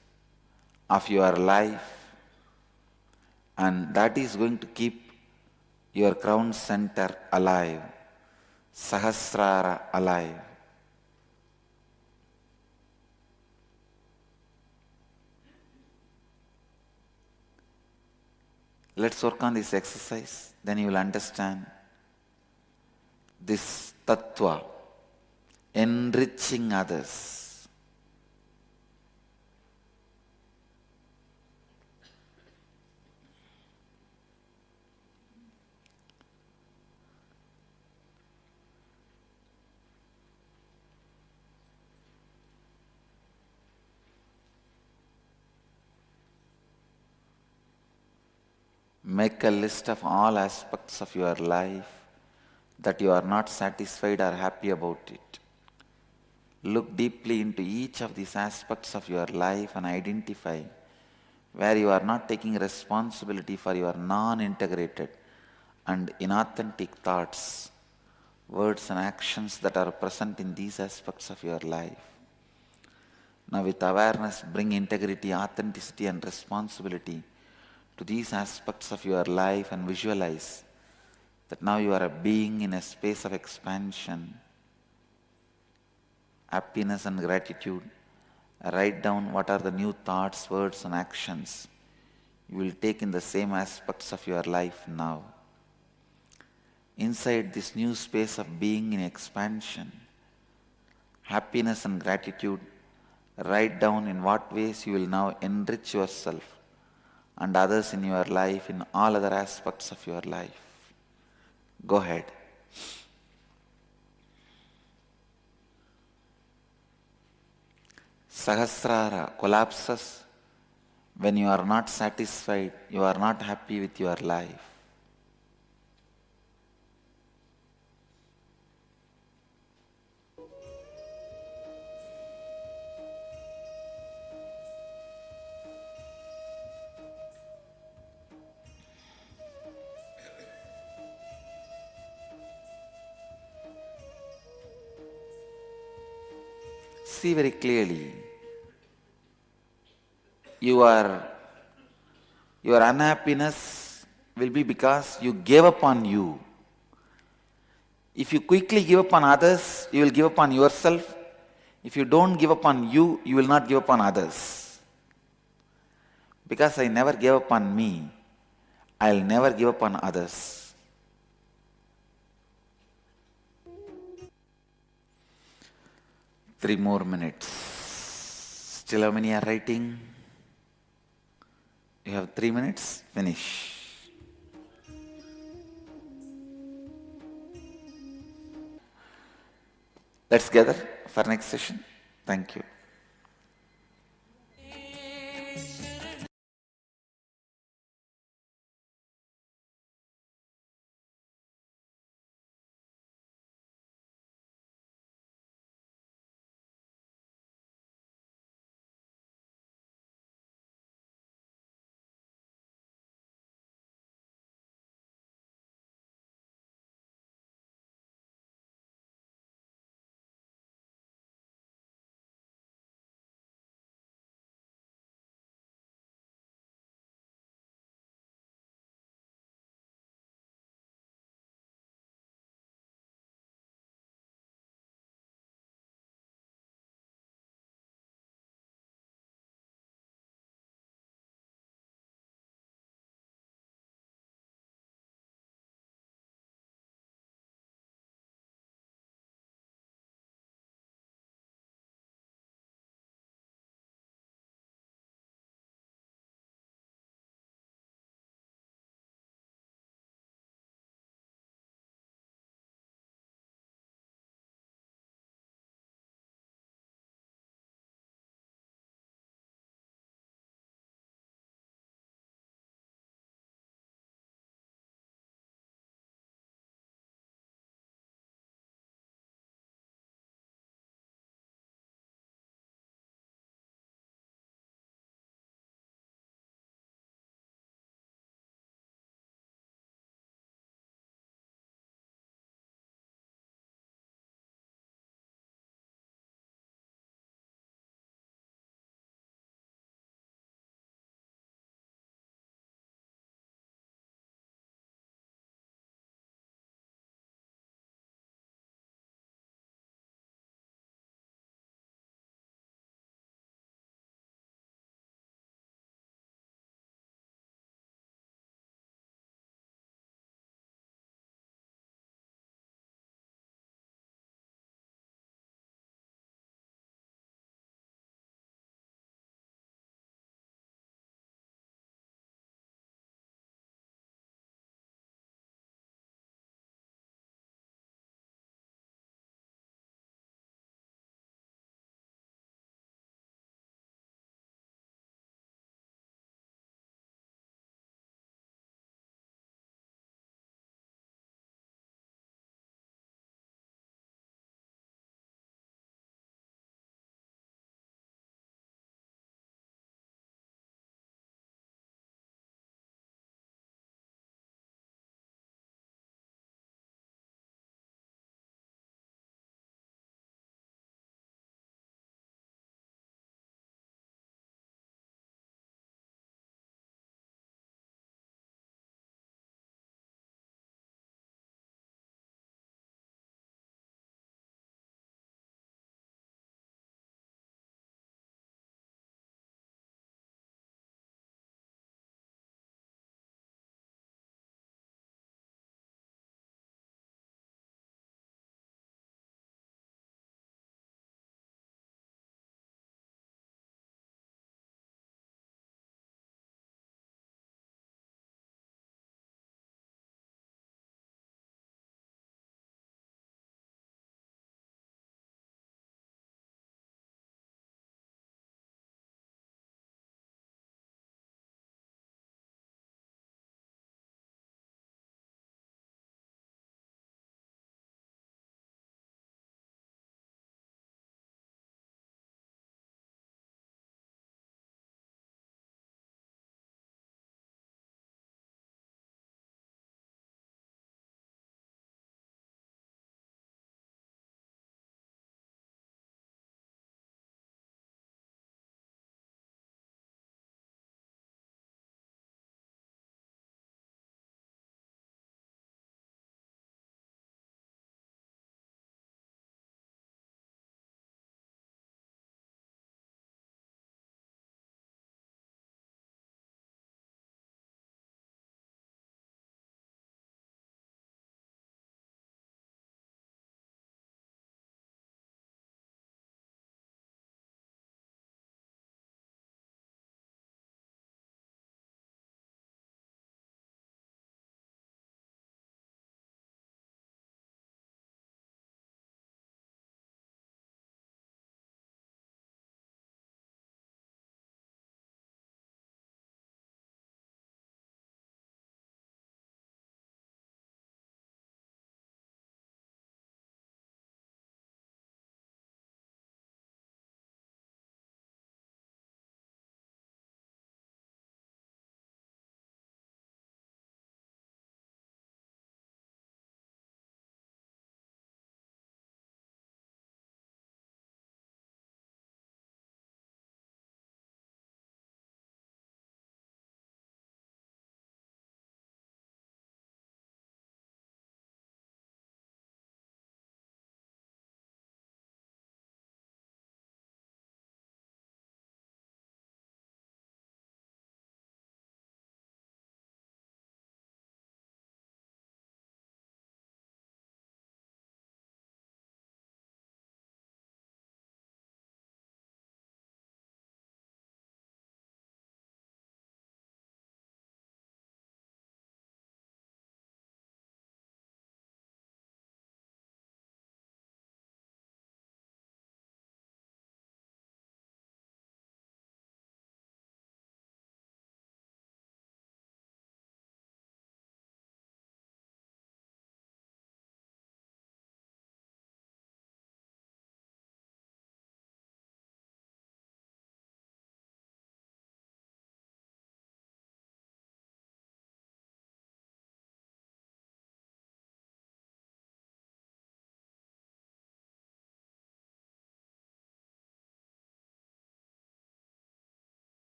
of your life, and that is going to keep your crown center alive, Sahasrara alive. Let's work on this exercise, then you will understand this tattva, enriching others. Make a list of all aspects of your life that you are not satisfied or happy about it. Look deeply into each of these aspects of your life and identify where you are not taking responsibility for your non-integrated and inauthentic thoughts, words and actions that are present in these aspects of your life. Now with awareness, bring integrity, authenticity and responsibility to these aspects of your life and visualize that now you are a being in a space of expansion, happiness and gratitude. Write down what are the new thoughts, words and actions you will take in the same aspects of your life now. Inside this new space of being in expansion, happiness and gratitude, write down in what ways you will now enrich yourself and others in your life in all other aspects of your life. Go ahead. Sahasrara collapses when you are not satisfied, you are not happy with your life. See very clearly, your unhappiness will be because you gave up on you. If you quickly give up on others, you will give up on yourself. If you don't give up on you, you will not give up on others. Because I never gave up on me, I'll never give up on others. Three more minutes. Still how many are writing? You have 3 minutes, finish. Let's gather for next session. Thank you.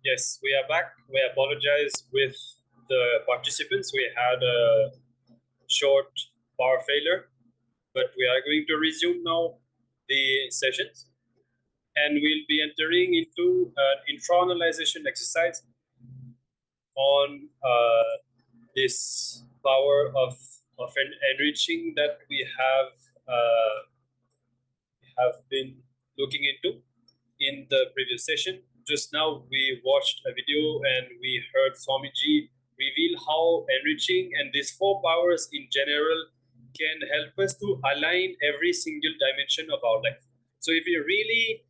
Yes, we are back. We apologize with the participants. We had a short power failure, but we are going to resume now the sessions, and we'll be entering into an internalization exercise on this power of enriching that we have been looking into in the previous session. Just now, we watched a video and we heard Swamiji reveal how enriching and these four powers in general can help us to align every single dimension of our life. So, if we really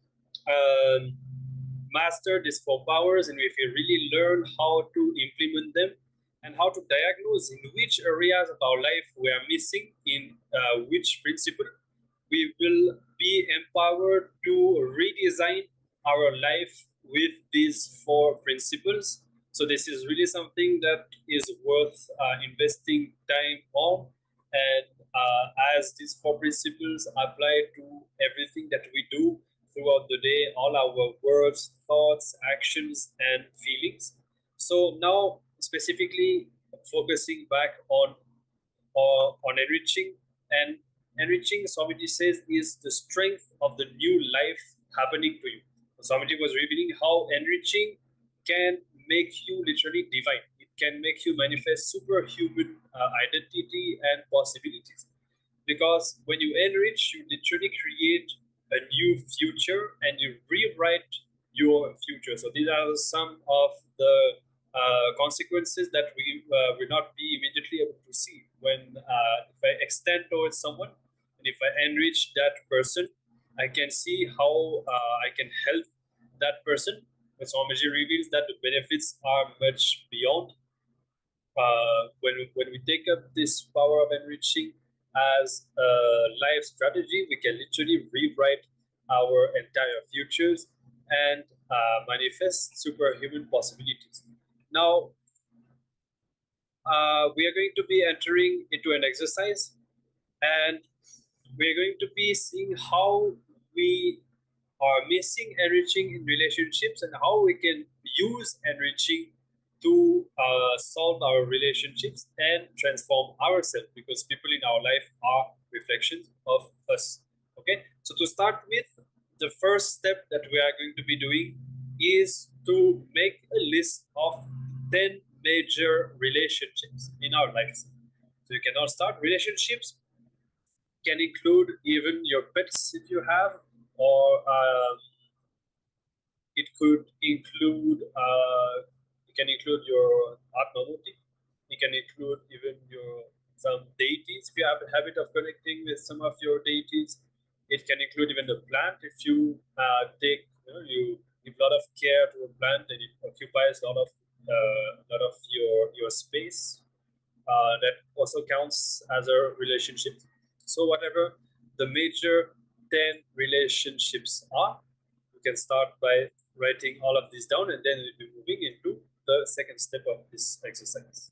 master these four powers and if we really learn how to implement them and how to diagnose in which areas of our life we are missing in which principle, we will be empowered to redesign our life with these four principles. So this is really something that is worth investing time on. And as these four principles apply to everything that we do throughout the day, all our words, thoughts, actions, and feelings. So now, specifically focusing back on enriching, and enriching, Swamiji says, is the strength of the new life happening to you. Swamiji was revealing how enriching can make you literally divine. It can make you manifest superhuman identity and possibilities. Because when you enrich, you literally create a new future and you rewrite your future. So these are some of the consequences that we will not be immediately able to see when if I extend towards someone and if I enrich that person, I can see how I can help that person. But Swamiji reveals that the benefits are much beyond. When we take up this power of enriching as a life strategy, we can literally rewrite our entire futures and manifest superhuman possibilities. Now, we are going to be entering into an exercise, and we're going to be seeing how we are missing enriching in relationships and how we can use enriching to solve our relationships and transform ourselves, because people in our life are reflections of us. Okay, so to start with, the first step that we are going to be doing is to make a list of 10 major relationships in our lives. So you cannot start relationships, can include even your pets if you have, or it could include it can include your atmamurti. It can include even your some deities if you have a habit of connecting with some of your deities. It can include even the plant if you take you give a lot of care to a plant and it occupies a lot of your space. That also counts as a relationship. So whatever the major 10 relationships are, you can start by writing all of these down, and then we'll be moving into the second step of this exercise.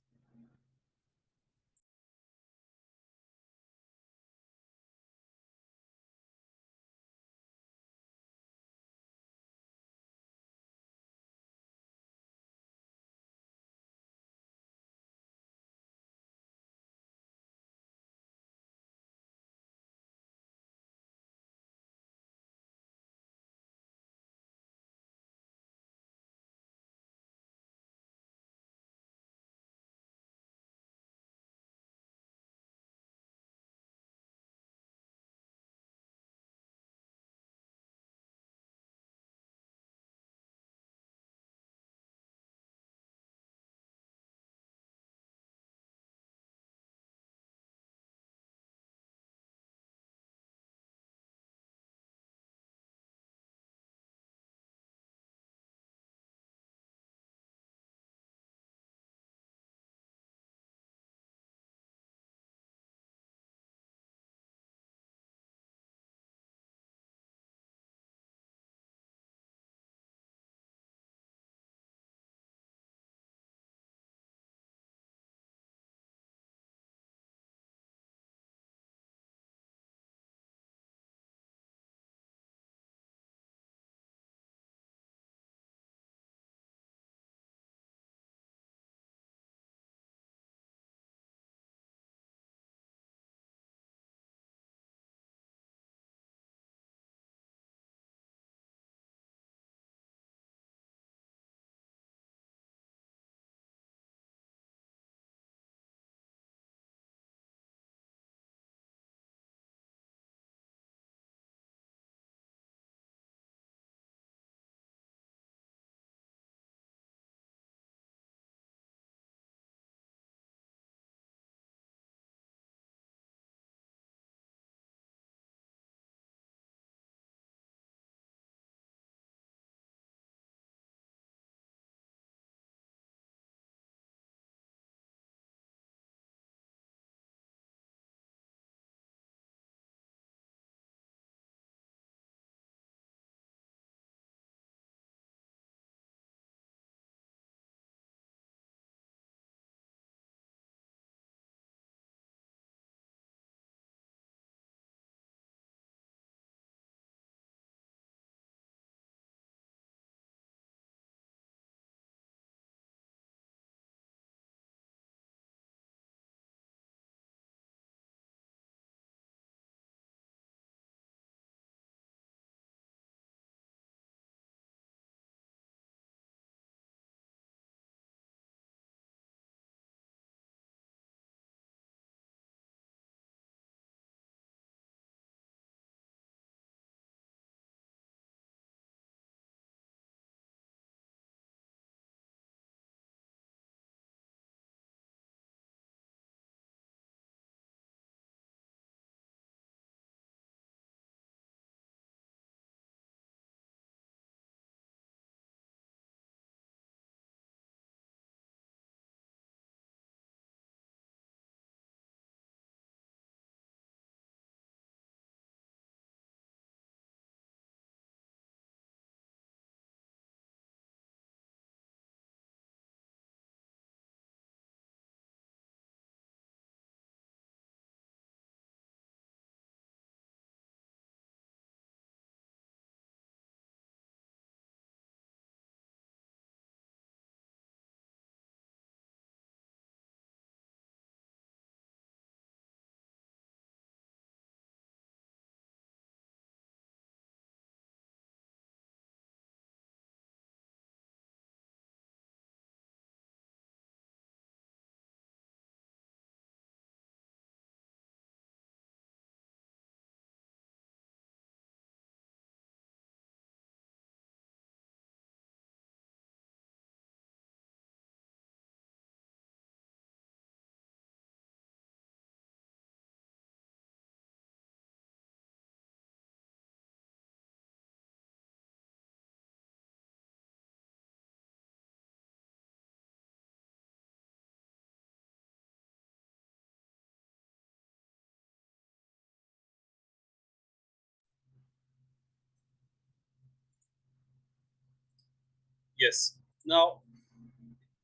Yes. Now,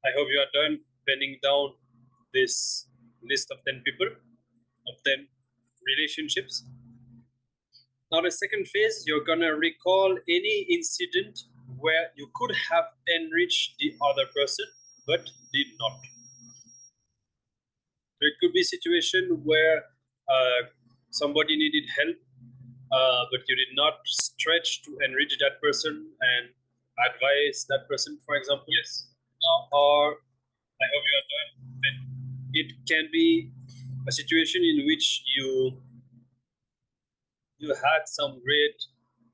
I hope you are done penning down this list of 10 people, of 10 relationships. Now, the second phase, you're going to recall any incident where you could have enriched the other person but did not. There could be a situation where somebody needed help, but you did not stretch to enrich that person and advise that person, for example. Yes. Or I hope you are done. It can be a situation in which you had some great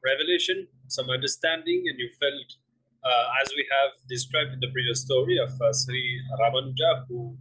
revelation, some understanding, and you felt, as we have described in the previous story of Sri Ramanuja, who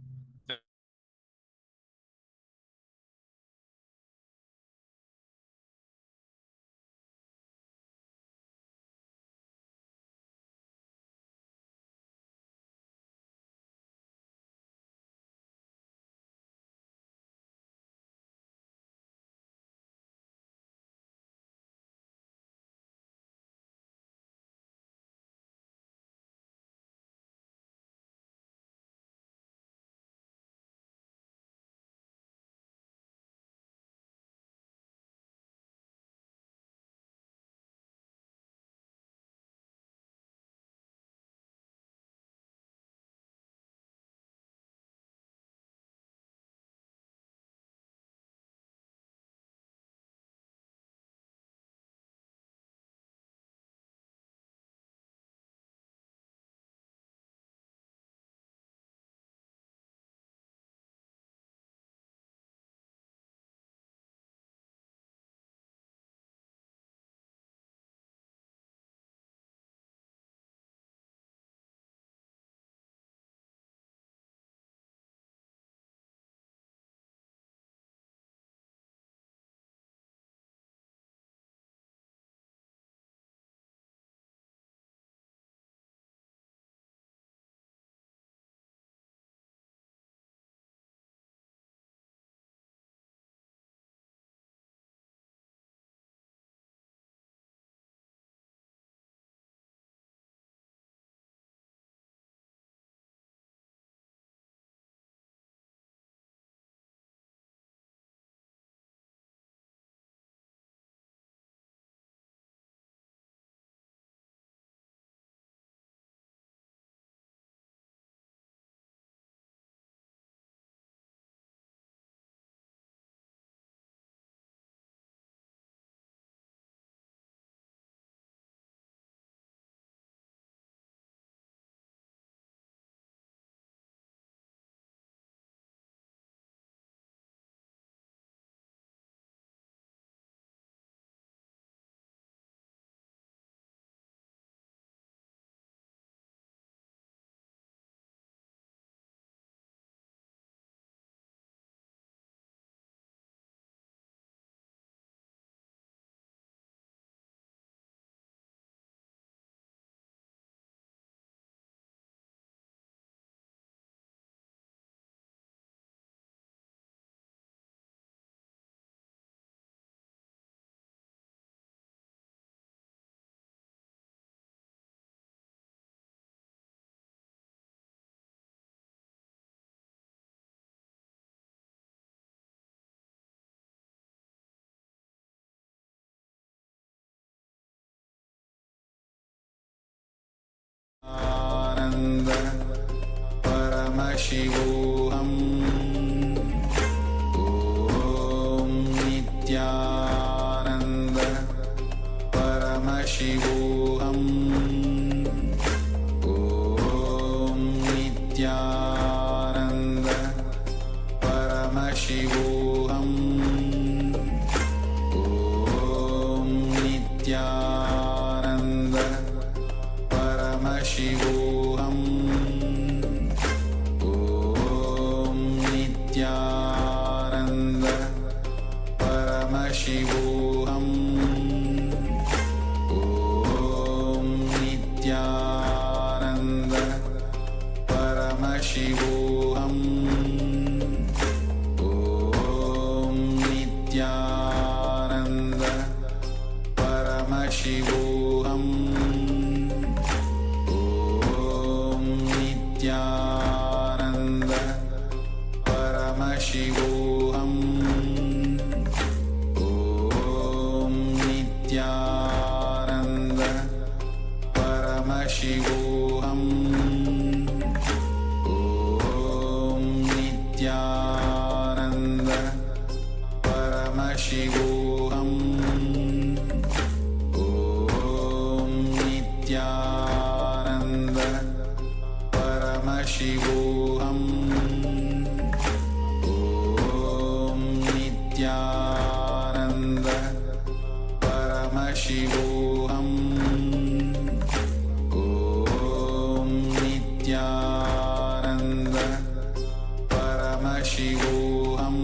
Paramashivoham Om Nithyananda Paramashivoham Om Nithyananda Paramashivoham Om Nithyananda Paramashivoham Nithyananda Paramashivoham Om Nithyananda Paramashivoham Om Nithyananda Paramashivoham Om Paramashivoham. Om Nithyananda. Paramashivoham. Om Nithyananda. Paramashivoham. Om Nithyananda. Paramashivoham. Om Nithyananda. Paramashivoham.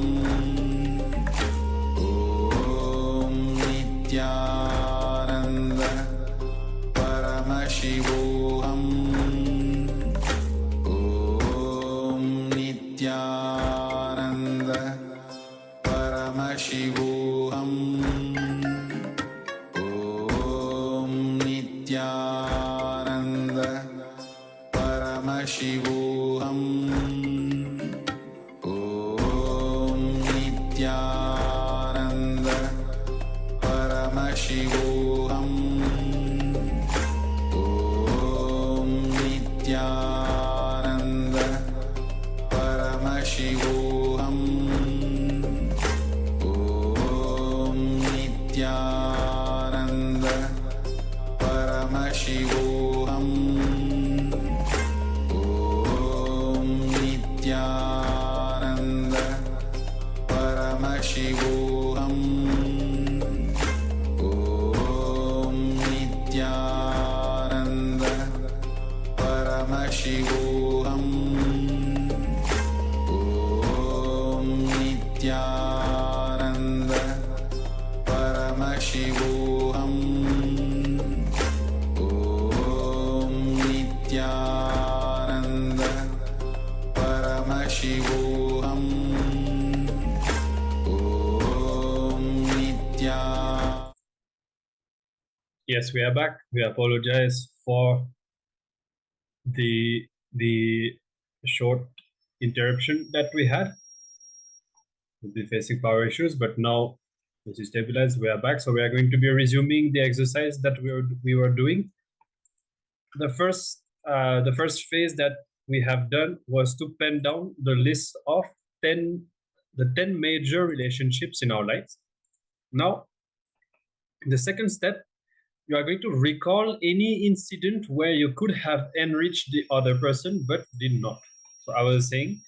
Om Nithyananda. Paramashivoham. Om Nithyananda. Paramashivoham. Om Nithyananda. Paramashivoham. Om Nithyananda. Paramashivoham. Om Nithyananda. Paramashivoham. Om Nithyananda. Paramashivoham. Om Nithyananda. Paramashivoham. Om Nithyananda. Paramashivoham. Om Nithyananda. Paramashivoham. Om Nithyananda. Paramashivoham. Om Nithyananda. Yes, we are back. We apologize for the short interruption that we had. We'll be facing power issues, but now this is stabilized. We are back, so we are going to be resuming the exercise that we were doing. The first phase that we have done was to pen down the list of the 10 major relationships in our lives. Now, in the second step, you are going to recall any incident where you could have enriched the other person but did not. So I was saying,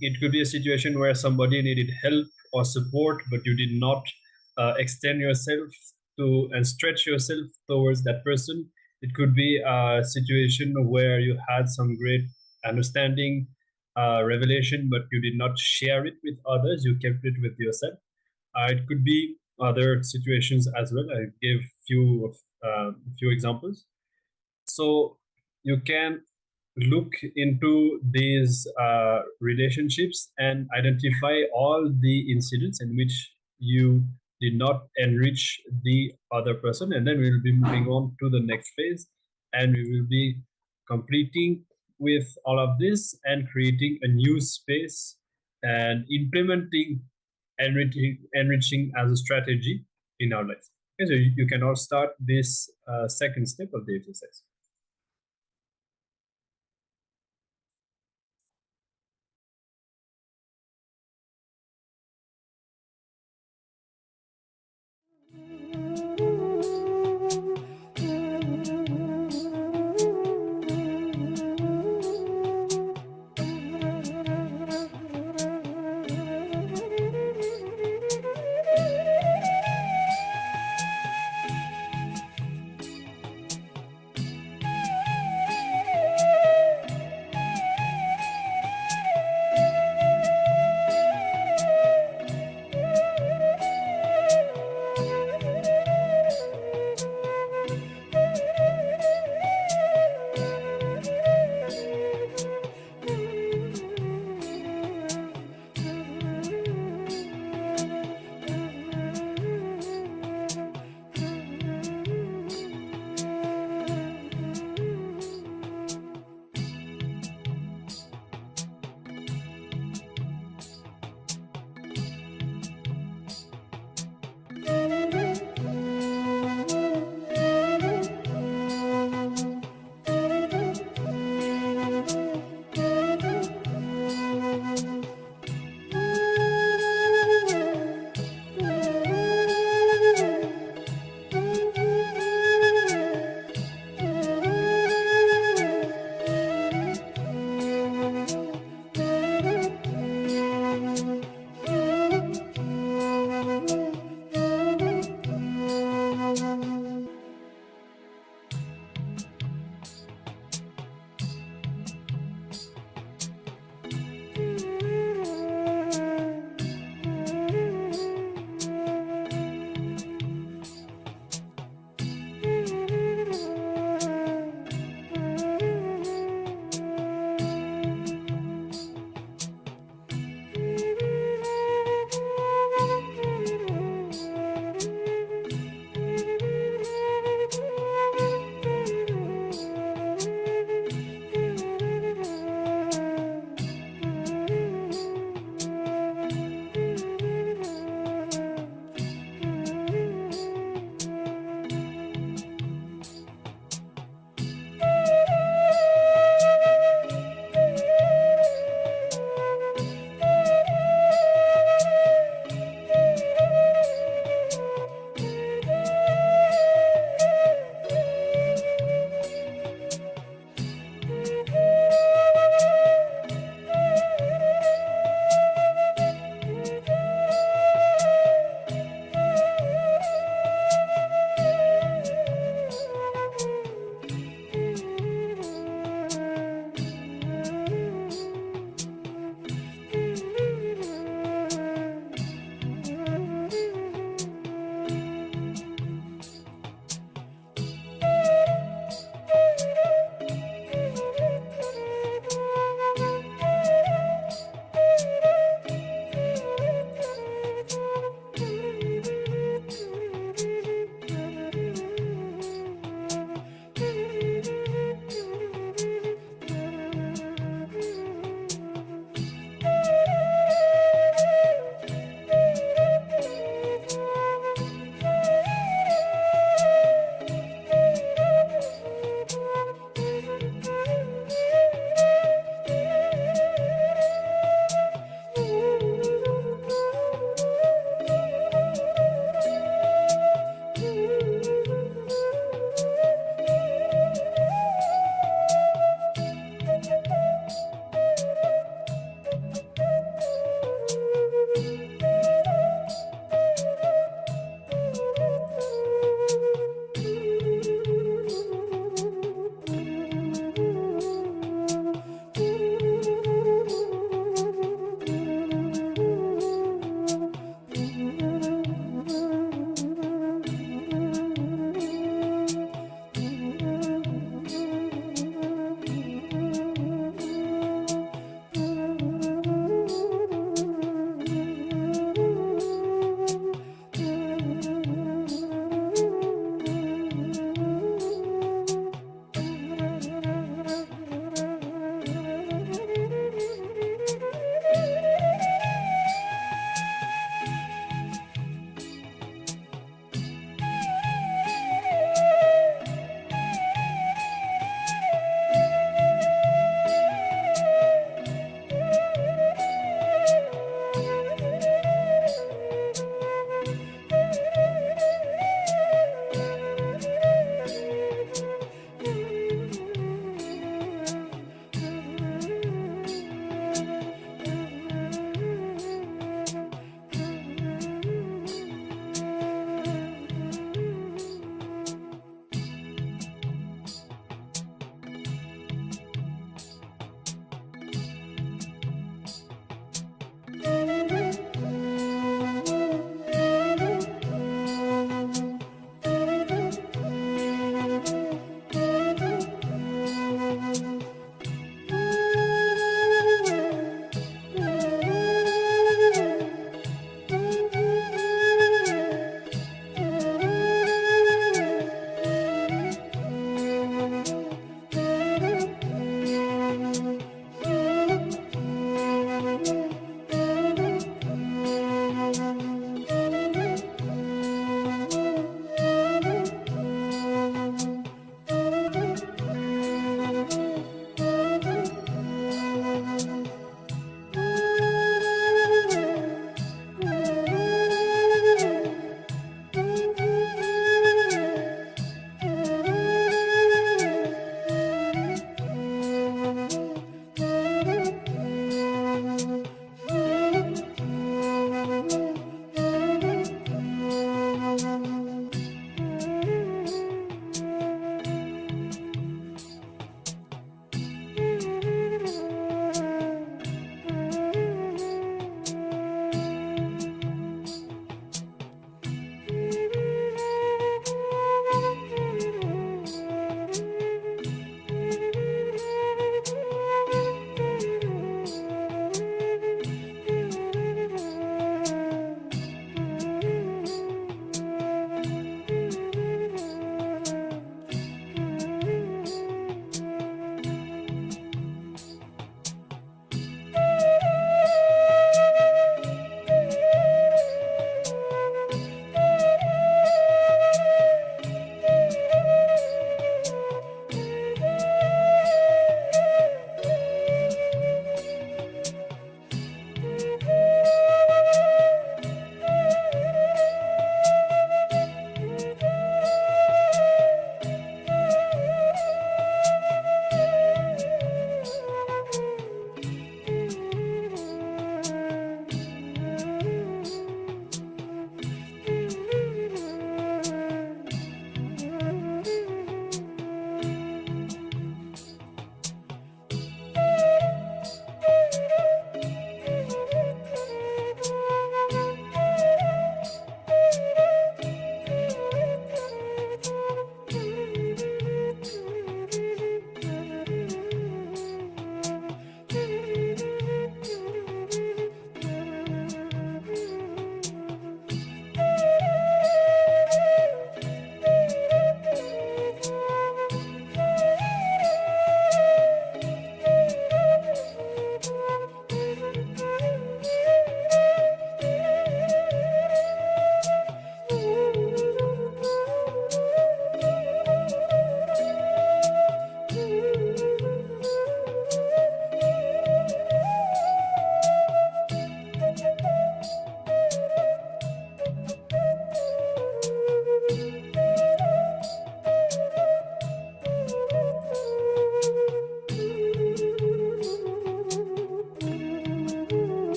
it could be a situation where somebody needed help or support, but you did not extend yourself to and stretch yourself towards that person. It could be a situation where you had some great understanding, revelation, but you did not share it with others. You kept it with yourself. It could be other situations as well. I gave few examples. So you can look into these relationships and identify all the incidents in which you did not enrich the other person, and then we will be moving on to the next phase, and we will be completing with all of this and creating a new space and implementing enriching as a strategy in our lives. Okay, so you can all start this second step of the exercise.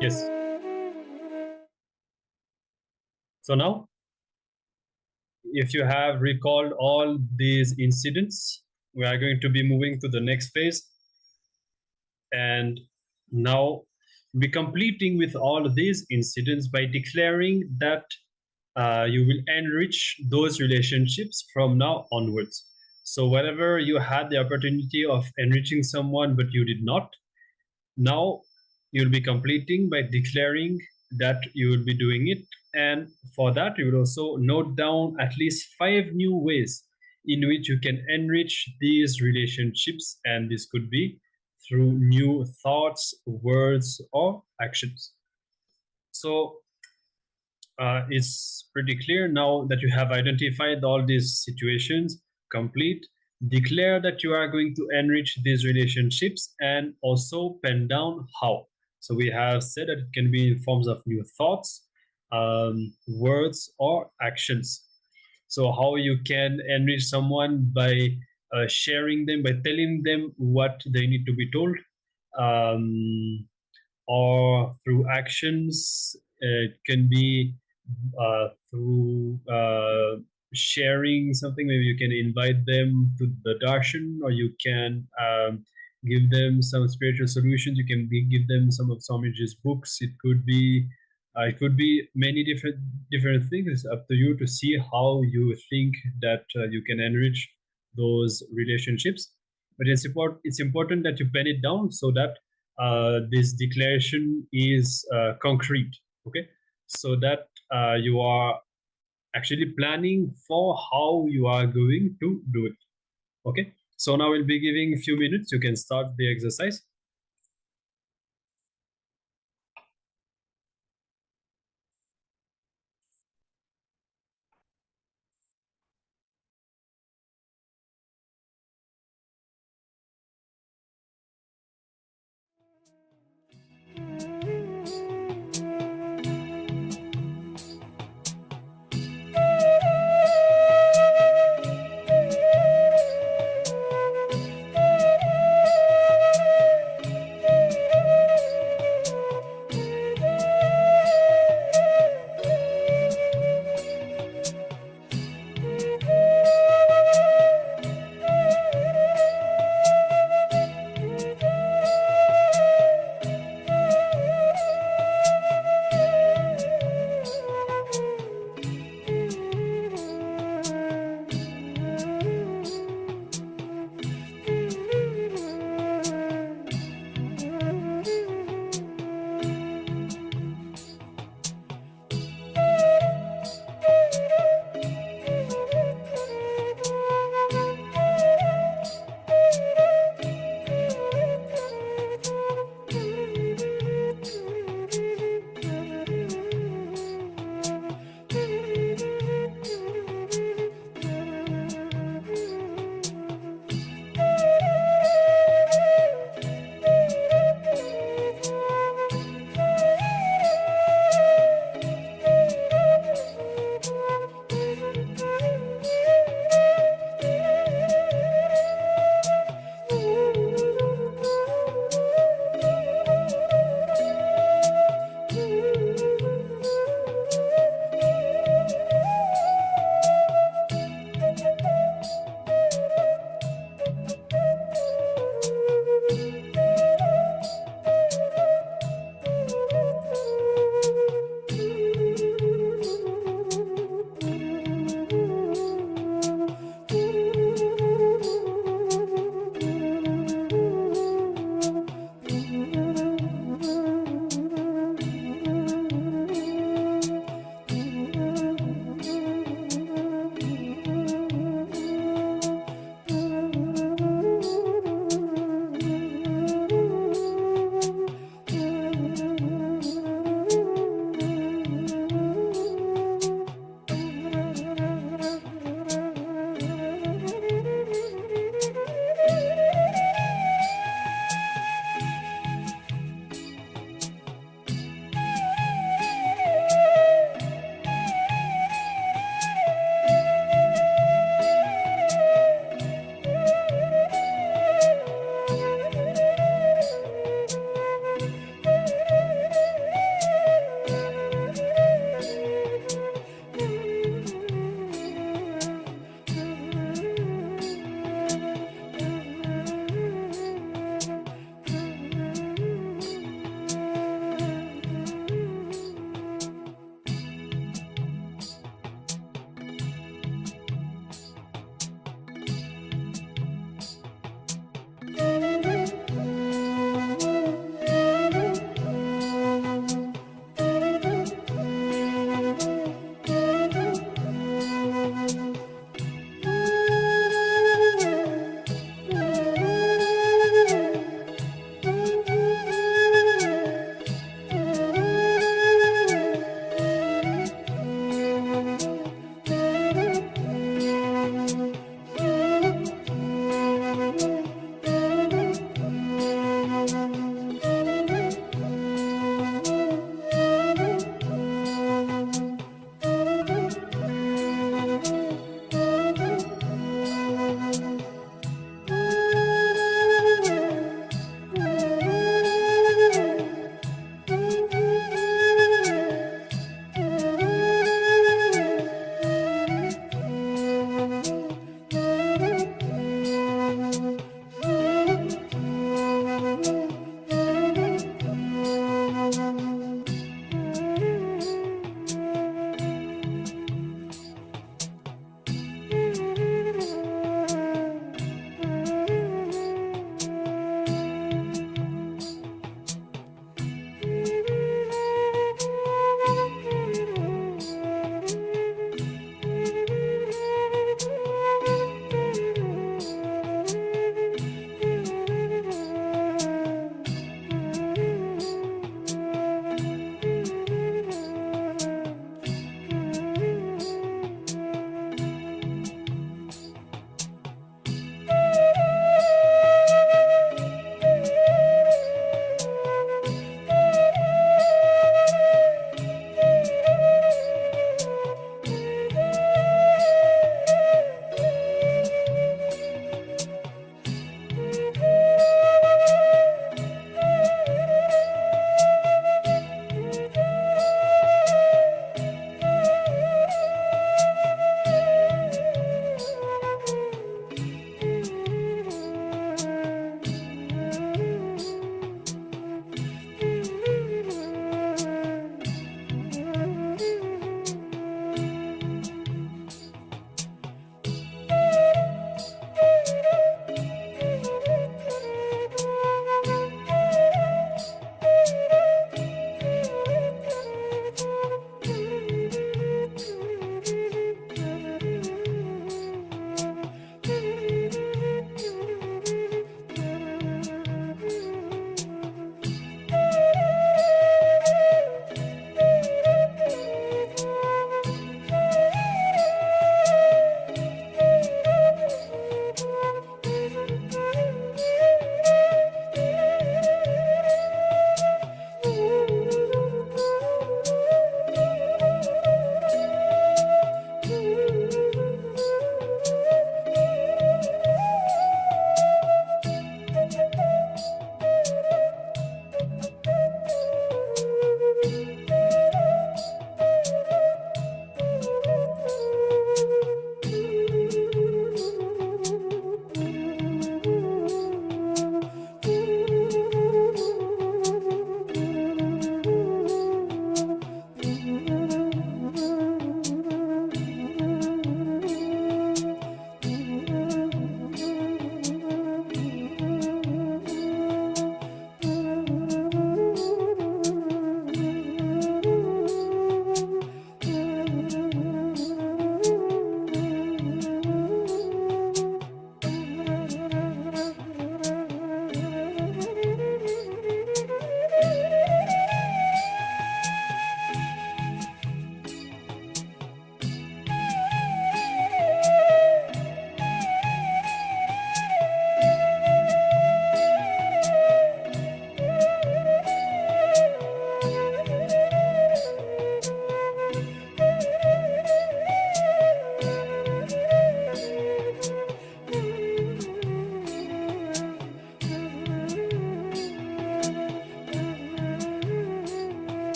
Yes. So now, if you have recalled all these incidents, we are going to be moving to the next phase. And now be completing with all these incidents by declaring that you will enrich those relationships from now onwards. So wherever you had the opportunity of enriching someone but you did not, now you'll be completing by declaring that you will be doing it. And for that, you will also note down at least 5 new ways in which you can enrich these relationships. And this could be through new thoughts, words, or actions. So it's pretty clear now that you have identified all these situations. Complete. Declare that you are going to enrich these relationships and also pen down how. So we have said that it can be in forms of new thoughts, words, or actions. So how you can enrich someone by sharing them, by telling them what they need to be told, or through actions. It can be through sharing something. Maybe you can invite them to the darshan, or you can give them some spiritual solutions. You can give them some of Swamiji's books. It could be many different things. It's up to you to see how you think that you can enrich those relationships. But it's important that you pen it down so that this declaration is concrete. Okay, so that you are actually planning for how you are going to do it. Okay, so now we'll be giving a few minutes. You can start the exercise.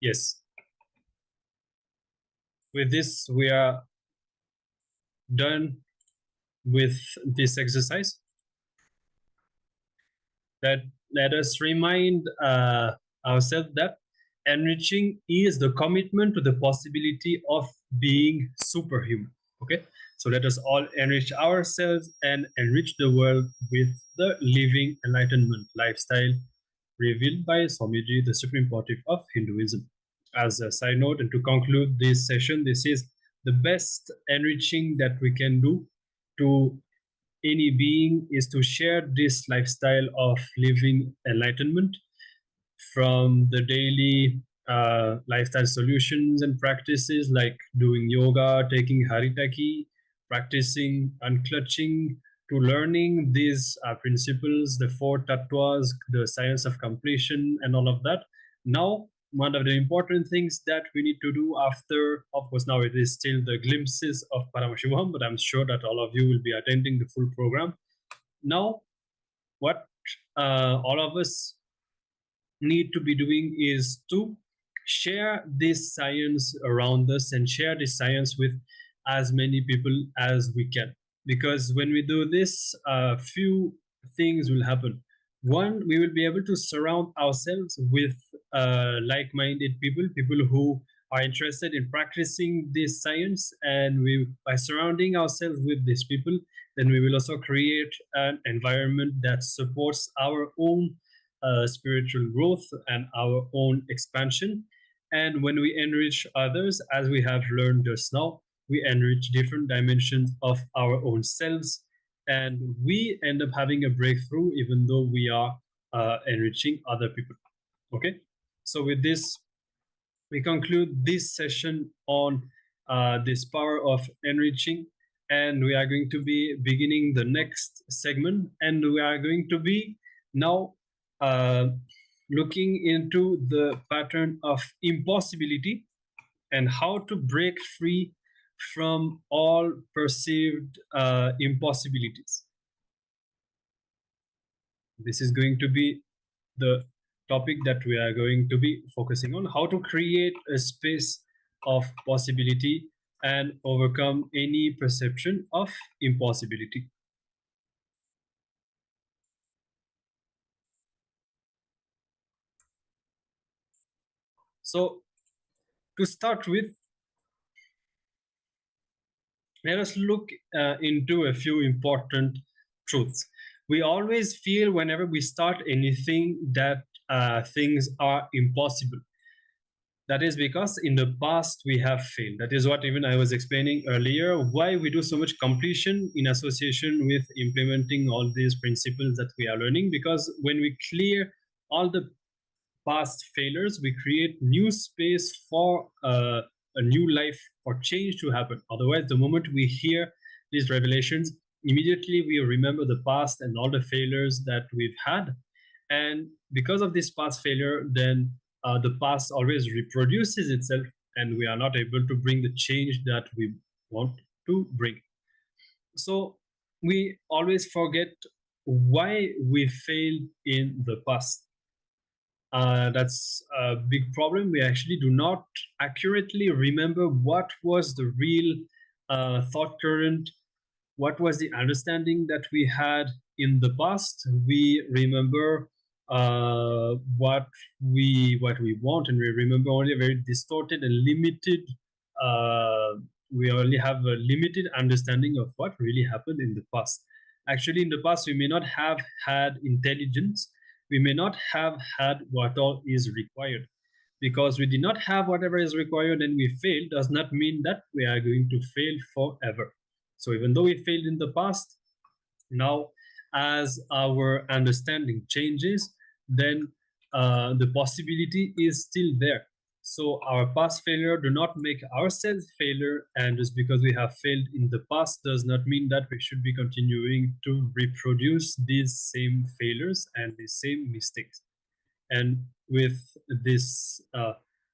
Yes. With this, we are done with this exercise. That let us remind ourselves that enriching is the commitment to the possibility of being superhuman. Okay, so let us all enrich ourselves and enrich the world with the living enlightenment lifestyle revealed by Swamiji, the Supreme Pontiff of Hinduism. As a side note, and to conclude this session, this is the best enriching that we can do to any being is to share this lifestyle of living enlightenment from the daily lifestyle solutions and practices like doing yoga, taking haritaki, practicing unclutching, to learning these principles, the four tattvas, the science of completion, and all of that. Now, one of the important things that we need to do after, of course, now it is still the glimpses of Paramashivoham, but I'm sure that all of you will be attending the full program. Now, what all of us need to be doing is to share this science around us and share this science with as many people as we can. Because when we do this, a few things will happen. One, we will be able to surround ourselves with like-minded people, people who are interested in practicing this science, and by surrounding ourselves with these people, then we will also create an environment that supports our own spiritual growth and our own expansion. And when we enrich others, as we have learned just now, we enrich different dimensions of our own selves, and we end up having a breakthrough even though we are enriching other people. Okay, so with this, we conclude this session on this power of enriching, and we are going to be beginning the next segment, and we are going to be now looking into the pattern of impossibility and how to break free from all perceived impossibilities. This is going to be the topic that we are going to be focusing on, how to create a space of possibility and overcome any perception of impossibility. So to start with, let us look into a few important truths. We always feel whenever we start anything that things are impossible. That is because in the past we have failed. That is what even I was explaining earlier, why we do so much completion in association with implementing all these principles that we are learning. Because when we clear all the past failures, we create new space for a new life, for change to happen. Otherwise, the moment we hear these revelations, immediately we remember the past and all the failures that we've had. And because of this past failure, then the past always reproduces itself, and we are not able to bring the change that we want to bring. So we always forget why we failed in the past. That's a big problem. We actually do not accurately remember what was the real thought current, what was the understanding that we had in the past. We remember what we want, and we remember only a very distorted and limited. We only have a limited understanding of what really happened in the past. Actually, in the past, we may not have had intelligence. We may not have had what all is required. Because we did not have whatever is required and we failed does not mean that we are going to fail forever. So even though we failed in the past, now as our understanding changes, then the possibility is still there. So our past failure do not make ourselves failure, and just because we have failed in the past does not mean that we should be continuing to reproduce these same failures and these same mistakes. And with this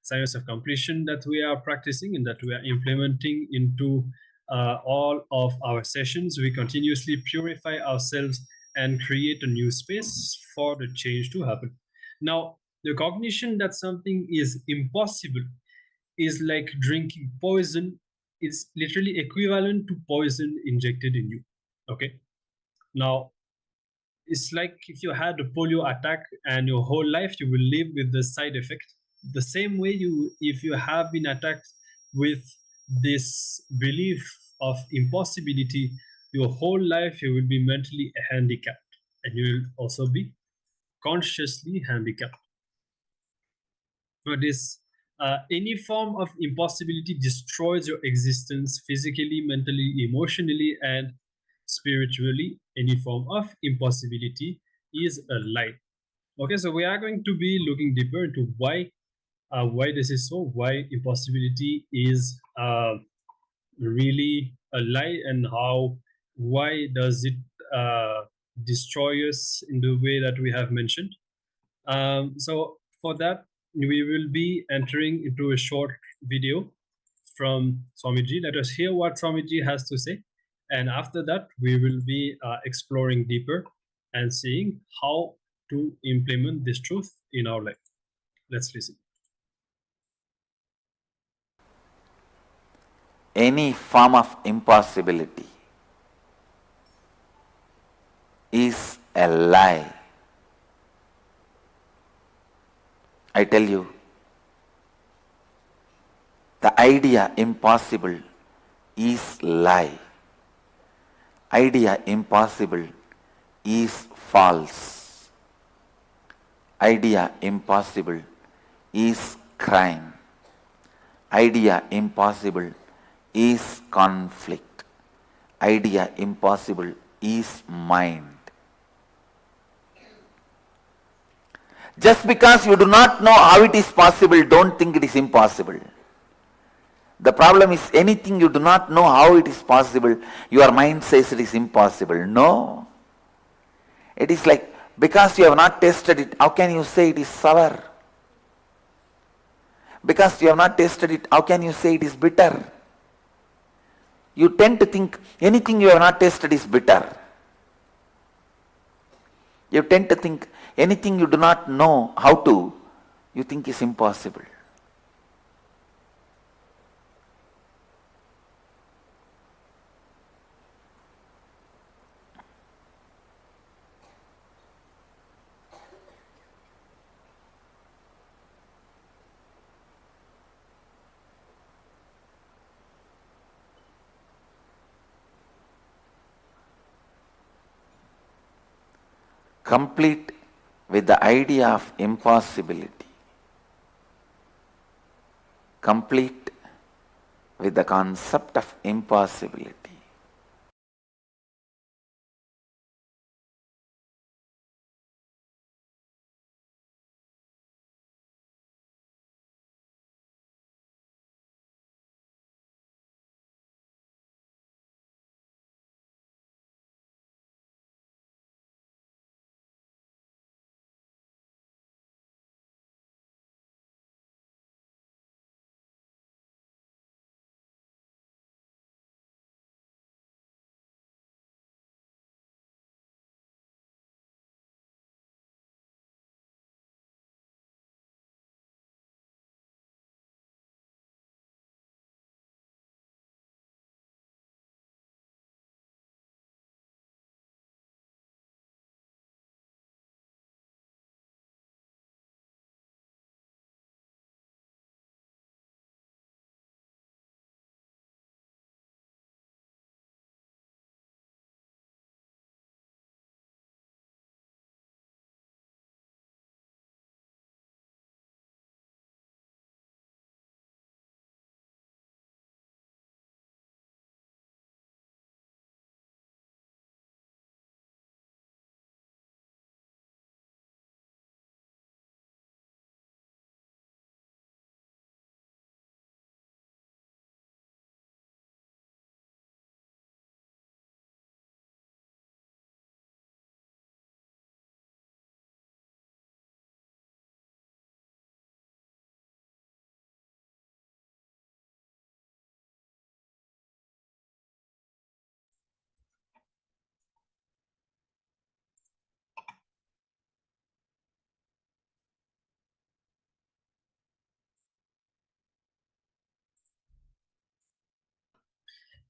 science of completion that we are practicing and that we are implementing into all of our sessions, we continuously purify ourselves and create a new space for the change to happen. Now, The cognition that something is impossible is like drinking poison. It's literally equivalent to poison injected in you. Okay. Now, it's like if you had a polio attack and your whole life you will live with the side effect. The same way, if you have been attacked with this belief of impossibility, your whole life you will be mentally handicapped, and you will also be consciously handicapped. For this, any form of impossibility destroys your existence physically, mentally, emotionally, and spiritually. Any form of impossibility is a lie. Okay, so we are going to be looking deeper into why this is so, why impossibility is really a lie, and why does it destroy us in the way that we have mentioned. So for that, we will be entering into a short video from Swamiji. Let us hear what Swamiji has to say. And after that, we will be exploring deeper and seeing how to implement this truth in our life. Let's listen. Any form of impossibility is a lie. I tell you, the idea impossible is lie. Idea impossible is false. Idea impossible is crime. Idea impossible is conflict. Idea impossible is mind. Just because you do not know how it is possible, don't think it is impossible. The problem is anything you do not know how it is possible, your mind says it is impossible. No. It is like, because you have not tasted it, how can you say it is sour? Because you have not tasted it, how can you say it is bitter? You tend to think anything you have not tasted is bitter. You tend to think anything you do not know how to, you think is impossible. Complete with the idea of impossibility. Complete with the concept of impossibility.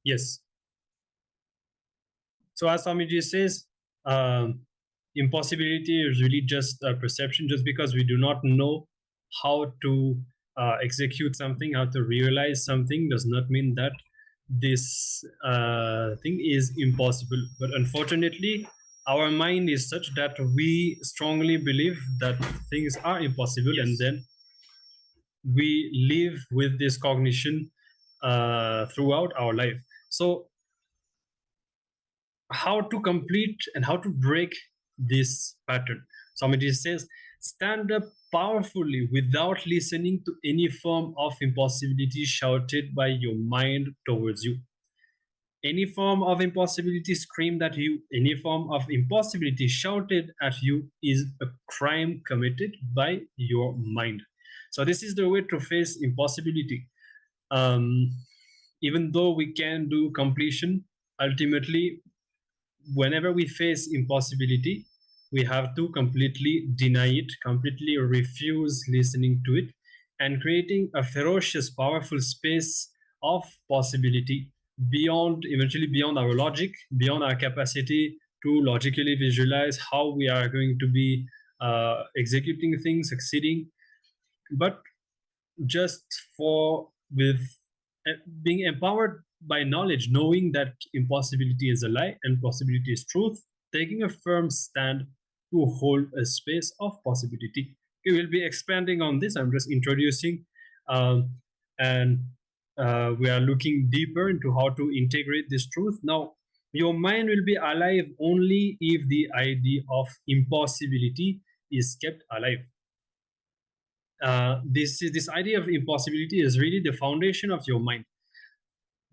Yes. So as Swamiji says, impossibility is really just a perception. Just because we do not know how to execute something, how to realize something, does not mean that this thing is impossible. But unfortunately, our mind is such that we strongly believe that things are impossible, and then we live with this cognition throughout our life. So how to complete and how to break this pattern? Swamiji says, stand up powerfully without listening to any form of impossibility shouted by your mind towards you. Any form of impossibility screamed at you, any form of impossibility shouted at you is a crime committed by your mind. So this is the way to face impossibility. Even though we can do completion, ultimately, whenever we face impossibility, we have to completely deny it, completely refuse listening to it, and creating a ferocious, powerful space of possibility eventually beyond our logic, beyond our capacity to logically visualize how we are going to be executing things, succeeding, but just with being empowered by knowledge, knowing that impossibility is a lie and possibility is truth, taking a firm stand to hold a space of possibility. We will be expanding on this. I'm just introducing, and we are looking deeper into how to integrate this truth. Now, your mind will be alive only if the idea of impossibility is kept alive. This idea of impossibility is really the foundation of your mind.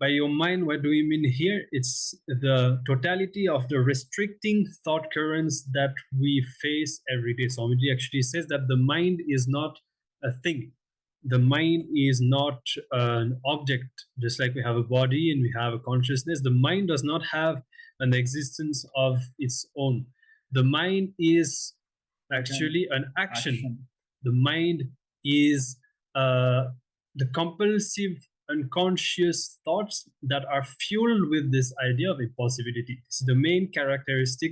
By your mind, what do we mean here? It's the totality of the restricting thought currents that we face every day. Swamiji actually says that the mind is not a thing. The mind is not an object. Just like we have a body and we have a consciousness, the mind does not have an existence of its own. The mind is actually an action. The mind is the compulsive unconscious thoughts that are fueled with this idea of impossibility. It's the main characteristic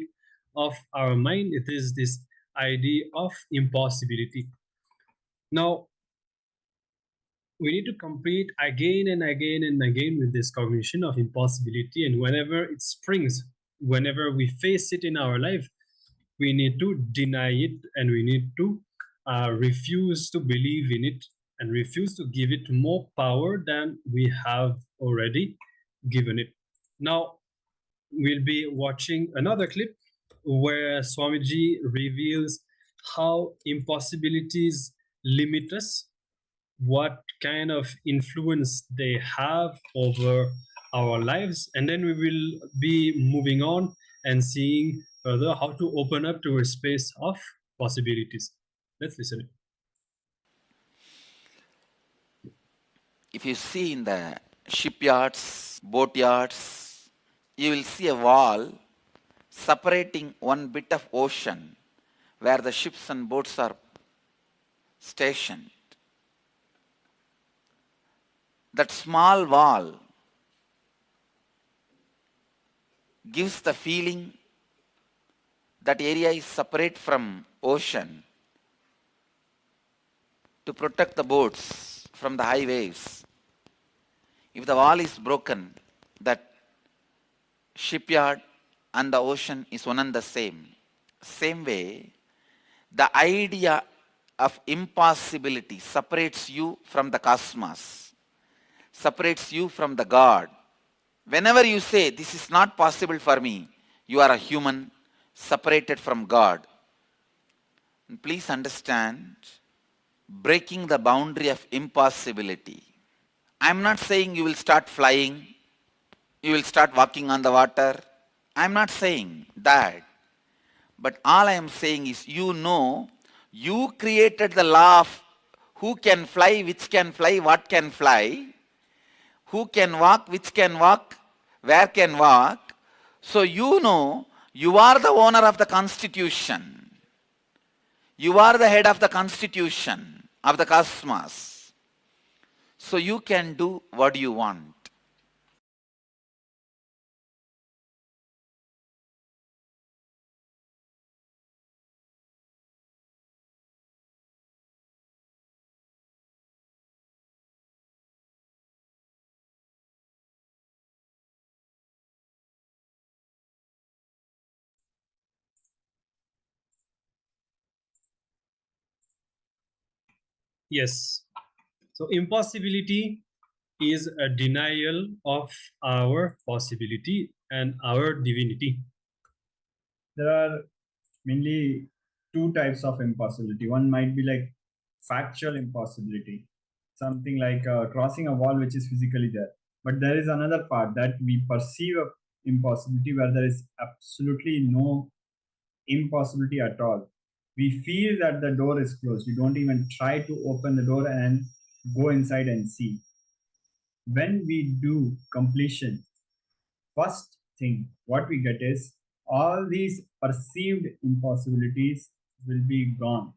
of our mind. It is this idea of impossibility. Now, we need to compete again and again and again with this cognition of impossibility, and whenever it springs, whenever we face it in our life, we need to deny it, and we need to refuse to believe in it and refuse to give it more power than we have already given it. Now, we'll be watching another clip where Swamiji reveals how impossibilities limit us, what kind of influence they have over our lives, and then we will be moving on and seeing further how to open up to a space of possibilities. Let's listen. If you see in the shipyards, boatyards, you will see a wall separating one bit of ocean where the ships and boats are stationed. That small wall gives the feeling that area is separate from ocean to protect the boats from the high waves. If the wall is broken, that shipyard and the ocean is one and the same. Same way, the idea of impossibility separates you from the cosmos, separates you from the God. Whenever you say, this is not possible for me, you are a human separated from God. And please understand, breaking the boundary of impossibility. I'm not saying you will start flying, you will start walking on the water. I'm not saying that. But all I am saying is, you know, you created the law of who can fly, which can fly, what can fly, who can walk, which can walk, where can walk. So you know, you are the owner of the constitution. You are the head of the constitution of the cosmos. So you can do what you want. Yes. So impossibility is a denial of our possibility and our divinity. There are mainly two types of impossibility. One might be like factual impossibility, something like crossing a wall which is physically there. But there is another part that we perceive a impossibility where there is absolutely no impossibility at all. We feel that the door is closed. We don't even try to open the door and go inside and see. When we do completion, first thing what we get is all these perceived impossibilities will be gone.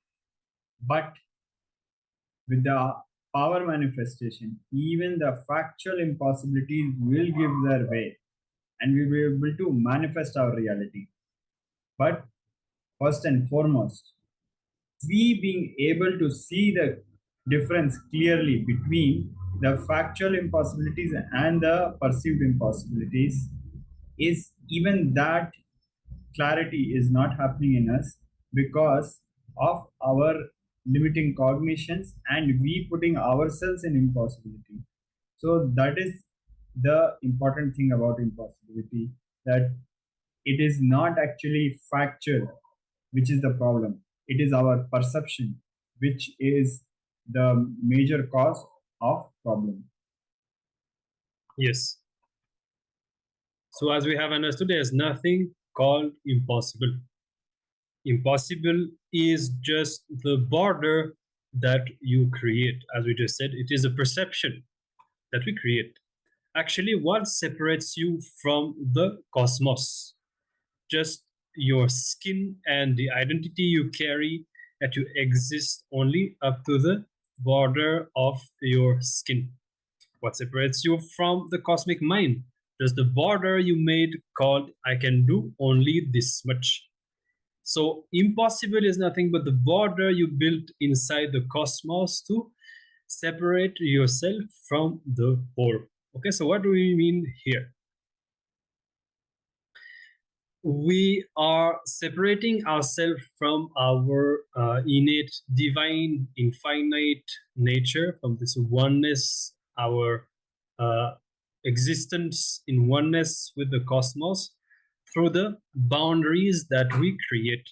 But with the power manifestation, even the factual impossibilities will give their way and we will be able to manifest our reality. But first and foremost, we being able to see the difference clearly between the factual impossibilities and the perceived impossibilities, is even that clarity is not happening in us because of our limiting cognitions and we putting ourselves in impossibility. So that is the important thing about impossibility, that it is not actually factual which is the problem. It is our perception which is the major cause of problem. Yes. So as we have understood, there is nothing called impossible. Impossible is just the border that you create. As we just said, it is a perception that we create. Actually, what separates you from the cosmos? Just your skin and the identity you carry, that you exist only up to the border of your skin. What separates you from the cosmic mind? Just the border you made called I can do only this much. So impossible is nothing but the border you built inside the cosmos to separate yourself from the whole. Okay, so what do we mean here? We are separating ourselves from our innate, divine, infinite nature, from this oneness, our existence in oneness with the cosmos, through the boundaries that we create.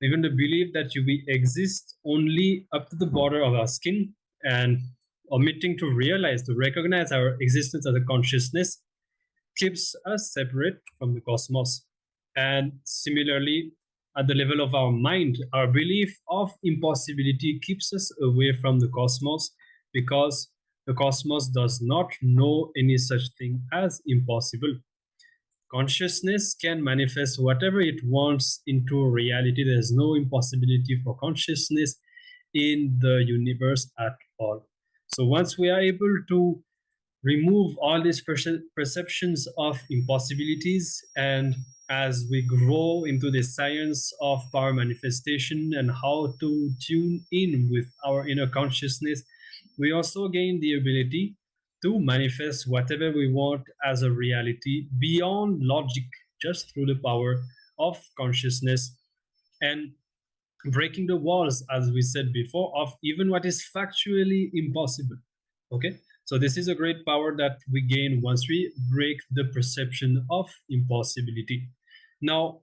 We're going to believe that we exist only up to the border of our skin and omitting to realize, to recognize our existence as a consciousness keeps us separate from the cosmos. And similarly, at the level of our mind, our belief of impossibility keeps us away from the cosmos because the cosmos does not know any such thing as impossible. Consciousness can manifest whatever it wants into reality. There's no impossibility for consciousness in the universe at all. So once we are able to remove all these perceptions of impossibilities, and as we grow into the science of power manifestation and how to tune in with our inner consciousness, we also gain the ability to manifest whatever we want as a reality beyond logic, just through the power of consciousness and breaking the walls, as we said before, of even what is factually impossible. Okay, so this is a great power that we gain once we break the perception of impossibility. Now,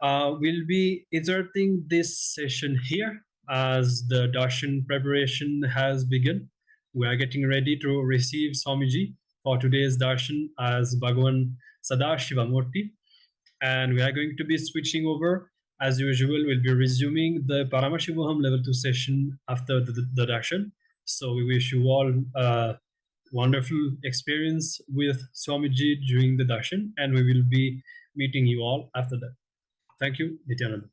we'll be inserting this session here as the darshan preparation has begun. We are getting ready to receive Swamiji for today's darshan as Bhagavan Sadashivamurti. And we are going to be switching over. As usual, we'll be resuming the Paramashivoham Level-2 session after the darshan. So we wish you all a wonderful experience with Swamiji during the darshan, and we will be meeting you all after that. Thank you, Nithyananda.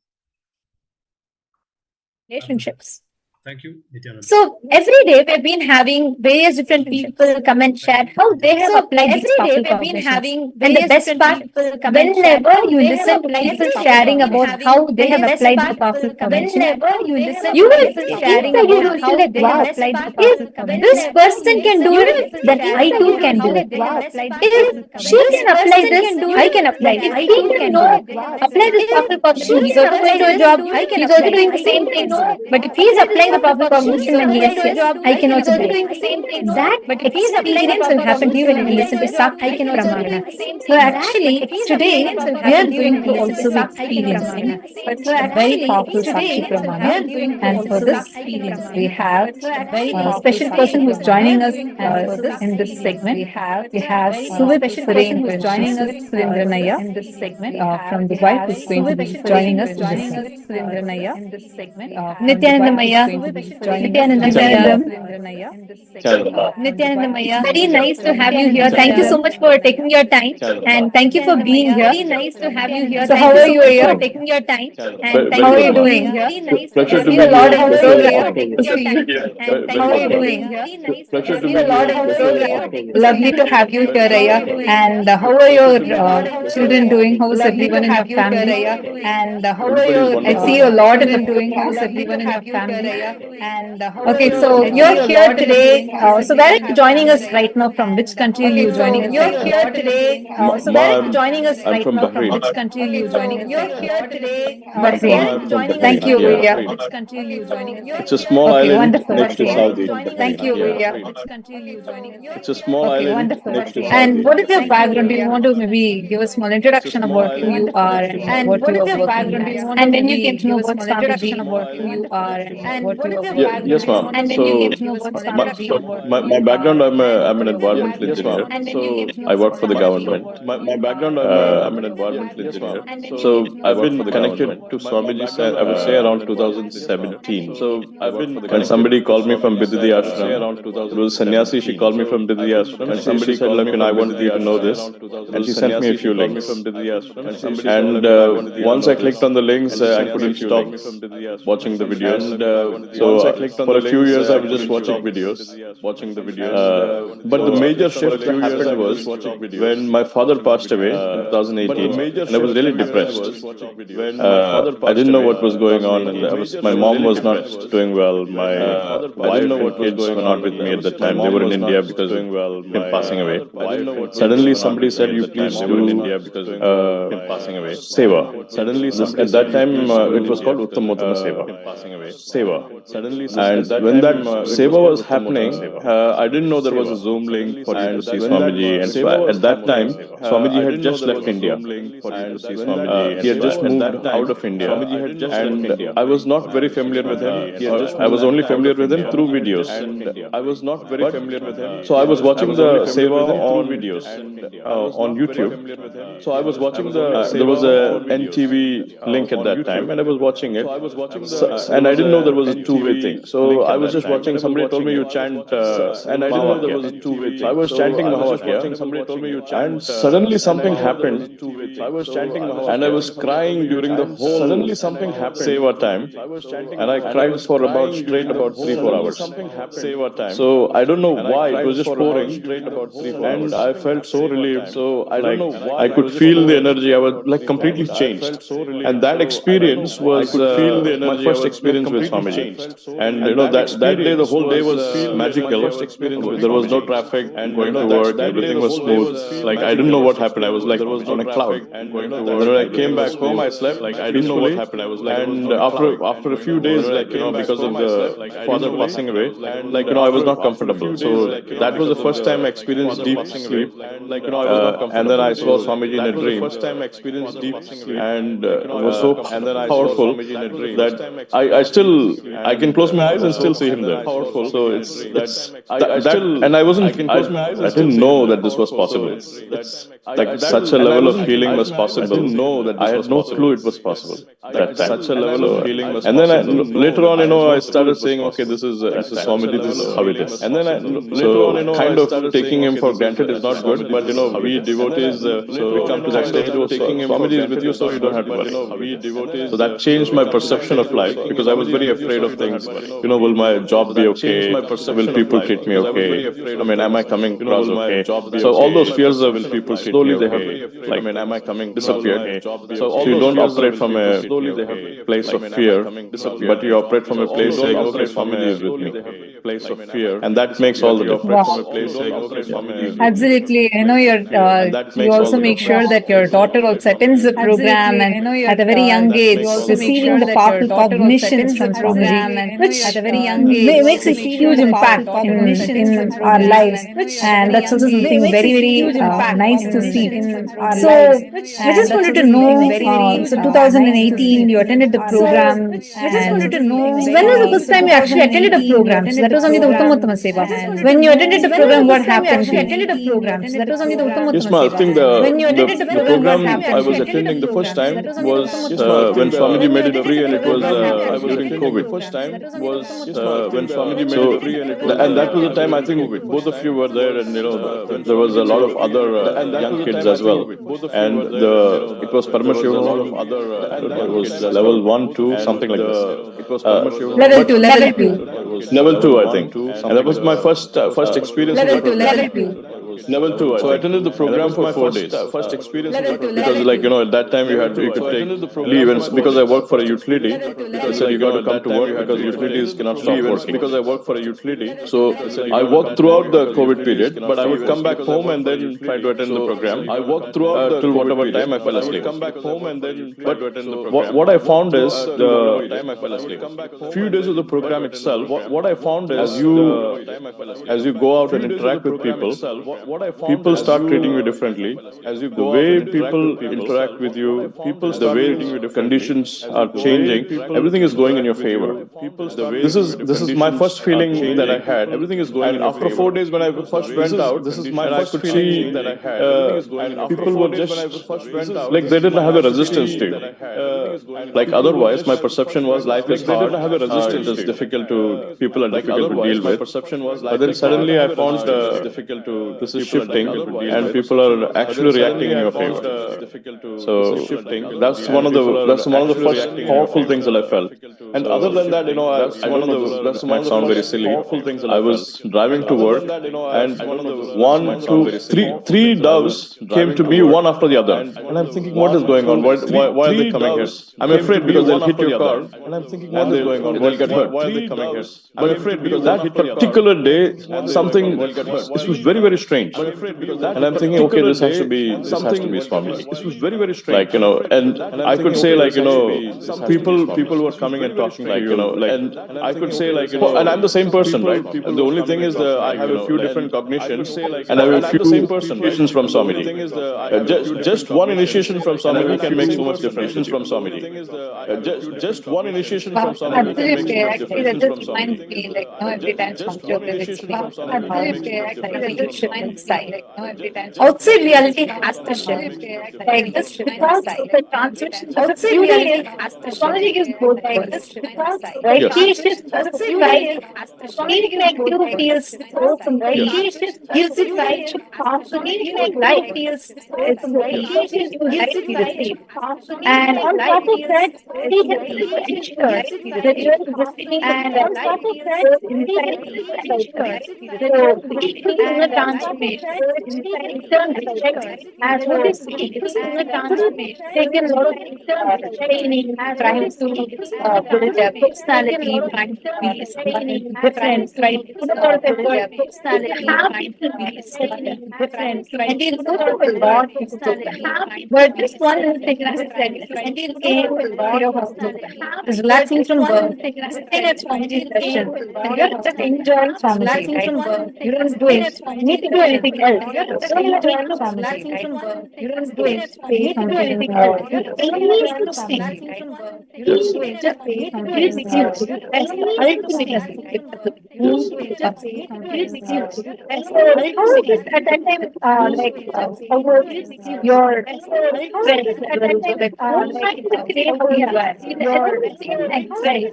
Relationships. Thank you, Nithyananda. So every day we've been having various different people come and share how they have applied these powerful cognitions. And the best part, whenever you listen to people sharing about how they have applied the powerful cognition, you will think that you will feel like, wow, if this person can do it, then I too can do it. If she can apply this, I can apply it. If he can apply this powerful cognition, he's also going to do a job, he's also doing the same things. But if he's applying the proper cognition, then yes, I can also do it. That experience will happen to you when you listen to Sakti Pramana. So actually, today we are going to also be experiencing a very powerful Sakti Pramana. And for this, we have a special person who's joining us in this segment. We have Surendranaya from Dubai, who's going to be joining us in this segment. Nithyananda, very nice to have you here. Thank you so much for taking your time, and thank you for being here. Very nice to have you here. So how are you here? Taking your time, and how are you doing? Pleasure I to see be a lot here. of program. How are you doing? Pleasure to See be a lot of here. program. Lovely to have you here, Raya. And how are your children doing? How's everyone in your family? And how are Everybody is your? I wonderful. see a lot in the doing. How's everyone in your family? And okay, so you're here today. So where are you joining us right now from? Which country are you joining us? You're here today. So where are you joining us I'm right from now from? Bahrain. Which country are you joining us? You're here today. I'm from Bahrain. Thank you, Yeah, Raya. Bahrain. Which country are you joining us? It's a small Okay, island wonderful. next to Saudi. Thank you, Yeah, Raya. Which country are you joining us? it's a small Okay, island wonderful. next to And Saudi. what is your background? Do you want to maybe give a small introduction about who you are and what you are working as? And when you came to know about Swamiji, about who you are and what you are Yeah, working yes, as? ma'am. And when you came to know about Swamiji, about who My you background, are I'm an and what you are environmental working engineer. as? And when you came to know I work about for the Swamiji, government. about who you I'm are an environmental engineer. and when you So came to know I've about been connected Swamiji, to Swamiji, I would say around 2017. So when somebody called me from Bididi Ashram, it was sannyasi. She called me from Bididi Ashram, and she said, "Look, I want you to know this." And she sent me a few links. And once I clicked on the links, I couldn't stop watching the videos. So for a few years, I was just watching videos. But the major shift that happened was when my father passed away in 2018, and I was really depressed. I didn't know what was going on, and my mom was not doing well. My wife and kids were not with me at that time. They were in India because of him passing away. Suddenly, somebody said, "You please do seva." At that time, it was called Uttamottama Seva. And when that seva was happening, I didn't know there was a Zoom link for you to see Swamiji. And so at that time, Swamiji had just left India. He had just moved out of India. And I was not very familiar with him. I was only familiar with him through videos. So I was watching the seva on YouTube. There was a NTV link at that time, and I was watching it. And I didn't know there was a two-way thing. So I was just watching. Somebody told me you chant and I didn't know there was a two-way thing. So I was chanting Mahavakya, and suddenly something happened. And I was crying during the whole seva time, and I cried for about 3-4 hours. So I don't know why, it was just pouring, and I felt so relieved. So I could feel the energy. I was like completely changed, and that experience was my first experience with Swamiji. And that day, the whole day was magical. There was no traffic going to work. Everything was smooth. Like I didn't know what happened. I was like on a cloud. And when I came back home, I slept peacefully. And after a few days, because of the father passing away, I was not comfortable. So that was the first time I experienced deep sleep. And then I saw Swamiji in a dream. And it was so powerful that I can close my eyes and still see him there. So I didn't know that this was possible. Like such a level of healing was possible. I had no clue it was possible that time. And then later on, I started saying, okay, this is Swamiji, this is how it is. So kind of taking him for granted is not good, but we devotees, we come to that stage of Swamiji is with you, so you don't have to worry. So that changed my perception of life, because I was very afraid of things. Will my job be okay? Will people treat me okay? I mean, am I coming across okay? So all those fears of people, slowly they have disappeared. So you don't operate from a place of fear, but you operate from a place saying, okay, Swamiji is with me. place of fear, and that makes all the difference. Absolutely. You also make sure that your daughter also attends the program and at a very young age, receiving the powerful cognitions from Swamiji, which makes a huge impact in our lives. And that's also something very, very nice to see. So I just wanted to know, so 2018, you attended the program. When was the first time you actually attended a program? So that was only the Uttamottama Seva. When you attended the program, what happened to you? That was only the Uttamottama Yes, ma. I think the program I was attending the first time was when Swamiji made it free, and it was during COVID. First time was when Swamiji made it free, and that was the time I think both of you were there, and there was a lot of other young kids as well, and it was Paramashivoham. It was level 1, 2, something like this. It was level 2. Level 2, I think, and that was my first experience. Level 2. So I attended the program for 4 days. First experience because at that time you could take leave, and because I work for a utility, they said you got to come to work because utilities cannot stop working. Because I work for a utility, so I worked throughout the COVID period, but I would come back home and then try to attend the program. I worked throughout till whatever time I fell asleep. Come back home and then try to attend the program. What I found is the few days of the program itself. What I found is as you go out and interact with people. People start treating you differently. The way people interact with you, the way conditions are changing, everything is going in your favor. This is my first feeling that I had. Everything is going. And after 4 days, when I first went out, this is my first feeling that I had. People were just like they didn't have a resistance to you. Like otherwise, my perception was life is hard. It is difficult to people are difficult to deal with. But then suddenly I found difficult to this is shifting, and people are actually reacting in your favor. So that's one of the first powerful things that I felt. And other than that, that might sound very silly. I was driving to work, and three doves came to me one after the other, and I'm thinking, what is going on? Why are they coming here? I'm afraid because they'll hit your car, and I'm thinking, what is going on? They'll get hurt. Why are they coming here? I'm afraid because that particular day, something. This was very, very strange. And I'm thinking, okay, this has to be Swamiji. This was very, very strange. And I could say, people were coming and talking to you, and I could say, and I'm the same person, right? And the only thing is I have a few different cognitions, and I have a few initiations from Swamiji. Just one initiation from Swamiji can make so much difference from Swamiji. Just one initiation from Swamiji can make so much difference from Swamiji. Every time outside reality has to shift. Like this, because the transition outside reality has to shift. Swamiji gives both like this, because right? He shifts outside right. He makes you feel so complete. He gives it right to pass. He makes life feels it's right. He gives you right to receive. And on top of that, he ensures that you are listening. And on top of that, he ensures so he is a transformation. As what is taken a lot of training, trying to build their personality, trying to be different, right? Put a lot of effort, personality, trying to be different, right? And he'll go through a lot of stuff. But this one thing I said, and he'll came a lot of stuff. Is relaxing from work, sitting at Swamiji's session, and you're just enjoying Swamiji, right? You don't do it. You need to do anything else. So you enjoy Swamiji, right? You don't do it. Pay something more. You need to see, right? You don't do it. Just pay something more. That's the ultimate how is it at that time, how was your friends, like, how you are, your friends,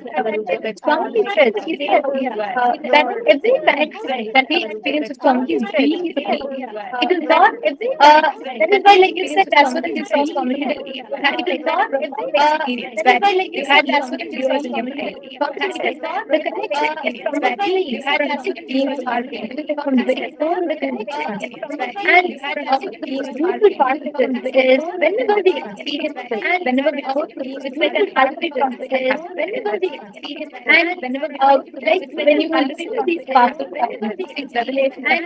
Swami says, that every time that we experience with Swami is being it is not, that is why, like you said, that's what it is from Swami. It is not experience, that you had that's what it is in your life. The connection is from you had as a being from the own and beautiful part of this is whenever we experience this, whenever we go through it, like a cultivate from this, whenever we experience and whenever like when you will listen to these parts of these revelation like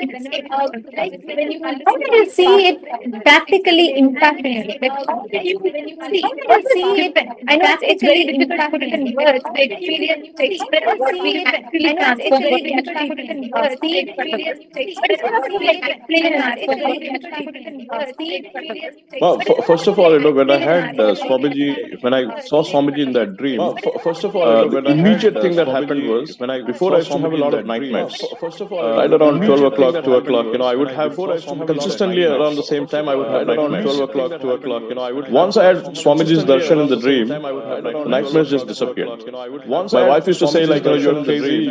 when you will how do you see it practically impacting you? Like how do you see what is different? I know it's very difficult to put it in words, the experience to express what we actually transform, what we actually see it, but it's not like explain and answer how we actually see it. Well, first of all, when I had Swamiji, when I saw Swamiji in that dream, the immediate thing that happened was, before I used to have a lot of nightmares. Right around 12 o'clock, 2 o'clock, I would have consistently around the same time, I would have nightmares. 12 o'clock, 2 o'clock, once I had Swamiji's darshan in the dream, the nightmares just disappeared. My wife used to say, like, you're crazy,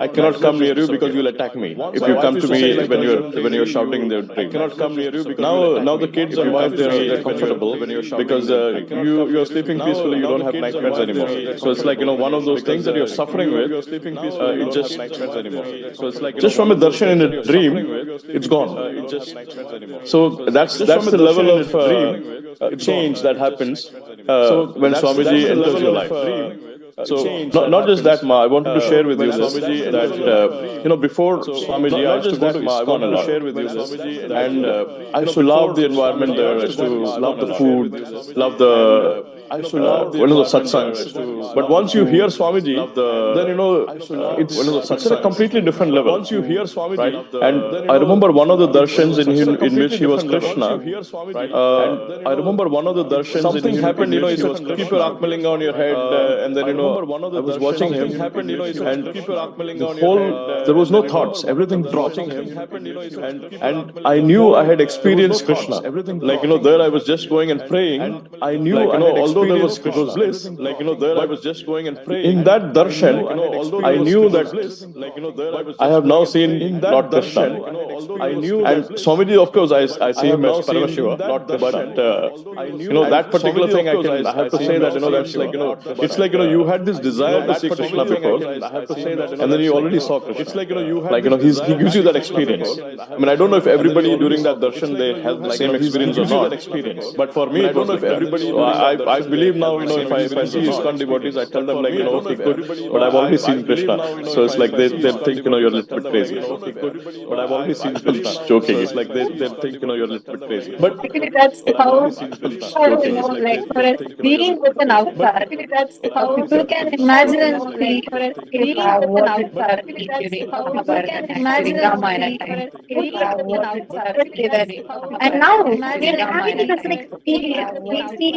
I cannot come near you because you'll attack me if you come to me when you're shouting in the dream. I cannot come near you because now the kids and wife, they're comfortable because you're sleeping peacefully, you don't have nightmares anymore. So it's like, one of those things that you're suffering with, it just nightmares anymore. So it's like, just from a darshan in a dream, it's gone. So that's the level of change that happens when Swamiji enters your life. So not just that, Ma, I wanted to share with you this, that before Swamiji, I used to go to ISKCON a lot, and I used to love the environment there. I used to love the food, love the satsangs. But once you hear Swamiji, then it's at a completely different level. Once you hear Swamiji, right? And I remember one of the darshans in which he was Krishna. I remember one of the darshans. Something happened, he said, keep your akmalinga on your head, and then I was watching him, and the whole there was no thoughts, everything dropped, and I knew I had experienced Krishna. Like there I was just going and praying, and I knew although there was bliss, there I was just going and praying. In that darshan, I knew that I have now seen Lord Krishna. I knew, and Swamiji, of course, I see him as Paramashiva, but that particular thing, I have to say that that's like it's like you had this desire to see Krishna before, and then you already saw Krishna. It's like he gives you that experience. I mean, I don't know if everybody during that darshan they have the same experience or not, but for me, it was different. So I believe now, if I see ISKCON devotees, I tell them like, okay, good, but I've already seen Krishna. So it's like they think you're a little bit crazy. But I've already seen Krishna. Joking. It's like they think you're a little bit crazy. But actually, that's how like for a being with an avatar, that's how people can imagine and see for a being with an avatar during Ramayana time. And now we're having this experience. We see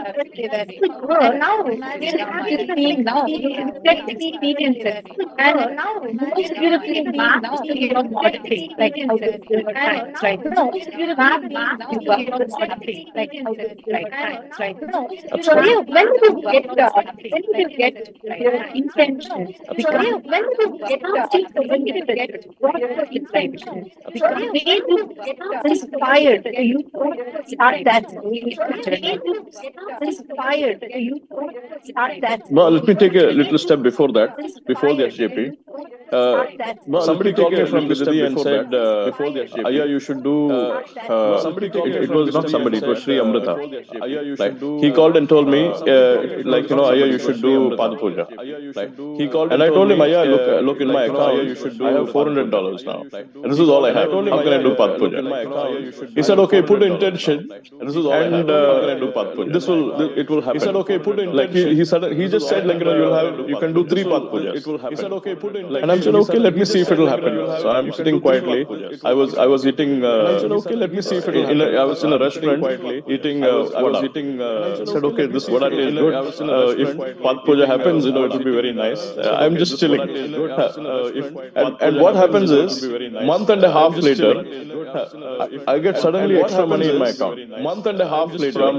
and now we're having this being now. Reflect experiences. And now most beautifully mapped to modern things, like how to build times, right? No, mapped to modern things, like how to build times, right? No. So when did you get your intention? Because when did you get what your intention? Because when you inspired you start that inspired you start that. Well, let me take a little step before that, before the SJP. Somebody called me from Vidhi and said, Aya, you should do. It was not somebody, it was Sri Amrita. Like, he called and told me, Aya, you should do Pada Puja. And I told him, Aya, look in my account, I have $400 now. And this is all I have. How can I do Pada Puja? He said, okay, put intention. And this is all I have. How can I do Pada Puja? It will happen. He said, okay, put intention. Like he just said, like, you can do 3 Pada Pujas. It will happen. He said, okay, put intention. And I said, okay, let me see if it will happen. So I'm sitting quietly. I was eating. I said, okay, let me see if it will happen. I was in a restaurant eating. I was eating. I said, okay, this vada tastes good. If Pada Puja happens, it will be very nice. I'm just chilling. And what happens is, month and a half later, I get suddenly extra money in my account. Month and a half later,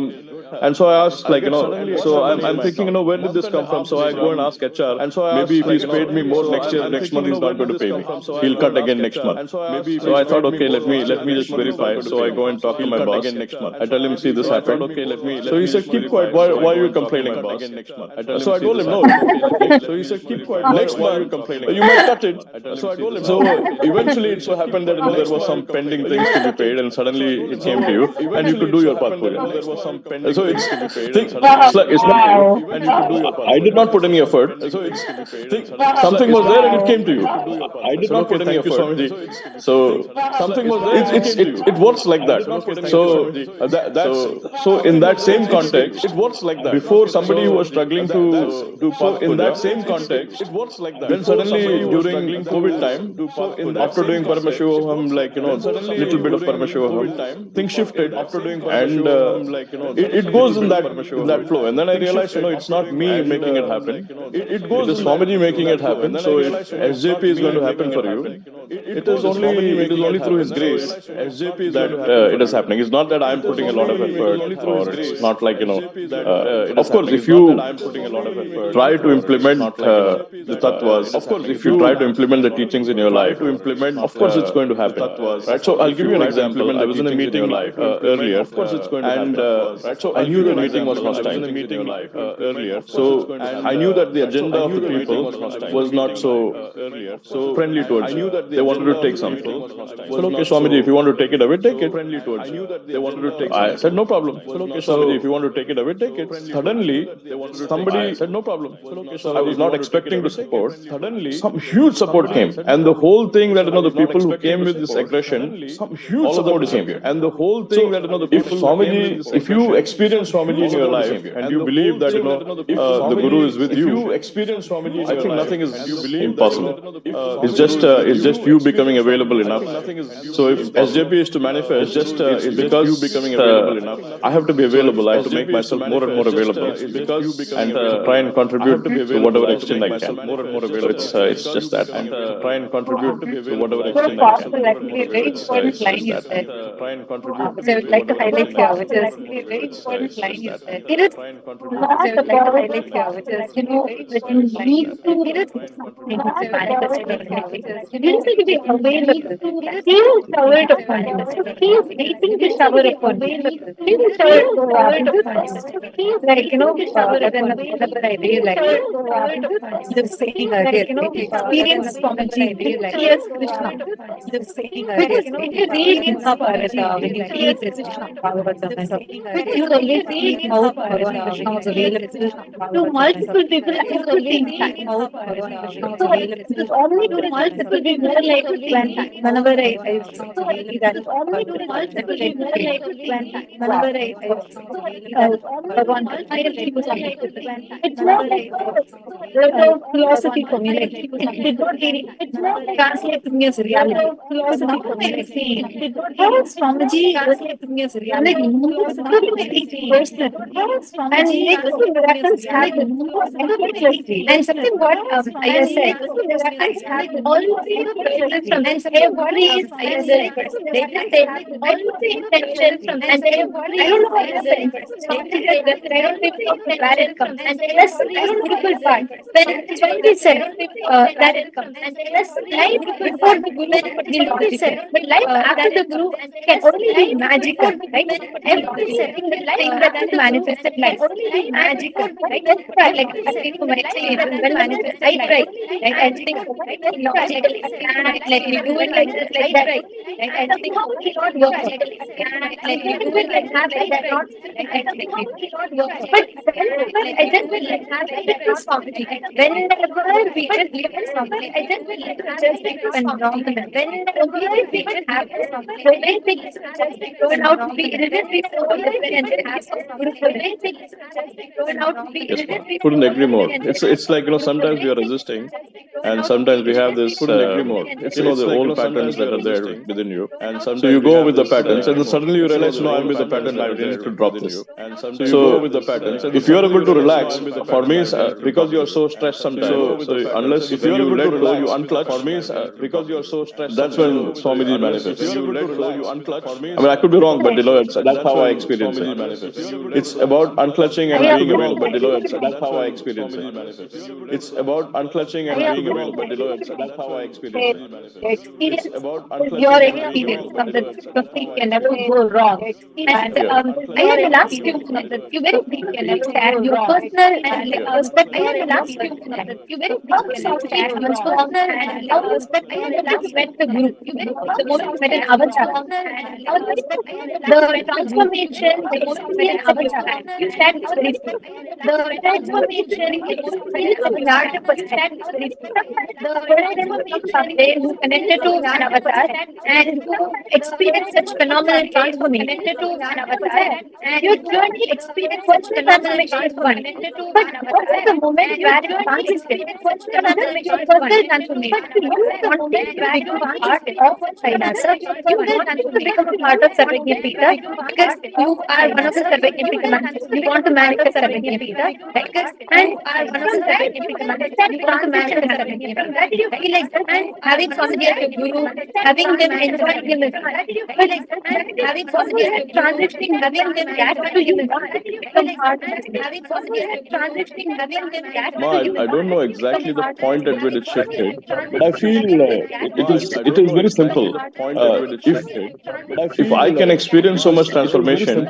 And so I asked, like, so I'm thinking, where did this come from? So I go and ask HR. And so maybe if he's paid me more next year, next month he's not going to pay me. He'll cut again next month. So I thought, okay, let me just verify. So I go and talk to my boss. I tell him, see, this happened. So he said, keep quiet. Why are you complaining about it? So I told him, no. So he said, keep quiet. Next month, you might cut it. So I told him. So eventually it so happened that there was some pending things to be paid, and suddenly it came to you, and you could do your part puja. So it's not. I did not put any effort. Something was there and it came to you. I did not put any effort. So something was there. It works like that. So in that same context, it works like that. Before somebody who was struggling to do path in that same context, it works like that. Then suddenly during COVID time, after doing Paramashivoham, like little bit of Paramashivoham, things shifted after doing and it goes in that flow. And then I realized, it's not me making it happen. It is Swamiji making it happen. So if SJP is going to happen for you, it is only through His grace that it is happening. It's not that I'm putting a lot of effort, or it's not like of course, if you try to implement the tattvas, of course, if you try to implement the teachings in your life, of course, it's going to happen. Right? So I'll give you an example. I was in a meeting earlier, of course, it's going to happen. So I knew the meeting was hostile. Earlier, so I knew that the agenda of the people was not so friendly towards it. They wanted to take something. So okay, Swamiji, if you want to take it away, take it. I knew that they wanted to take. I said no problem. So okay, Swamiji, if you want to take it away, take it. Suddenly, somebody said no problem. I was not expecting to support. Suddenly, some huge support came, and the whole thing that the people who came with this aggression, some huge support came here, and the whole thing that if Swamiji, if you experience Swamiji in your life, and you believe that the Guru is with you, experience Swamiji, I think nothing is impossible. It's just you becoming available enough. So if SJP is to manifest, it's because you becoming available enough. I have to be available. I have to make myself more and more available, and try and contribute to whatever extent I can. It's just that, and try and contribute to whatever extent I can. Actually, a very important line you said, which I would like to highlight here, which is a very important line you said. It is not about highlight here, which is that you need to manifest it. You need to be available. He will shower it upon you. He is waiting to shower upon you. He will shower it upon you. Whenever I realize this saying again, experience Swamiji, he is Krishna. This saying again, when you read Mahabharata, when you read this Bhagavatam, you always see how Krishna was available to multiple people at the same time. So it's only to multiple people like whenever I see that it's only to multiple people like whenever I want it's not like a philosophy for me. Like it did not really translate to me as reality. Philosophy for me. How is Swamiji translate to me as reality? Person. And like miracles happen effortlessly. And something what I said, miracles happen always from every intention from and I don't know how to say I don't think where it comes. And that's the beautiful part. When Swamiji said that it comes. And that's life before the Guru said, but life after the Guru can only be magical, right? Everything that is manifested life only be magical, right? Like I think for my experience, when manifested, I try, right? I think logically, like you do it like this, like that, right? I think how it not work, like you do it like that, not I think how it not work. But I just will like have like this competition. Whenever we just live in something, I just will just like phenomenal. Whenever we just have when things turn out to be irrelevant, so different and it has so beautiful. When things turn out to be irrelevant, Couldn't agree more. It's like sometimes we are resisting And sometimes we have this, the old patterns that are there within you. So you go with the patterns, and then suddenly you realize, no, I'm with the pattern. I really need to drop this. So if you are able to relax, for me, because you are so stressed sometimes. So unless if you are able to let go, you unclutch. For me, because you are so stressed. That's when Swamiji manifests. I mean, I could be wrong, but that's how I experience it. It's about unclutching and being available. But that's how I experience it. It's about unclutching and being available. But that's how I experience it. Experience It's about your unclutching and being experience available. of the something can never go wrong. And I had the last few minutes, you very briefly shared your personal and perspective. I had the last few minutes, you very briefly shared your personal and how perspective. I had the last met the group, the moment you met an avatar. The transformation, the experience avatar. You shared this very good. The transformation, the experience of larger perspective. The transformation of there who connected to an avatar and who experienced such phenomenal transformation. Your journey experienced such phenomenal transformation. But what is the moment where it consisted? Your personal transformation. You wanted to become a part of KAILASA. You wanted to become a part of Sarvajñapita because you are one of the Sarvajñapita manifestors. You want to manifest Sarvajñapita. And from that, you want to manifest Sarvajñapita. That you feel like that, and having Swamiji as your guru, having them enjoying him as having Swamiji as your transitioning, having them get to you become part of it. Having Swamiji as your transitioning, having them get No, to you I don't know exactly the point at which it shifted, but I feel it is very simple. If I can experience so much transformation,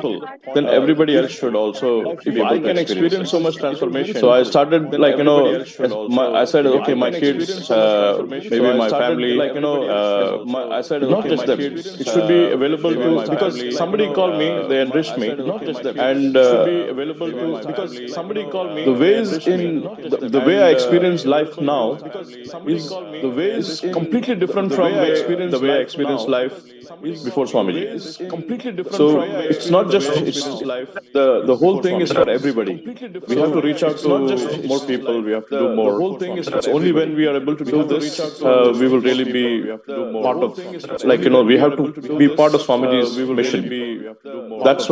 then everybody else should also be able to experience it. So much transformation. So I started I said, okay, my kids, maybe my family, not just them. It should be available to, because somebody called me, they enriched me, and the ways in the way I experience life now is completely different from the way I experienced life before Swamiji. So it's not just the whole thing is for everybody. We have to reach out to more people. We have to do more. It's only when we are able to do this, we will really be part of, we have to be part of Swamiji's mission. That's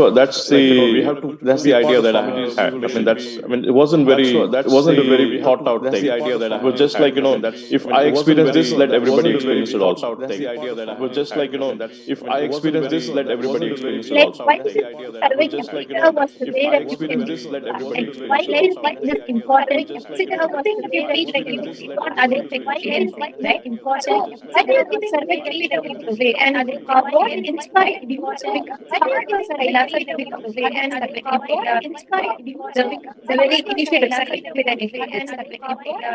the idea that I had. It wasn't a very thought out thing. It was just if I experience this, let everybody experience it also. It was just if I experience this, let everybody experience it also. Why is Sarvajñapita was the way that you can why is this important? Something that you feel like you want others to why is that important? So why do you think Sarvajñapita was the way and what inspired you to become part of KAILASA to become the way and what inspired you to become the very initiative Sarvajñapita and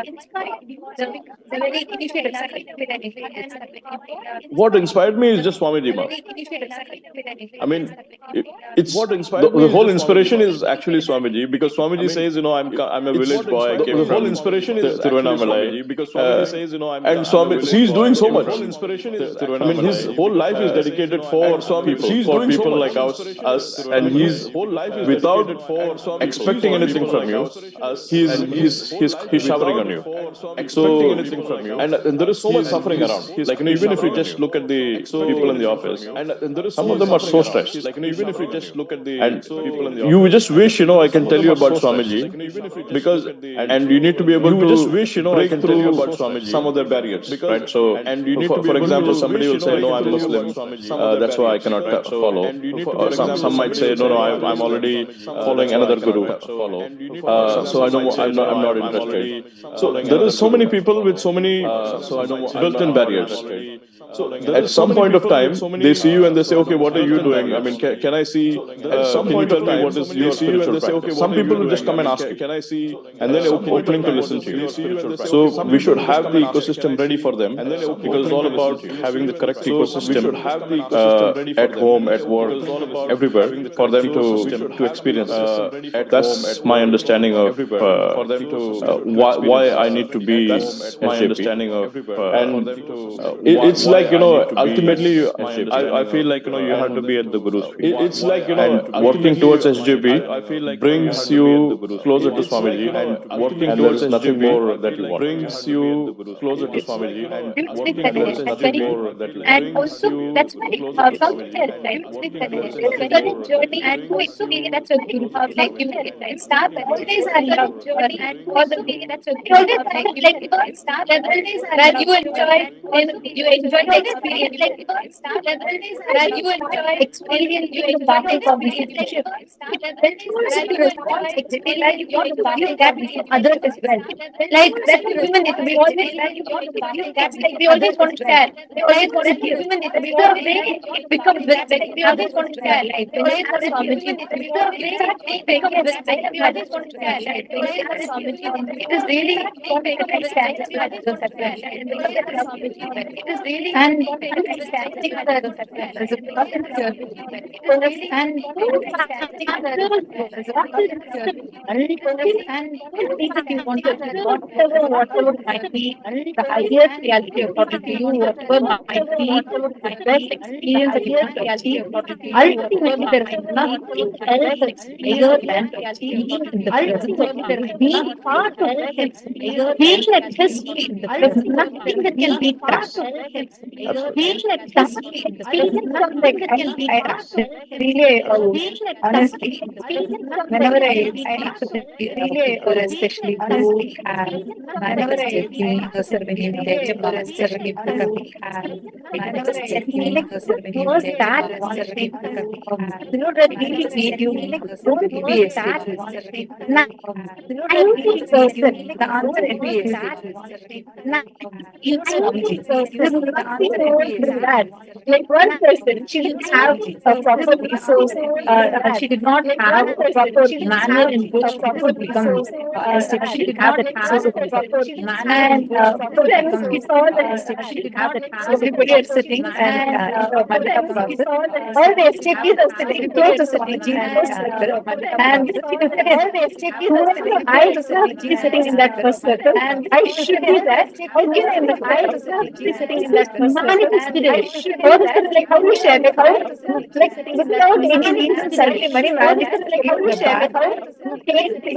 inspired you to become the very initiative Sarvajñapita and what inspired me is just Swamiji. I mean, it's the whole inspiration is actually Swamiji, because Swamiji says, I'm a village boy. I came from Tiruvannamalai, because Swamiji says, and Swami, he's doing so much. I mean, his whole life is dedicated for people like us, and he's without expecting anything from you. He's showering on you. So, and there is so much suffering around. Even if you just look at the people in the office, some of them are so stressed. Even if you just look at the people in the office, you just wish, I can tell you about Swamiji, because, and you need to be able to just wish, break through some of their barriers, right? So, and you need to, for example, somebody will say, no, I'm Muslim, that's why I cannot follow. Or some might say, no, I'm already following another guru. So I'm not interested. So there is so many people with so many built-in barriers. So at some point of time, they see you and they say, okay, what are you doing? I mean, can I see, can you tell me what is your spiritual practice? Some people will just come and ask you, and then opening to listen to you. So we should have the ecosystem ready for them, because it's all about having the correct ecosystem at home, at work, everywhere, for them to experience this. That's my understanding of why I need to be SJP. And it's like, ultimately, I feel like, you have to be at the Guru's feet. It's like, and working towards SJP brings you closer to Swamiji, and working towards nothing more that you want. brings you closer to Swamiji, and Beautifully working said towards it. such That's a very goal good. that And brings also, you that's very closer to from Swamiji, there, and right? working There towards is such a a certain goal that journey and go brings explain you that's okay. closer to Like you Swamiji, and know, start working always towards I such a love goal that journey and brings for the you that's okay. closer to Always Swamiji, like and start working always towards where such a you goal that enjoy brings you enjoy the experience. Like start always where you enjoy experiencing the topic of relationship. It forces you to respond exactly like you want to feel that with others as well. Like that's the human nature. We always like you want to feel that like we always want to share. We always want to give. The way it becomes very we always want to share. Like when I have Swamiji, the way it becomes we always want to share. Like when I have Swamiji, it is really important to understand that others as well. It is really and understanding that others is important here. And if you want to whatever might be the highest reality according to you, whatever might be the best experience that you want to achieve, ultimately there is nothing else that's bigger than being in the present, being part of it, being at his feet. There's nothing that can beat that. Being at his feet, there's nothing that can beat that. Really, honestly, whenever I speak to people, especially who have manifested being a serving in the serving in the manifested being a serving in the that one thing, that really made you want to be a serving. Now, I know this person, the answer is now, in Swamiji, there's nothing more than that. Like one person, she didn't have a proper resource, she did not have a proper manner in which she could become she did have that resource of proper manner and sometimes we saw that she did have that everybody are sitting and Madhya process. All the STPs are sitting close to Swamiji and whoever I deserve to be sitting in that first circle and I should be there. How can I miss that? I deserve to be sitting in that first circle. Manifested it. How does it like how do you share it? How like without any reason suddenly money manifested like how do you share it? How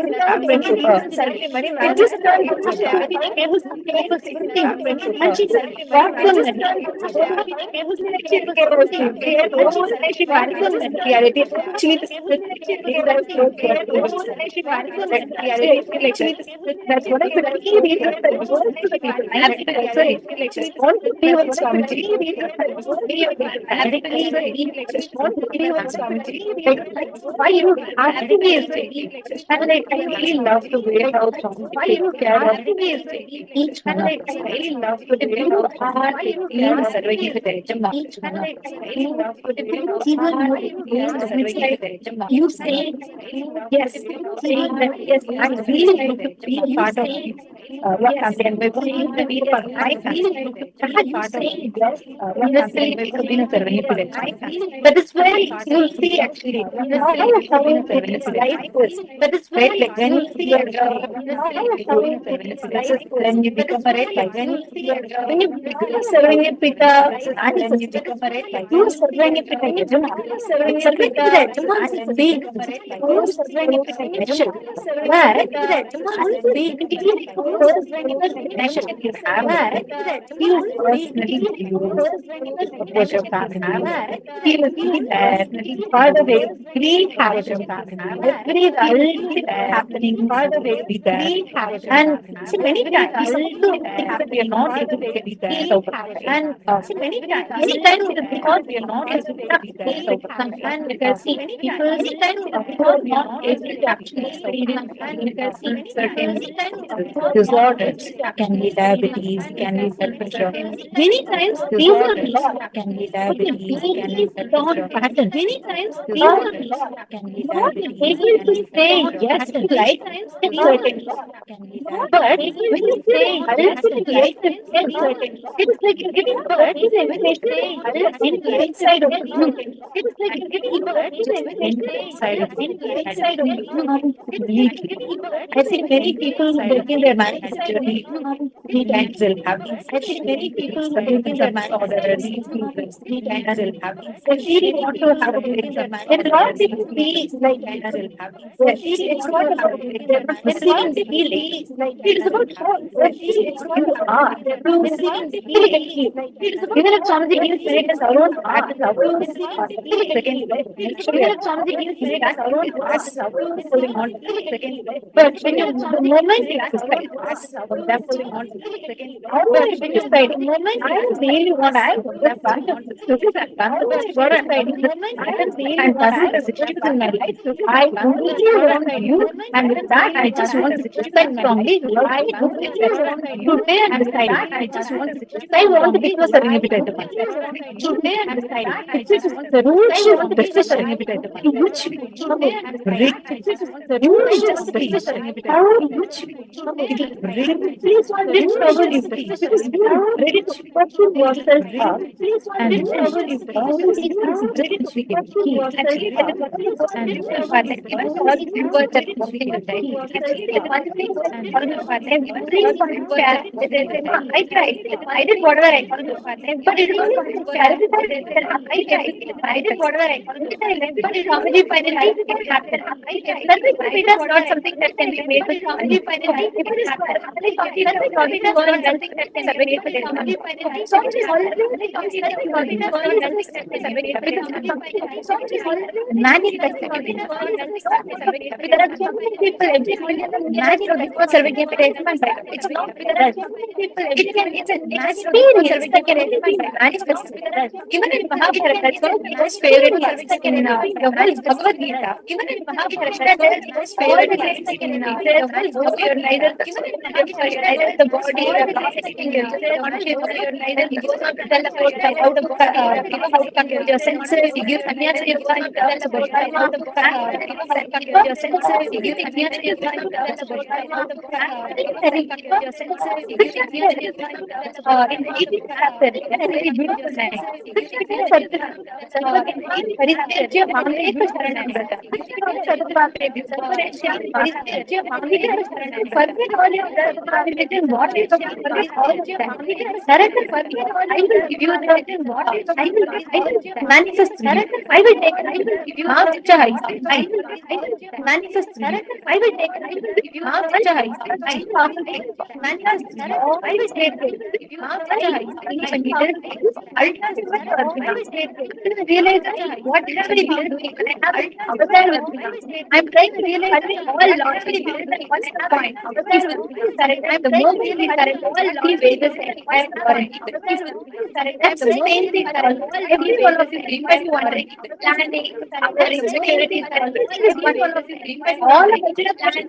without any reason suddenly money manifested. It just turned out to share it. It was something and she just got the money. It was like she manifested in reality. She just that's one of the key reasons that most of the people want to be with Swamiji. Want to be with Swamiji. Like, why you have to be a steady? And like, I really love the way how Swamiji takes care of each one of us. I really love the way how hard being serving with each one of us. You say yes, saying that yes, I really want to be a part of your family. I want to be a part of my family. You saying yes, necessarily because being a servant. That is where you'll see actually how its life is. That is where like when you become a red light, when you become a Sarvanyapita manifesting, you are Sarvanyapita Yajama. Sarvanyapita Yajama is big. You are Sarvanyapita Yajama. Where once big connection you have, you personally with your family. Feel there. Part of it, great habit. Every ultimate happening, part of it, be there. And so many times, things that we are not able to be there. And so many times it is because we are not able to be there. And because people, who are not able to actually experience certain disorders, can be diabetes, can be blood pressure. Many times these are law, can be diabetes, can be blood pressure. Pattern. Many times these are law, can be diabetes, able to say yes to life, it's certain law. But when you say ultimate yes to certain, it is like giving birth to the information in the inside of you. It is like giving birth to the information inside of you completely. I think many people who begin their manifest journey, many times they'll have these. I think many people who begin their manifest many times they'll have these. They really want to have a great journey. It's not to be like it's not about they're not receiving the healing. It is about you are. Even if Swamiji gives spirit as our own heart, is our own heart. Even if Swamiji gives spirit as our own heart, is our own holding on. But when you, the moment you decide, that's holding on. However, when you decide, the moment I don't really want, I want that part of this is that part of this. What I'm saying, the moment I don't really want, I have situations in my life. I really want you, and with that, I just want to decide strongly. I today I'm deciding. I just want to decide. I want to become a serving inhibitor. Today I'm deciding. It's just the ferocious decision to which we ferocious decision how which please which trouble is this? Because you are ready to question yourself up and all these things ready to be key. Actually, and one thing that walking the time. Actually, one thing I tried. I did whatever I could, but it was clarity. I did whatever I could, but it comedy finally it happened. That is not something that can be made with comedy finally it happened. That is not something that can be made with comedy finally. So it is already manifested. There are so many people natural because it's not it's an experience that can only be manifested. Even in Mahabharata, that's one of the most favorite parts in the whole Bhagavad Gita. Even in Mahabharata, that's one of the most favorite parts in the whole you're neither the body or the processing he goes on to tell about how to come to your senses, he gives Sanyasa Yoga, he tells about how to come to your senses, he gives Sanyasa Yoga, he tells about how to come to your senses, he gives Sanyasa Yoga, in the 18th chapter, it's a very beautiful line. Forget all your what is I will give you I will manifest I will take I will manifest I will take I will realize what have we been doing? I'm trying to realize all logically what's the point? The moment we correct all wages that's the same thing every one of you remember planning, our insecurities, all of it planning,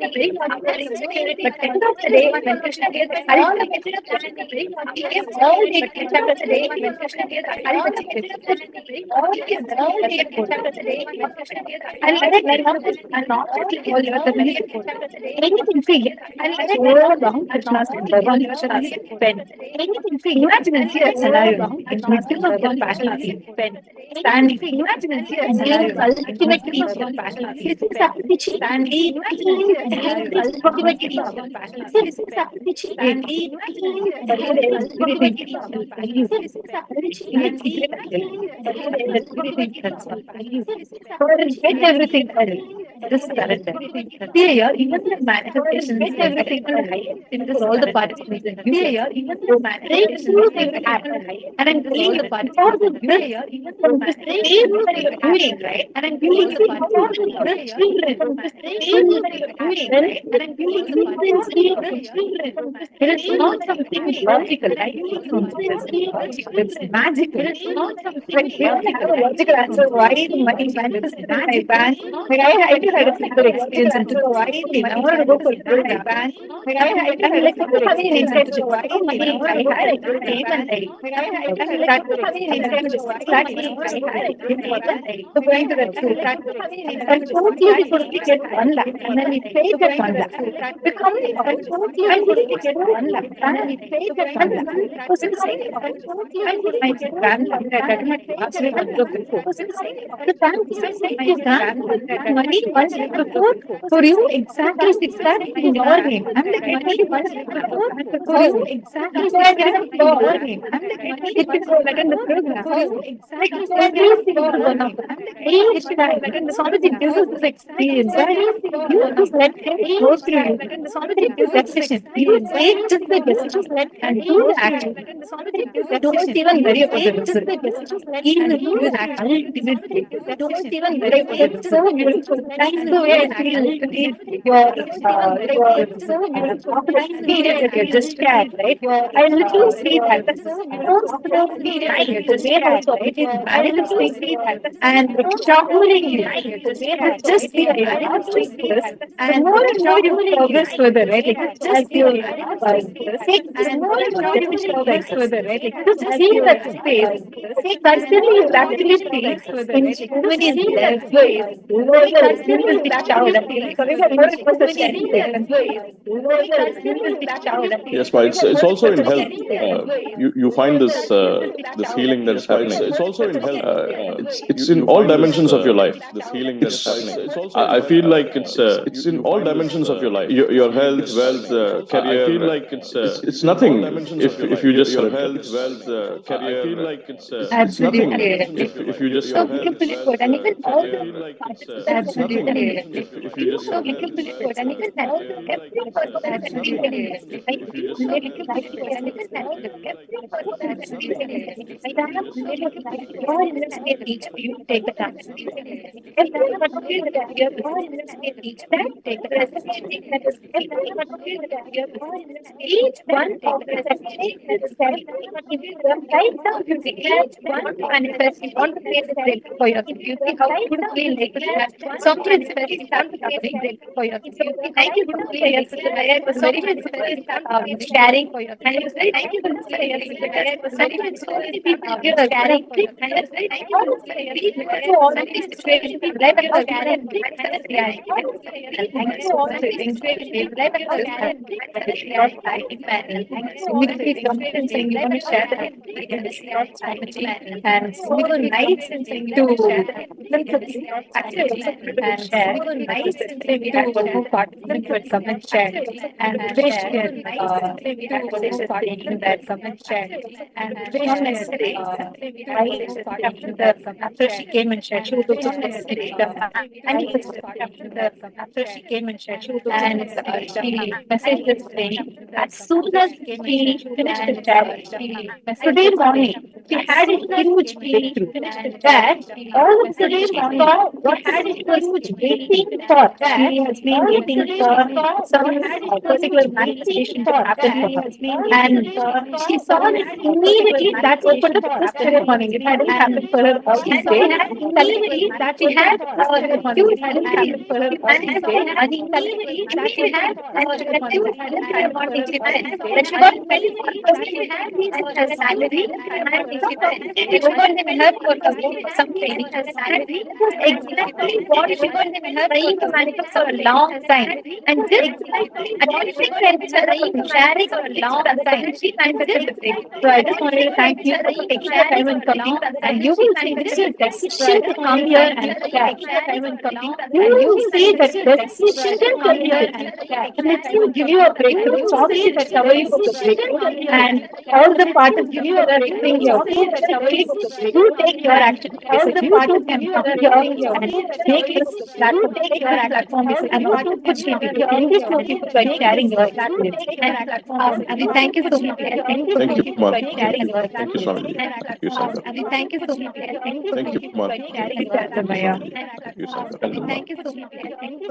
but end of the day when Krishna gave all of it planning, all the end of the day when Krishna gave all the day and I'm not just all the anything see so long Krishna's anything see imagine and see that scenario in the middle of the passion standing imagine and see that scenario ultimately standing get everything this surrender. Here, even the manifestation get everything in this all the participants. Here, even the manifestation and I'm feeling the participants. Here, even the doing right, and I'm feeling the participants. It is not something logical, right? It's magical. It is not something logical. Logical answer why the money manifested in my bank. I just had a simple experience and took why I wanted to go for a program. I like to have an insight to why I had a good game and I so going to the school and totally could get 1 lakh and then we paid that 1 lakh. Becoming I didn't get 1 lakh and then we paid that 1 lakh. Was it saying my grandmother at my class before. The bank said your grandmother money once before for you exactly 6 lakh in your name. I'm like money once before for you exactly 6 lakh in your name. I'm like money it before like in the program. Like every single one of them. Each time Swamiji gives us this experience where you just let him go through you. Swamiji gives us decision. You take just the decision and do the action. Don't even worry about the result. Even if you ultimately, don't even worry about the result. So beautiful. That's the way I feel your experience that you just shared, right? I literally see that. Most of the time, the way also it is manifesting and showering you. It's just the idea and more and more you progress further, right? Like as you take more and more definition further, right? Like just see that space. Certainly you actually see in so many ways. Yes, but it's also in health. You find this healing that is happening. It's also in health. It's in all dimensions of your life. This healing that is happening. I feel like it's in all dimensions of your life. Your health, wealth, career. I feel like it's nothing if you just your health, wealth, career. I feel like it's nothing if you just beautifully put, and even all the absolutely if you just so beautifully put, and even every person absolutely each of you take the time. Each one of the right now you each one manifest on the face break for your beauty. How beautifully like that. Something is very start break for your beauty. Thank you for it was very sharing for your thank you for it was very people here sharing for your thank you for all of these situations right about thank you so much right saying you want to share that and so nice to actually share nice we had one more participant who had come and shared and wish we had taken that come and shared and yesterday after she came and shared she was also after she came and shared and she messaged us saying as soon as she finished the chat today morning she had a huge breakthrough that all of today saw what had a huge waiting for she has been waiting for some particular manifestation to happen for her and she saw it immediately that opened up this today morning it hadn't happened for her all these days immediately that she had a huge increase for her all these days and immediately that she had a huge that she got 24% increase in her salary and it opened in her for some training her salary was exactly what she was trying to manifest for a long time and this exactly sharing for a long time she manifested the thing. So I just wanted to thank you for taking the time and coming and you will see this is your decision to come here and share. You will see that decision to come here and share and it's going to give you a breakthrough. So obviously that's our breakthrough and all the participants that are listening here, you take your action. All the participants can come here and make this platform and also put your people by sharing your experience. And we thank you so much. Thank you, Kumar. Sharing your Thank you, Swamiji. Thank you, Sankar. and we thank you so much. Thank you, Kumar. Sharing Thank your you, Sankar. and we thank you so much.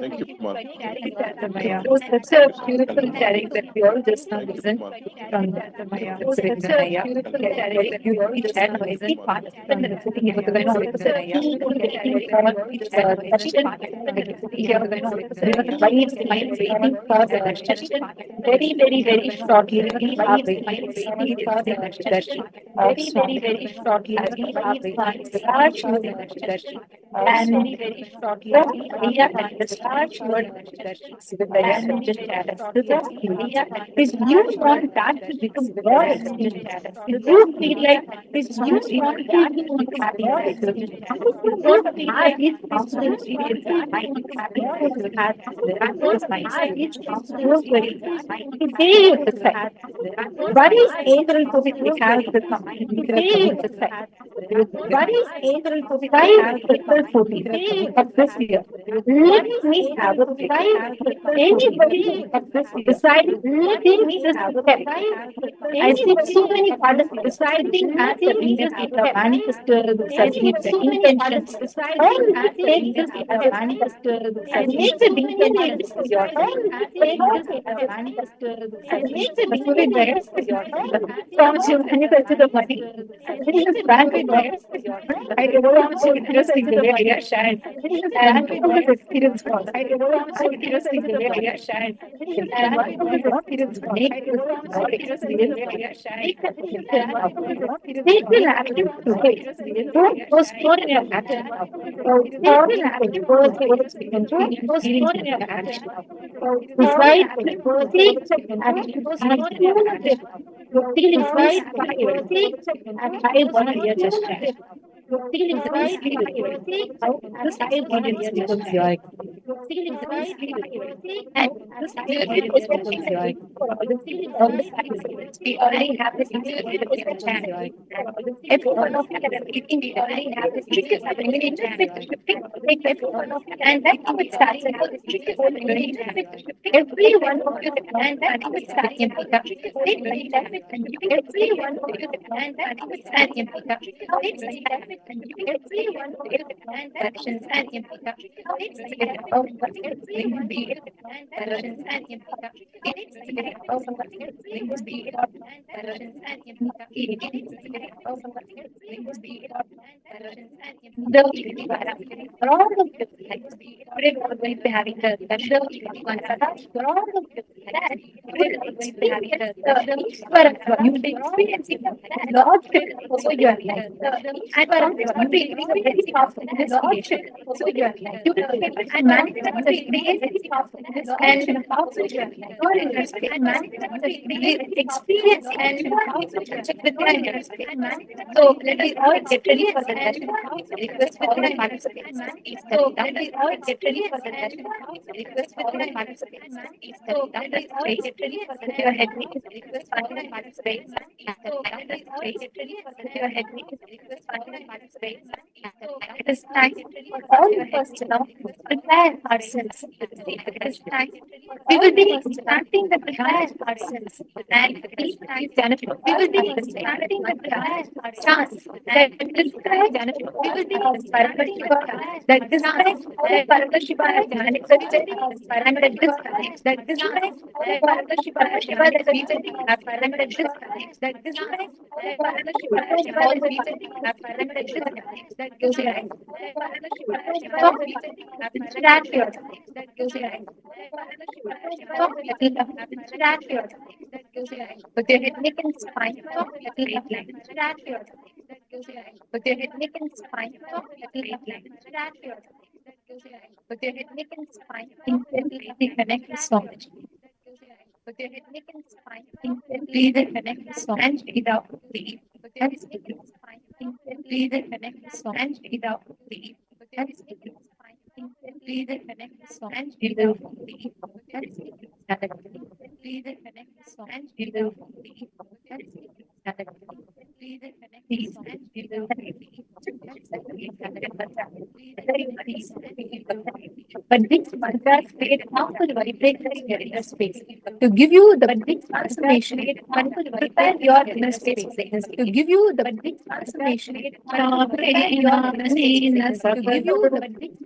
Thank you, Kumar. It was such a beautiful sharing that we all just now listened from Maya. It's such a beautiful sharing that you all just now listened participant that is sitting here because I know it's a waiting for the darshan. Very, very, very shortly we are waiting for the darshan of Swami. Very shortly we are waiting for the darshan and very shortly we are at the start word and just add us to the India. If you want that to become more experience, if you feel like this you want that to become happy, if you want to have these possible experiences, you have those minds. Don't worry. Today you decide. What is able to be have the today you decide. Why is April 14th of this year? Let me have a anybody decide, let me just step. I see so many participants deciding as the reason the manifestor, the intentions. All take this as a manifestor and make the intentions for yourself. Take this as a manifestor and make the intentions for yourself. Promise you manifest the money. This is bank account. I promise you interesting the way I shine. And what is experience called? I promise you interesting the way I shine. And what is experience called? Make what experience I shine. Take the action today. Don't postpone your action. Take the action. Don't postpone your action. Decide to take action. Feeling right, and I want to just shine. Feeling right, this I want to becomes joy. Feeling right, and this becomes joy. We already have this joy. Everyone of us we already have this and that it starts everyone of you and that it starts everyone of you and that it starts everyone and actions and also your life. And also your life. And manifest the and also your life. And experience and check with your so let us all get ready for the session. Request for the participants. So let us all get ready for the session. Request for the participants. So let us all get ready for the your head. Request for the participants. So let us all get ready for the your head. Request for the participants. It is time for all of us to now prepare ourselves. It is time. We will be starting the prepare ourselves and we will be starting the prepare chance that describe we will be Paramashivoham that describe Paramashivoham manifested and that describe that describe Paramashivoham that we will have and that describe that describe Paramashivoham all we will have and that describe that goes right. Distract yourself. That goes right. Distract yourself. That goes right. But your rhythmic and spine. Distract yourself. That goes right. But your rhythmic and spine. Distract yourself. That goes right. But your rhythmic and spine. Intently connect with so much. But your rhythmic and spine. Intently connect with so and breathe out. Breathe. But your rhythmic and spine. Intently connect with so and breathe out. Breathe. But your rhythmic and spine. Intently connect with so and breathe out. Breathe. But your rhythmic and spine. Intently connect with so and breathe out. Breathe. But your rhythmic and spine. Intently connect with so and breathe out. But these mantras create powerful vibrations in your inner space to give you the big transformation and prepare your inner space to give you the big transformation to prepare your inner space to give you the big